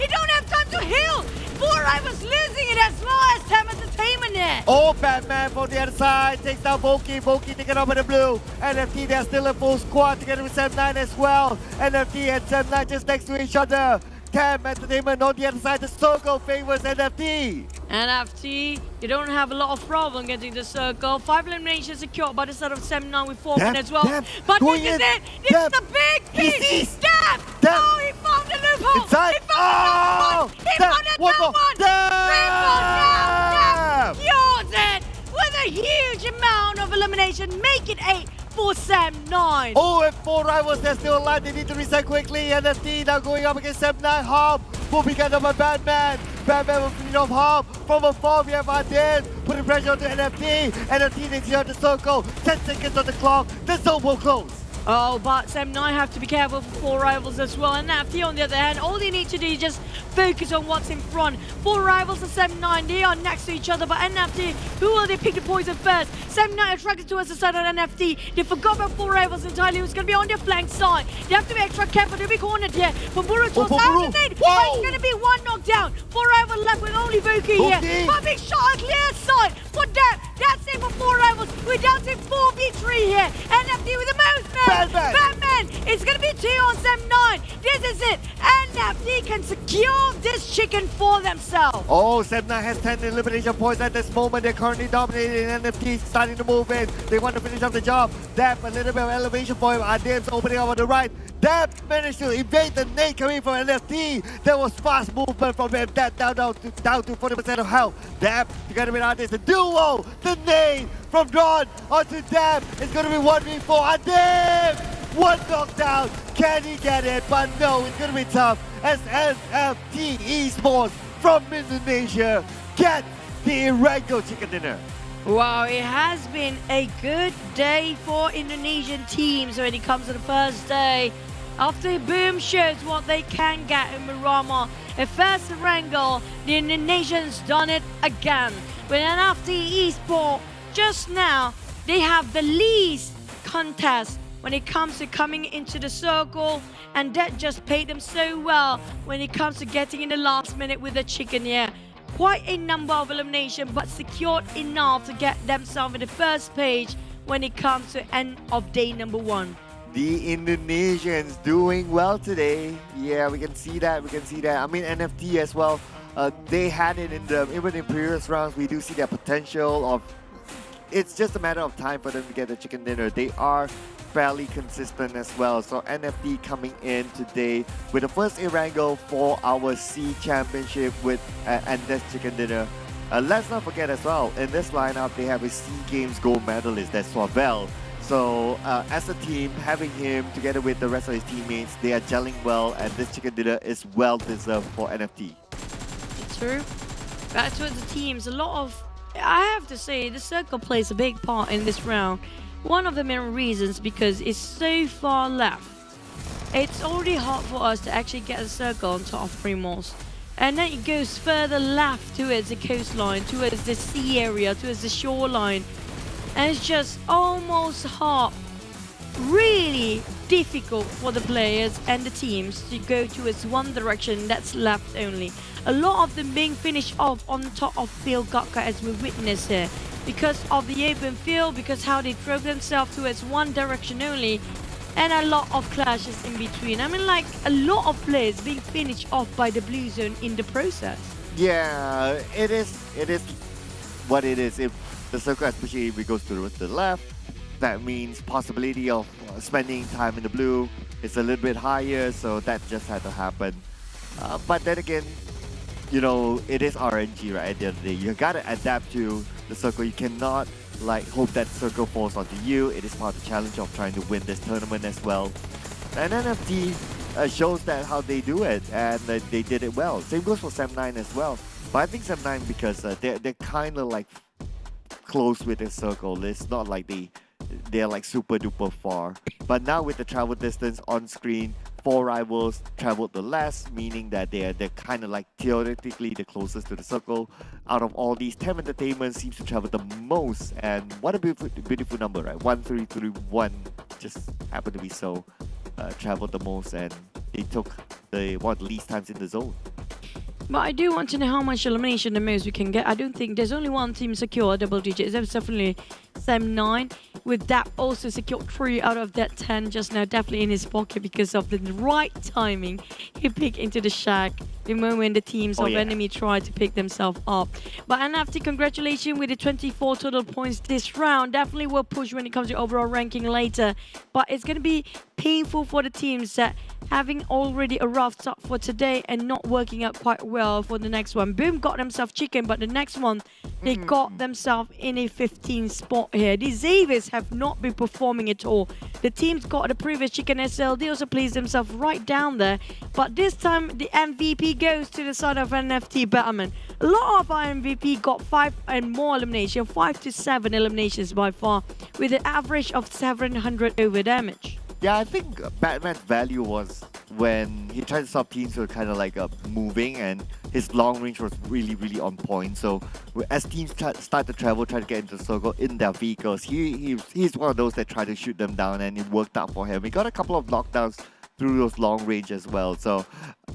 He don't have time to heal. 4 rivals losing it as well as TEM Entertainment there. Oh, Batman from the other side takes down Voki. Voki taking over the blue. NFT, they're still a full squad together with Sam9 as well. NFT and Sam9 just next to each other. TEM Entertainment on the other side. The circle favors NFT. NFT, you don't have a lot of problem getting the circle. 5 eliminations secured by the side of Sam9 with 4 men as well. But this is it. This is the big piece. Damn! Oh, he found the loophole. Inside. He found the one. Yours it with a huge amount of elimination. Make it 8 for Sam9. Oh, and 4 rivals, they're still alive. They need to reset quickly. NFT now going up against Sam9. Harm will be cut off by Batman. Batman will finish off Harm. From afar, we have Ades putting pressure on the NFT. NFT needs to the circle. 10 seconds on the clock. The zone will close. Oh, but Sam9 have to be careful for 4 rivals as well. And NFT on the other hand, all they need to do is just focus on what's in front. 4 rivals and Sam9, they are next to each other. But NFT, who will they pick the poison first? Sam9 attracted towards the side of NFT. They forgot about 4 rivals entirely. Who's going to be on their flank side. They have to be extra careful. They'll be cornered here. But Buru toss out the nade. But it's going to be 1 knockdown. 4 rivals left with only Voki here. But big shot on clear side. For that, that's it for 4 rivals. We're down to 4v3 here. NFT with the most Batman. It's going to be 2 on Sam9. This is it. NFT can secure this chicken for themselves. Oh, Sem9 has 10 elimination points at this moment. They're currently dominating NFT, starting to move in. They want to finish up the job. Dap, a little bit of elevation for him. Adam's opening up on the right. Dap managed to evade the nade coming from NFT. There was fast movement from him. Dap down to 40% of health. Dap together with Adam, the duo. The nade from Ron onto Dap. It's going to be 1v4. Adam! One knockdown. Can he get it? But no, it's going to be tough as NFT Esports from Indonesia get the Rango chicken dinner. Wow, it has been a good day for Indonesian teams when it comes to the first day. After Boom shows what they can get in Buriram, a first wrangle, the Indonesians done it again. With an NFT Esport, just now, they have the least contest when it comes to coming into the circle, and that just paid them so well when it comes to getting in the last minute with the chicken here. Quite a number of elimination, but secured enough to get themselves in the first page when it comes to end of day number 1. The Indonesians doing well today. Yeah, we can see that. I mean, NFT as well. They had it even in previous rounds. We do see their potential of. It's just a matter of time for them to get the chicken dinner. They are fairly consistent as well. So NFT coming in today with the first Wrangle for our SEA Championship with and this chicken dinner. Let's not forget as well, in this lineup they have a SEA Games gold medalist, that's Swavel. So as a team, having him together with the rest of his teammates, they are gelling well, and this chicken dinner is well deserved for NFT. True. Back to the teams, a lot of, I have to say, the circle plays a big part in this round. One of the main reasons because it's so far left. It's already hard for us to actually get a circle on top of Primos. And then it goes further left towards the coastline, towards the sea area, towards the shoreline. And it's just almost hard, really difficult for the players and the teams to go towards one direction that's left only. A lot of them being finished off on top of field Gatka as we witness here. Because of the open field, because how they drove themselves towards one direction only, and a lot of clashes in between. I mean, like, a lot of players being finished off by the blue zone in the process. Yeah, it is what it is. If the circle, especially if it goes to the left, that means possibility of spending time in the blue is a little bit higher, so that just had to happen. But then again, you know, it is RNG, right? At the end of the day, you gotta adapt to the circle. You cannot like hope that circle falls onto you. It is part of the challenge of trying to win this tournament as well. And NFT shows that how they do it, and they did it well. Same goes for Sem9 as well. But I think Sem9, because they're kind of like close with the circle. It's not like they're like super duper far. But now with the travel distance on screen, 4 rivals traveled the less, meaning that they're kind of like theoretically the closest to the circle. Out of all these, TEM Entertainment seems to travel the most, and what a beautiful number, right? 1331 just happened to be so traveled the most, and they took the least times in the zone. But I do want to know how much elimination the most we can get. I don't think there's only one team secure double digits. There's definitely Sem9. With that also secured 3 out of that 10 just now, definitely in his pocket because of the right timing. He picked into the shack the moment the teams of enemy tried to pick themselves up. But NFT, congratulations with the 24 total points this round. Definitely will push when it comes to overall ranking later. But it's going to be painful for the teams that having already a rough start for today and not working out quite well for the next one. Boom got themselves chicken, but the next one, they got themselves in a 15 spot here. These Xaviers have not been performing at all. The teams got the previous chicken SL. They also placed themselves right down there. But this time, the MVP goes to the side of NFT Batman. A lot of our MVP got 5 and more elimination, 5 to 7 eliminations by far, with an average of 700 over damage. Yeah, I think Batman's value was when he tried to stop teams who were kind of like moving, and his long range was really on point. So as teams start to travel, try to get into the circle in their vehicles, he's one of those that try to shoot them down, and it worked out for him. He got a couple of knockdowns through those long range as well. So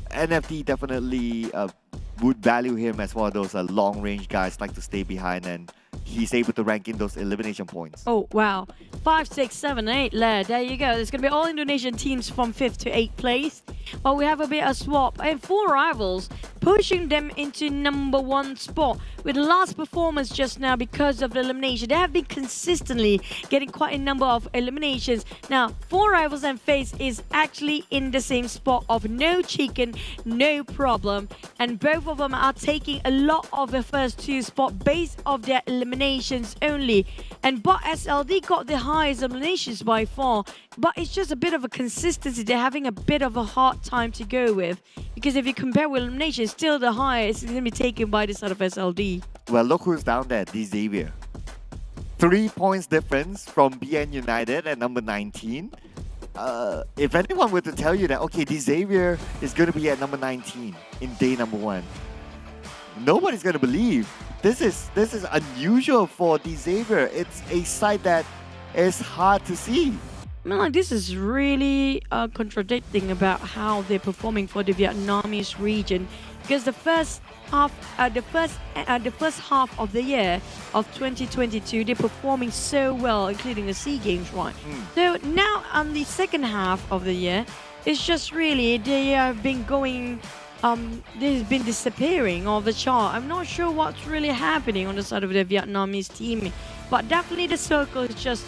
NFT definitely would value him as one of those long range guys, like to stay behind and he's able to rank in those elimination points. Oh, wow. 5, 6, 7, 8 there you go. There's going to be all Indonesian teams from 5th to 8th place. But we have a bit of swap. And 4 rivals pushing them into number 1 spot. With the last performance just now because of the elimination, they have been consistently getting quite a number of eliminations. Now, 4 rivals and FaZe is actually in the same spot of no chicken, no problem. And both of them are taking a lot of the first 2 spot based of their eliminations only. And but SLD got the highest eliminations by far, but it's just a bit of a consistency. They're having a bit of a hard time to go with, because if you compare with eliminations, still the highest is going to be taken by the side of SLD. Well, look who's down there, Xavier. 3 points difference from BN United at number 19. If anyone were to tell you that, okay, Xavier is going to be at number 19 in day number 1, nobody's going to believe. This is unusual for Xavier. It's a sight that is hard to see. I mean, like, this is really contradicting about how they're performing for the Vietnamese region, because the first half of the year of 2022, they're performing so well, including the SEA Games, right? So now on the second half of the year, it's just really they have been going. They've been disappearing off the chart. I'm not sure what's really happening on the side of the Vietnamese team, but definitely the circle is just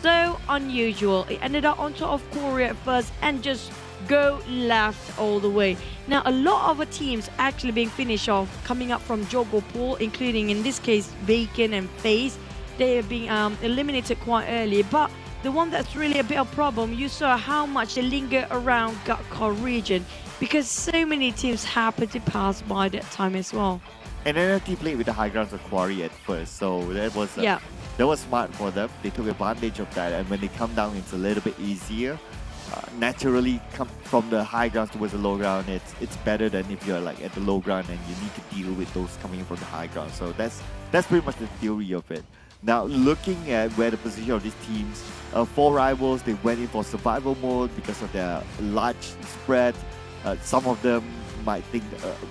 so unusual. It ended up on top of Korea at first and just go left all the way. Now, a lot of the teams actually being finished off coming up from Jogo Pool, including in this case Bacon and FaZe. They have been eliminated quite early, but the one that's really a bit of a problem, you saw how much they linger around Gakko region, because so many teams happen to pass by that time as well. And NFT played with the high grounds of Quarry at first, so that was smart for them. They took advantage of that, and when they come down, it's a little bit easier. Naturally, come from the high grounds towards the low ground, it's better than if you're like at the low ground and you need to deal with those coming in from the high ground. So that's pretty much the theory of it. Now, looking at where the position of these teams, 4 rivals, they went in for survival mode because of their large spread. Some of them might think,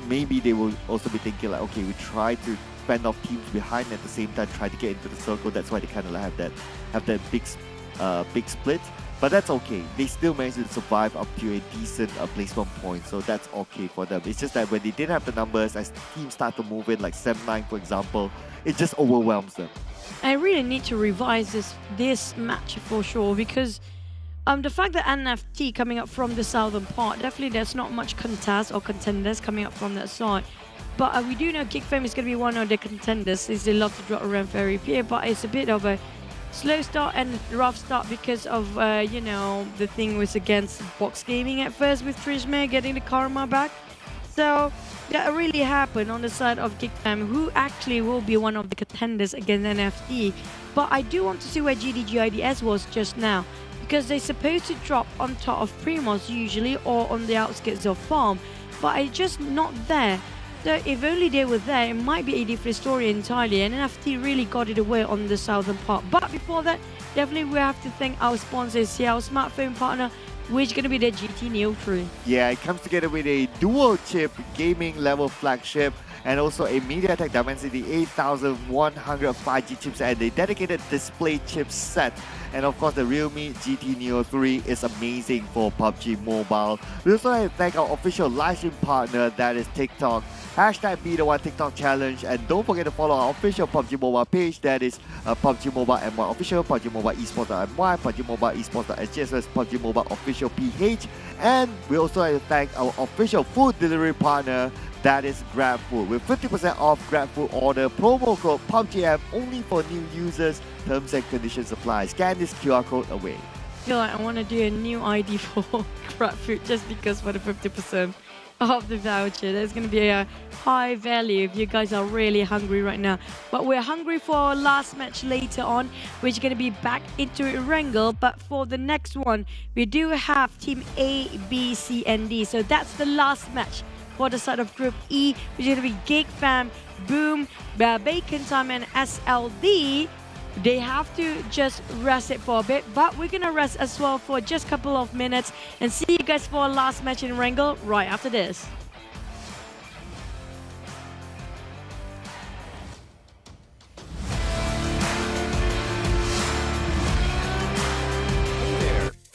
maybe they will also be thinking like, okay, we try to fend off teams behind at the same time, try to get into the circle. That's why they kind of have that big split. But that's okay. They still managed to survive up to a decent placement point, so that's okay for them. It's just that when they didn't have the numbers, as teams start to move in, like 7-9 for example, it just overwhelms them. I really need to revise this match for sure, because the fact that NFT coming up from the southern part, definitely there's not much contest or contenders coming up from that side. But we do know Geek Fam is going to be one of the contenders. They love to drop around very here, but it's a bit of a slow start and rough start because of, the thing was against Box Gaming at first with Trishme getting the karma back. So that really happened on the side of Geek Fam, who actually will be one of the contenders against NFT. But I do want to see where GIDS was just now, because they're supposed to drop on top of Primos usually or on the outskirts of Farm, but it's just not there. So if only they were there, it might be a different story entirely, and NFT really got it away on the southern part. But before that, definitely we have to thank our sponsors here, our smartphone partner, which is going to be the GT Neo 3. Yeah, it comes together with a dual chip gaming level flagship and also a MediaTek Dimensity 8100 5G chipset and a dedicated display chipset. And of course, the Realme GT Neo 3 is amazing for PUBG Mobile. We also have to thank our official livestream partner, that is TikTok. Hashtag Be The One TikTok Challenge, and don't forget to follow our official PUBG Mobile page, that is PUBG Mobile MY Official, PUBG Mobile Esports.my, PUBG Mobile Esports.sg, as well as PUBG Mobile Official PH. And we also have to thank our official food delivery partner, that is GrabFood, with 50% off GrabFood order, promo code PUBGM only for new users. Terms and conditions apply. Scan this QR code away. I feel like I want to do a new ID for GrabFood just because for the 50% of the voucher. There's going to be a high value if you guys are really hungry right now. But we're hungry for our last match later on, which is going to be back into Wrangle. But for the next one, we do have Team A, B, C, and D. So that's the last match for the side of Group E, which is going to be Geek Fam, Boom, Bacon Time, and SLD. They have to just rest it for a bit, but we're gonna rest as well for just a couple of minutes and see you guys for our last match in Wrangle right after this.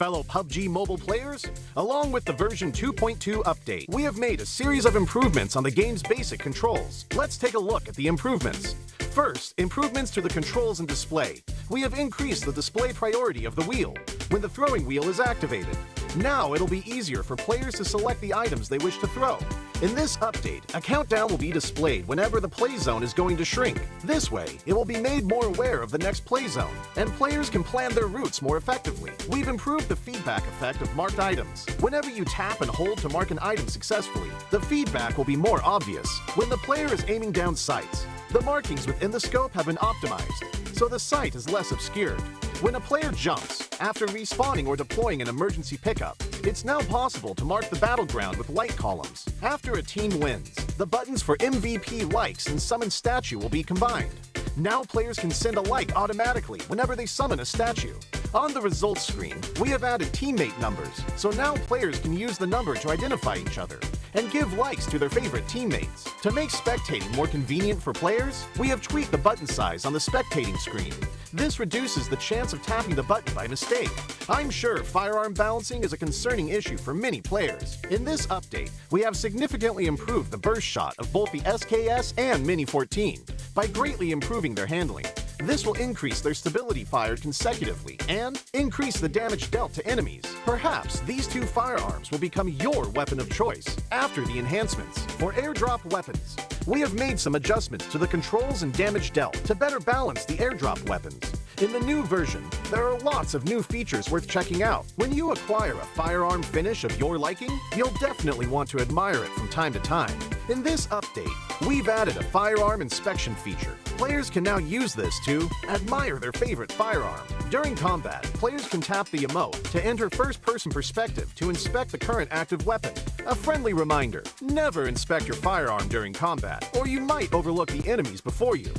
Fellow PUBG mobile players, along with the version 2.2 update, we have made a series of improvements on the game's basic controls. Let's take a look at the improvements. First, improvements to the controls and display. We have increased the display priority of the wheel when the throwing wheel is activated. Now it'll be easier for players to select the items they wish to throw. In this update, a countdown will be displayed whenever the play zone is going to shrink. This way, it will be made more aware of the next play zone, and players can plan their routes more effectively. We've improved the feedback effect of marked items. Whenever you tap and hold to mark an item successfully, the feedback will be more obvious. When the player is aiming down sights, the markings within the scope have been optimized, so the sight is less obscured. When a player jumps, after respawning or deploying an emergency pickup, it's now possible to mark the battleground with light columns. After a team wins, the buttons for MVP likes and summon statue will be combined. Now players can send a like automatically whenever they summon a statue. On the results screen, we have added teammate numbers, so now players can use the number to identify each other and give likes to their favorite teammates. To make spectating more convenient for players, we have tweaked the button size on the spectating screen. This reduces the chance of tapping the button by mistake. I'm sure firearm balancing is a concerning issue for many players. In this update, we have significantly improved the burst shot of both the SKS and Mini 14 by greatly improving their handling. This will increase their stability fired consecutively and increase the damage dealt to enemies. Perhaps these two firearms will become your weapon of choice after the enhancements. For airdrop weapons, we have made some adjustments to the controls and damage dealt to better balance the airdrop weapons. In the new version, there are lots of new features worth checking out. When you acquire a firearm finish of your liking, you'll definitely want to admire it from time to time. In this update, we've added a firearm inspection feature. Players can now use this to admire their favorite firearm. During combat, players can tap the emote to enter first-person perspective to inspect the current active weapon. A friendly reminder, never inspect your firearm during combat, or you might overlook the enemies before you.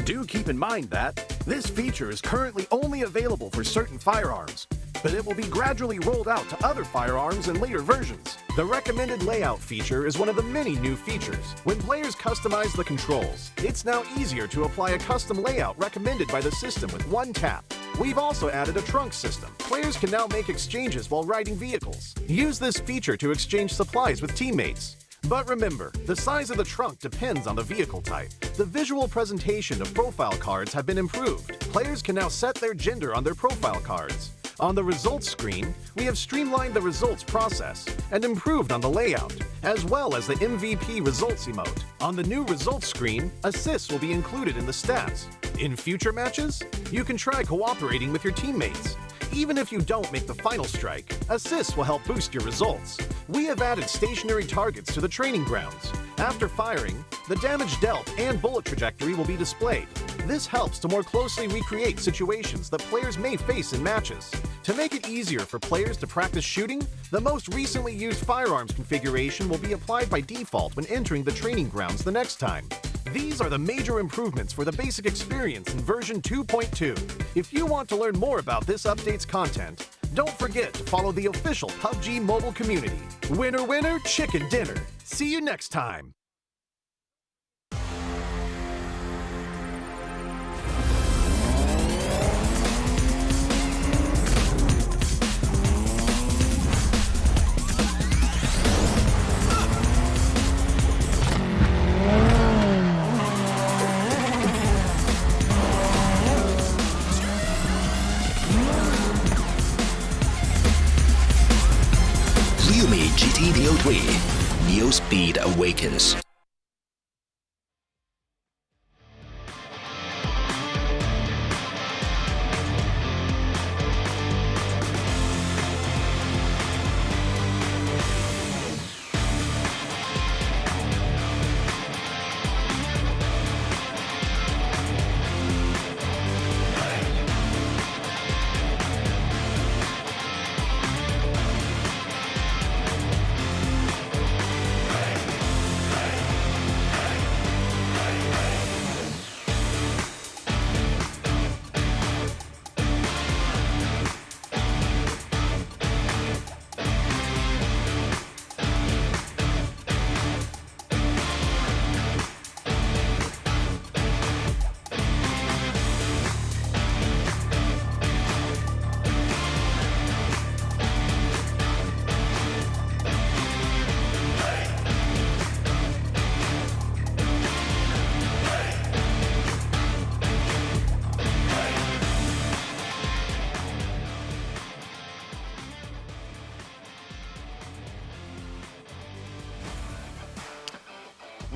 Do keep in mind that this feature is currently only available for certain firearms, but it will be gradually rolled out to other firearms in later versions. The recommended layout feature is one of the many new features. When players customize the controls, it's now easier to apply a custom layout recommended by the system with one tap. We've also added a trunk system. Players can now make exchanges while riding vehicles. Use this feature to exchange supplies with teammates. But remember, the size of the trunk depends on the vehicle type. The visual presentation of profile cards have been improved. Players can now set their gender on their profile cards. On the results screen, we have streamlined the results process and improved on the layout, as well as the MVP results emote. On the new results screen, assists will be included in the stats. In future matches, you can try cooperating with your teammates. Even if you don't make the final strike, assists will help boost your results. We have added stationary targets to the training grounds. After firing, the damage dealt and bullet trajectory will be displayed. This helps to more closely recreate situations that players may face in matches. To make it easier for players to practice shooting, the most recently used firearms configuration will be applied by default when entering the training grounds the next time. These are the major improvements for the basic experience in version 2.2. If you want to learn more about this update's content, don't forget to follow the official PUBG mobile community. Winner, winner, chicken dinner. See you next time. GT Neo 3, Neo Speed Awakens.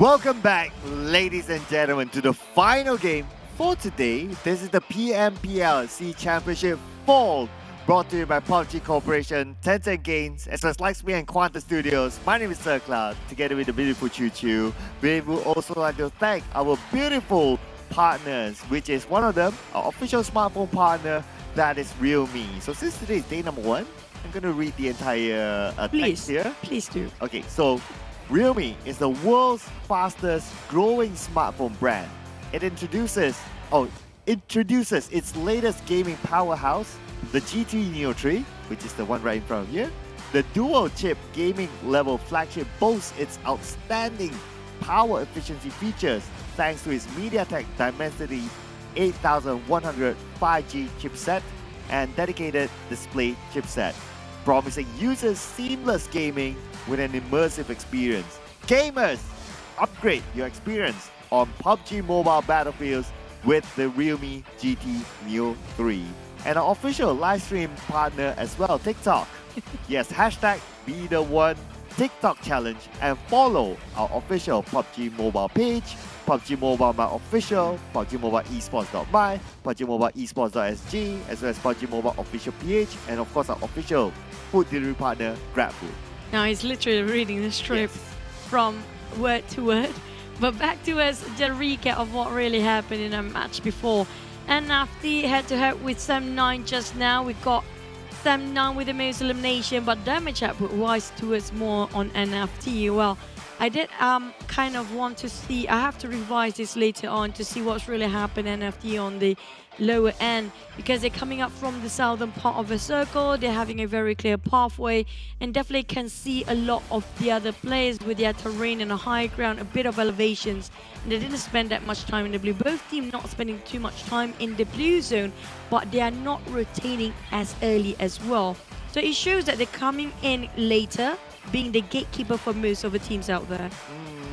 Welcome back, ladies and gentlemen, to the final game for today. This is the PMPL SEA Championship Fall, brought to you by PUBG Corporation, Tencent Games, as well as Livestream and Quantum Studios. My name is Sir Cloud, together with the beautiful Choo Choo. We would also like to thank our beautiful partners, which is one of them, our official smartphone partner, that is Realme. So since today is day number 1, I'm going to read the entire text here. Please do. Okay, so Realme is the world's fastest growing smartphone brand. It introduces its latest gaming powerhouse, the GT Neo 3, which is the one right in front of you. The dual-chip gaming level flagship boasts its outstanding power efficiency features thanks to its MediaTek Dimensity 8100 5G chipset and dedicated display chipset, promising users seamless gaming with an immersive experience. Gamers, upgrade your experience on PUBG mobile battlefields with the Realme GT Neo 3. And our official live stream partner as well, TikTok. Yes, hashtag be the one TikTok challenge and follow our official PUBG mobile page, PUBG Mobile My Official, PUBG Mobile Esports.my, PUBG Mobile Esports.sg, as well as PUBG Mobile Official PH, and of course our official food delivery partner, GrabFood. Now he's literally reading the script from word to word. But back to us, the recap of what really happened in our match before. NFT head-to-head with Sam9 just now. We got Sam9 with the most elimination, but damage output wise towards more on NFT. Well, I did kind of want to see, I have to revise this later on to see what's really happened NFT on the lower end, because they're coming up from the southern part of the circle. They're having a very clear pathway and definitely can see a lot of the other players with their terrain and a high ground, a bit of elevations, and they didn't spend that much time in the blue. Both teams not spending too much time in the blue zone, but they are not rotating as early as well. So it shows that they're coming in later, being the gatekeeper for most of the teams out there.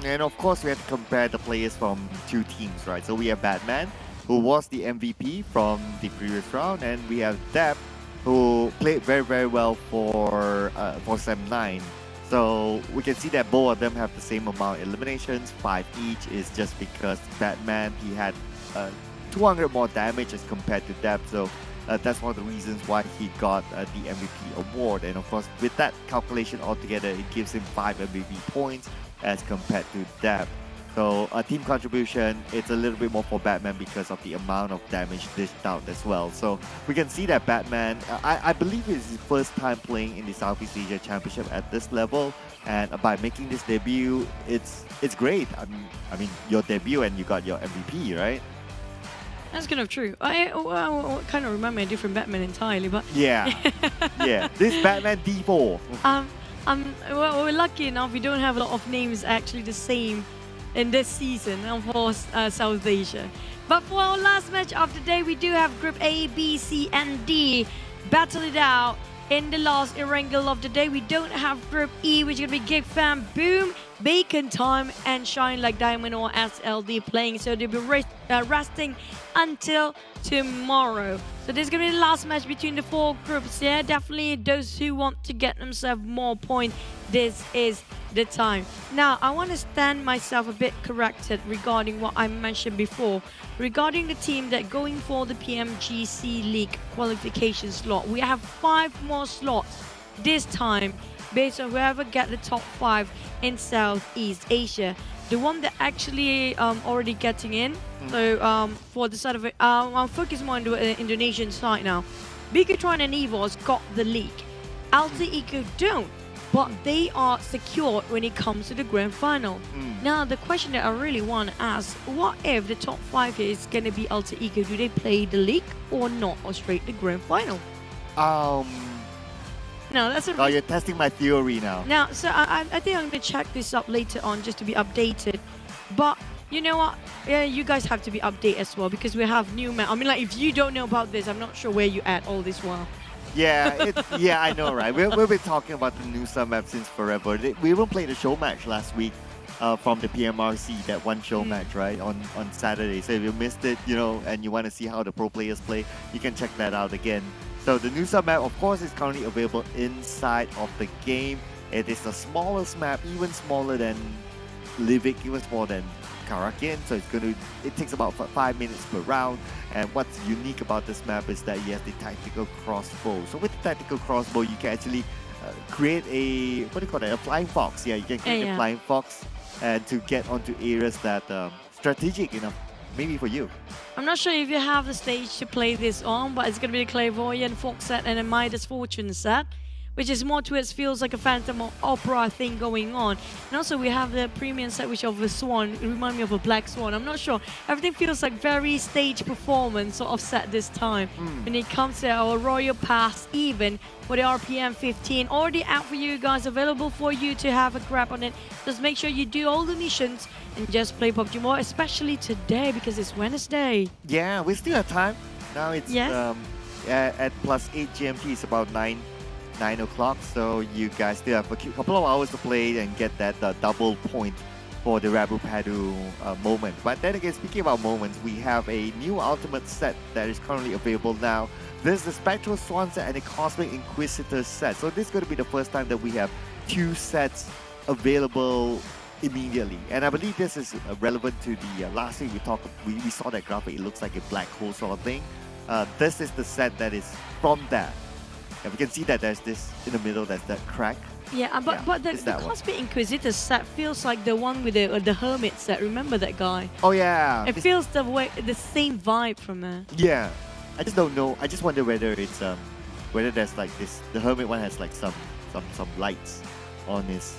And of course, we have to compare the players from two teams, right? So we have Batman, who was the MVP from the previous round, and we have Deb, who played very, very well for Sam9. So we can see that both of them have the same amount of eliminations, 5 each. Is just because Batman, he had 200 more damage as compared to Deb. So that's one of the reasons why he got the MVP award. And of course, with that calculation altogether, it gives him 5 MVP points as compared to Deb. So team contribution, it's a little bit more for Batman because of the amount of damage dished out as well. So we can see that Batman, I believe it's his first time playing in the Southeast Asia Championship at this level, and by making this debut, it's great. I mean, your debut and you got your MVP, right? That's kind of true. I kind of remember a different Batman entirely, but yeah, yeah. This Batman D4. Well, we're lucky enough we don't have a lot of names actually the same in this season for South Asia. But for our last match of the day, we do have Group A, B, C, and D battle it out in the last wrangle of the day. We don't have Group E, which is going to be Geek Fam, Boom, Bacon Time, and ShineLikeDiamond or SLD playing. So they'll be resting until tomorrow. So this is going to be the last match between the 4 groups. Yeah, definitely those who want to get themselves more points, this is the time. Now, I want to stand myself a bit corrected regarding what I mentioned before. Regarding the team that going for the PMGC League qualification slot, we have 5 more slots this time based on whoever get the top 5 in Southeast Asia. The one that actually already getting in. So for the side of it, I'll focus more on the Indonesian side now. Bigotron and Evos got the league. Alter Ego don't, but they are secured when it comes to the grand final. Now, the question that I really want to ask, what if the top 5 here is going to be Alter Ego? Do they play the league or not, or straight the grand final? No, that's a... Oh, you're testing my theory now. Now, so I think I'm going to check this up later on just to be updated. But you know what? Yeah, you guys have to be updated as well because we have new map. I mean, like, if you don't know about this, I'm not sure where you at all this while. Yeah, yeah, I know, right? We've been talking about the new sub map since forever. We even played a show match last week from the PMRC, that one show match, right, on Saturday. So if you missed it, you know, and you want to see how the pro players play, you can check that out again. So the new sub map, of course, is currently available inside of the game. It is the smallest map, even smaller than Livik, it was more than Karakin, so it takes about 5 minutes per round. And what's unique about this map is that you have the tactical crossbow. So with the tactical crossbow, you can actually create a, what do you call it, a flying fox. Yeah, you can create a flying fox and to get onto areas that strategic enough, maybe for you. I'm not sure if you have the stage to play this on, but it's going to be a Clairvoyant Fox set and a Midas Fortune set, which is more towards feels like a Phantom Opera thing going on. And also we have the premium set, which of a swan, remind me of a black swan. I'm not sure. Everything feels like very stage performance sort of set this time. When it comes to our Royal Pass, even for the RPM 15, already out for you guys, available for you to have a grab on it. Just make sure you do all the missions and just play PUBG more, especially today because it's Wednesday. Yeah, we still have time. Now it's at +8 GMT, it's about 9 o'clock, so you guys still have a couple of hours to play and get that double point for the Rabu Padu moment. But then again, speaking about moments, we have a new ultimate set that is currently available now. This is the Spectral Swan set and the Cosmic Inquisitor set. So this is going to be the first time that we have 2 sets available immediately. And I believe this is relevant to the last week we saw that graphic. It looks like a black hole sort of thing. This is the set that is from that. And we can see that there's this in the middle, there's that crack. Yeah, but the Cosmic Inquisitor set feels like the one with the Hermit set. Remember that guy? Oh yeah. It feels the same vibe from there. Yeah. I just don't know. I just wonder whether it's whether there's like this. The Hermit one has like some lights on his.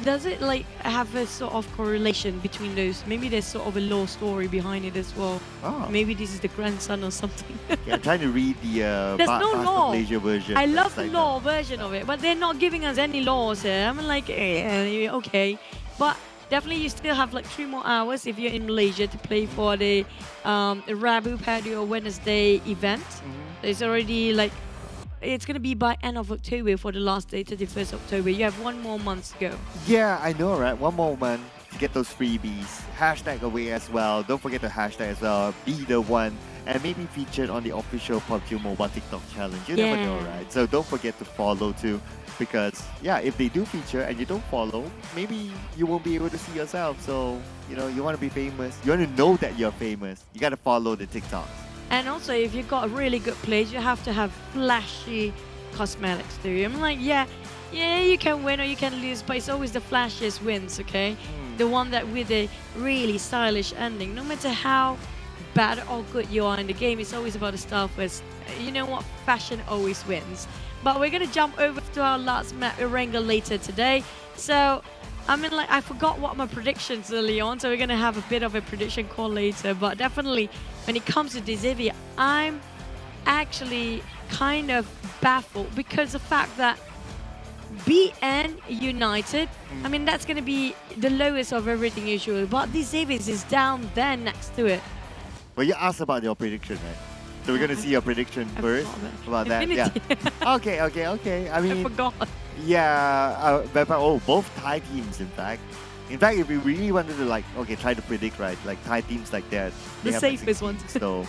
Does it like have a sort of correlation between those? Maybe there's sort of a lore story behind it as well. Oh. Maybe this is the grandson or something. Yeah, I'm trying to read the there's no lore. Malaysia version. I love the lore version of it, but they're not giving us any laws here. I'm like, okay, but definitely you still have like 3 more hours if you're in Malaysia to play for the Rabu Padu Wednesday event. It's already like. It's going to be by end of October for the last day, 31st October. You have 1 more month to go. Yeah, I know, right? 1 more month to get those freebies. Hashtag away as well. Don't forget to hashtag as well. Be the one. And maybe featured on the official PUBG Mobile TikTok challenge. You never know, right? So don't forget to follow too. Because, yeah, if they do feature and you don't follow, maybe you won't be able to see yourself. So, you know, you want to be famous. You want to know that you're famous. You got to follow the TikToks. And also, if you've got a really good place, you have to have flashy cosmetics too. I'm like, yeah, you can win or you can lose, but it's always the flashiest wins, okay? The one that with a really stylish ending. No matter how bad or good you are in the game, it's always about the style first. You know what? Fashion always wins. But we're going to jump over to our last map, Erangel, later today. So, I mean, like, I forgot what my predictions early on, so we're going to have a bit of a prediction call later. But definitely, when it comes to Dzivia, I'm actually kind of baffled because the fact that BN United, I mean, that's going to be the lowest of everything usually, but Dzivia is down there next to it. Well, you asked about your prediction, right? So we're going to see your prediction first about that. Yeah. Okay. I mean, I forgot. Yeah, both Thai teams, in fact. In fact, if we really wanted to try to predict, right, like Thai teams like that, the safest ones. So,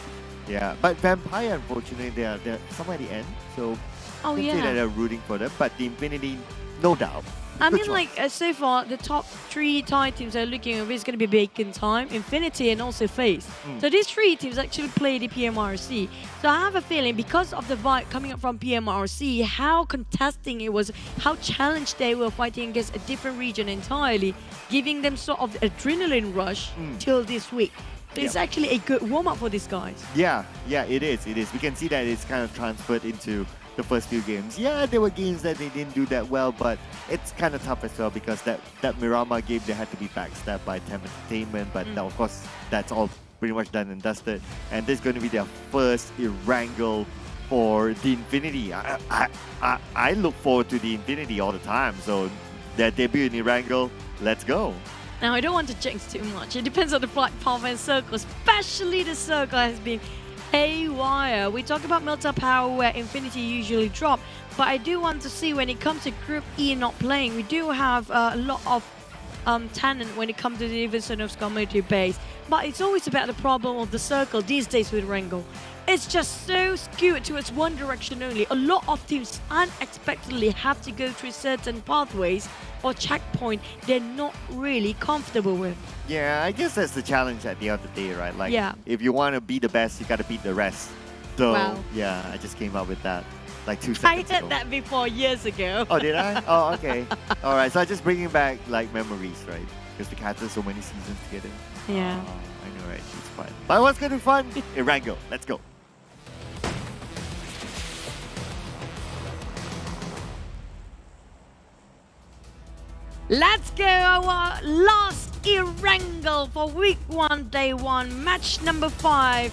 yeah. But Vampire, unfortunately, they're somewhere at the end. So, I can say that they're rooting for them. But the Infinity, no doubt. I mean, like, so far, the top 3 Thai teams are looking at is going to be Bacon Time, Infinity, and also FaZe. So these 3 teams actually play the PMRC. So I have a feeling, because of the vibe coming up from PMRC, how contesting it was, how challenged they were fighting against a different region entirely, giving them sort of adrenaline rush till this week. So it's actually a good warm-up for these guys. Yeah, it is. We can see that it's kind of transferred into the first few games. Yeah, there were games that they didn't do that well, but it's kind of tough as well because that Miramar game, they had to be backstabbed by TEM Entertainment, but now, of course, that's all pretty much done and dusted. And this is going to be their first Erangel for the Infinity. I look forward to the Infinity all the time, so their debut in Erangel, let's go. Now, I don't want to jinx too much. It depends on the flight path and circle, especially the circle has been haywire. We talk about Melta Power where Infinity usually drop, but I do want to see when it comes to Group E not playing, we do have a lot of talent when it comes to the Division of community base, but it's always about the problem of the circle these days with Erangel. it's just so skewed towards one direction only. A lot of teams unexpectedly have to go through certain pathways or checkpoint they're not really comfortable with. Yeah, I guess that's the challenge at the end of the day, right? Like, Yeah. if you want to be the best, you got to beat the rest. So, Wow. yeah, I just came up with that like 2 I seconds heard ago. that before years ago. Oh, did I? Oh, okay. All right, so I'm just bringing back like memories, right? Because we captured so many seasons together. Yeah. Oh, I know, right? It's fun. But what's going to be fun? Irango. Let's go. Let's go, our last Erangel for week 1, day 1, match number 5.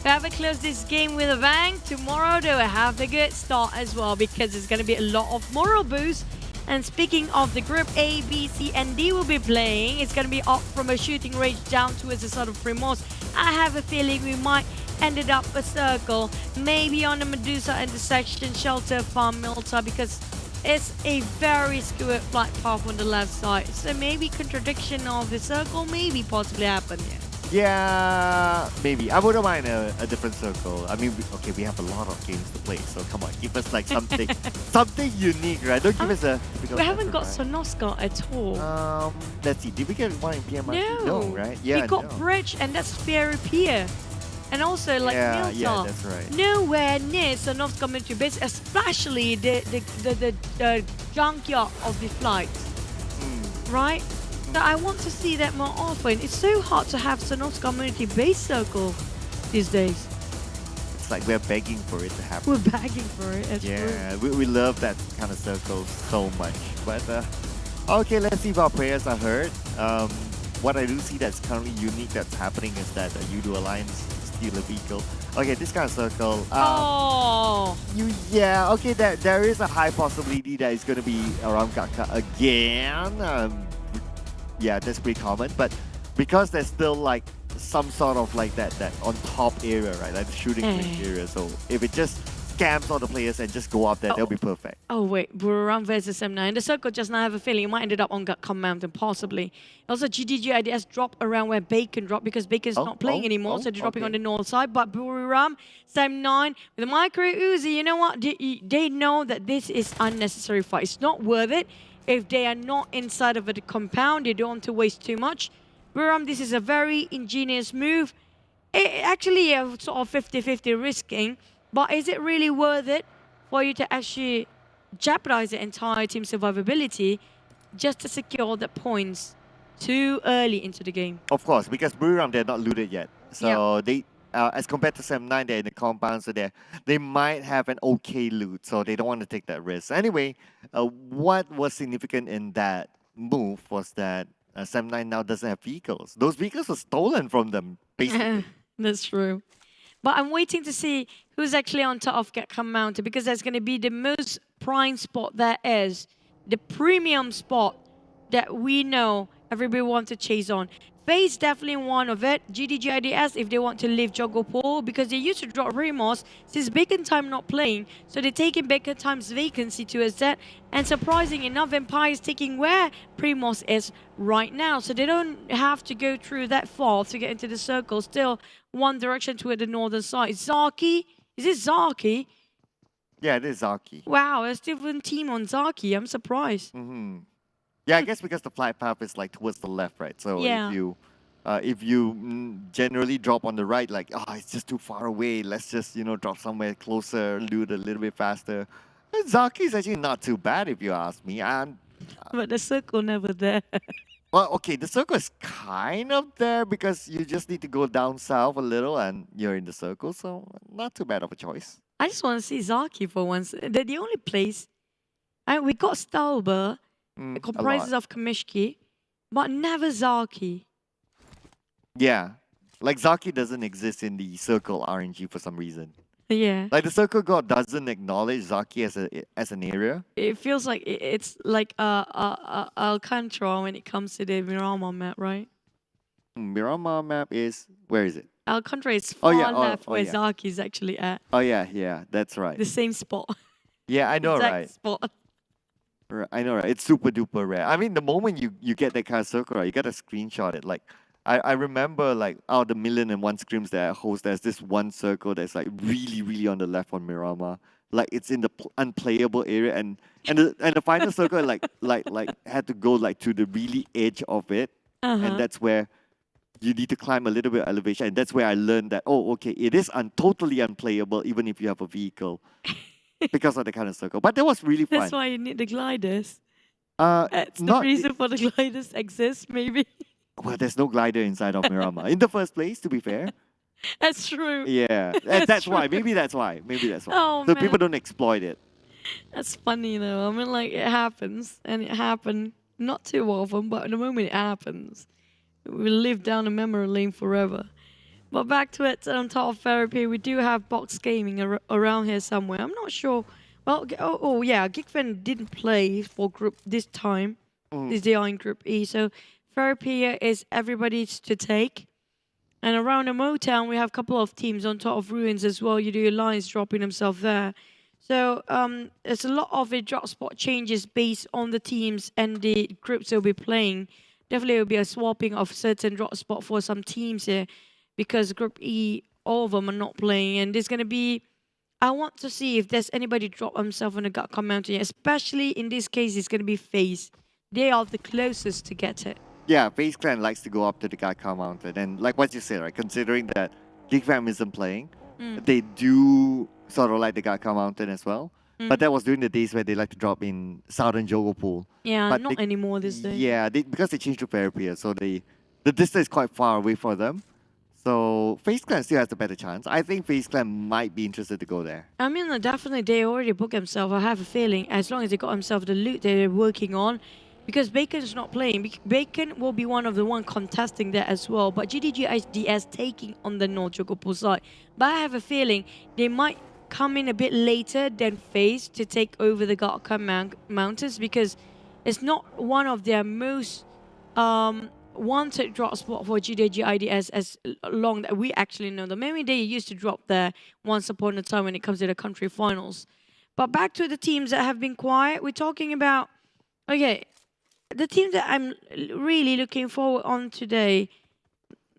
Whoever close this game with a bang, tomorrow they will have a good start as well, because it's going to be a lot of moral boost. And speaking of the group A, B, C, and D will be playing, it's going to be up from a shooting range down towards the sort of Primos. I have a feeling we might ended up a circle, maybe on the Medusa intersection, Shelter, Farm, Milta, because it's a very skewed flight path on the left side. So maybe contradiction of the circle maybe possibly happen here. Yeah, maybe. I wouldn't mind a different circle. I mean, okay, we have a lot of games to play, so come on, give us like something, something unique, right? Don't give us a typical. We haven't got circle, Sonoska at all. right? Let's see. Did we get one in PMI? No. Right? Yeah, we got no. Bridge, and that's very Pier. And also like Yeah, Milta. yeah, that's right. Nowhere near Sonov's community base, especially the junkyard of the flight. Right? So I want to see that more often. It's so hard to have Sonov's community base circle these days. It's like we're begging for it to happen. We're begging for it. That's Yeah, we love that kind of circle so much. But okay, let's see if our prayers are heard. What I do see that's currently unique that's happening is that Yoodo Alliance steal a vehicle. Okay, this kind of circle. Oh. Yeah, okay, there is a high possibility that it's going to be around Gaka again. Yeah, that's pretty common. But because there's still like some sort of like that on top area, right? Like the shooting range area. So if it just scams all the players and just go up there, that'll be perfect. Oh wait, Buriram versus M9. The circle just now, I have a feeling it might end up on Gakam Mountain, possibly. Also, GIDS drop around where Bacon dropped because Bacon's not playing anymore, so they're dropping on the north side. But Buriram, M9 with a micro Uzi, you know what? They know that this is unnecessary fight. It's not worth it. If they are not inside of the compound, they don't want to waste too much. Buriram, this is a very ingenious move. Actually, sort of 50-50 risking. But is it really worth it for you to actually jeopardize the entire team survivability just to secure the points too early into the game? Of course, because Buriram, they're not looted yet. So they, as compared to Sem9, they're in the compound, so they might have an okay loot, so they don't want to take that risk. Anyway, what was significant in that move was that Sem9 now doesn't have vehicles. Those vehicles were stolen from them, basically. That's true. But I'm waiting to see who's actually on top of Gakam Mountain, because that's going to be the most prime spot there is. The premium spot that we know everybody wants to chase on. FaZe definitely one of it. GIDS if they want to leave Jogopol, because they used to drop Ramos since Bacon Time not playing. So they're taking Bacon Time's vacancy to a set. And surprising enough, Empire is taking where Primos is right now. So they don't have to go through that far to get into the circle. Still one direction toward the northern side. Zaki? Is it Zaki? Yeah, it is Zaki. Wow, there's still one team on Zaki. I'm surprised. Yeah, I guess because the flight path is like towards the left, right? So Yeah. if you generally drop on the right, like, oh, it's just too far away. Let's just, drop somewhere closer, loot a little bit faster. Zaki is actually not too bad if you ask me. But the circle never there. Well, okay, the circle is kind of there because you just need to go down south a little and you're in the circle. So not too bad of a choice. I just want to see Zaki for once. They're the only place. And we got Stalber. It comprises of Kamishki, but never Zaki. Yeah, like Zaki doesn't exist in the circle RNG for some reason. Yeah. Like the circle god doesn't acknowledge Zaki as an area. It feels like it's like Alcantara when it comes to the Miramar map, right? Miramar map is, where is it? Alcantara is far left where Zaki is actually at. Oh yeah, that's right. The same spot. Yeah, I know, Exact right? spot. I know, right? It's super duper rare. I mean, the moment you get that kind of circle, right, you gotta screenshot it. Like, I remember like out of the 1,000,001 scrims that I host, there's this one circle that's like really on the left on Miramar. Like it's in the unplayable area, and the final circle like had to go like to the really edge of it, and that's where you need to climb a little bit of elevation, and that's where I learned that okay, it is totally unplayable even if you have a vehicle because of the kind of circle. But that was really fun. That's why you need the gliders. That's the reason for the gliders exist, maybe. Well, there's no glider inside of Miramar in the first place, to be fair. That's true. Yeah, that's why. Maybe that's why. Oh, so man. people don't exploit it. That's funny though. I mean, like it happens, and it happened not too often, but the moment it happens, we live down a memory lane forever. But back to it, on top of therapy, we do have box gaming around here somewhere. I'm not sure. Well, yeah, Geek Fam didn't play for group this time. They are in Group E, so therapy is everybody's to take. And around the Motown, we have a couple of teams on top of Ruins as well. Yoodo Alliance dropping himself there. So there's a lot of drop spot changes based on the teams and the groups they'll be playing. Definitely will be a swapping of certain drop spot for some teams here, because Group E, all of them are not playing. And there's going to be, I want to see if there's anybody drop himself on the Gatka Mountain, especially in this case, it's going to be FaZe. They are the closest to get it. Yeah, FaZe Clan likes to go up to the Gatka Mountain, and like what you said, right? Considering that Geek Fam isn't playing, they do sort of like the Gatka Mountain as well. But that was during the days where they like to drop in Southern Jogopul. Yeah, but not anymore this day. Yeah, because they changed to Fairpier, so the distance is quite far away for them. So FaZe Clan still has a better chance. I think FaZe Clan might be interested to go there. I mean, definitely they already booked themselves. I have a feeling as long as they got themselves the loot they're working on. Because Bacon's not playing. Bacon will be one of the one contesting there as well. But GIDS taking on the North Jogopul side. But I have a feeling they might come in a bit later than FaZe to take over the Gatka Mountains, because it's not one of their most wanted drop spot for GIDS as long that we actually know them. Maybe they used to drop there once upon a time when it comes to the country finals. But back to the teams that have been quiet. We're talking about, okay, the team that I'm really looking forward on today,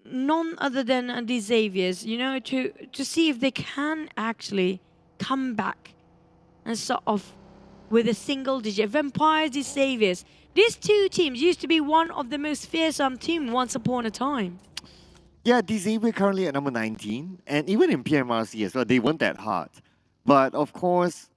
none other than the Xaviers, you know, to see if they can actually come back and sort of with a single digit. Vampires, the Xaviers. These two teams used to be one of the most fearsome teams once upon a time. Yeah, the Xavier currently at number 19, and even in PMRC as well, they weren't that hard. But of course,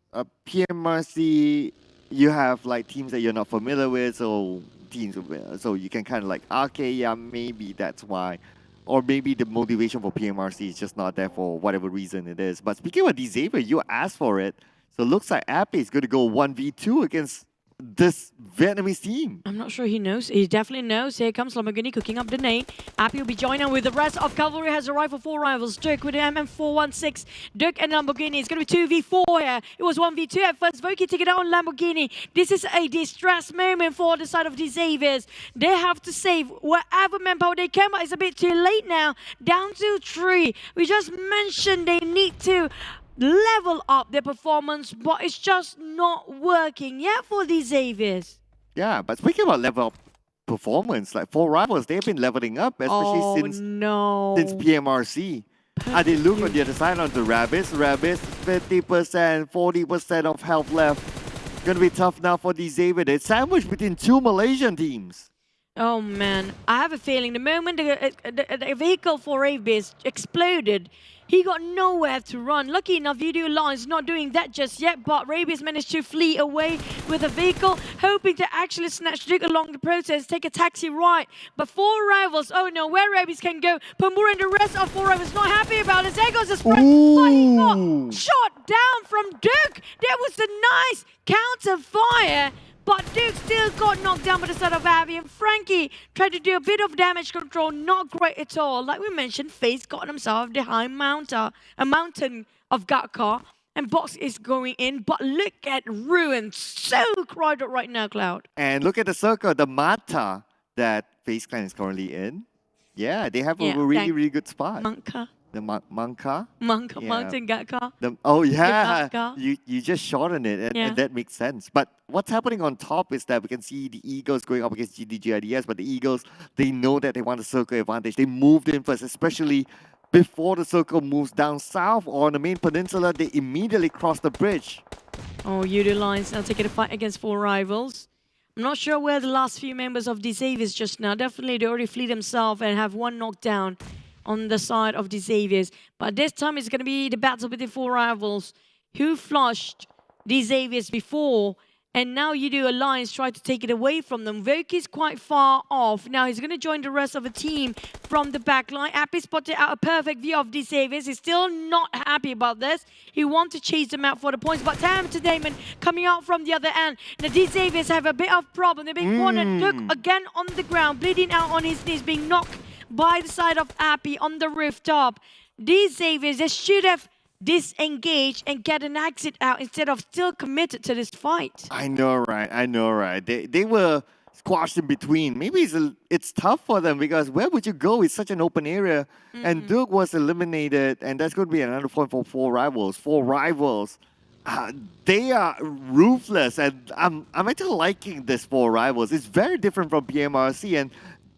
PMRC, you have like teams that you're not familiar with, so you can kind of like, okay, yeah, maybe that's why. Or maybe the motivation for PMRC is just not there for whatever reason it is. But speaking of Xavier, you asked for it. So it looks like Ape is going to go 1v2 against this Vietnamese team. I'm not sure he knows. He definitely knows. Here comes Lamborghini cooking up the nade. Appy will be joining with the rest of Cavalry. Has a rifle, 4 rivals. Dirk with the MM416. Dirk and Lamborghini. It's going to be 2v4 here. It was 1v2 at first. Voki taking out on Lamborghini. This is a distress moment for the side of the Xaviers. They have to save whatever manpower they can, but it's a bit too late now. Down to 3. We just mentioned they need to level up their performance, but it's just not working yet for the Xaviers. Yeah, but speaking about level up performance, like 4 rivals, they've been leveling up, especially since PMRC. And they look on the other side on the Rabbits. Rabbits, 50%, 40% of health left. Gonna be tough now for the Xavier. They're sandwiched between 2 Malaysian teams. Oh man, I have a feeling the moment the vehicle for Rabbits exploded, he got nowhere to run. Lucky enough, Yoodo Alliance not doing that just yet, but Rabies managed to flee away with a vehicle, hoping to actually snatch Duke along the process, take a taxi right. But 4 rivals, oh no, where Rabies can go. Pamura and the rest of 4 rivals not happy about it. There goes the sprint, but he got shot down from Duke. That was the nice counter fire. But Duke still got knocked down by the side of Abby, and Frankie tried to do a bit of damage control, not great at all. Like we mentioned, FaZe got himself the high mountain of Gatka, and Box is going in, but look at Ruin, so crowded right now, Cloud. And look at the circle, the Mata that FaZe Clan is currently in. Yeah, they have a really good spot. Manka. The Manka? Mountain Gatka. Oh yeah, Gatka. you just shorten it, and that makes sense. But what's happening on top is that we can see the Eagles going up against GIDS, but the Eagles, they know that they want the circle advantage. They moved in first, especially before the circle moves down south or on the main peninsula. They immediately cross the bridge. Oh, Yoodo Alliance now taking a fight against 4 rivals. I'm not sure where the last few members of the Xaviers just now. Definitely they already flee themselves and have 1 knockdown on the side of the Xaviers. But this time it's going to be the battle between 4 rivals who flushed the Xaviers before. And now Yoodo Alliance try to take it away from them. Voki's quite far off. Now he's going to join the rest of the team from the back line. Appy spotted out a perfect view of the Xaviers. He's still not happy about this. He wants to chase them out for the points. But TEM Entertainment coming out from the other end. Now the Xaviers have a bit of problem. They're being cornered. Look again on the ground, bleeding out on his knees, being knocked by the side of Appy on the rooftop. These Xaviers, they should have disengaged and get an exit out instead of still committed to this fight. I know, right? They were squashed in between. Maybe it's tough for them because where would you go? It's such an open area. And Duke was eliminated, and that's going to be another point for 4 rivals. 4 rivals. They are ruthless, and I'm actually liking this 4 rivals. It's very different from PMRC, and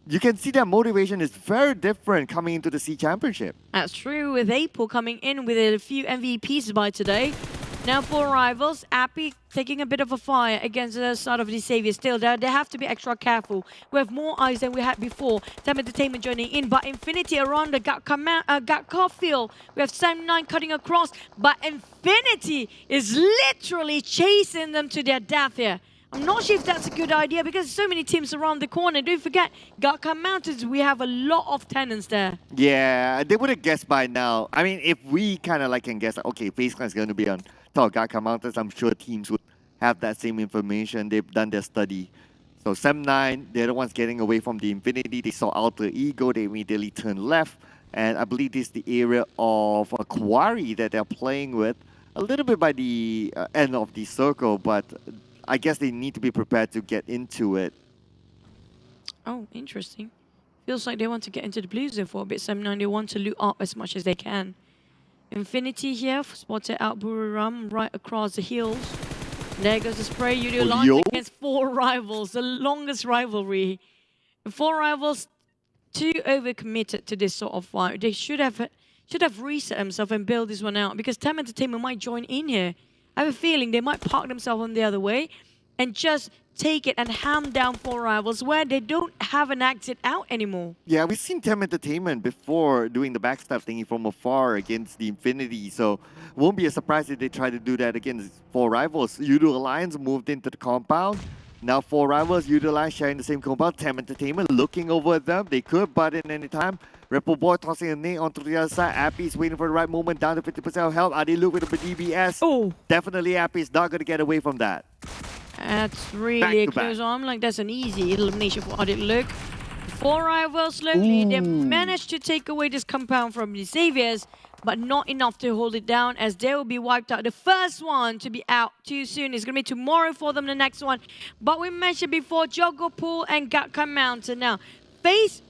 you can see their motivation is very different coming into the SEA Championship. That's true, with April coming in with a few MVPs by today. Now 4 rivals, Appy taking a bit of a fire against the side of the Xavier. Still, they have to be extra careful. We have more eyes than we had before. TEM Entertainment joining in, but Infinity around the Got field. We have Sam9 cutting across, but Infinity is literally chasing them to their death here. I'm not sure if that's a good idea because there's so many teams around the corner. Don't forget, Gatka Mountains, we have a lot of tenants there. Yeah, they would have guessed by now. I mean, if we kind of can guess, okay, FaZe Clan is going to be on top of Gatka Mountains, I'm sure teams would have that same information. They've done their study. So Sam9, they're the ones getting away from the Infinity. They saw Alter Ego, they immediately turned left. And I believe this is the area of a quarry that they're playing with. A little bit by the end of the circle, but I guess they need to be prepared to get into it. Oh, interesting. Feels like they want to get into the blue zone for a bit. Sam9, they want to loot up as much as they can. Infinity here, spotted out Buriram right across the hills. There goes the spray. Yoodo Alliance against 4 rivals, the longest rivalry. 4 rivals, too overcommitted to this sort of fight. They should have reset themselves and build this one out because TEM Entertainment might join in here. I have a feeling they might park themselves on the other way and just take it and hand down 4 rivals where they don't have an exit out anymore. Yeah, we've seen TEM Entertainment before doing the backstab thingy from afar against the Infinity, so won't be a surprise if they try to do that against 4 rivals. Yoodo Alliance moved into the compound. Now 4 rivals, Yoodo Alliance sharing the same compound. TEM Entertainment looking over at them. They could butt in any time. Ripple Boy tossing a nade onto the other side. Appy is waiting for the right moment, down to 50% of health. Are they looking with the DBS? Oh, definitely Appy is not going to get away from that. That's really a close arm. Like, that's an easy elimination for Audit. Look, 4 rivals slowly. They managed to take away this compound from the Xaviers, but not enough to hold it down as they will be wiped out. The first one to be out too soon is going to be tomorrow for them, the next one. But we mentioned before, Joggo Pool and Gatka Mountain. Now, FaZe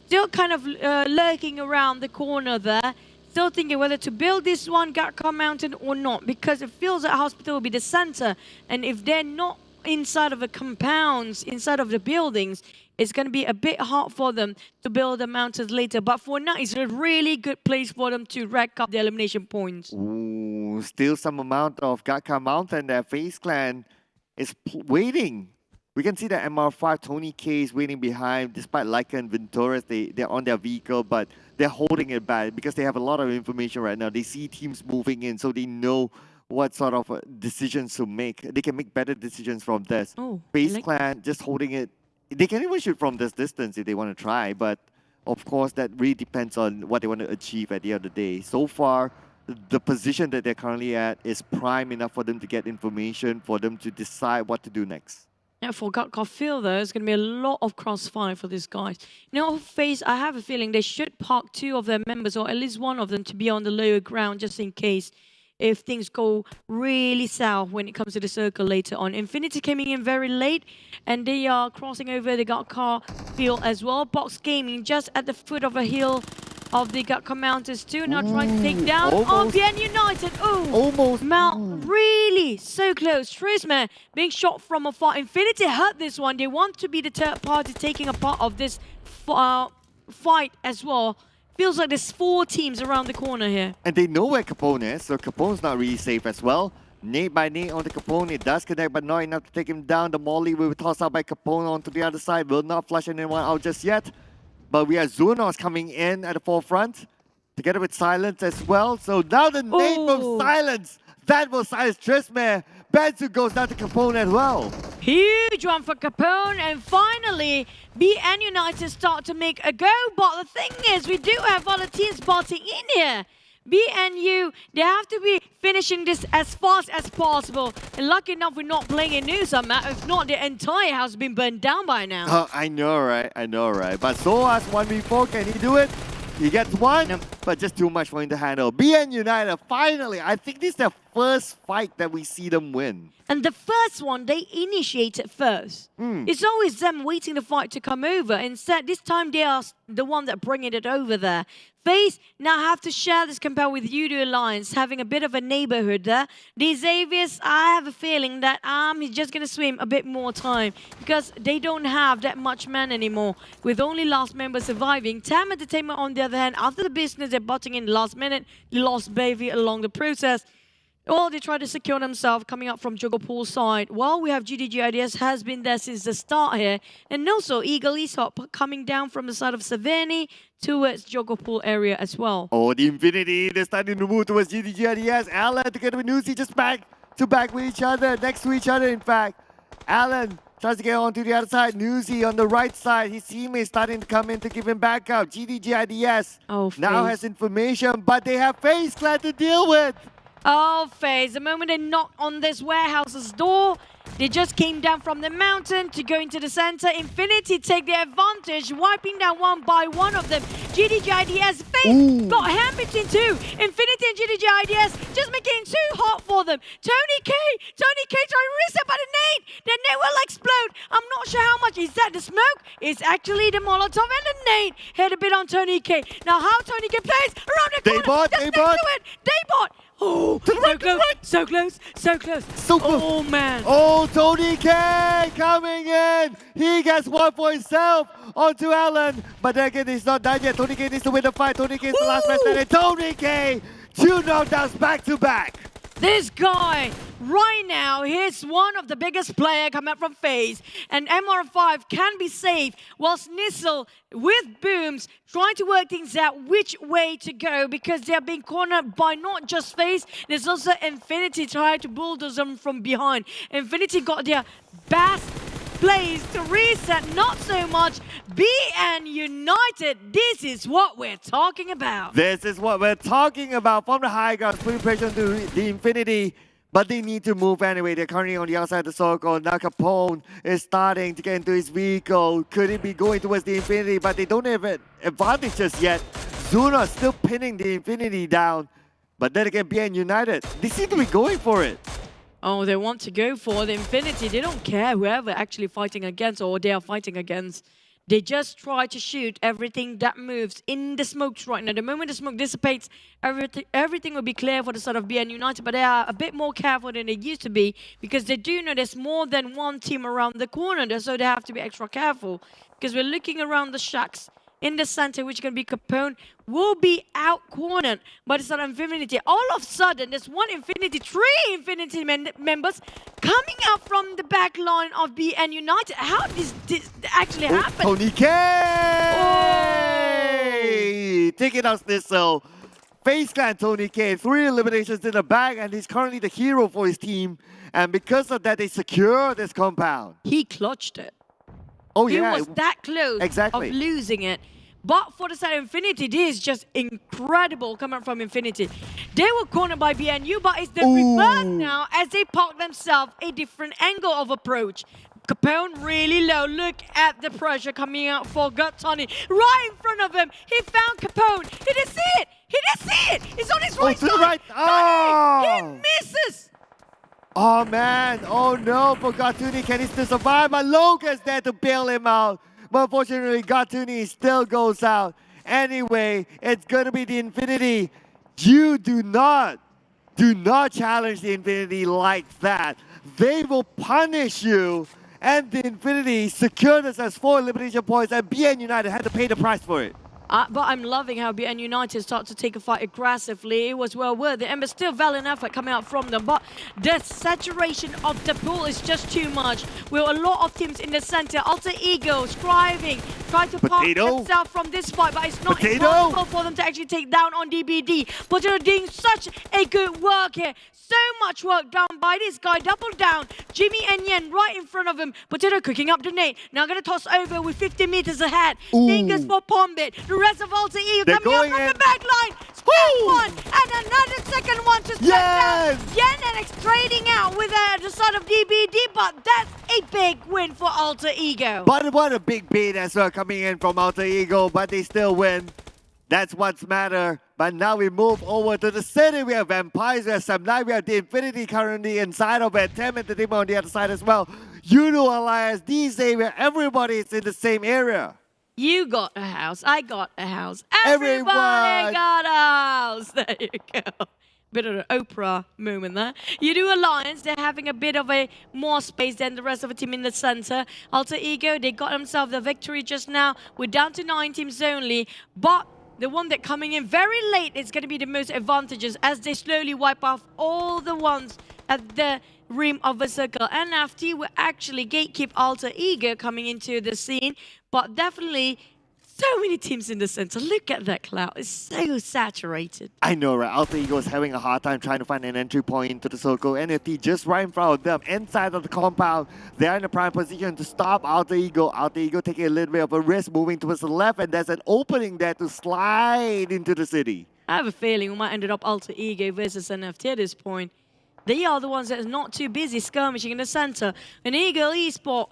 still kind of lurking around the corner there. Still thinking whether to build this one, Gatka Mountain, or not. Because it feels that Hospital will be the center. And if they're not inside of the compounds, inside of the buildings, it's going to be a bit hard for them to build the mountains later. But for now, it's a really good place for them to rack up the elimination points. Ooh, still some amount of Gatka Mountain that FaZe Clan is waiting. We can see that MR5, Tony K is waiting behind. Despite Leica and Venturas, they're on their vehicle, but they're holding it back because they have a lot of information right now. They see teams moving in, so they know what sort of decisions to make. They can make better decisions from this. FaZe Clan just holding it. They can even shoot from this distance if they want to try, but of course that really depends on what they want to achieve at the end of the day. So far, the position that they're currently at is prime enough for them to get information, for them to decide what to do next. Yeah, for Gatka field, though, it's going to be a lot of crossfire for these guys. You know, FaZe, I have a feeling they should park 2 of their members, or at least 1 of them, to be on the lower ground, just in case if things go really south when it comes to the circle later on. Infinity coming in very late, and they are crossing over the Gatka field as well. Box Gaming just at the foot of a hill of the gut commanders too. Now trying to take down almost. RBN United. Oh, Almost. Mount really so close. Trisma being shot from afar. Infinity hurt this one. They want to be the third party taking a part of this fight as well. Feels like there's 4 teams around the corner here. And they know where Capone is, so Capone's not really safe as well. Nade by nade on the Capone, it does connect, but not enough to take him down. The Molly will be tossed out by Capone onto the other side. Will not flush anyone out just yet. But we have Zunos coming in at the forefront, together with Silence as well. So now the nade from Silence, that will silence Trismare. Benzu goes down to Capone as well. Huge one for Capone, and finally, BN United start to make a go. But the thing is, we do have other teams spotting in here. BNU, they have to be finishing this as fast as possible. And lucky enough, we're not playing in news on that. If not, the entire house has been burned down by now. Oh, I know, right? I know, right? But Soas 1v4, can he do it? He gets one, but just too much for him to handle. BN United, finally, I think this is their first fight that we see them win. And the first one, they initiate it first. It's always them waiting the fight to come over. Instead, this time they are the one that bringing it over there. FaZe now have to share this compound with Yoodo Alliance, having a bit of a neighborhood there. The Xaviers, I have a feeling that he's just going to swim a bit more time because they don't have that much man anymore, with only last member surviving. TEM Entertainment, on the other hand, after the business, they're butting in last minute, lost baby along the process. Well, they try to secure themselves coming up from Jogopol's side. While we have GIDS has been there since the start here. And also Ego Esports coming down from the side of Savannah towards Jogopol area as well. Oh, the Infinity, they're starting to move towards GIDS. Alan together with Nuzi just back to back with each other, next to each other in fact. Alan tries to get onto the other side. Nuzi on the right side. His teammates starting to come in to give him back up. GIDS now has information, but they have FaZe Clan to deal with. Oh, FaZe, the moment they knock on this warehouse's door, they just came down from the mountain to go into the center. Infinity take the advantage, wiping down one by one of them. GIDS, FaZe got a hand between two. Infinity and GIDS just making it too hot for them. Tony K trying to reset by the nade. The nade will explode. I'm not sure how much. Is that the smoke? It's actually the Molotov and the nade. Hit a bit on Tony K. Now how Tony K plays around the corner. Daybot. Oh, so close. Oh, man. Oh, Tony K coming in. He gets one for himself onto Alan. But then again, he's not done yet. Tony K needs to win the fight. Tony K is the last man standing. Tony K, 2 knockdowns back to back. This guy, right now, he's one of the biggest players coming from FaZe. And MR5 can be saved, whilst Nissel, with Booms, trying to work things out which way to go, because they are being cornered by not just FaZe, there's also Infinity trying to bulldoze them from behind. Infinity got their best plays to reset, not so much BN United. This is what we're talking about. This is what we're talking about. From the high ground, putting pressure on the Infinity, but they need to move anyway. They're currently on the outside of the circle. Now Capone is starting to get into his vehicle. Could he be going towards the Infinity? But they don't have an advantage just yet. Zuna still pinning the Infinity down. But then again, BN United, they seem to be going for it. Oh, they want to go for the Infinity. They don't care whoever actually fighting against or they are fighting against. They just try to shoot everything that moves in the smokes right now. The moment the smoke dissipates, everything will be clear for the side of BN United, but they are a bit more careful than they used to be because they do know there's more than one team around the corner, so they have to be extra careful because we're looking around the shacks. In the center, which can be Capone, will be out-cornered by the side of Infinity. All of a sudden, there's one Infinity, 3 Infinity members coming out from the back line of BN United. How does this actually happen? Tony K! Taking us this, so FaZe Clan Tony K, 3 eliminations in the bag, and he's currently the hero for his team. And because of that, they secure this compound. He clutched it. Oh, he yeah. was that close of losing it. But for the side of Infinity, this is just incredible coming from Infinity. They were cornered by BNU, but it's the reverse now as they park themselves a different angle of approach. Capone really low. Look at the pressure coming out for Gut Tony. Right in front of him. He found Capone. He didn't see it. He's on his right side. To the right. Oh! He misses. Oh man, oh no, for Gatuni, can he still survive? But Logan's there to bail him out. But unfortunately, Gatuni still goes out. Anyway, it's gonna be the Infinity. You do not challenge the Infinity like that. They will punish you, and the Infinity secured us as 4 elimination points, and BN United had to pay the price for it. But I'm loving how BN United start to take a fight aggressively. It was well worth it, and there's still valiant effort coming out from them. But the saturation of the pool is just too much. With a lot of teams in the center, Alter Ego striving, trying to pop themselves from this fight, but it's not possible for them to actually take down on DBD. But they're doing such a good work here. So much work done by this guy. Double down. Jimmy and Yen right in front of him. Potato cooking up the nade. Now going to toss over with 50 meters ahead. Fingers for Pombit. The rest of Alter Ego coming up from the back line. Split one. And another second one to step down. Yen and trading out with the start of DBD. But that's a big win for Alter Ego. But what a big beat as well coming in from Alter Ego. But they still win. That's what's matter. But now we move over to the city. We have Vampires, we have Samnai, we have the Infinity currently inside of it. TEM Entertainment on the other side as well. Yoodo Alliance, where everybody is in the same area. You got a house, I got a house. Everybody got a house. There you go. Bit of an Oprah moment there. Yoodo Alliance, they're having a bit of a more space than the rest of the team in the center. Alter Ego, they got themselves the victory just now. We're down to 9 teams only, but the one that coming in very late is going to be the most advantageous as they slowly wipe off all the ones at the rim of the circle. NFT will actually gatekeep Alter Ego coming into the scene, but definitely so many teams in the center. Look at that cloud. It's so saturated. I know, right? Alter Ego is having a hard time trying to find an entry point into the circle. NFT just right in front of them, inside of the compound. They're in a prime position to stop Alter Ego. Alter Ego taking a little bit of a risk, moving towards the left, and there's an opening there to slide into the city. I have a feeling we might end up Alter Ego versus NFT at this point. They are the ones that are not too busy skirmishing in the center. And Ego Esport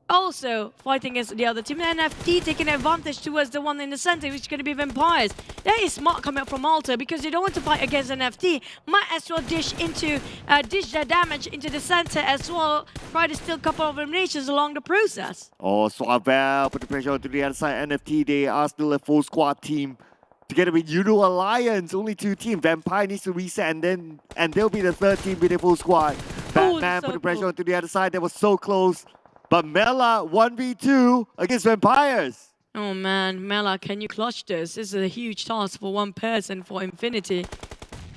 also fighting against the other team. NFT taking advantage towards the one in the center, which is going to be Vampires. That is smart coming up from Alter because they don't want to fight against NFT. Might as well dish their damage into the center as well. Try to steal a couple of eliminations along the process. Oh, Suavel put the pressure onto the other side. NFT, they are still a full squad team. Together with Yoodo Alliance, only 2 teams. Vampire needs to reset and they'll be the 3rd team with a full squad. Batman put the pressure onto the other side. That was so close. But Mela 1v2 against Vampires. Oh man, Mela, can you clutch this? This is a huge task for one person for Infinity.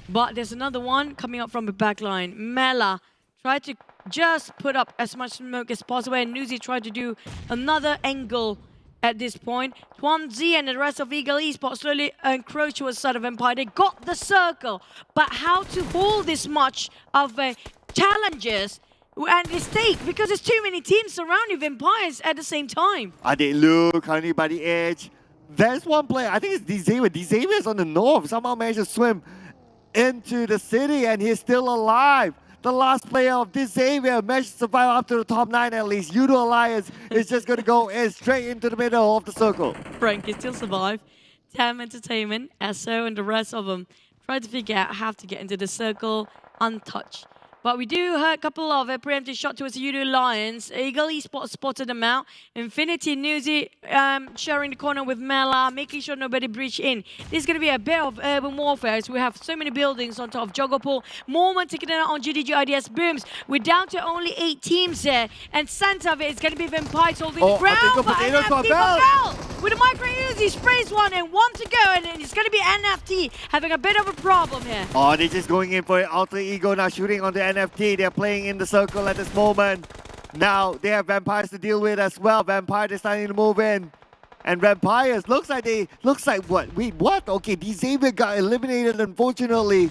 But there's another one coming up from the back line. Mela tried to just put up as much smoke as possible, and Nuzi tried to do another angle at this point. 1Z and the rest of Ego Esports slowly encroach towards the side of Vampire. They got the circle, but how to hold this much of challenges and the stake, because there's too many teams surrounding Vampires at the same time. They look currently by the edge. There's one player, I think it's D-Xavier. D-Xavier's on the north. Somehow managed to swim into the city and he's still alive. The last player of D-Xavier managed to survive up to the top 9 at least. Yoodo Alliance is just going to go straight into the middle of the circle. Frankie still survive. TEM Entertainment, SO and the rest of them try to figure out how to get into the circle untouched. But we do hear a couple of preemptive shots towards the Yoodo Alliance. Ego Esports spotted them out. Infinity Newsy sharing the corner with Mela, making sure nobody breach in. This is going to be a bit of urban warfare as we have so many buildings on top of Jogopol. Moment taking it out on GIDS Booms. We're down to only 8 teams there. And center of it is going to be Vampires holding the ground. But NFT with a micro Uzi sprays one and 1 to go. And it's going to be NFT having a bit of a problem here. Oh, they're just going in for it. Alter Ego now shooting on the NFT. They're playing in the circle at this moment. Now they have Vampires to deal with as well. Vampires are starting to move in. And Vampires looks like what? Wait, what? Okay, D-Xavier got eliminated unfortunately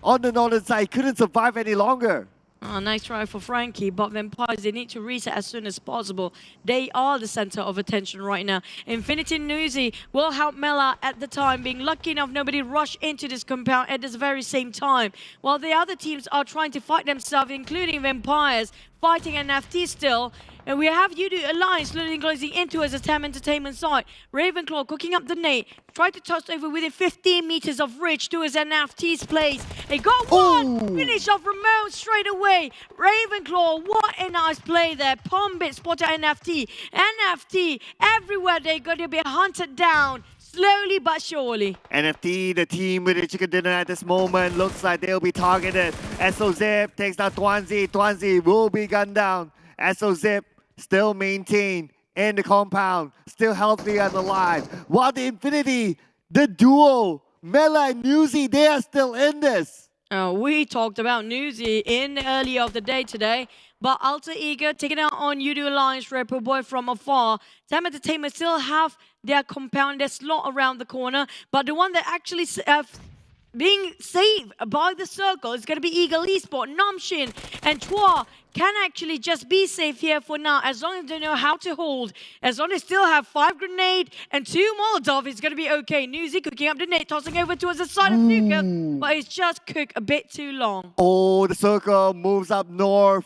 on the northern side. Couldn't survive any longer. Oh, nice try for Frankie, but Vampires, they need to reset as soon as possible. They are the center of attention right now. Infinity Newsy will help Mela at the time, being lucky enough nobody rushed into this compound at this very same time. While the other teams are trying to fight themselves, including Vampires, fighting NFT still. And we have Yoodo Alliance slowly closing into us as TEM Entertainment side. Ravenclaw cooking up the nade. Tried to toss over within 15 meters of reach to his NFT's place. They got one! Finish off Ramon straight away. Ravenclaw, what a nice play there. Pombit spotted NFT. NFT, everywhere they're going to be hunted down. slowly but surely. NFT, the team with the chicken dinner at this moment, looks like they'll be targeted. SO Zip takes down Twanzi. Twanzi will be gunned down. SO Zip still maintained in the compound, still healthy and alive. While the Infinity, the duo, Mela and Newsy, they are still in this. We talked about Newsy in earlier of the day today, but Alter Ego taking out on Yoodo Alliance, Repo Boy from afar. TEM Entertainment still have their compound, their slot around the corner, but the one that actually being saved by the circle is going to be Ego Esport, Namshin, and Chua can actually just be safe here for now, as long as they know how to hold. As long as they still have 5 grenade and 2 Molotov, it's going to be okay. Newsy cooking up the nade, tossing over towards the side of Nuka, but it's just cooked a bit too long. Oh, the circle moves up north.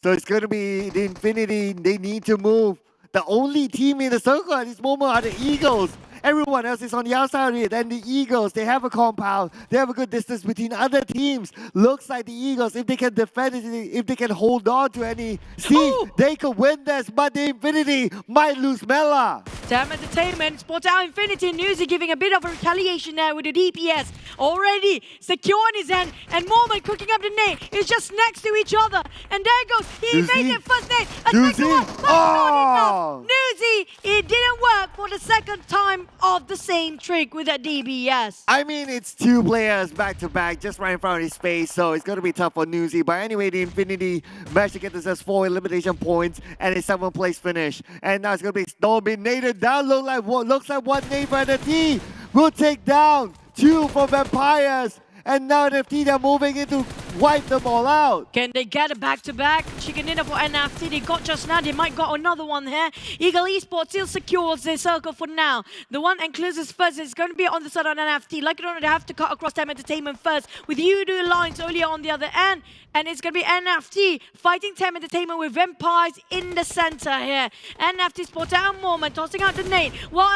So it's going to be the Infinity. They need to move. The only team in the circle at this moment are the Eagles. Everyone else is on the outside of it. And the Eagles, they have a compound. They have a good distance between other teams. Looks like the Eagles, if they can defend it, if they can hold on to any siege, they could win this. But the Infinity might lose Mela. TEM Entertainment spots out Infinity. Newsy giving a bit of a retaliation there with the DPS. Already secure in his hand. And Mormon cooking up the nade. It's just next to each other. And there goes. He made it first nade. A second one. But not enough. Newsy, it didn't work for the second time of the same trick with that DBS. I mean, it's 2 players back to back just right in front of his face, so it's going to be tough for Newsy. But anyway, the Infinity managed to get themselves 4 elimination points and a 7th place finish. And now it's going to be dominated down. Looks like one nade for NFT will take down 2 for Vampires. And now NFT, they're moving in to wipe them all out. Can they get a back-to-back? Chicken dinner for NFT. They got just now. They might got another one here. Ego Esports still secures their circle for now. The one encloses first is going to be on the side of NFT. Like it or not, they have to cut across TEM Entertainment first with Yoodo Alliance earlier on the other end. And it's going to be NFT fighting TEM Entertainment with Vampires in the center here. NFT spot out moment, tossing out the nade. Well,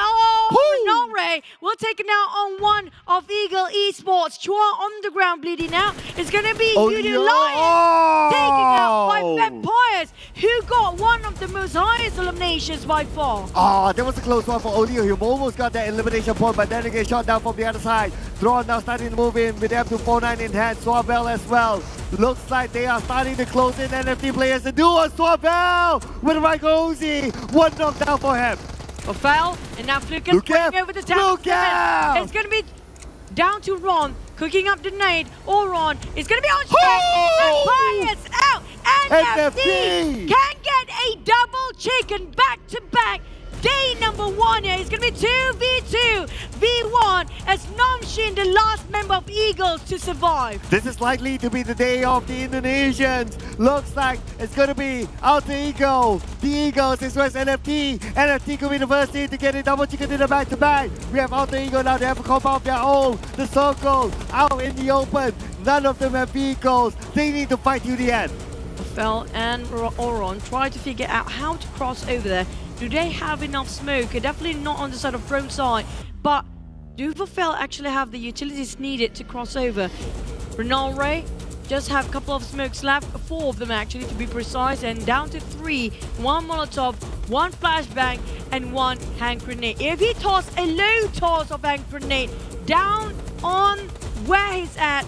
Nore will take it now on one of Eagle Esports. Chua on the ground bleeding out. It's going to be Yoodo Alliance taking out by Vampires, who got one of the most highest eliminations by far. That was a close one for Odio. He almost got that elimination point, but then again shot down from the other side. Thrawn now starting to move in with M249 in hand. Swavel as well. Looks like they are starting to close in NFT players. The duo Swavel with Michael Uzi. 1 knockdown for him. Foul, and now Flukas putting over the tower. It's going to be down to Ron, cooking up the nade. Or Ron is going to be on straight. Vampires out. NFT can get a double chicken back-to-back. Day number 1 here is going to be 2v2 v1 as Namshin, the last member of Eagles to survive. This is likely to be the day of the Indonesians. Looks like it's going to be Alter Ego. The Eagles is versus NFT. NFT could be the first team to get a double chicken dinner back-to-back. We have Alter Ego now. They have a compound of their own. The circle out in the open. None of them have vehicles. They need to fight to the end. Fel and Oron try to figure out how to cross over there. Do they have enough smoke? Definitely not on the side of front side. But do Fel actually have the utilities needed to cross over? Renal Ray just have a couple of smokes left. 4 of them actually to be precise. And down to 3. 1 Molotov, 1 flashbang, and 1 hand grenade. If he toss a low toss of hand grenade down on where he's at,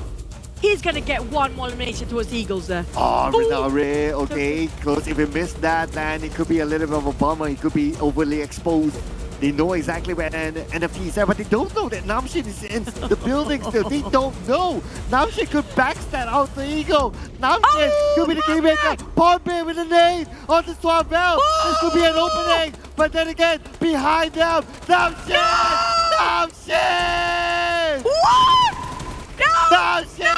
he's gonna get 1 more elimination towards the Eagles there. Renal Ray, okay, close. If he missed that, then it could be a little bit of a bummer. He could be overly exposed. They know exactly where NFT is at, but they don't know that Namshin is in the building still. They don't know. Namshin could backstab out the Eagle. Namshin could be the game maker. Pompe with a nade on the Swavel. This could be an opening, but then again, behind them, Namshin! Namshin! What? Namshin!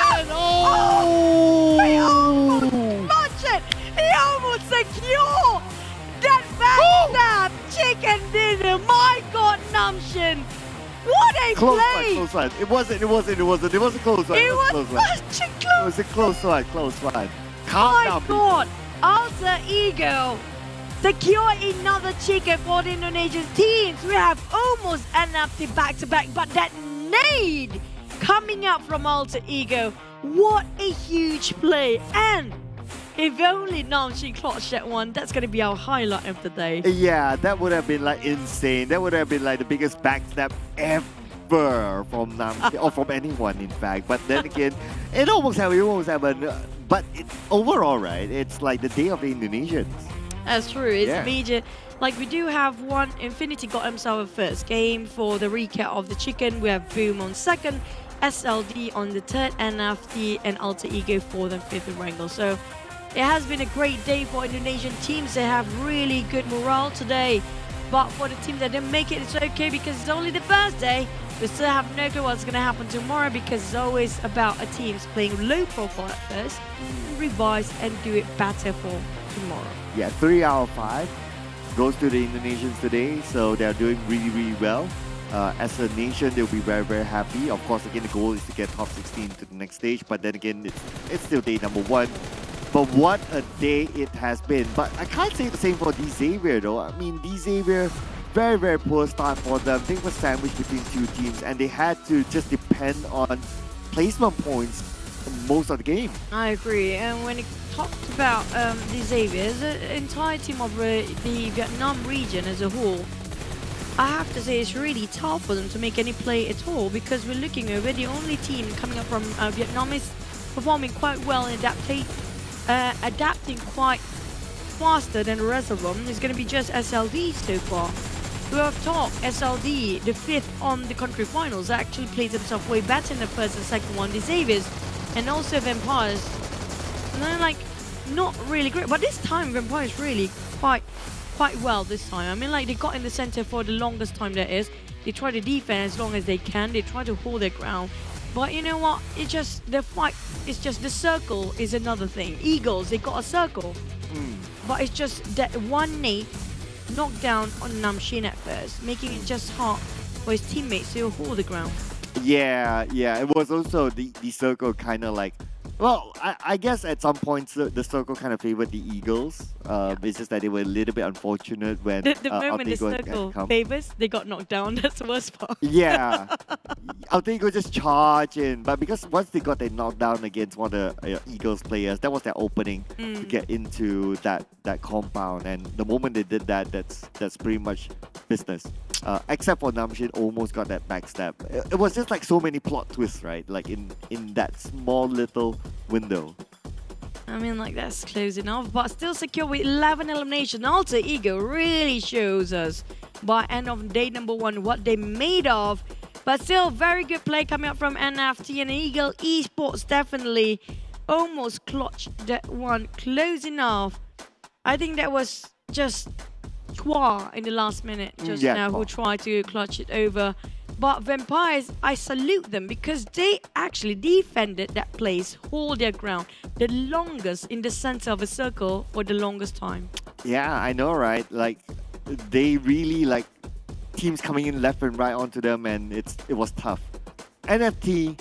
He almost launched it! He almost secured that backstab chicken dinner! My God, Namshin! What a play! Close one. It wasn't a close one. It was such a close. It was a close one. My God, Alter Ego secure another chicken for the Indonesian teams. We have almost NFT back-to-back, but that nade coming up from Alter Ego. What a huge play. And If only Namshin clutched that one, that's going to be our highlight of the day. Yeah, that would have been like insane. That would have been like the biggest backstab ever from Namshi or from anyone, in fact. But then again, it almost happened. But overall, right, it's like the day of the Indonesians. That's true. It's Yeah. major. Like, we do have one. Infinity got himself a first game for the recap of the chicken. We have Boom on second, SLD on the third, NFT and Alter Ego fourth and fifth in Wrangle. So it has been a great day for Indonesian teams. They have really good morale today. But for the teams that didn't make it, it's okay because it's only the first day. We still have no clue what's going to happen tomorrow because it's always about a teams playing low profile at first and revise and do it better for tomorrow. Yeah, 3 out of 5 goes to the Indonesians today, so they're doing really, really well. As a nation, they'll be very, very happy. Of course, again, the goal is to get top 16 to the next stage, but then again, it's still day number 1. But what a day it has been. But I can't say the same for D Xavier though. I mean, D Xavier, very, very poor start for them. They were sandwiched between two teams and they had to just depend on placement points most of the game. I agree. And when it talked about the Xavier, the entire team of the Vietnam region as a whole, I have to say it's really tough for them to make any play at all because we're looking over the only team coming up from Vietnam is performing quite well and adapting quite faster than the rest of them. It's going to be just SLD so far. We have talked SLD, the 5th on the country finals, actually plays himself way better in the first and second one. The Xaviers and also Vampires, and they're like not really great, but this time Vampires really quite well this time. I mean, like, they got in the center for the longest time there is. They try to defend as long as they can. They try to hold their ground. But you know what? It's just the fight. It's just the circle is another thing. Eagles, they got a circle, but it's just that one nade knocked down on Namshin at first, making it just hard for his teammates to hold the ground. Yeah, it was also the circle kind of like, well, I guess at some points the circle kind of favored the Eagles. It's just that they were a little bit unfortunate when The moment the Altego circle come. favors, they got knocked down. That's the worst part. Yeah, Altego just charged in, but because once they got their knockdown against one of the Eagles players, that was their opening to get into that compound. And the moment they did that, that's pretty much business. Except for Namshin almost got that backstab. It was just like so many plot twists, right? Like in that small little window. I mean, like, that's close enough, but still secure with 11 eliminations. Alter Ego really shows us by end of day number 1 what they made of. But still, very good play coming up from NFT and Ego Esports. Definitely almost clutched that one. Close enough. I think that was just Chua in the last minute just now who tried to clutch it over. But Vampires, I salute them because they actually defended that place, hold their ground, the longest in the center of a circle for the longest time. Yeah, I know, right? Like, they really like teams coming in left and right onto them, and it was tough. NFT,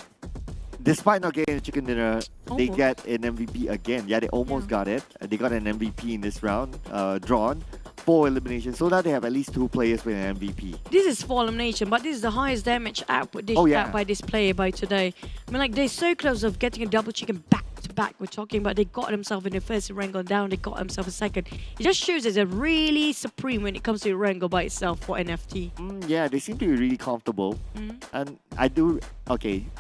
despite not getting a chicken dinner, they get an MVP again. Yeah, they almost got it. They got an MVP in this round, drawn. 4 eliminations, so now they have at least 2 players with an MVP. This is 4 elimination, but this is the highest damage output dished out by this player by today. I mean, like, they're so close of getting a double chicken back to back. We're talking about they got themselves in the first Wrangle down, they got themselves a second. It just shows us they're really supreme when it comes to Wrangle by itself for NFT. Yeah, they seem to be really comfortable. And I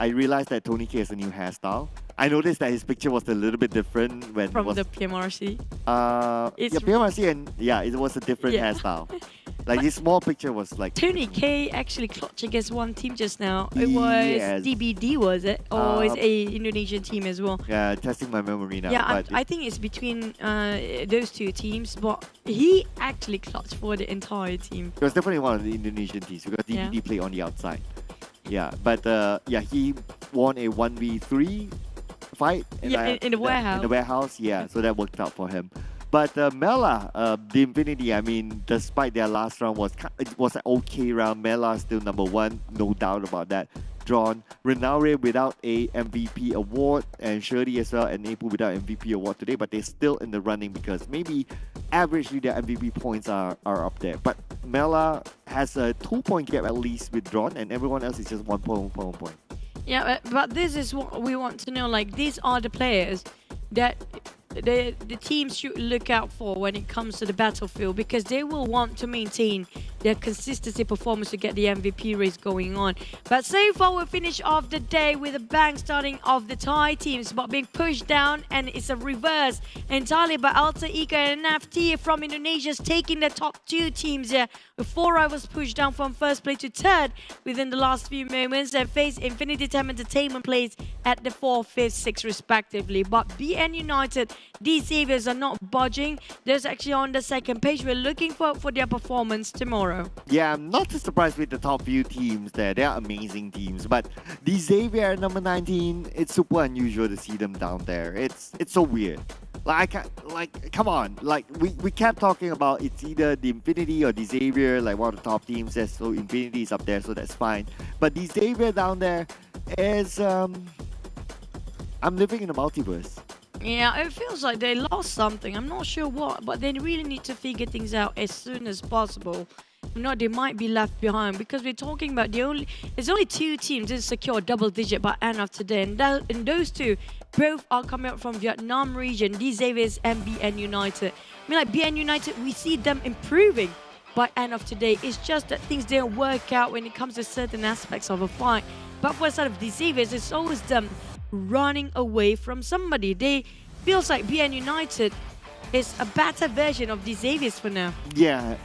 realized that Tony K has a new hairstyle. I noticed that his picture was a little bit different when from the PMRC. PMRC, and it was a different hairstyle. Like, his small picture was like Tony K actually clutched against one team just now. It was DBD, was it? Or it's a Indonesian team as well? Yeah, testing my memory now. Yeah, I think it's between those two teams, but he actually clutched for the entire team. It was definitely one of the Indonesian teams because DBD played on the outside. Yeah, but he won a 1v3 fight in the warehouse. In the warehouse, so that worked out for him. But Mela, the Infinity, I mean, despite their last round was an okay round, Mela still number 1, no doubt about that. Drawn. Renaure without a MVP award, and Shirley as well, and Apu without MVP award today, but they're still in the running because maybe averagely their MVP points are up there. But Mela has a 2-point gap at least with Drawn, and everyone else is just 1 point. Yeah, but this is what we want to know. Like, these are the players that the teams should look out for when it comes to the battlefield, because they will want to maintain their consistency performance to get the MVP race going on. But so far we'll finish off the day with a bang, starting off the Thai teams but being pushed down, and it's a reverse entirely by Alter Ego and NFT from Indonesia's taking the top 2 teams here, with 4 rivals pushed down from first place to third within the last few moments, and FaZe TEM Entertainment plays at the 4th, 5th, 6th respectively. But BN United, these saviors are not budging. They're actually on the second page. We're looking for their performance tomorrow. Yeah, I'm not too surprised with the top few teams there. They are amazing teams. But the Xavier number 19, it's super unusual to see them down there. It's so weird. Like, come on. Like, we kept talking about it's either the Infinity or the Xavier, like one of the top teams. There, so Infinity is up there, so that's fine. But the Xavier down there is, I'm living in a multiverse. Yeah, it feels like they lost something. I'm not sure what, but they really need to figure things out as soon as possible. If not, they might be left behind, because we're talking about there's only 2 teams that secure double digit by end of today, and those 2 both are coming up from Vietnam region, the Xaviers and BN United. I mean, like BN United, we see them improving by end of today. It's just that things didn't work out when it comes to certain aspects of a fight. But for the side of the Xaviers, it's always them running away from somebody. They feels like BN United is a better version of the Xaviers for now. Yeah,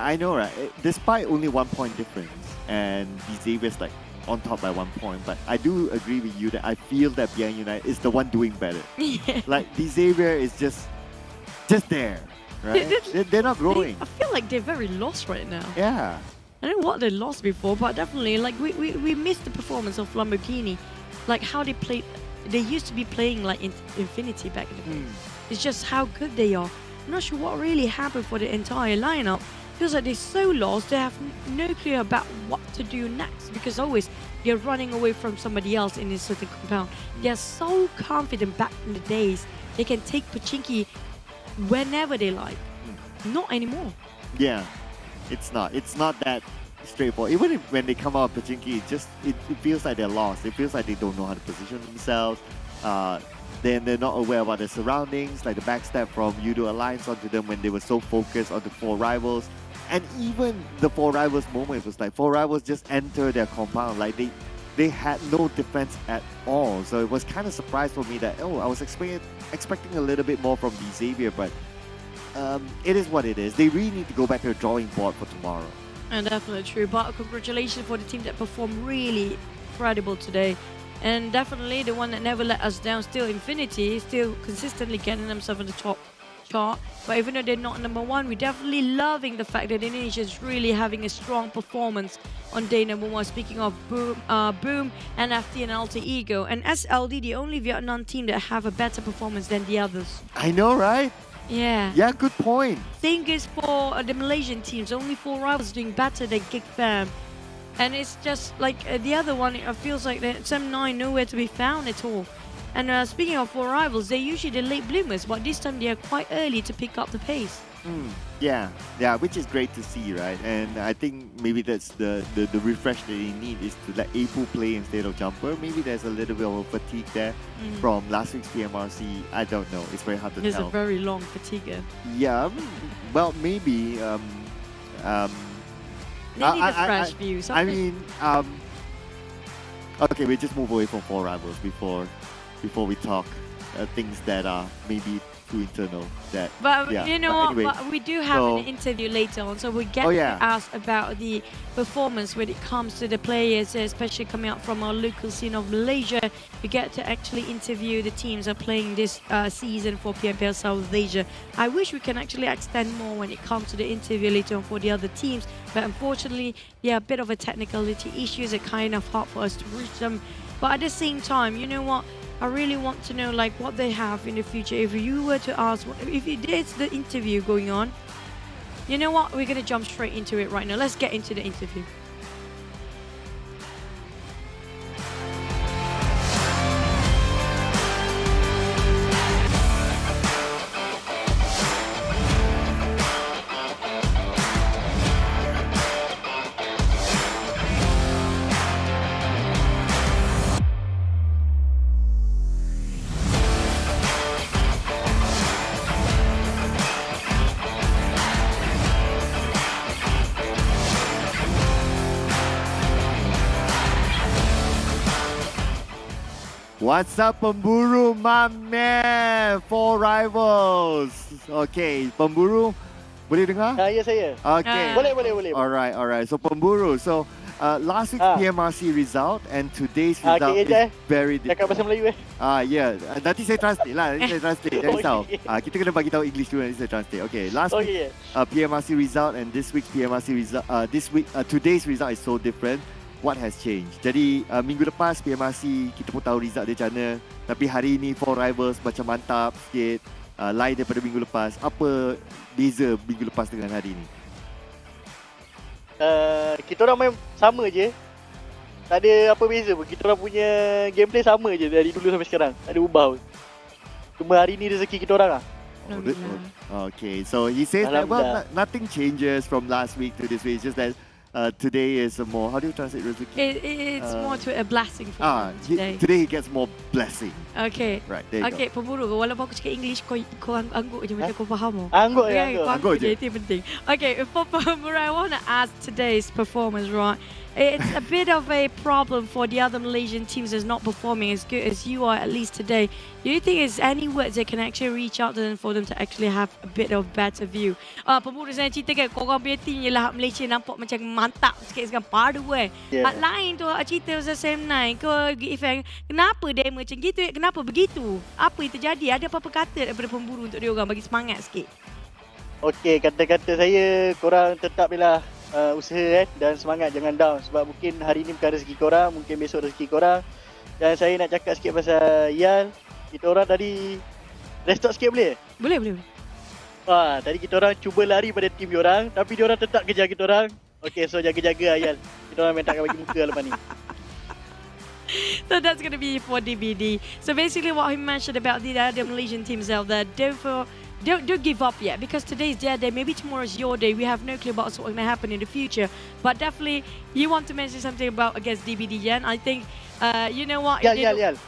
I know, right? Despite only 1 point difference, and the Xaviers like on top by 1 point, but I do agree with you that I feel that BN United is the one doing better. Yeah. Like the Xavier is just there, right? They're not growing. I feel like they're very lost right now. Yeah. I don't know what they lost before, but definitely, like, we missed the performance of Lamborghini. Like, how they played. They used to be playing like Infinity back in the day. It's just how good they are. I'm not sure what really happened for the entire lineup. Feels like they're so lost, they have no clue about what to do next, because always they're running away from somebody else in this certain compound. They're so confident back in the days. They can take Pachinki whenever they like. Not anymore. Yeah, it's not that straightforward. Even when they come out of Pachinki, it feels like they're lost. It feels like they don't know how to position themselves. Then they're not aware about their surroundings, like the backstab from Yoodo Alliance onto them when they were so focused on the 4 rivals. And even the 4 rivals moment was like 4 rivals just enter their compound. Like they had no defense at all. So it was kind of surprised for me that, I was expecting a little bit more from the Xavier, but it is what it is. They really need to go back to the drawing board for tomorrow. And definitely true, but congratulations for the team that performed really incredible today. And definitely the one that never let us down, still Infinity, still consistently getting themselves in the top chart. But even though they're not number 1, we're definitely loving the fact that Indonesia is really having a strong performance on day number 1. Speaking of Boom, NFT and Alter Ego, and SLD, the only Vietnam team that have a better performance than the others. I know, right? Yeah. Yeah, good point. Same goes for the Malaysian teams. Only 4 rivals doing better than Geek Fam. And it's just like the other one, it feels like the SEM9 nowhere to be found at all. And speaking of 4 rivals, they're usually the late bloomers, but this time they are quite early to pick up the pace. Yeah, which is great to see, right? And I think maybe that's the refresh that they need, is to let Apu play instead of Jumper. Maybe there's a little bit of a fatigue there from last week's PMRC. I don't know. It's very hard to There's tell. a very long fatigue. Yeah, well, maybe. They need a fresh view. I mean, okay, we just move away from 4 rivals before we talk things that are maybe too internal. But yeah. you know But what? anyway, But we do have an interview later on, so we get to ask about the performance when it comes to the players, especially coming out from our local scene of Malaysia. We get to actually interview the teams that are playing this season for PMPL South Asia. I wish we can actually extend more when it comes to the interview later on for the other teams, but unfortunately, there are a bit of a technicality issues. It's kind of hard for us to reach them. But at the same time, you know what? I really want to know like what they have in the future. If you were to ask, if there's the interview going on, you know what? We're going to jump straight into it right now. Let's get into the interview. What's up, Pemburu, my man? 4 rivals. Okay, Pemburu, boleh dengar? Ya saya. Okay. Boleh. Alright. So Pemburu, last week's PMRC result and today's result is very different. Cakap bahasa Melayu Yeah. Nanti saya translate lah. Jangan risau. Kita kena bagi tahu English dulu, nanti saya translate. Okay. Last week PMRC result and this week's PMRC result. Today's result is so different. What has changed? Jadi minggu lepas PMRC kita pun tahu result dia macam mana. Tapi hari ini 4 rivals macam mantap sikit. Lain daripada minggu lepas. Apa beza minggu lepas dengan hari ini? Kita orang main sama je. Tak ada apa beza pun. Kita orang punya gameplay sama je dari dulu sampai sekarang. Tak ada ubah pun. Cuma hari ni rezeki kita orang lah. Okay, so he says that nothing changes from last week to this week. It's just that today is more. How do you translate rezeki? It's more to a blessing for him today. Today he gets more blessing. Okay. Right, there you go. Pemburu, walaupun aku cakap English, kau angguk je macam kau faham. Angguk je. Itu penting. Okay, for Pemburu, I want to ask today's performance, right? It's a bit of a problem for the other Malaysian teams that's not performing as good as you are, at least today. Do you think there's any words that can actually reach out to them for them to actually have a bit of better view? Pemburu saya cerita kan, korang punya team je lah Malaysia nampak macam mantap sikit sekarang padu Hak lain tu cerita pasal Sam 9 ke Geek Fam. Kenapa dia macam gitu? Kenapa begitu? Apa yang terjadi? Ada apa-apa kata daripada Pemburu untuk dia orang bagi semangat sikit? Okey, kata-kata saya, korang tetap bila usaha dan semangat, jangan down. Sebab mungkin hari ni bukan rezeki korang, mungkin besok rezeki korang. Dan saya nak cakap sikit pasal Yan. Kita orang tadi restart sikit boleh? Boleh. Tadi kita orang cuba lari pada tim diorang, tapi diorang tetap kejar kita orang. Okay, so jaga-jaga Yan. Kita orang memang takkan bagi muka lepas ni. So that's going to be for DVD. So basically what he mentioned about the other Malaysian teams out there, don't give up yet, because today is their day, maybe tomorrow is your day. We have no clue about what's going to happen in the future, but definitely you want to mention something about against DVD, Yan. I think you know what Yan Yoodo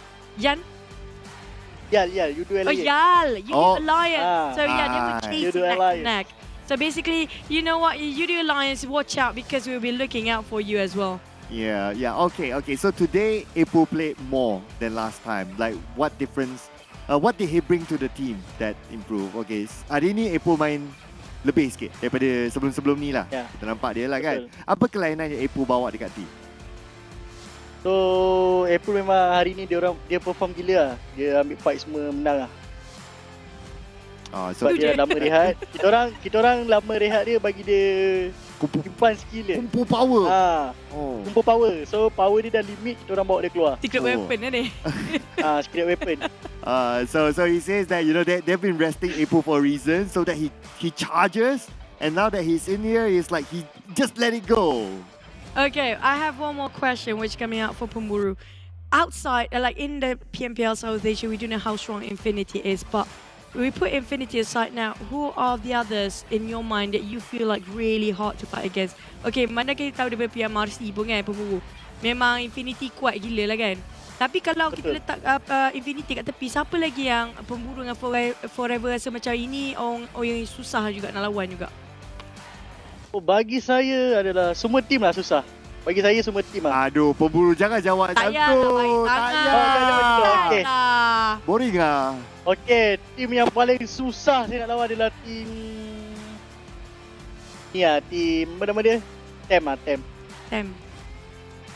Alliance. Yoodo Alliance. So yeah, they were chasing neck to neck. So basically, you know what, Yoodo Alliance, watch out, because we'll be looking out for you as well. Yeah. Okay. So today, April played more than last time. Like, what difference? What did he bring to the team that improve? Okay, hari ni April main lebih sikit daripada sebelum-sebelum ni lah. Kita nampak dia lah kan. Apa kelainan yang April bawa dekat team? So, April memang hari ni dia perform gila lah. Dia ambil fight semua menang lah. Sebab dia lama rehat. Kita orang lama rehat dia bagi dia kumpulan skill dia. Kumpul power. Kumpul power. So power dia dah limit, kita orang bawa dia keluar. Secret weapon ni. Secret weapon. So he says that, you know, they've been resting April for a reason, so that he charges, and now that he's in here, he's like he just let it go. Okay, I have one more question which coming out for Pemburu. Outside, like in the PMPL South Asia, we do know how strong Infinity is, but we put Infinity aside now. Who are the others in your mind that you feel like really hard to fight against? Okay, mana kita tahu daripada PMRC pun kan, Pemburu. Memang Infinity kuat gila lah kan. Tapi kalau kita letak Infinity kat tepi, siapa lagi yang Pemburu dengan Forever rasa macam ini orang yang susah juga nak lawan juga? Bagi saya adalah semua tim lah susah. Bagi saya semua tim lah. Aduh, Pemburu jangan jawab macam tu. Tak payah. Okay. Boring lah. Okay, tim yang paling susah saya nak lawan adalah tim ni lah, tim apa nama dia? TEM.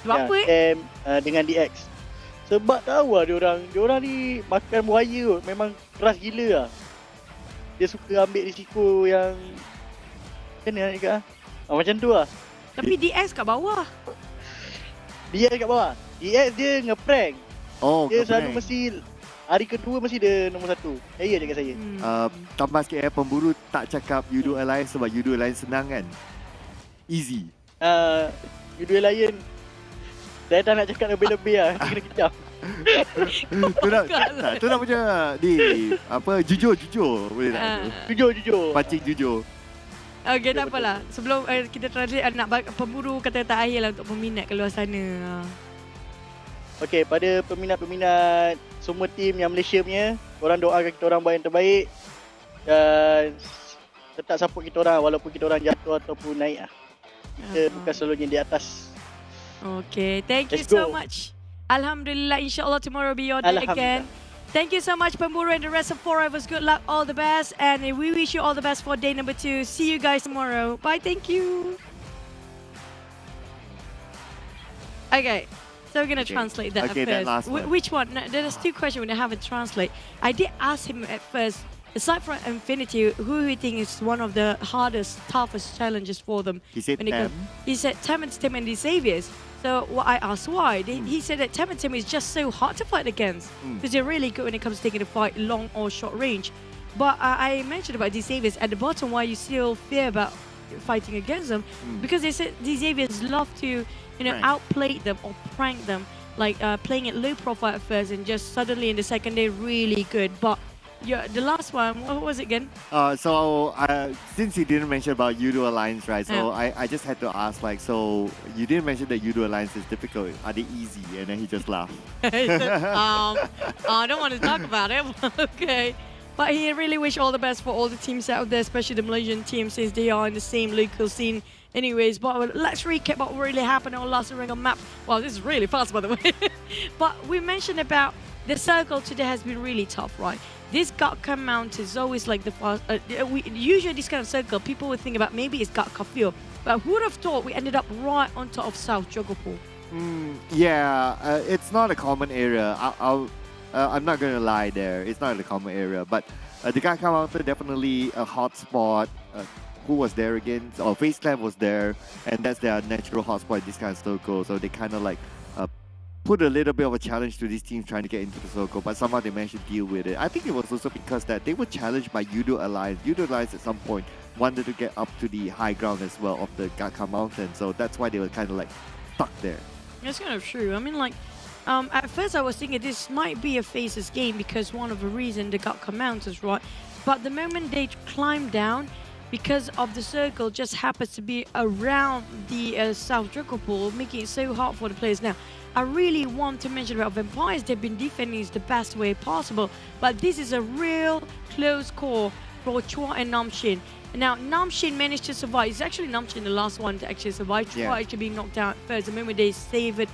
Sebab apa? TEM dengan DX. Sebab tahu lah diorang ni makan buaya, memang keras gila lah. Dia suka ambil risiko yang macam mana nak cakap macam tu lah. Tapi DX kat bawah. DX dia nge-prank. Dia selalu nge-prank. mesti hari kedua mesti dia nombor 1. Saya cakap saya. Tambah sikit Pemburu tak cakap Yoodo Alliance sebab Yoodo Alliance senang kan? Easy. Yoodo Alliance saya tak nak cakap lebih-lebih lah. Kena kejap. Tu nak punya jujur boleh tak? Jujur. Pancing jujur. Okay, tak apalah. Sebelum kita translate, nak Pemburu kata-kata akhir lah untuk peminat ke luar sana. Okay, pada peminat-peminat semua tim yang Malaysia punya, korang doakan kita orang buat yang terbaik dan tetap support kita orang walaupun kita orang jatuh ataupun naik lah. Kita bukan selalunya di atas. Okay, thank you so much. Alhamdulillah, inshallah tomorrow will be your day again. Alhamdulillah. Thank you so much, Pemburu, and the rest of Forever's. Good luck, all the best, and we wish you all the best for day number 2. See you guys tomorrow. Bye, thank you. Okay, so we're gonna translate that Okay, at that first. last one. Which one? No, there's 2 questions we haven't translate. I did ask him at first, aside from Infinity, who he think is one of the hardest, toughest challenges for them. He said when it comes- TEM. He said TEM Entertainment and the Saviors. So what I asked why, he said that TEM Entertainment is just so hard to fight against because they're really good when it comes to taking the fight long or short range. But I mentioned about the Saviors at the bottom why you still fear about fighting against them because they said the Saviors love to Prank. outplay them or prank them, like playing it low profile at first and just suddenly in the second day really good. But the last one, what was it again? Since you didn't mention about Yoodo Alliance, right? So Yeah. I just had to ask, like, so you didn't mention that Yoodo Alliance is difficult. Are they easy? And then he just laughed. I don't want to talk about it. Okay. But he really wish all the best for all the teams out there, especially the Malaysian team, since they are in the same local scene. Anyways, but let's recap what really happened on last ring on map. Wow, this is really fast, by the way. But we mentioned about the circle today has been really tough, right? This Gatka Mount is always like the fast. Usually this kind of circle, people would think about maybe it's Gatka Field. But who would have thought we ended up right on top of South Jogopur? It's not a common area. I'm not gonna lie there. It's not a common area, but the Gatka Mountain definitely a hot spot. Who was there again? FaZe Clan was there, and that's their natural hotspot in this kind of circle. So they kind of like put a little bit of a challenge to these teams trying to get into the circle, but somehow they managed to deal with it. I think it was also because that they were challenged by Yoodo Alliance. Yoodo Alliance at some point wanted to get up to the high ground as well of the Gatka Mountain, so that's why they were kind of like stuck there. That's kind of true. I mean, like, at first I was thinking this might be a FaZe's game because one of the reasons the Gatka Mountains, right? But the moment they climb down, because of the circle just happens to be around the South Jogopur, making it so hard for the players. Now, I really want to mention about Vampires. They've been defending it the best way possible, but this is a real close call for Chua and Namshin. Now, Namshin managed to survive. It's actually Namshin the last one to actually survive. Chua actually being knocked out first. The moment they save it,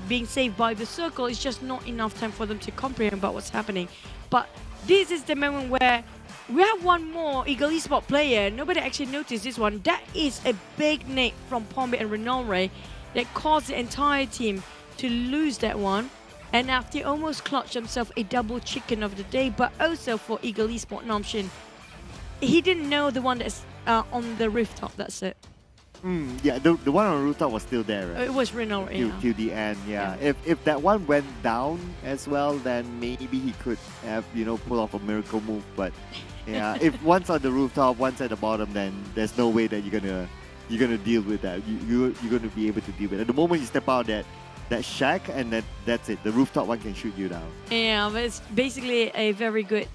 being saved by the circle, it's just not enough time for them to comprehend about what's happening. But this is the moment where we have one more Ego Esports player. Nobody actually noticed this one. That is a big nade from Pombe and Renore that caused the entire team to lose that one. And after almost clutched himself a double chicken of the day, but also for Ego Esports Namshin, he didn't know the one that's on the rooftop. That's it. Yeah, the one on the rooftop was still there, right? It was Renore. Till the end, yeah. If that one went down as well, then maybe he could have, pull off a miracle move. But yeah, if one's on the rooftop, one's at the bottom, then there's no way that you're gonna deal with that. You're gonna be able to deal with it. At the moment you step out that shack, and that's it. The rooftop one can shoot you down. Yeah, but it's basically a very good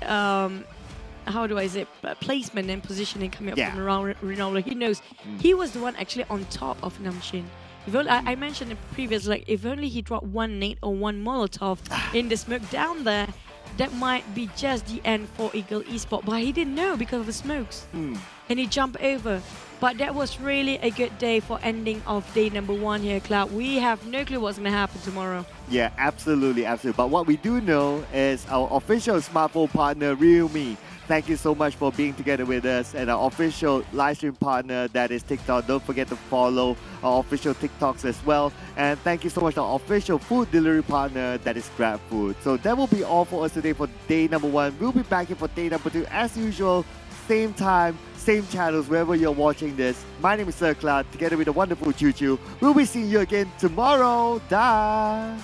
how do I say, placement and positioning coming up from Ronaldo. He knows he was the one actually on top of Namshin. If only, I mentioned in previous, like, if only he dropped one nade or one Molotov in the smoke down there, that might be just the end for Eagle Esports. But he didn't know because of the smokes. And he jumped over. But that was really a good day for ending of day number 1 here, Cloud. We have no clue what's going to happen tomorrow. Yeah, absolutely. But what we do know is our official smartphone partner, Realme. Thank you so much for being together with us, and our official live stream partner, that is TikTok. Don't forget to follow our official TikToks as well. And thank you so much to our official food delivery partner, that is GrabFood. So that will be all for us today for day number 1. We'll be back here for day number 2 as usual, same time, same channels, wherever you're watching this. My name is Sir Cloud, together with the wonderful Choo Choo. We'll be seeing you again tomorrow. Da!